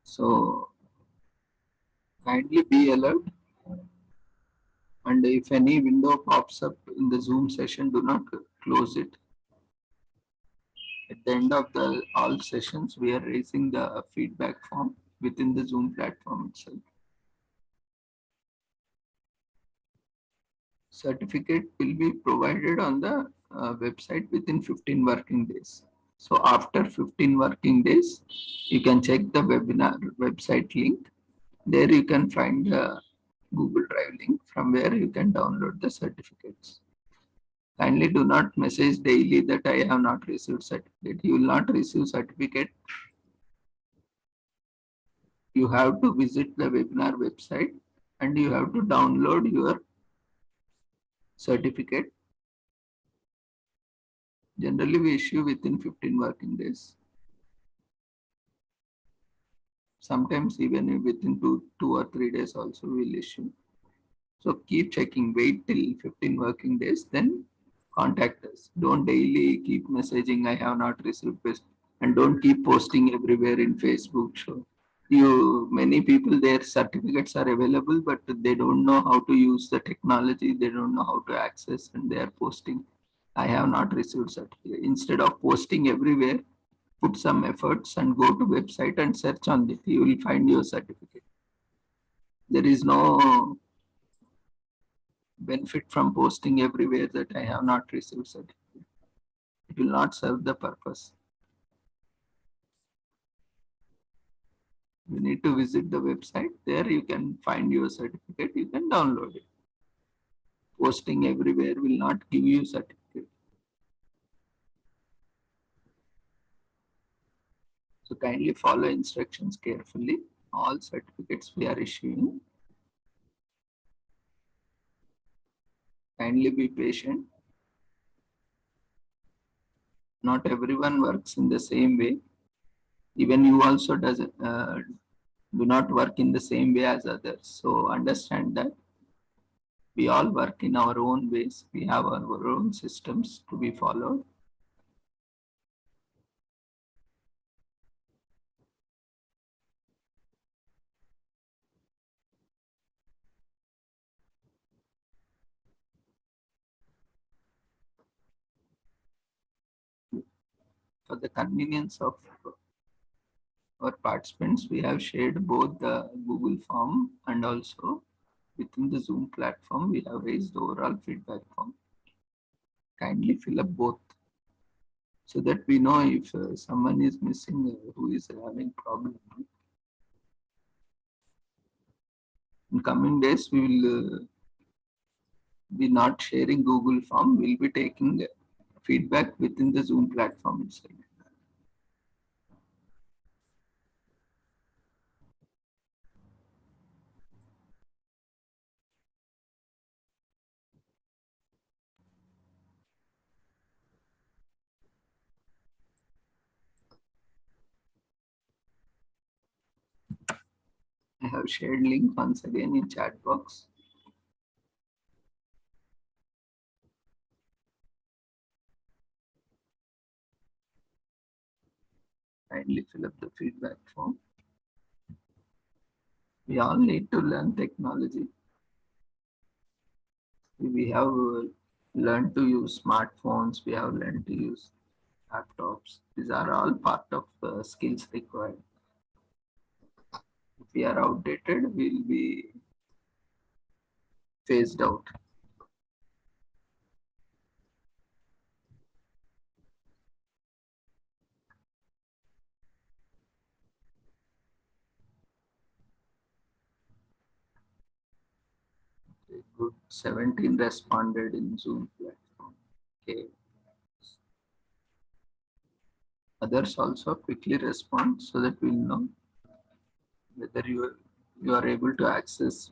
So kindly be alert. And if any window pops up in the Zoom session, do not close it. At the end of all sessions, we are raising the feedback form within the Zoom platform itself. Certificate will be provided on the website within 15 working days. So after 15 working days, you can check the webinar website link. There you can find the Google Drive link from where you can download the certificates. Kindly do not message daily that I have not received certificate. You will not receive certificate. You have to visit the webinar website and you have to download your certificate. Generally, we issue within 15 working days. Sometimes even within two or 3 days also we will issue. So keep checking, wait till 15 working days, then contact us. Don't daily keep messaging, I have not received this, and don't keep posting everywhere in Facebook. So many people, their certificates are available, but they don't know how to use the technology. They don't know how to access, and they are posting, I have not received certificate. Instead of posting everywhere, put some efforts and go to website and search on it. You will find your certificate. There is no benefit from posting everywhere that I have not received certificate. It will not serve the purpose. You need to visit the website. There you can find your certificate. You can download it. Posting everywhere will not give you certificate. So kindly follow instructions carefully. All certificates we are issuing. Kindly be patient. Not everyone works in the same way. Even you also do not work in the same way as others. So understand that we all work in our own ways. We have our own systems to be followed. For the convenience of our participants, we have shared both the Google form and also within the Zoom platform, we have raised the overall feedback form. Kindly fill up both so that we know if someone is missing who is having problem. In coming days, we will be not sharing Google form. We'll be taking feedback within the Zoom platform itself. I have shared link once again in chat box. Kindly fill up the feedback form. We all need to learn technology. We have learned to use smartphones. We have learned to use laptops. These are all part of skills required. If we are outdated, we'll be phased out. Okay, good. 17 responded in Zoom platform. Okay. Others also quickly respond so that we'll know whether you are able to access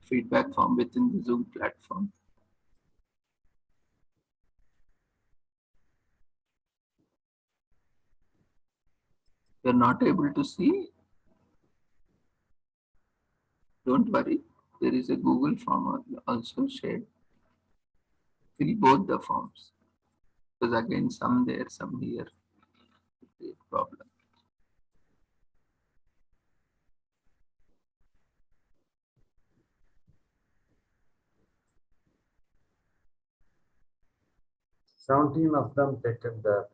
feedback form within the Zoom platform. If you're not able to see, don't worry. There is a Google form also shared. fill both the forms. Because again, some there, some here. Create problem. Seventeen of them taken the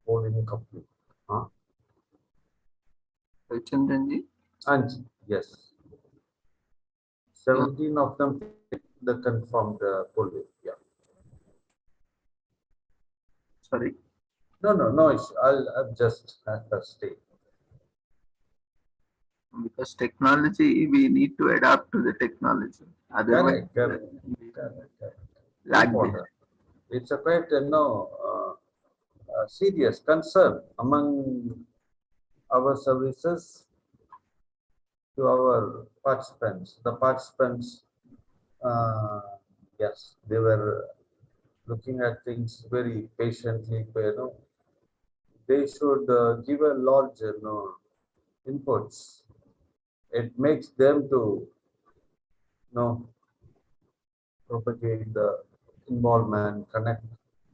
polling complete. Huh? Chandranji? And yes, 17 of them take the confirmed polling. Yeah. Sorry. No issue. I'll just stay. Because technology, we need to adapt to the technology. Otherwise, Correct. lag Important. behind. It's a quite serious concern among our services to our participants. The participants, yes, they were looking at things very patiently. They should give a large, inputs. It makes them to, propagate the involvement, connect.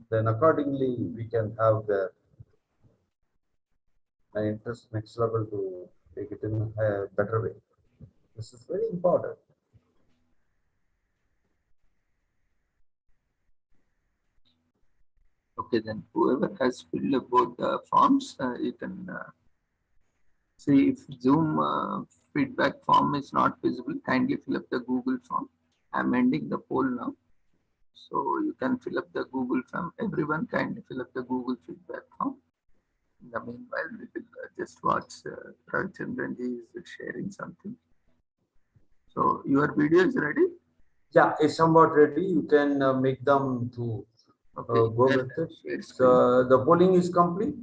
Then accordingly, we can have the interest next level to take it in a better way. This is very important. Okay, then whoever has filled both the forms, you can see if Zoom feedback form is not visible, kindly fill up the Google form. I'm ending the poll now. So you can fill up the Google form. Everyone kindly fill up the Google feedback form. In the meanwhile, we will just watch Ravichandranji is sharing something. So your video is ready? Yeah, it's somewhat ready. You can make them to go with it. So the polling is complete.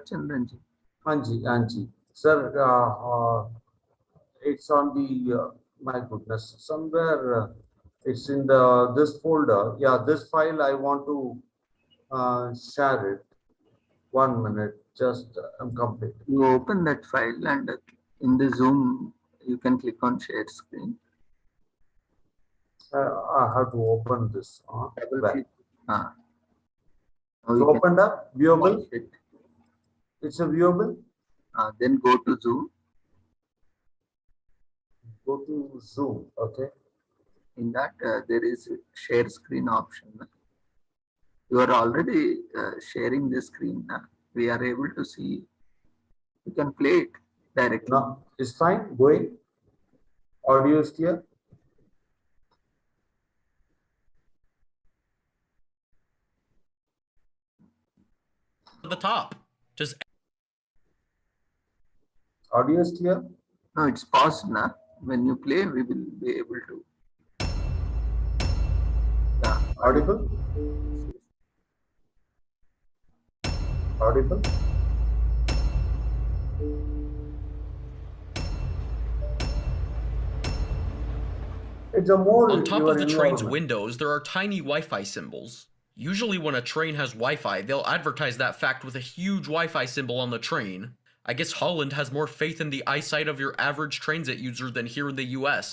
Chandranji. Anji. Sir, it's on the, my goodness, somewhere it's in this folder. Yeah, this file I want to share it. 1 minute, just I'm complete. You open that file and in the Zoom, you can click on share screen. I have to open this. Click. It's opened up, viewable. It's a viewable. Then go to Zoom. Go to Zoom, okay. In that, there is share screen option. You are already sharing the screen. We are able to see. You can play it directly. No, it's fine. Going. Audio is clear. The top. Just audio is clear. No, it's paused now. When you play, we will be able to. Yeah. Audible. Audible. It's a more on top of the train's windows, there are tiny Wi-Fi symbols. Usually when a train has Wi-Fi, they'll advertise that fact with a huge Wi-Fi symbol on the train. I guess Holland has more faith in the eyesight of your average transit user than here in the US.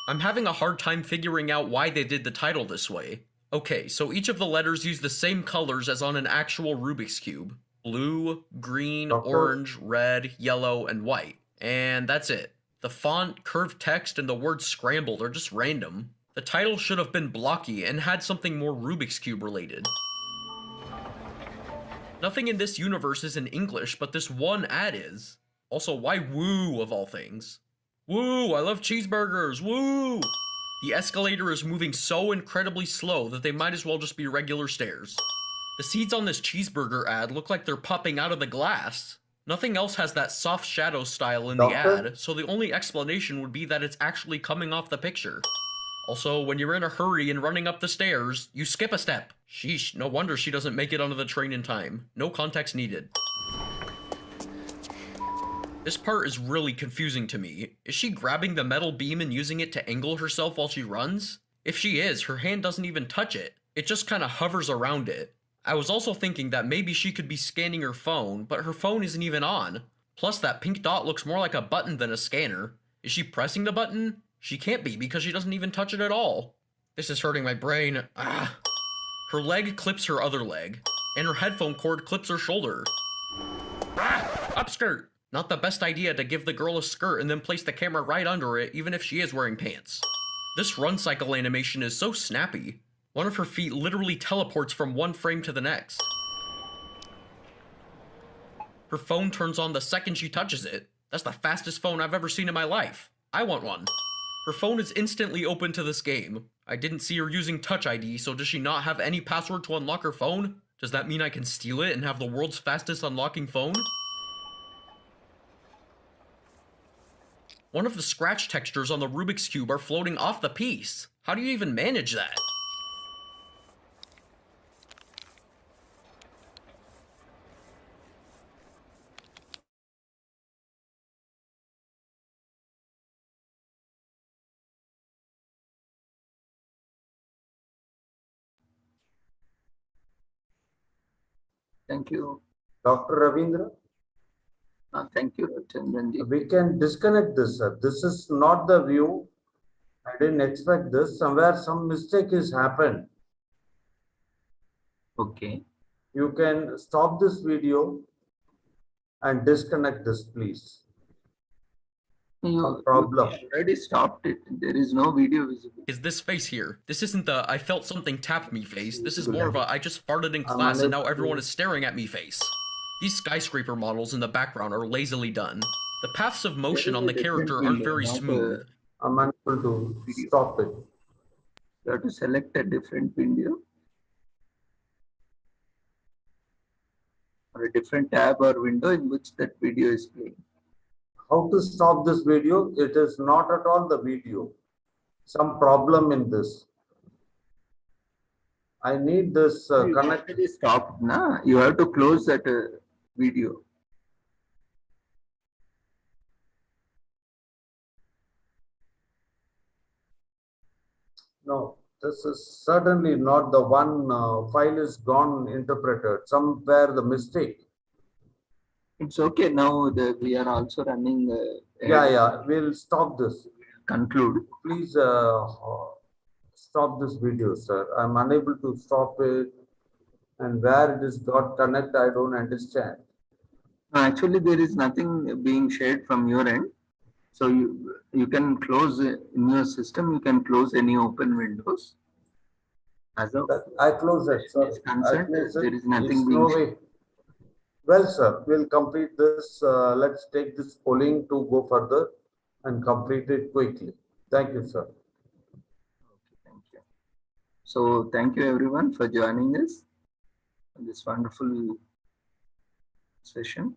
I'm having a hard time figuring out why they did the title this way. Okay, so each of the letters use the same colors as on an actual Rubik's Cube. Blue, green, orange, red, yellow, and white. And that's it. The font, curved text, and the word scrambled are just random. The title should have been blocky and had something more Rubik's Cube related. Nothing in this universe is in English, but this one ad is. Also, why woo of all things? Woo, I love cheeseburgers, woo! The escalator is moving so incredibly slow that they might as well just be regular stairs. The seeds on this cheeseburger ad look like they're popping out of the glass. Nothing else has that soft shadow style in Doctor? the ad, so the only explanation would be that it's actually coming off the picture. Also, when you're in a hurry and running up the stairs, you skip a step. Sheesh, no wonder she doesn't make it onto the train in time. No context needed. This part is really confusing to me. Is she grabbing the metal beam and using it to angle herself while she runs? If she is, her hand doesn't even touch it. It just kind of hovers around it. I was also thinking that maybe she could be scanning her phone, but her phone isn't even on. Plus, that pink dot looks more like a button than a scanner. Is she pressing the button? She can't be because she doesn't even touch it at all. This is hurting my brain. Ah. Her leg clips her other leg, and her headphone cord clips her shoulder. Ah, upskirt. Not the best idea to give the girl a skirt and then place the camera right under it, even if she is wearing pants. This run cycle animation is so snappy. One of her feet literally teleports from one frame to the next. Her phone turns on the second she touches it. That's the fastest phone I've ever seen in my life. I want one. Her phone is instantly open to this game. I didn't see her using Touch ID, so does she not have any password to unlock her phone? Does that mean I can steal it and have the world's fastest unlocking phone? One of the scratch textures on the Rubik's Cube are floating off the piece. How do you even manage that? Thank you. Dr. Ravindra? Thank you, Chandranji. We can disconnect this, sir. This is not the view. I didn't expect this. Somewhere some mistake has happened. Okay. You can stop this video and disconnect this, please. No problem. You already stopped it. There is no video visible. Is this face here? This isn't the I felt something tap me face. This is more of a I just farted in class and now everyone is staring at me face. These skyscraper models in the background are lazily done. The paths of motion on the character aren't very smooth. I'm unable to stop it. You have to select a different video or a different tab or window in which that video is playing. How to stop this video? It is not at all the video. Some problem in this. I need this connect. It is stopped, na? You have to close that video. No, this is certainly not the one file is gone interpreted. Somewhere the mistake. It's okay now that we are also running. Yeah, we'll stop this. Conclude. Please stop this video, sir. I'm unable to stop it. And where it is got connect, I don't understand. Actually, there is nothing being shared from your end. So you can close in your system, you can close any open windows. As of I close it, sir. There is nothing being shared. Well, sir, we'll complete this. Let's take this polling to go further and complete it quickly. Thank you, sir. Okay, thank you. So thank you everyone for joining us in this wonderful session.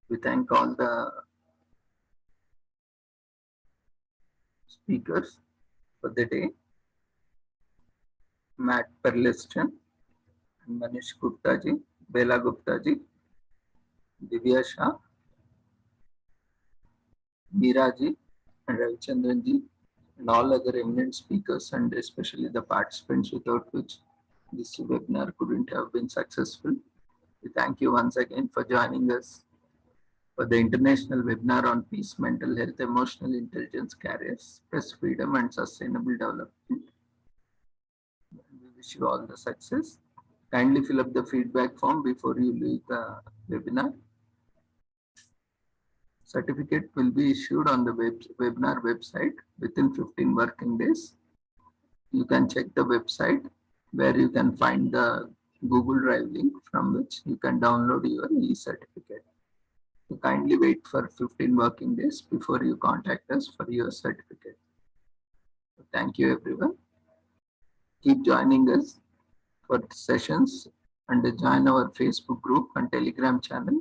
We thank all the speakers for the day. Matt Perliston, Manish Gupta ji, Bela Gupta ji, Divya Shah, Meera ji, and Ravichandran ji, and all other eminent speakers, and especially the participants without which this webinar couldn't have been successful. We thank you once again for joining us for the International Webinar on Peace, Mental Health, Emotional Intelligence Carriers, Press Freedom and Sustainable Development. We wish you all the success. Kindly fill up the feedback form before you leave the webinar. Certificate will be issued on the webinar website within 15 working days. You can check the website where you can find the Google Drive link from which you can download your e-certificate. kindly wait for 15 working days before you contact us for your certificate. Thank you, everyone. Keep joining us for sessions and join our Facebook group and Telegram channel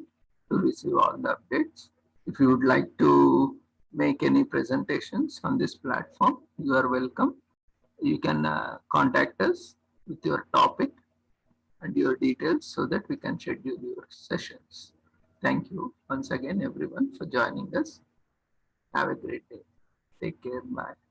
to receive all the updates. If you would like to make any presentations on this platform, you are welcome. You can contact us with your topic and your details so that we can schedule your sessions. Thank you once again, everyone, for joining us. Have a great day. Take care. Bye.